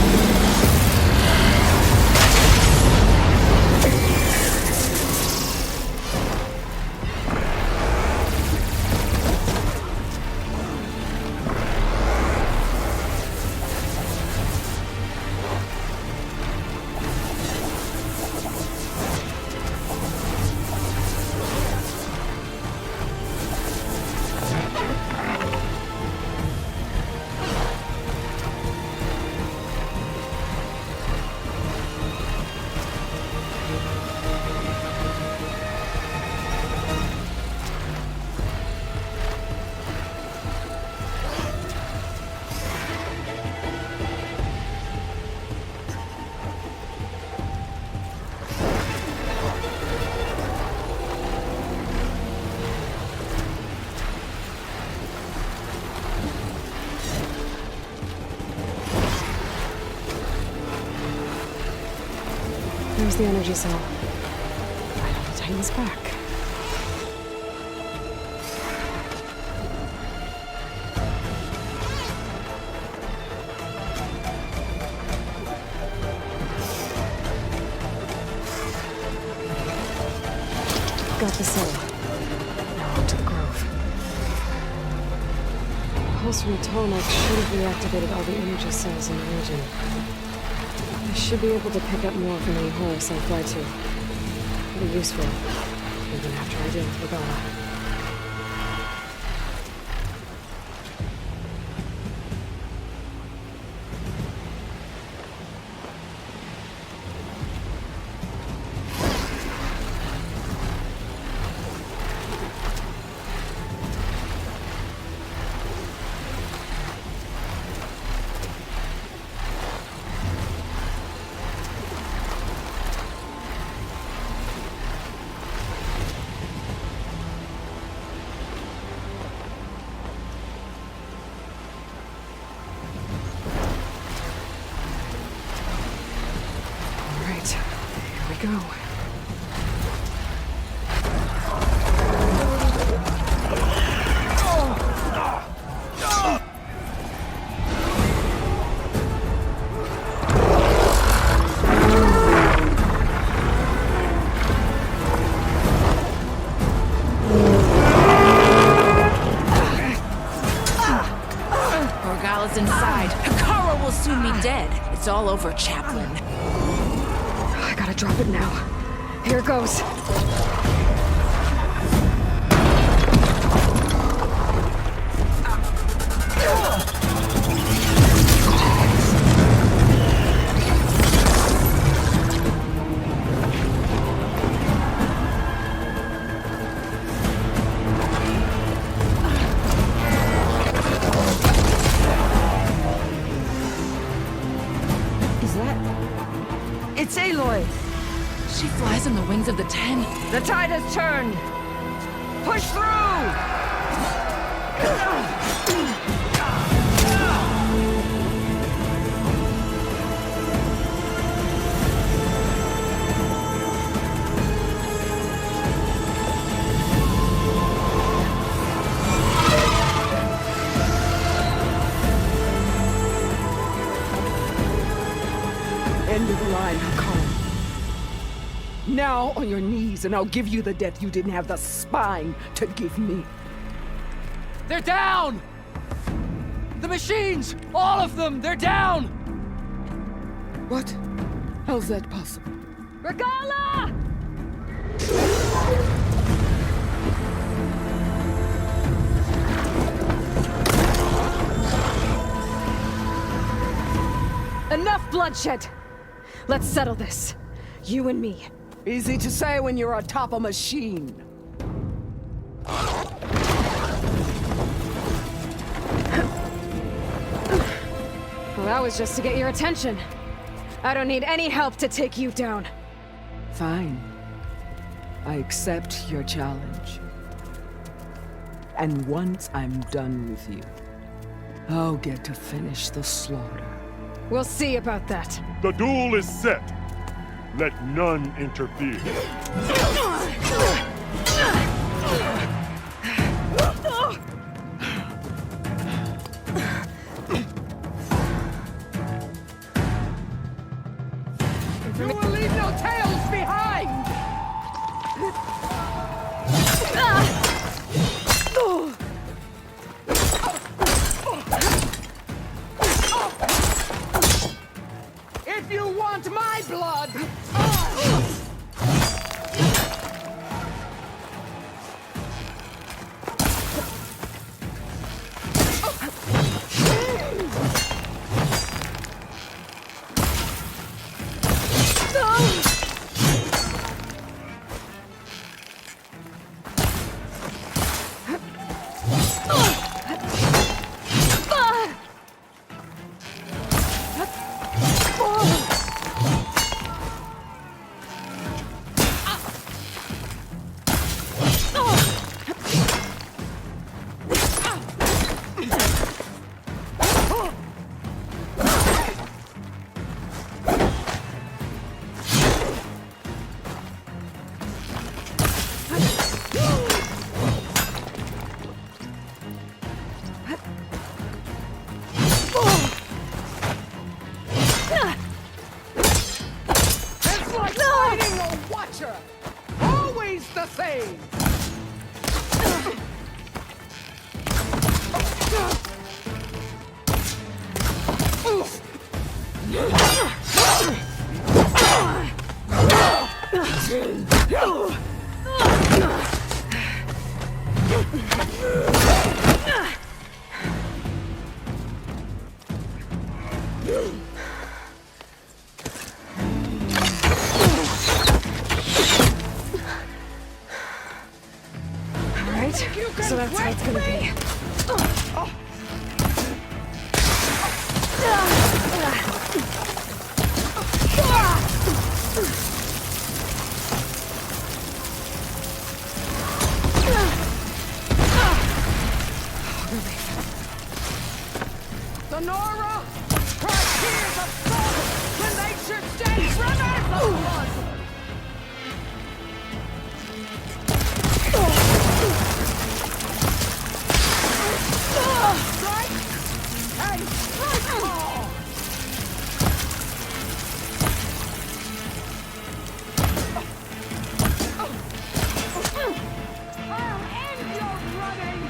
There's the energy cell. Right on the Titan's back. Got the cell. Now on to the Grove. Pulse from the Tallneck should have reactivated all the energy cells in the region. I should be able to pick up more from any horse I fly to. It'll be useful, even after I deal with Regala. Go. Regala's inside. Hikara will soon be dead. It's all over, Chaplain. I gotta drop it now. Here goes. It's Aloy! She flies on the wings of the Ten. The tide has turned! Push through! End of the line, Hikara. Now on your knees, and I'll give you the death you didn't have the spine to give me. They're down! The machines! All of them! They're down! What? How's that possible? Regala! Enough bloodshed! Let's settle this. You and me. Easy to say when you're atop a machine. Well, that was just to get your attention. I don't need any help to take you down. Fine. I accept your challenge. And once I'm done with you, I'll get to finish the slaughter. We'll see about that. The duel is set. Let none interfere. You will leave no tails behind! If you want my blood! be. Sonora! Cry tears of sorrow when they should stay rivers of blood! Strike and strike more! I'll end your running!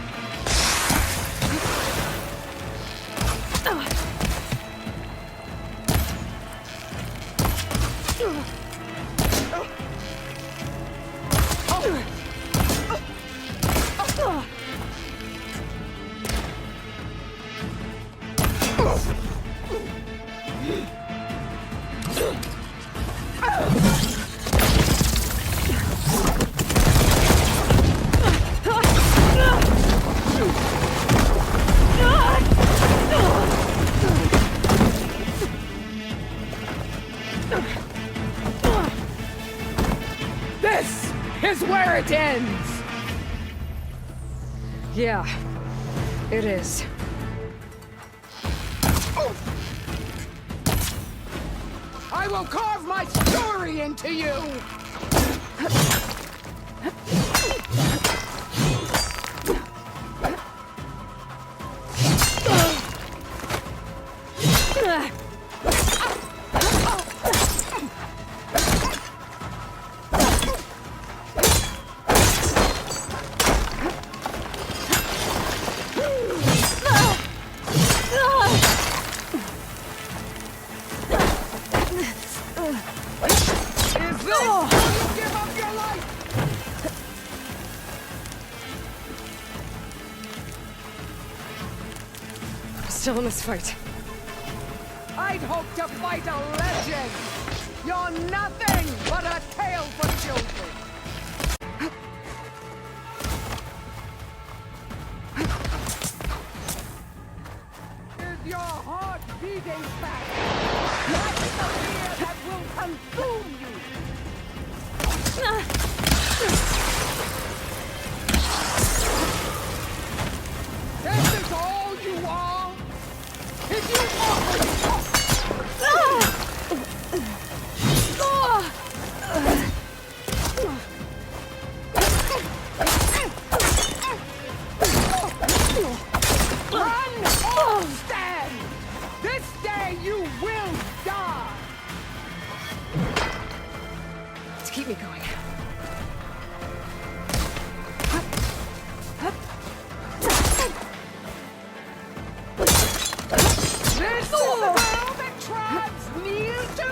This is where it ends! Yeah, it is. I will carve my story into you! Still in this fight. I'd hoped to fight a legend! You're nothing but a tale for children! Is your heart beating fast? Like the fear that will consume you! This is all you are? If you run or stand! This day you will die! Let's keep me going. This is the world that tribes kneel to?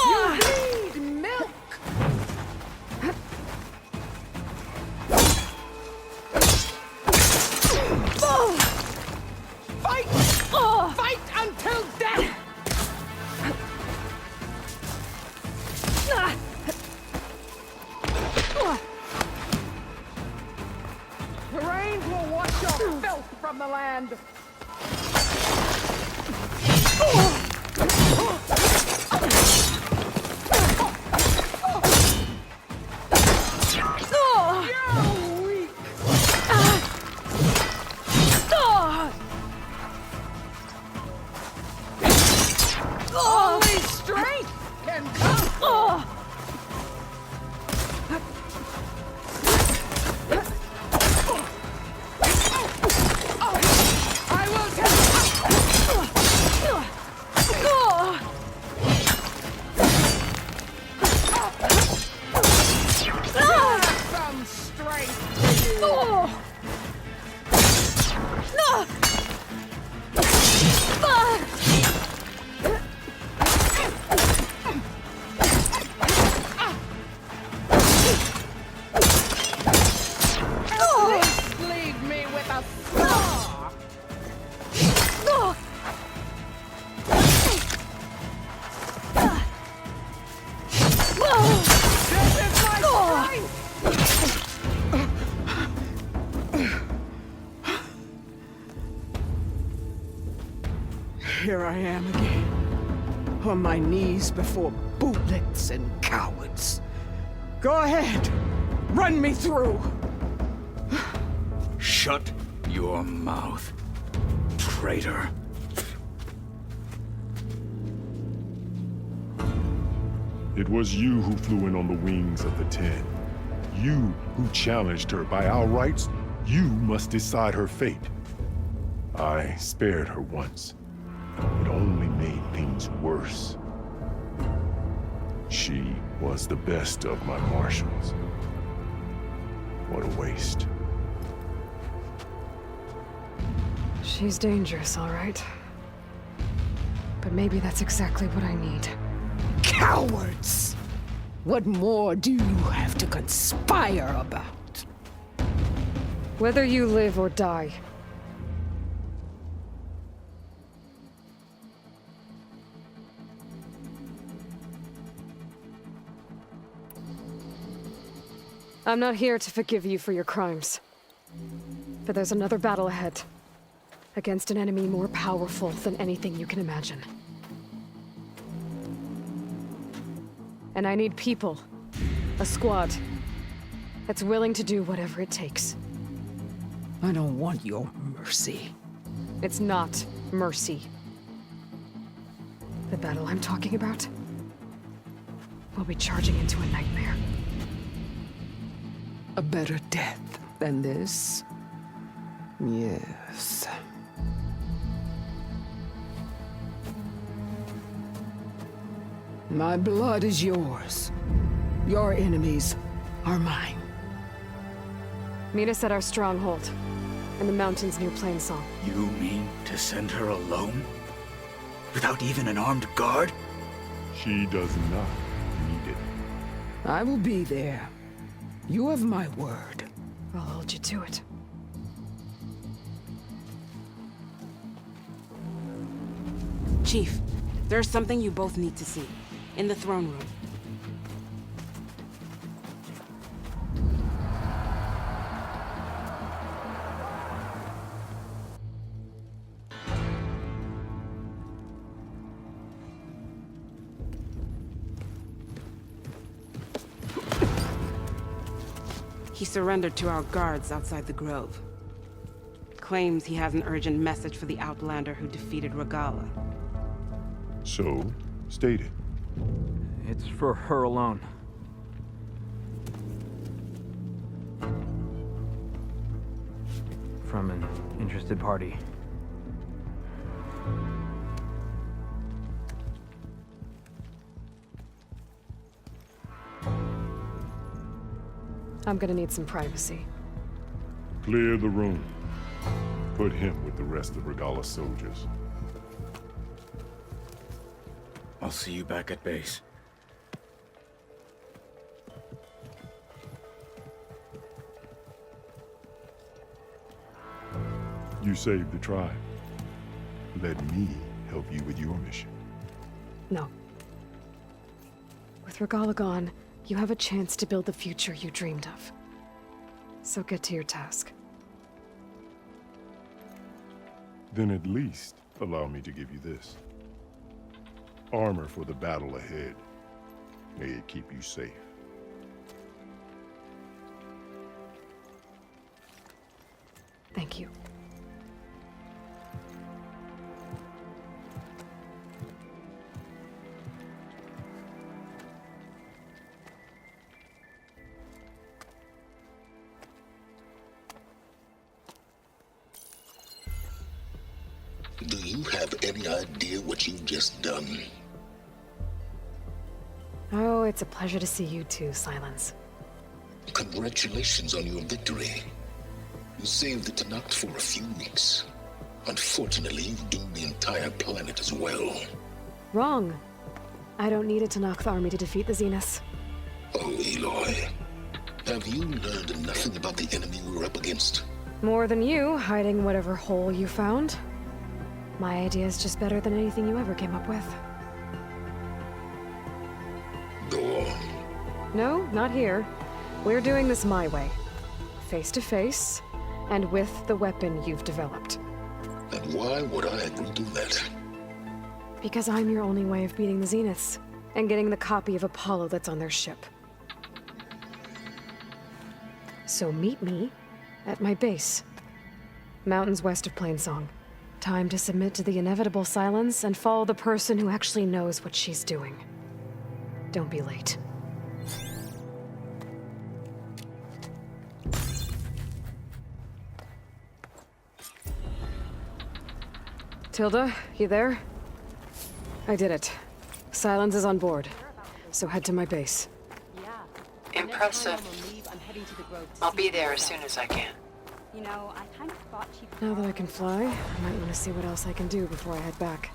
You need milk! Fight! Fight until death! The rains will wash your filth from the land. You're weak! Only strength can come! I will some strength to you! I am again. On my knees before bootlets and cowards. Go ahead. Run me through. Shut your mouth, traitor. It was you who flew in on the wings of the 10. You who challenged her. By our rights, you must decide her fate. I spared her once. It only made things worse. She was the best of my marshals. What a waste. She's dangerous, all right. But maybe that's exactly what I need. Cowards! What more do you have to conspire about? Whether you live or die. I'm not here to forgive you for your crimes. But there's another battle ahead. Against an enemy more powerful than anything you can imagine. And I need people. A squad. That's willing to do whatever it takes. I don't want your mercy. It's not mercy. The battle I'm talking about will be charging into a nightmare. A better death than this? Yes. My blood is yours. Your enemies are mine. Meet us at our stronghold, in the mountains near Plainsong. You mean to send her alone? Without even an armed guard? She does not need it. I will be there. You have my word. I'll hold you to it. Chief, there's something you both need to see. In the throne room. He surrendered to our guards outside the grove. Claims he has an urgent message for the Outlander who defeated Regala. So, state it. It's for her alone. From an interested party. I'm gonna need some privacy. Clear the room. Put him with the rest of Regala's soldiers. I'll see you back at base. You saved the tribe. Let me help you with your mission. No. With Regala gone, you have a chance to build the future you dreamed of. So get to your task. Then at least allow me to give you this. Armor for the battle ahead. May it keep you safe. Thank you. Do you have any idea what you've just done? Oh, it's a pleasure to see you too, Silence. Congratulations on your victory. You saved the Tanakh for a few weeks. Unfortunately, you've doomed the entire planet as well. Wrong. I don't need a Tanakh army to defeat the Zeniths. Oh, Eloy. Have you learned nothing about the enemy we're up against? More than you, hiding whatever hole you found. My idea is just better than anything you ever came up with. Go on. No, not here. We're doing this my way. Face to face, and with the weapon you've developed. And why would I agree to that? Because I'm your only way of beating the Zeniths, and getting the copy of Apollo that's on their ship. So meet me at my base. Mountains west of Plainsong. Time to submit to the inevitable silence and follow the person who actually knows what she's doing. Don't be late. Tilda, you there? I did it. Silence is on board. So head to my base. Impressive. I'll be there as soon as I can. You know, I kind of thought she... Now that I can fly, I might want to see what else I can do before I head back.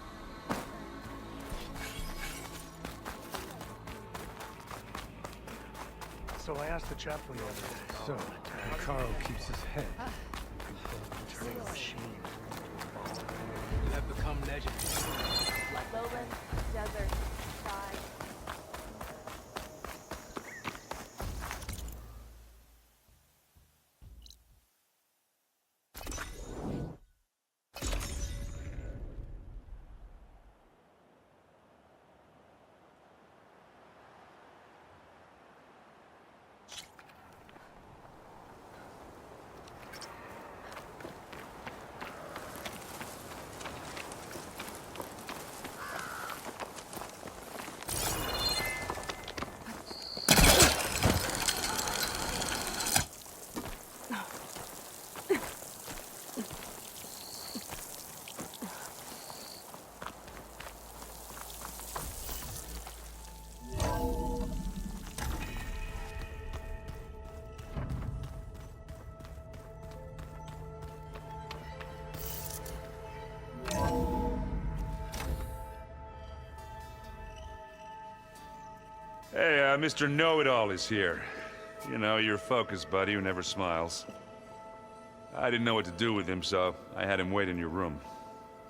So I asked the chaplain the other day. So, Carl keeps his head. Turning a machine. You have become legendary. Lowland, desert, sky. Hey, Mr. Know-It-All is here. You know, your focus buddy who never smiles. I didn't know what to do with him, so I had him wait in your room.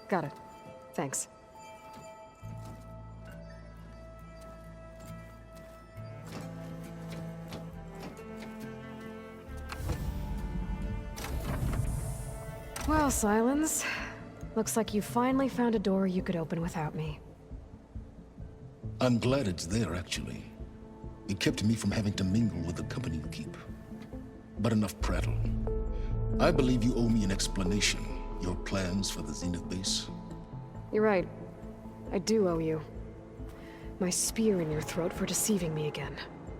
Got it. Thanks. Well, Silence. Looks like you finally found a door you could open without me. I'm glad it's there, actually. It kept me from having to mingle with the company you keep. But enough prattle. I believe you owe me an explanation. Your plans for the Zenith base? You're right. I do owe you. My spear in your throat for deceiving me again.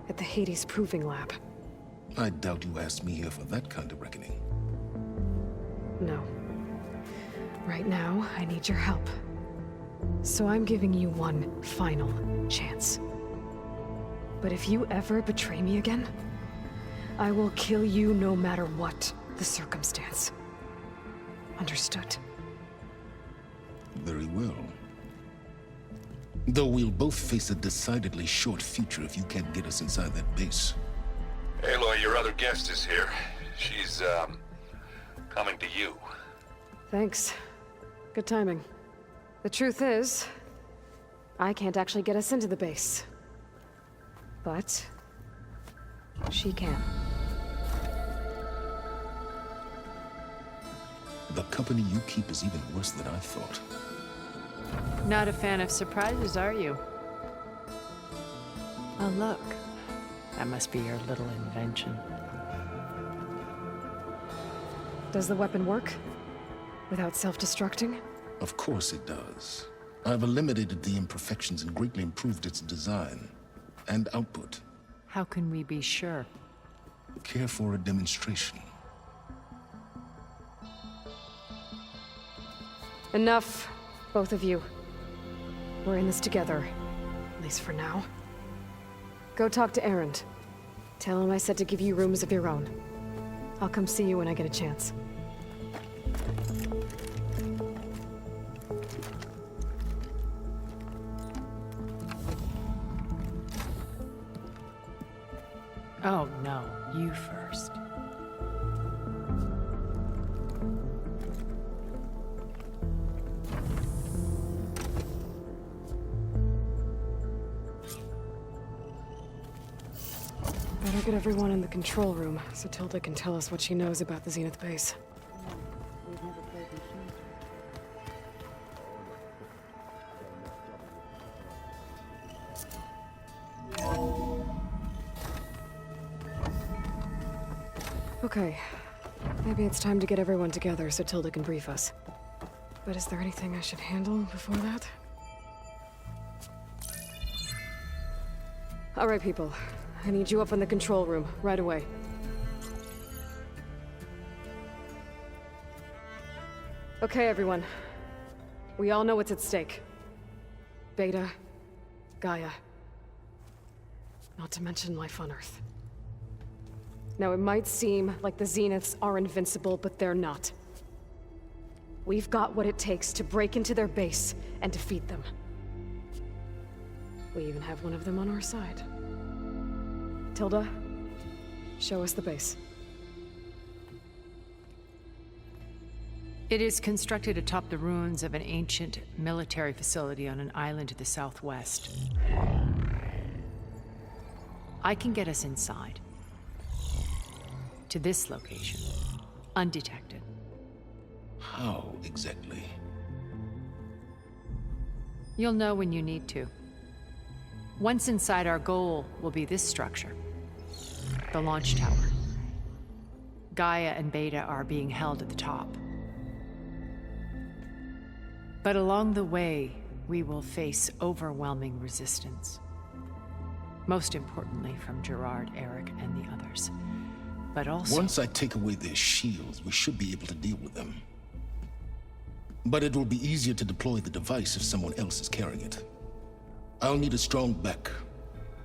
At the Hades Proving Lab. I doubt you asked me here for that kind of reckoning. No. Right now, I need your help. So I'm giving you one final chance. But if you ever betray me again, I will kill you no matter what the circumstance. Understood? Very well. Though we'll both face a decidedly short future if you can't get us inside that base. Aloy, your other guest is here. She's, coming to you. Thanks. Good timing. The truth is, I can't actually get us into the base. But she can. The company you keep is even worse than I thought. Not a fan of surprises, are you? Oh, look. That must be your little invention. Does the weapon work? Without self-destructing? Of course it does. I've eliminated the imperfections and greatly improved its design and output. How can we be sure? Care for a demonstration? Enough, both of you. We're in this together, at least for now. Go talk to Erend. Tell him I said to give you rooms of your own. I'll come see you when I get a chance. Oh, no. You first. Better get everyone in the control room, so Tilda can tell us what she knows about the Zenith base. Okay. Maybe it's time to get everyone together so Tilda can brief us. But is there anything I should handle before that? All right, people. I need you up in the control room, right away. Okay, everyone. We all know what's at stake. Beta, Gaia. Not to mention life on Earth. Now, it might seem like the Zeniths are invincible, but they're not. We've got what it takes to break into their base and defeat them. We even have one of them on our side. Tilda, show us the base. It is constructed atop the ruins of an ancient military facility on an island to the southwest. I can get us inside. To this location, undetected. How exactly? You'll know when you need to. Once inside, our goal will be this structure. The launch tower. Gaia and Beta are being held at the top. But along the way, we will face overwhelming resistance. Most importantly from Gerard, Eric, and the others. But also... Once I take away their shields, we should be able to deal with them. But it will be easier to deploy the device if someone else is carrying it. I'll need a strong back.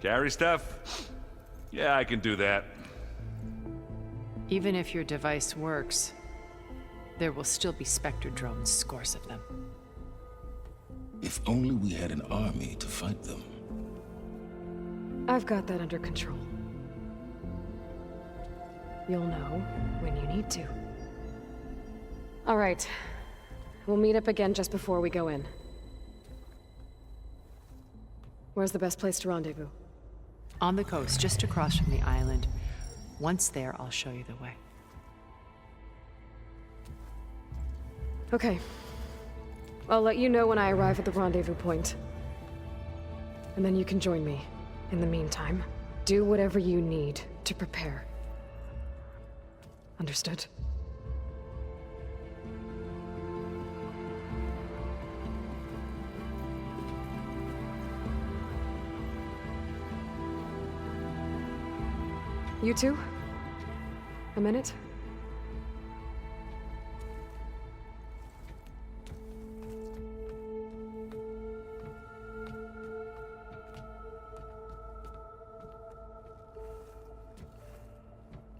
Carry stuff? Yeah, I can do that. Even if your device works, there will still be Spectre drones, scores of them. If only we had an army to fight them. I've got that under control. You'll know when you need to. All right. We'll meet up again just before we go in. Where's the best place to rendezvous? On the coast, just across from the island. Once there, I'll show you the way. Okay. I'll let you know when I arrive at the rendezvous point. And then you can join me. In the meantime, do whatever you need to prepare. Understood? You two? A minute?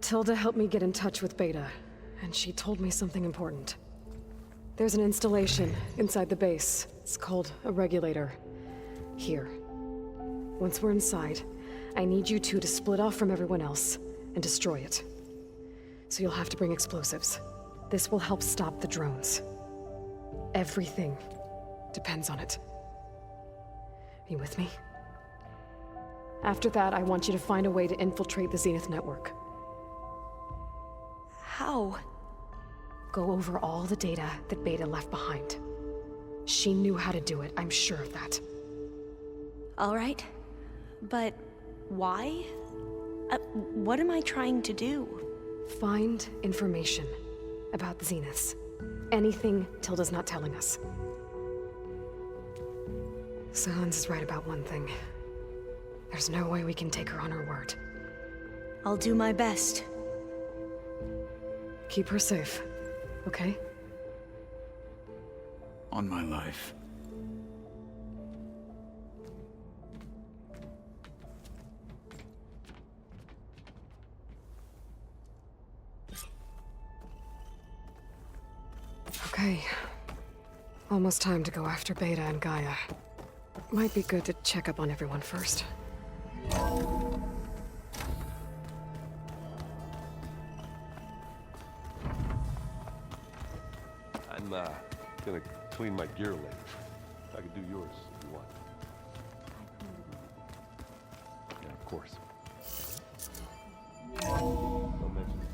Tilda helped me get in touch with Beta, and she told me something important. There's an installation inside the base. It's called a regulator. Here. Once we're inside, I need you two to split off from everyone else and destroy it. So you'll have to bring explosives. This will help stop the drones. Everything depends on it. Are you with me? After that, I want you to find a way to infiltrate the Zenith network. How? Go over all the data that Beta left behind. She knew how to do it, I'm sure of that. All right. But why? What am I trying to do? Find information about the Zeniths. Anything Tilda's not telling us. Sans is right about one thing. There's no way we can take her on her word. I'll do my best. Keep her safe, okay? On my life. Okay. Almost time to go after Beta and Gaia. Might be good to check up on everyone first. I'm gonna clean my gear later. I can do yours if you want. Yeah, of course. Don't mention it.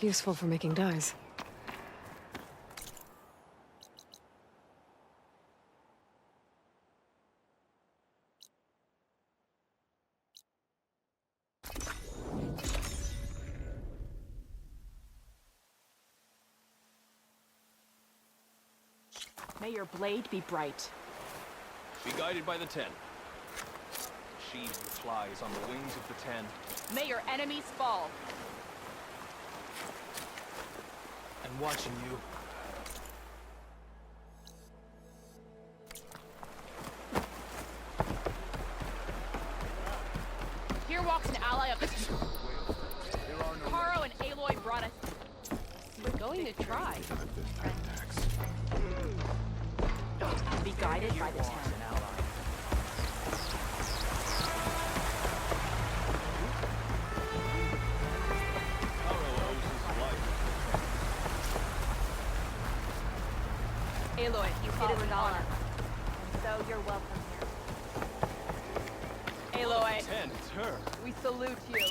useful for making dyes. May your blade be bright. Be guided by the Ten. She who flies on the wings of the Ten. May your enemies fall. I'm watching you. Here walks an ally of the... Caro and Aloy brought us... We're going to try. Be guided by the Ten. Aloy, you did it with honor. So you're welcome here. Aloy. Ten, it's her. We salute you.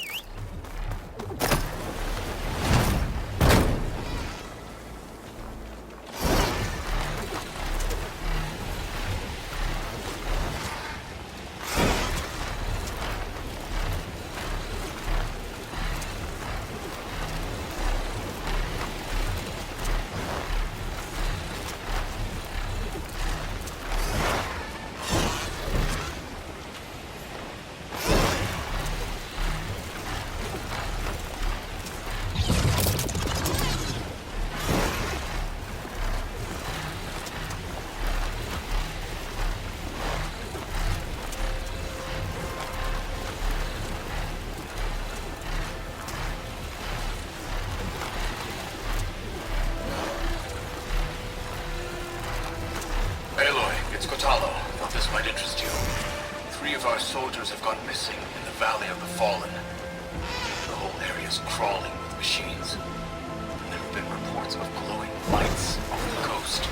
This might interest you. 3 of our soldiers have gone missing in the Valley of the Fallen. The whole area is crawling with machines. There have been reports of glowing lights off the coast.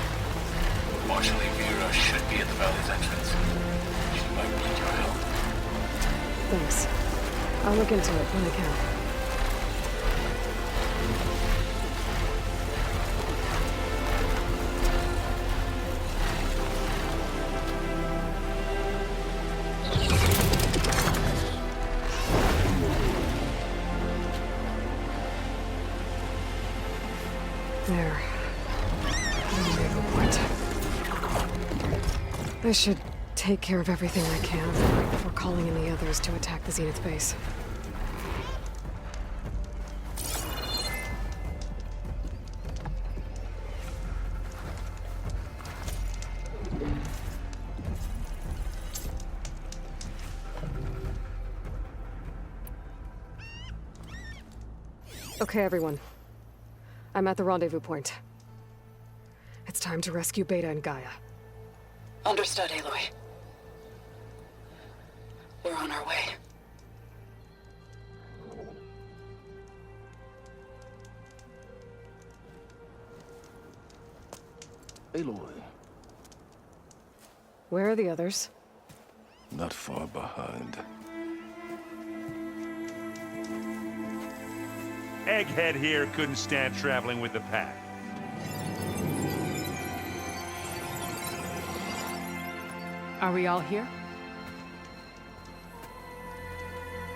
Marshal Vera should be at the valley's entrance. She might need your help. Thanks. I'll look into it when I can. There. I should take care of everything I can right before calling in the others to attack the Zenith base. Okay, everyone. I'm at the rendezvous point. It's time to rescue Beta and Gaia. Understood, Aloy. We're on our way. Aloy. Where are the others? Not far behind. Egghead here couldn't stand traveling with the pack. Are we all here?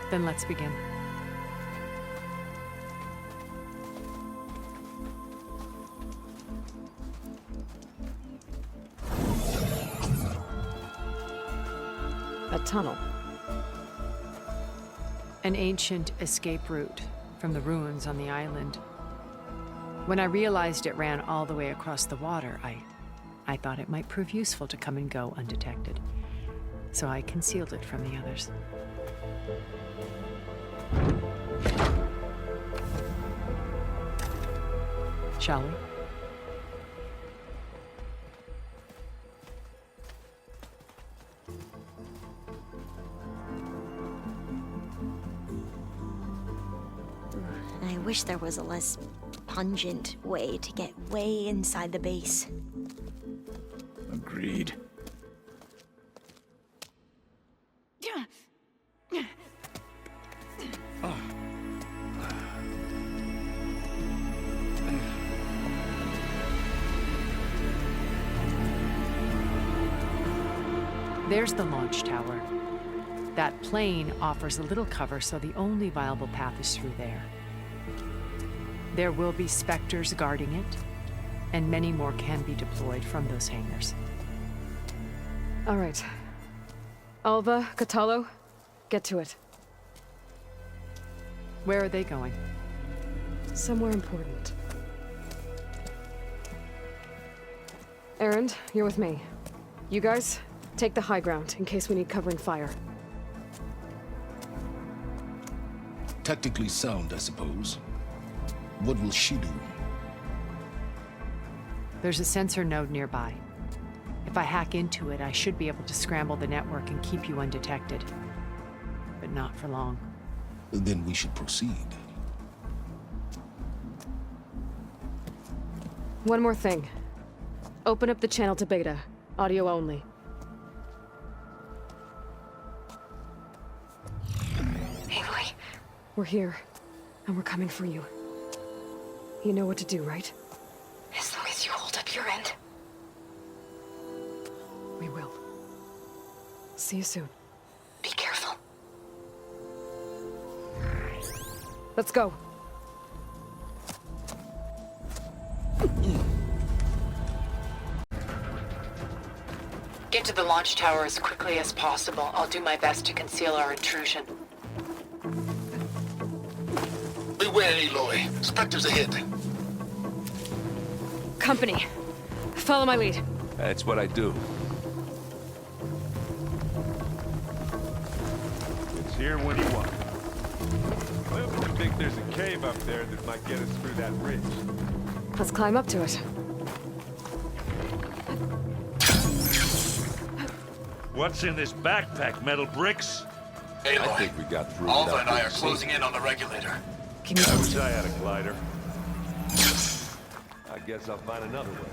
Then let's begin. A tunnel. An ancient escape route from the ruins on the island. When I realized it ran all the way across the water, I thought it might prove useful to come and go undetected. So I concealed it from the others. Shall we? I wish there was a less pungent way to get way inside the base. Agreed. There's the launch tower. That plane offers a little cover, so the only viable path is through there. There will be Spectres guarding it, and many more can be deployed from those hangars. All right. Alva, Catalo, get to it. Where are they going? Somewhere important. Erend, you're with me. You guys, take the high ground in case we need covering fire. Tactically sound, I suppose. What will she do? There's a sensor node nearby. If I hack into it, I should be able to scramble the network and keep you undetected. But not for long. Then we should proceed. One more thing. Open up the channel to Beta. Audio only. Aloy. We're here, and we're coming for you. You know what to do, right? As long as you hold up your end. We will. See you soon. Be careful. Let's go. Get to the launch tower as quickly as possible. I'll do my best to conceal our intrusion. Beware, Aloy. Spectres ahead. Company. Follow my lead. That's what I do. It's here when you want. I happen to think there's a cave up there that might get us through that ridge. Let's climb up to it. What's in this backpack? Metal bricks? Aloy, I think we got through Alva without and I are being seen. closing in on the regulator. Give me I some. wish I had a glider. I guess I'll find another way.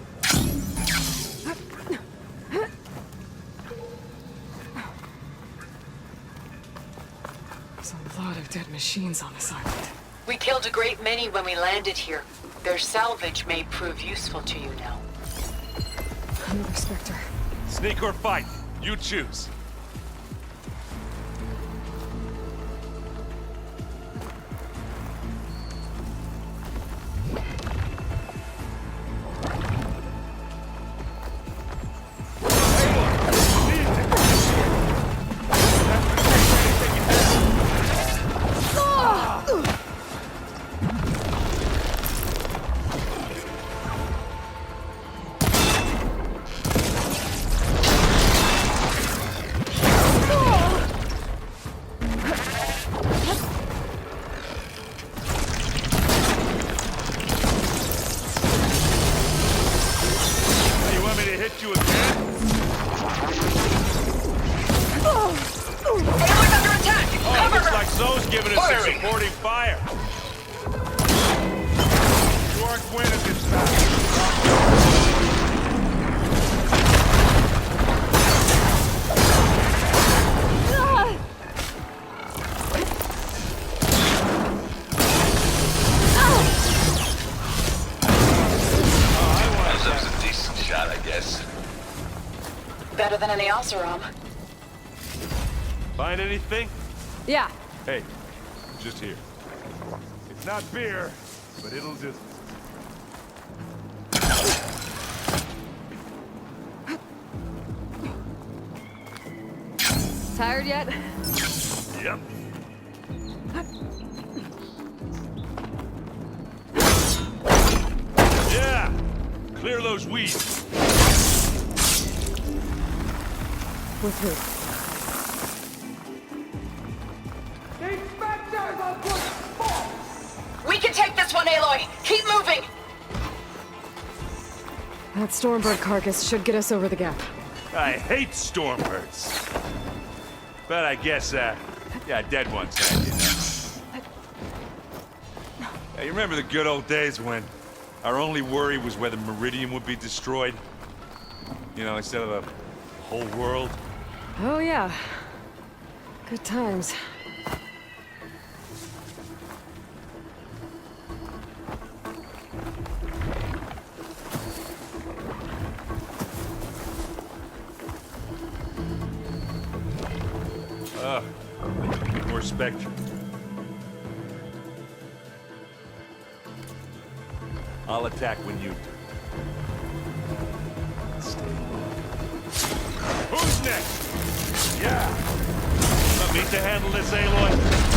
There's a lot of dead machines on this island. We killed a great many when we landed here. Their salvage may prove useful to you now. Another Spectre. Sneak or fight? You choose. Zoe's giving us some supporting fire. You aren't winning this That was a decent shot, I guess. Better than any Oseram. Find anything? Yeah. Hey, just here. It's not beer, but it'll just... Tired yet? Yep. Yeah! Clear those weeds. With who? We can take this one, Aloy! Keep moving! That Stormbird carcass should get us over the gap. I hate Stormbirds. But I guess, yeah, dead ones had, you know. Hey, you remember the good old days when our only worry was whether Meridian would be destroyed? You know, instead of a whole world? Oh, yeah. Good times. respect you. I'll attack when you do. Stay low. Who's next? Yeah! Want me to handle this, Aloy?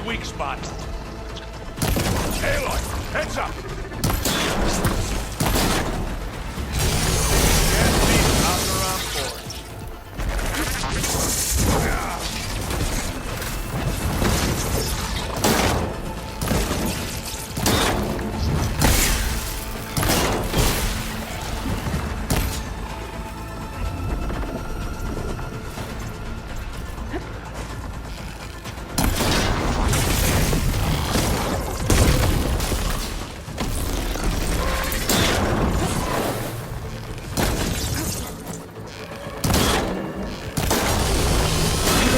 weak spot. Aloy, heads up! Get these out around forward.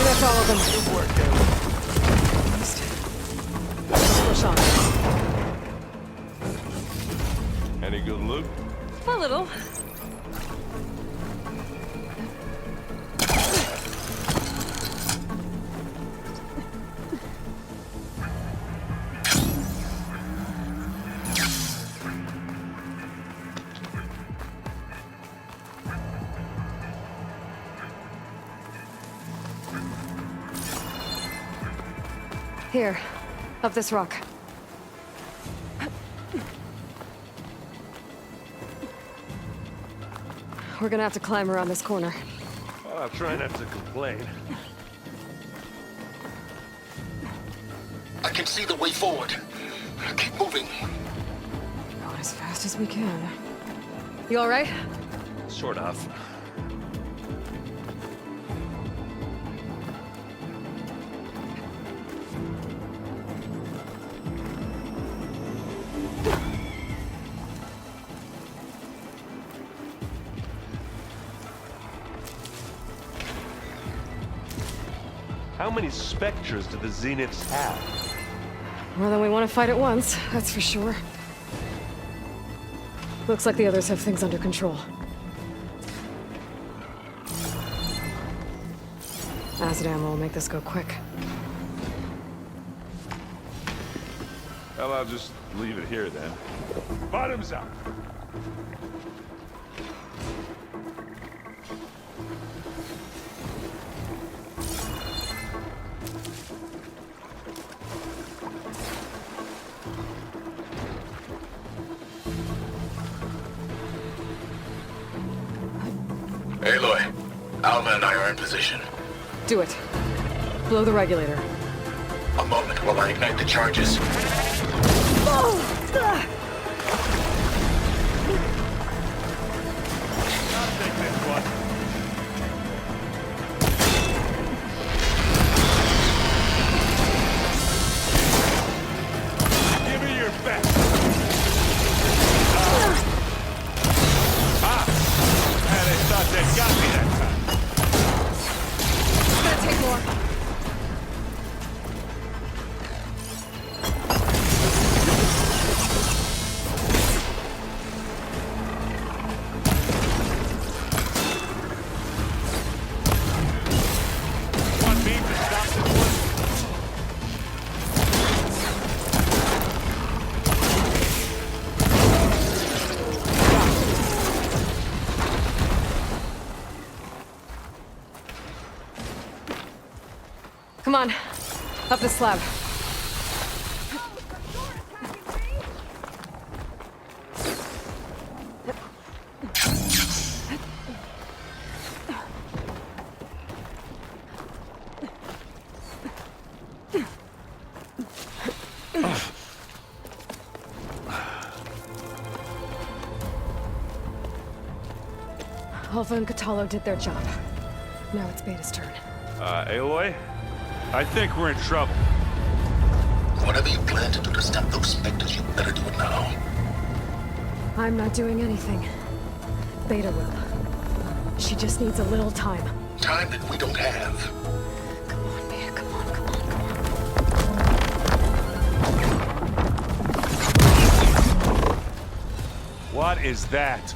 That's all of them. Good work, Dale. Push on. good loot? A little. Here, up this rock. We're gonna have to climb around this corner. Well, I'll try not to complain. I can see the way forward. Keep moving. Going as fast as we can. You all right? Sort of. How many Spectres do the Zeniths have? More than we want to fight at once, that's for sure. Looks like the others have things under control. Acid ammo will make this go quick. Well, I'll just leave it here then. Bottoms up! Aloy, Alva and I are in position. Do it. Blow the regulator. A moment while I ignite the charges. Give me your best! They thought they got me that time. It's gonna take more. Want me to stop this one? Come on, up the slab. Alpha and Catalo did their job. Now it's Beta's turn. Aloy? I think we're in trouble. Whatever you plan to do to stop those Spectres, you better do it now. I'm not doing anything. Beta will. She just needs a little time. Time that we don't have. Come on, Beta, come on, come on, come on. What is that?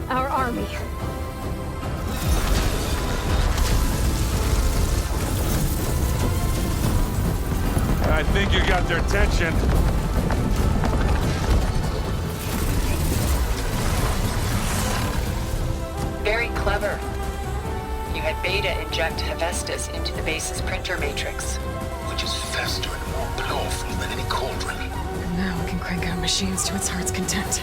Our army. I think you got their attention. Very clever. You had Beta inject Hephaestus into the base's printer matrix. Which is faster and more powerful than any cauldron. And now we can crank out machines to its heart's content.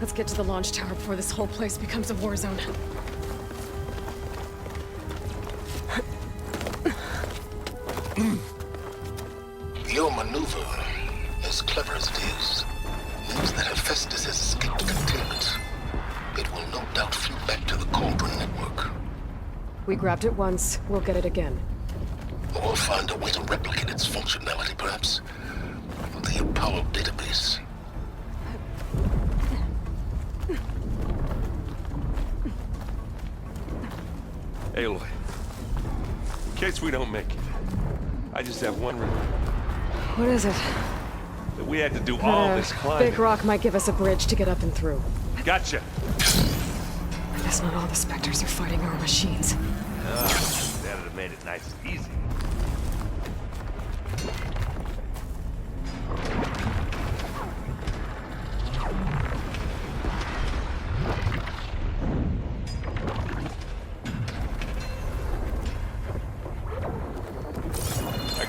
Let's get to the launch tower before this whole place becomes a war zone. Your maneuver, as clever as it is, Hephaestus has escaped containment. It will no doubt flew back to the Cauldron network. We grabbed it once, we'll get it again. Or find a way to replicate its functionality, perhaps. The Apollo database. Aloy, in case we don't make it, I just have one reminder. What is it? That we had to do all this climbing. Big rock might give us a bridge to get up and through. Gotcha. I guess not all the Spectres are fighting our machines. That'd have made it nice and easy.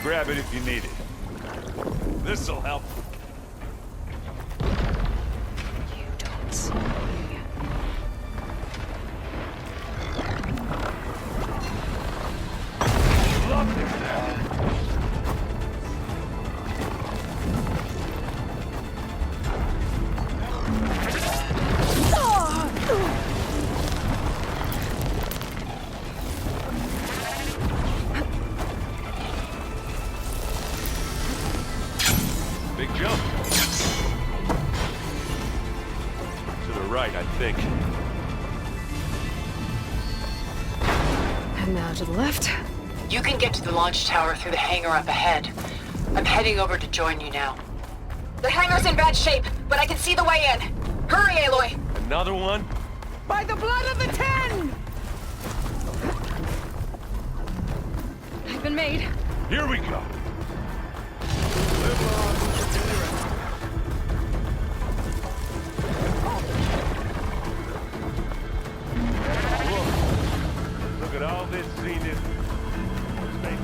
Grab it if you need it. This'll help. You don't see me. Love it there. Big jump. To the right, I think. And now to the left. You can get to the launch tower through the hangar up ahead. I'm heading over to join you now. The hangar's in bad shape, but I can see the way in. Hurry, Aloy! Another one? By the blood of the Ten! I've been made. Here we go. Look at all this scenic space.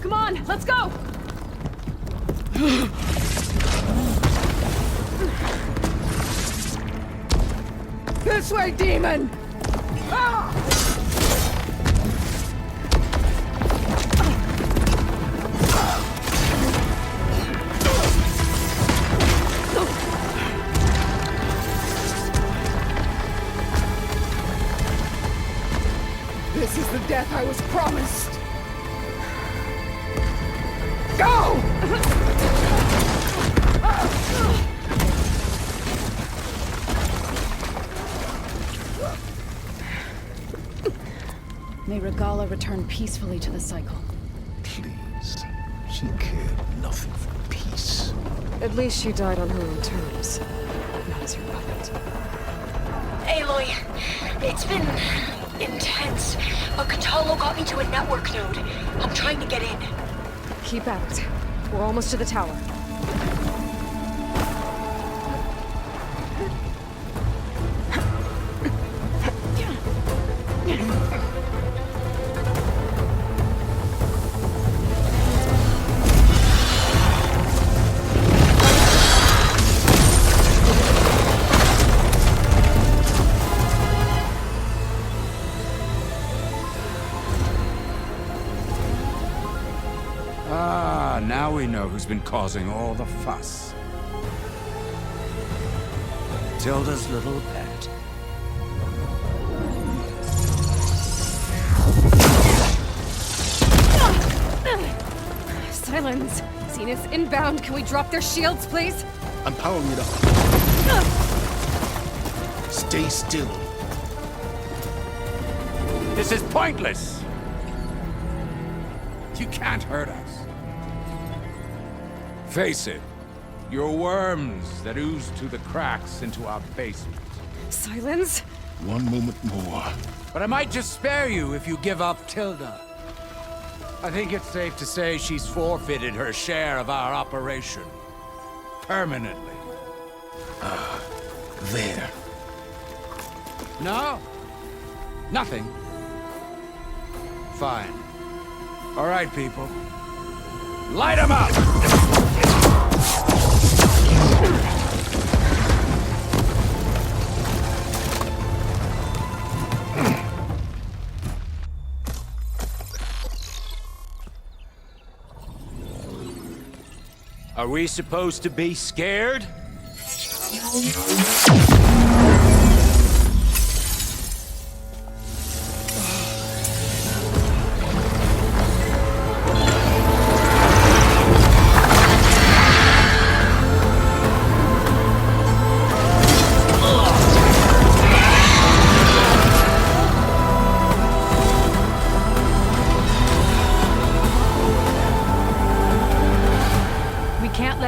Come on, let's go! This way, demon! Ah! This is the death I was promised. Go! May Regala return peacefully to the cycle. Please. She cared nothing for peace. At least she died on her own terms, not as your puppet. Aloy, it's been intense, but Catalo got me to a network node. I'm trying to get in. Keep at it. We're almost to the tower. Now we know who's been causing all the fuss. Tilda's little pet. Silence! Zenith's inbound. Can we drop their shields, please? I'm powering it up. Stay still. This is pointless! You can't hurt us. Face it, you're worms that ooze through the cracks into our basement. Silence? One moment more. But I might just spare you if you give up Tilda. I think it's safe to say she's forfeited her share of our operation. Permanently. There. No? Nothing? Fine. All right, people. Light 'em up! Are we supposed to be scared?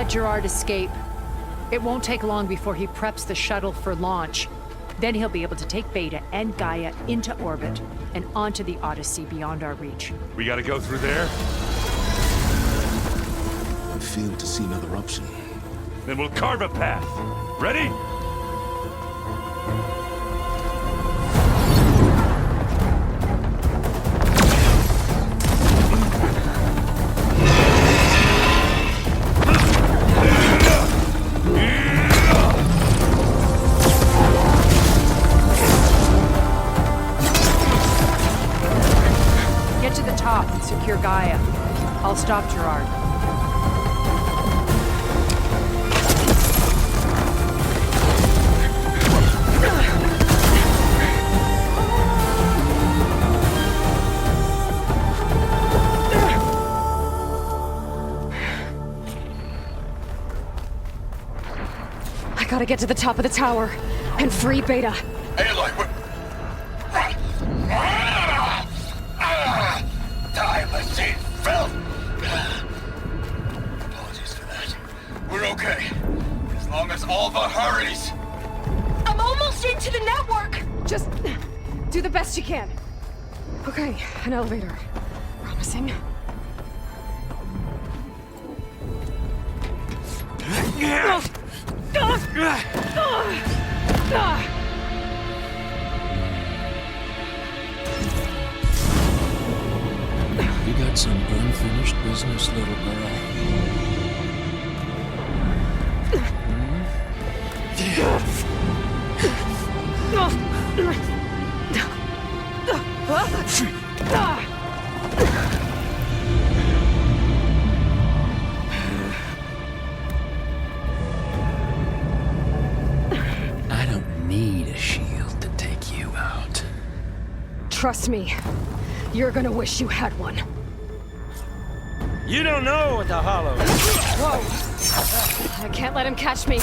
Gerard escape. It won't take long before he preps the shuttle for launch. Then he'll be able to take Beta and Gaia into orbit and onto the Odyssey beyond our reach. We gotta go through there? I fail to see another option. Then we'll carve a path. Ready? Secure Gaia. I'll stop Gerard. I gotta get to the top of the tower and free Beta. Aloy, what? Time machine fell. Apologies for that. We're okay. As long as Alva hurries. I'm almost into the network! Just do the best you can. Okay, an elevator. Promising. You got some unfinished business, little girl. I don't need a shield to take you out. Trust me, you're gonna wish you had one. You don't know what the hollow is. Whoa! I can't let him catch me.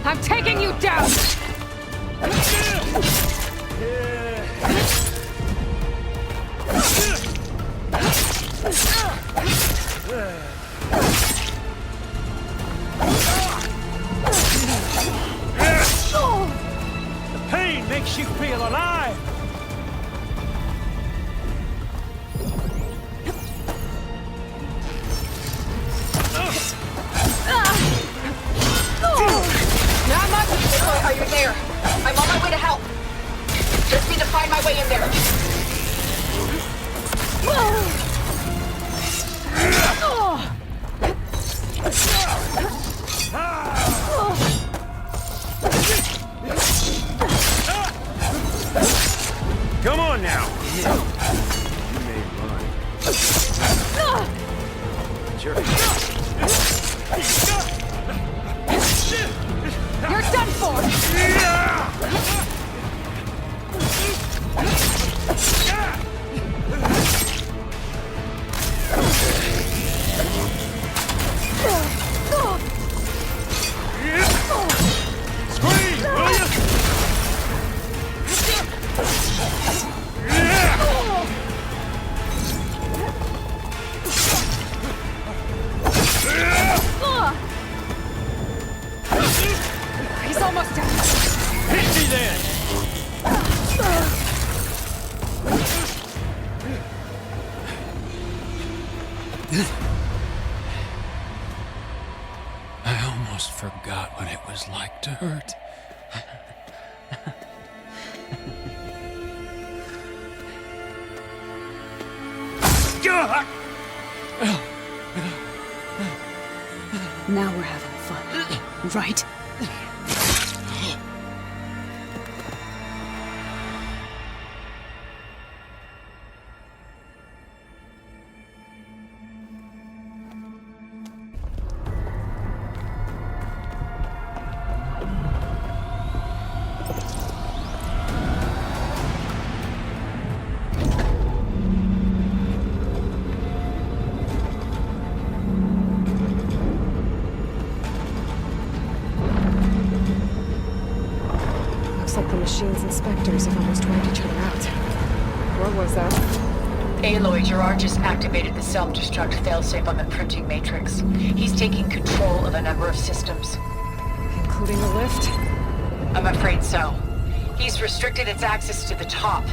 I'm taking you down! The pain makes you feel alive. Not much. Are you there? I'm on my way to help. Just need to find my way in there. Come on now. You may run. Sure. You're done for! Scream, will you? He's almost down. Hit me then! I almost forgot what it was like to hurt. Now we're having fun, right? Machine's inspectors have almost wiped each other out. What was that? Aloy, Gerard just activated the self-destruct failsafe on the printing matrix. He's taking control of a number of systems. Including the lift? I'm afraid so. He's restricted its access to the top.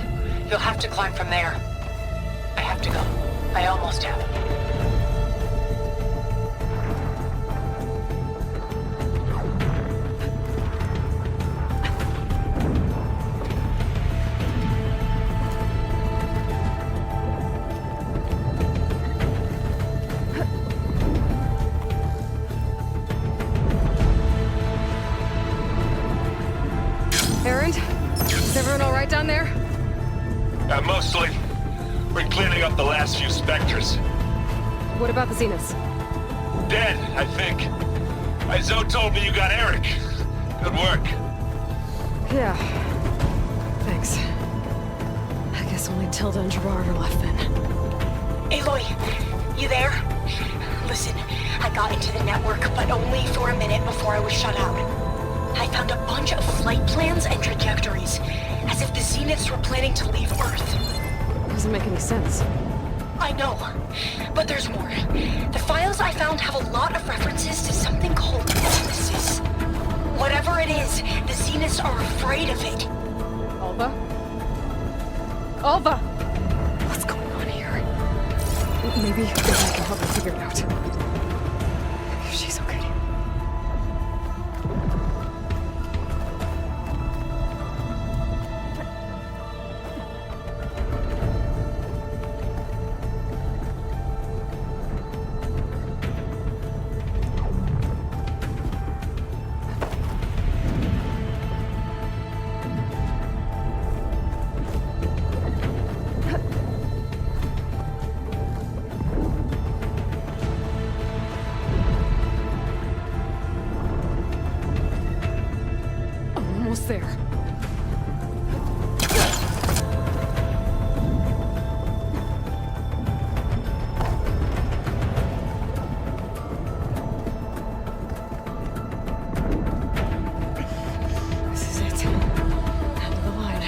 You'll have to climb from there. I have to go. I almost have it. Down there? Mostly. We're cleaning up the last few specters. What about the Zeniths? Dead, I think. Zoe told me you got Eric. Good work. Yeah. Thanks. I guess only Tilda and Gerard are left then. Aloy, you there? Listen, I got into the network, but only for a minute before I was shut out. I found a bunch of flight plans and trajectories. As if the Zeniths were planning to leave Earth. Doesn't make any sense. I know, but there's more. The files I found have a lot of references to something called Nemesis. Whatever it is, the Zeniths are afraid of it. Alva? Alva! What's going on here? Maybe I can help her figure it out. If she's okay. There. This is it. End of the line.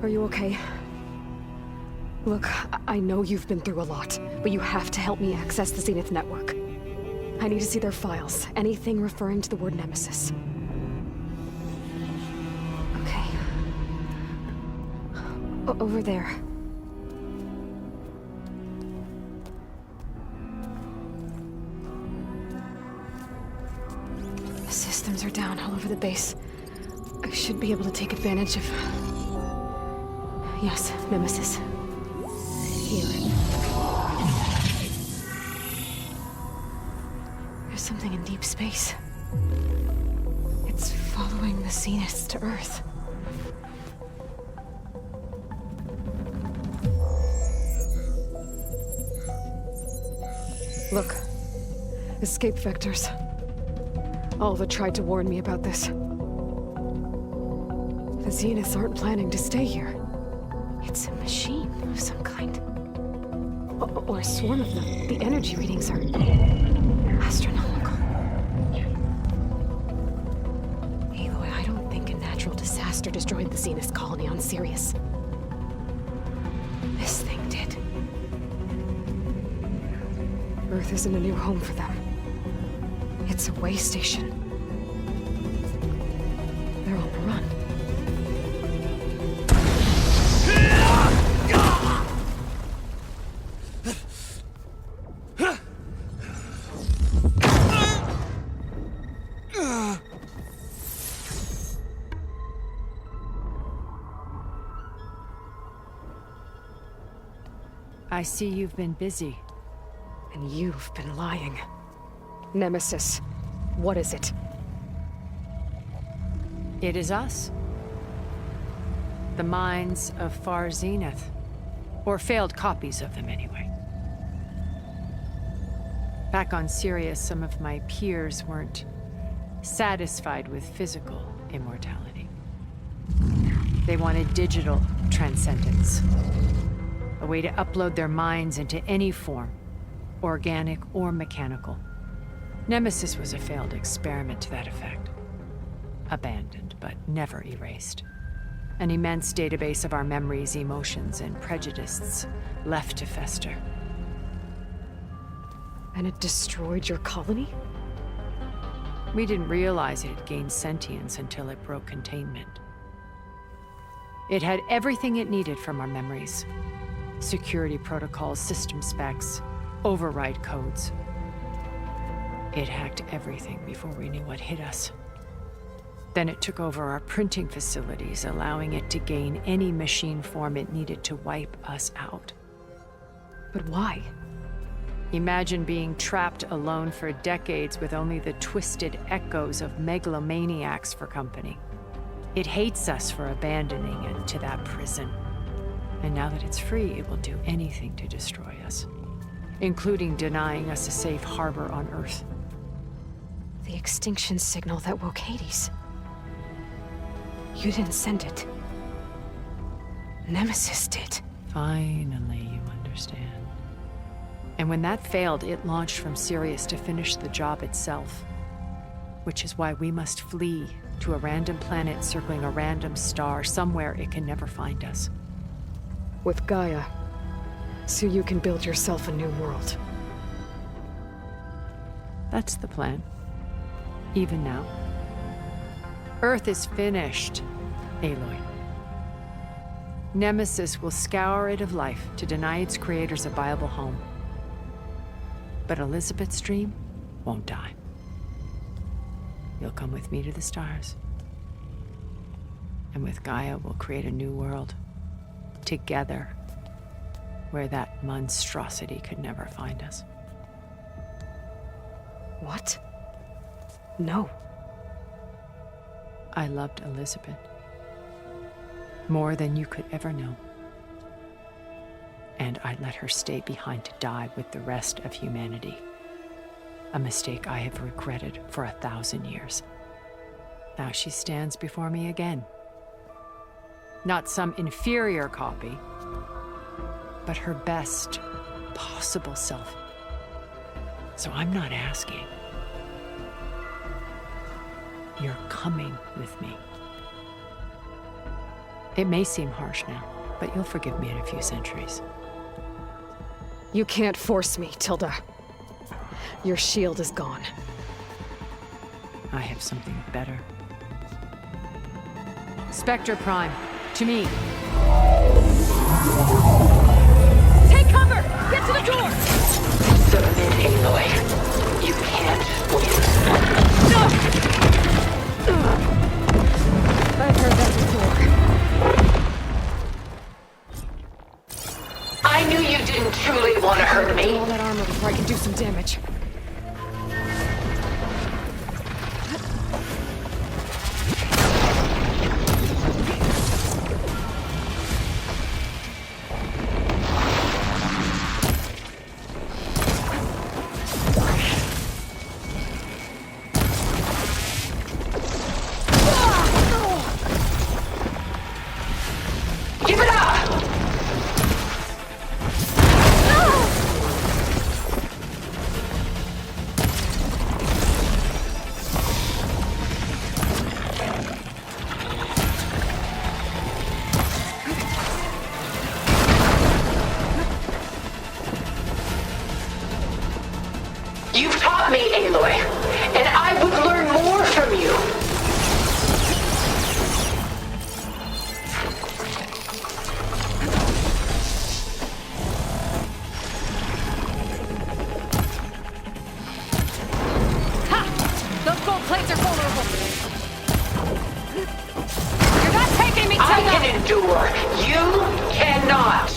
Are you okay? Look, I know you've been through a lot, but you have to help me access the Zenith network. I need to see their files, anything referring to the word Nemesis. Okay. Over there. The systems are down all over the base. I should be able to take advantage of... Yes, Nemesis. Here. There's something in deep space. It's following the Zeniths to Earth. Look. Escape vectors. Alva tried to warn me about this. The Zeniths aren't planning to stay here. It's a machine of some kind. Or a swarm of them. The energy readings are astronomical. Aloy, I don't think a natural disaster destroyed the Zenith colony on Sirius. This thing did. Earth isn't a new home for them. It's a way station. They're on the run. I see you've been busy. And you've been lying. Nemesis, what is it? It is us. The minds of Far Zenith. Or failed copies of them, anyway. Back on Sirius, some of my peers weren't satisfied with physical immortality. They wanted digital transcendence. A way to upload their minds into any form, organic or mechanical. Nemesis was a failed experiment to that effect. Abandoned, but never erased. An immense database of our memories, emotions, and prejudices left to fester. And it destroyed your colony? We didn't realize it had gained sentience until it broke containment. It had everything it needed from our memories. Security protocols, system specs, override codes. It hacked everything before we knew what hit us. Then it took over our printing facilities, allowing it to gain any machine form it needed to wipe us out. But why? Imagine being trapped alone for decades with only the twisted echoes of megalomaniacs for company. It hates us for abandoning it to that prison. And now that it's free, it will do anything to destroy us, including denying us a safe harbor on Earth. The extinction signal that woke Hades. You didn't send it. Nemesis did. Finally, you understand. And when that failed, it launched from Sirius to finish the job itself. Which is why we must flee to a random planet circling a random star, somewhere it can never find us. With Gaia, so you can build yourself a new world. That's the plan. Even now. Earth is finished, Aloy. Nemesis will scour it of life to deny its creators a viable home. But Elizabeth's dream won't die. You'll come with me to the stars. And with Gaia, we'll create a new world. Together, where that monstrosity could never find us. What? No. I loved Elizabeth. More than you could ever know. And I let her stay behind to die with the rest of humanity. A mistake I have regretted for 1,000 years. Now she stands before me again. Not some inferior copy, but her best possible self. So I'm not asking. You're coming with me. It may seem harsh now, but you'll forgive me in a few centuries. You can't force me, Tilda. Your shield is gone. I have something better. Spectre Prime, to me. Take cover! Get to the door! Submit, Aloy. You can't win. No! I've heard that before. I knew you didn't truly want to hurt me. All that armor before I can do some damage. taught me, Aloy, and I would learn more from you. Those gold plates are vulnerable. You're not taking me to I can endure. You cannot.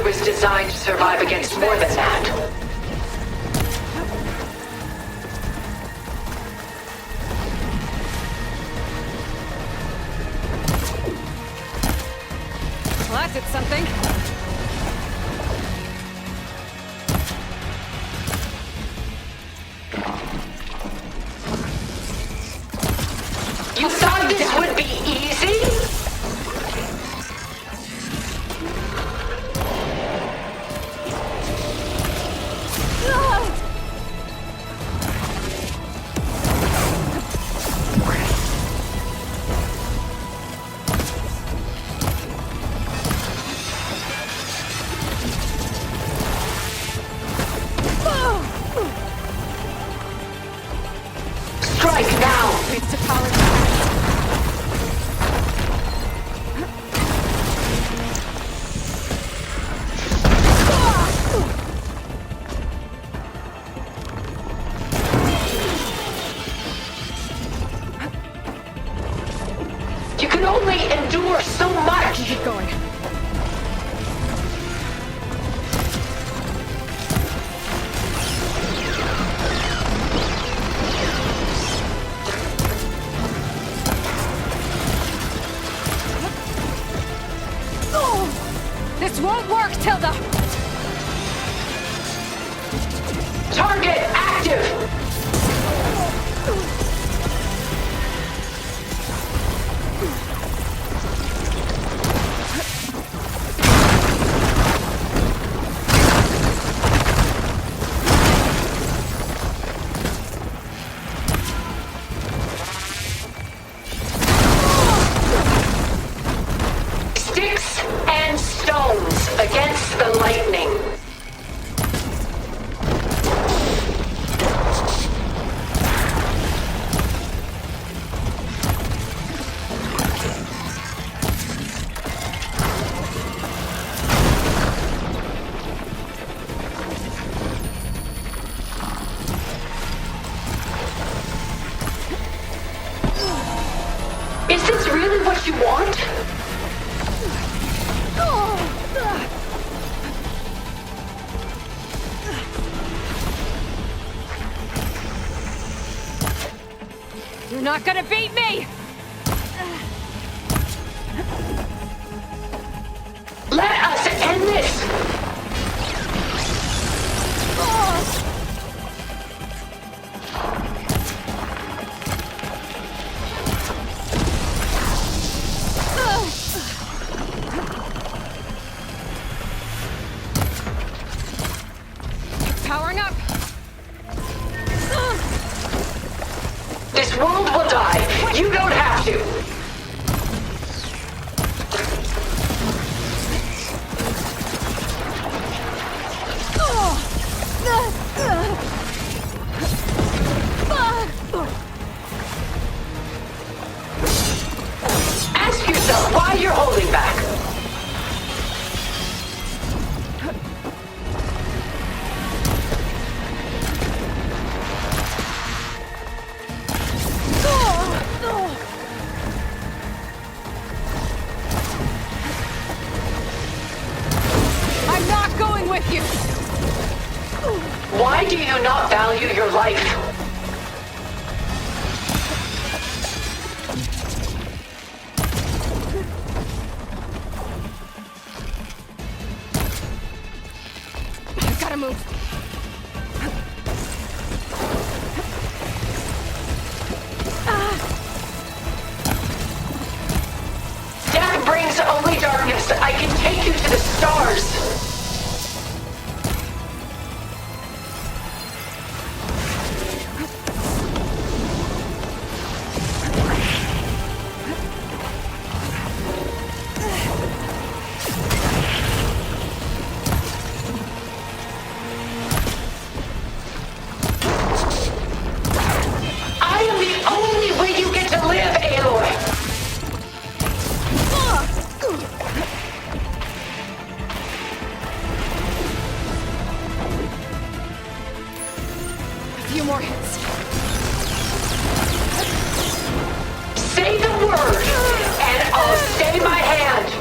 Was designed to survive against more than that. Well, that did something. You thought this would be easy? Strike now! It's to power. You can only endure so much! Keep going. This won't work, Tilda! Target active! Sticks and stones against the lightning. Is this really what you want? You're not gonna beat me! Let us end this! Powering up! This world will die. You don't have to. Ask yourself why you're holding back. I'm not going with you! Why do you not value your life? stars! I am the only way you get to live, Aloy! A few more hits. Say the word, and I'll stay my hand!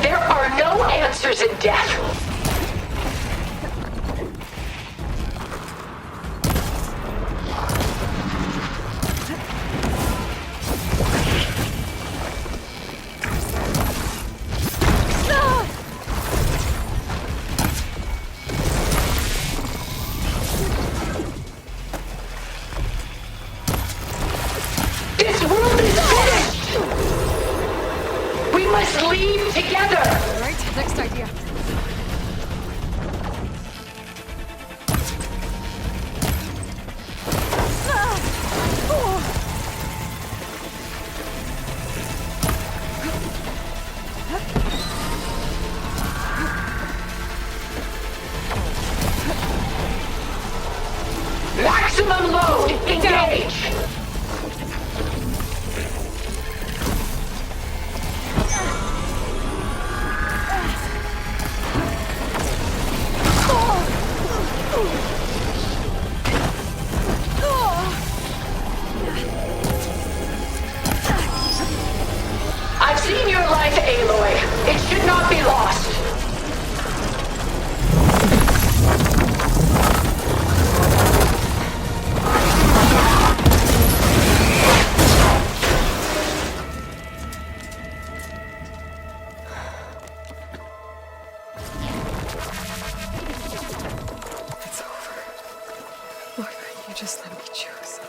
There are no answers in death. This world is finished! We must leave together! Right, next idea. Maximum load! Engage! I've seen your life, Aloy. It should not be lost. It's over. Why couldn't you just let me choose?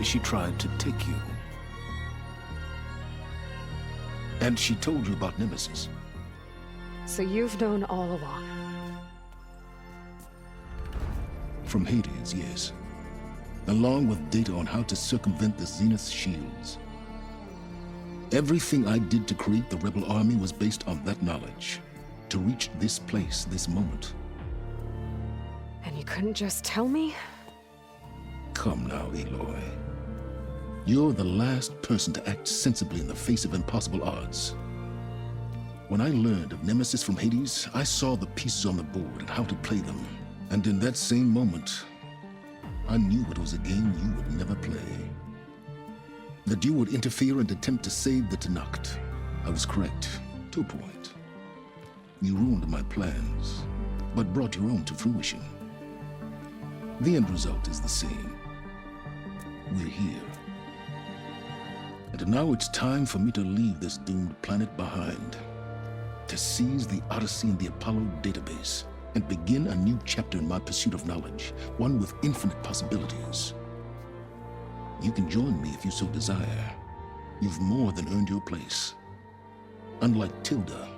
She tried to take you. And she told you about Nemesis. So you've known all along. From Hades, yes. Along with data on how to circumvent the Zenith's shields. Everything I did to create the Rebel Army was based on that knowledge. To reach this place, this moment. And you couldn't just tell me? Come now, Aloy. You're the last person to act sensibly in the face of impossible odds. When I learned of Nemesis from Hades, I saw the pieces on the board and how to play them. And in that same moment, I knew it was a game you would never play. That you would interfere and attempt to save the Tenakth. I was correct, to a point. You ruined my plans, but brought your own to fruition. The end result is the same. We're here. And now it's time for me to leave this doomed planet behind. To seize the Odyssey and the Apollo database, and begin a new chapter in my pursuit of knowledge, one with infinite possibilities. You can join me if you so desire. You've more than earned your place. Unlike Tilda,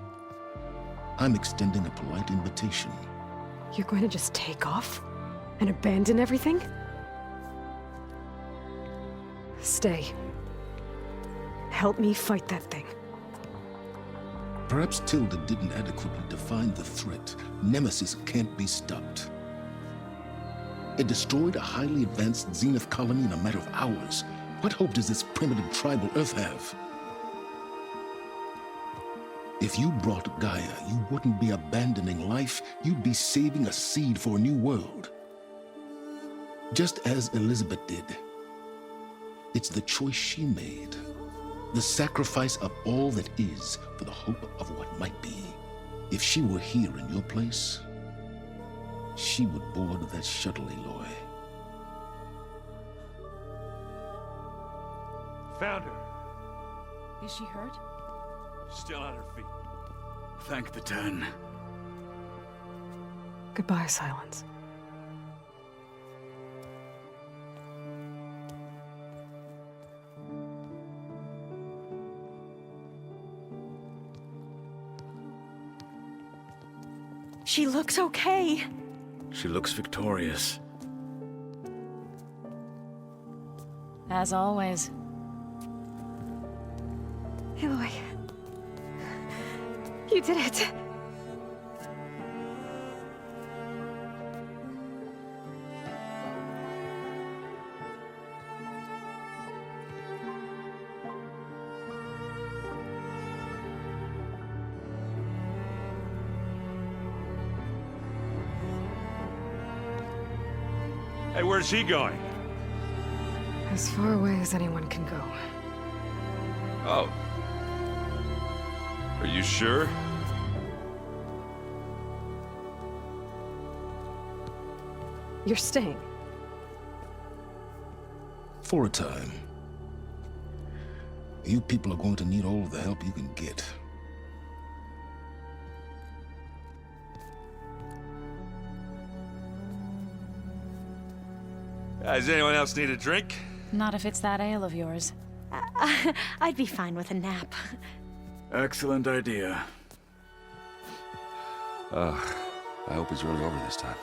I'm extending a polite invitation. You're going to just take off? And abandon everything? Stay. Help me fight that thing. Perhaps Tilda didn't adequately define the threat. Nemesis can't be stopped. It destroyed a highly advanced Zenith colony in a matter of hours. What hope does this primitive tribal Earth have? If you brought Gaia, you wouldn't be abandoning life, you'd be saving a seed for a new world. Just as Elizabeth did. It's the choice she made. The sacrifice of all that is for the hope of what might be. If she were here in your place, she would board that shuttle, Aloy. Found her. Is she hurt? Still on her feet. Thank the 10. Goodbye, Silence. She looks okay. She looks victorious. As always. Aloy. You did it. Hey, where's he going? As far away as anyone can go. Oh. Are you sure? You're staying. For a time. You people are going to need all of the help you can get. Does anyone else need a drink? Not if it's that ale of yours. I'd be fine with a nap. Excellent idea. I hope it's really over this time.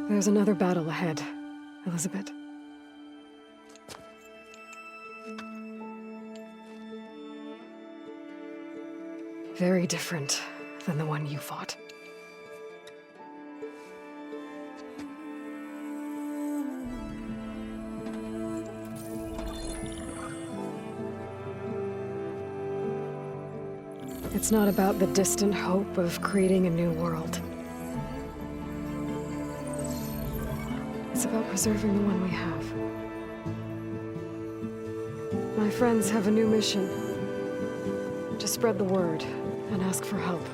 There's another battle ahead, Elizabeth. Very different than the one you fought. It's not about the distant hope of creating a new world. It's about preserving the one we have. My friends have a new mission. To spread the word and ask for help.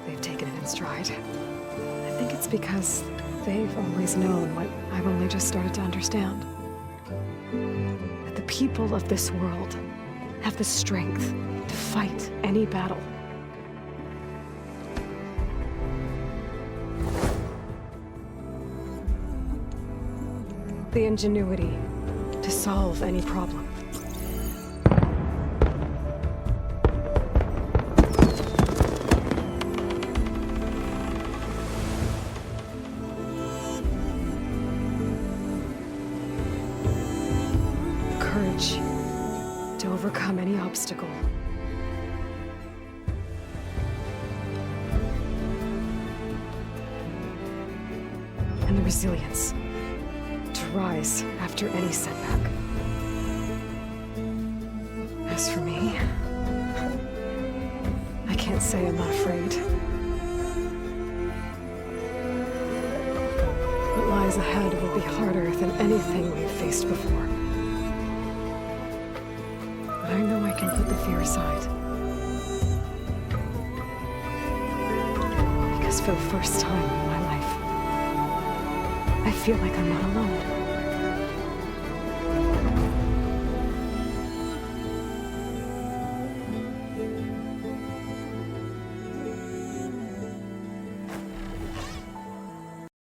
They've taken it in stride. I think it's because they've always known what I've only just started to understand. That the people of this world have the strength to fight any battle. The ingenuity to solve any problem. The courage to overcome any obstacle. And the resilience to rise after any setback. As for me, I can't say I'm not afraid. What lies ahead will be harder than anything we've faced before. But I know I can put the fear aside. Because for the first time in my life, I feel like I'm not alone.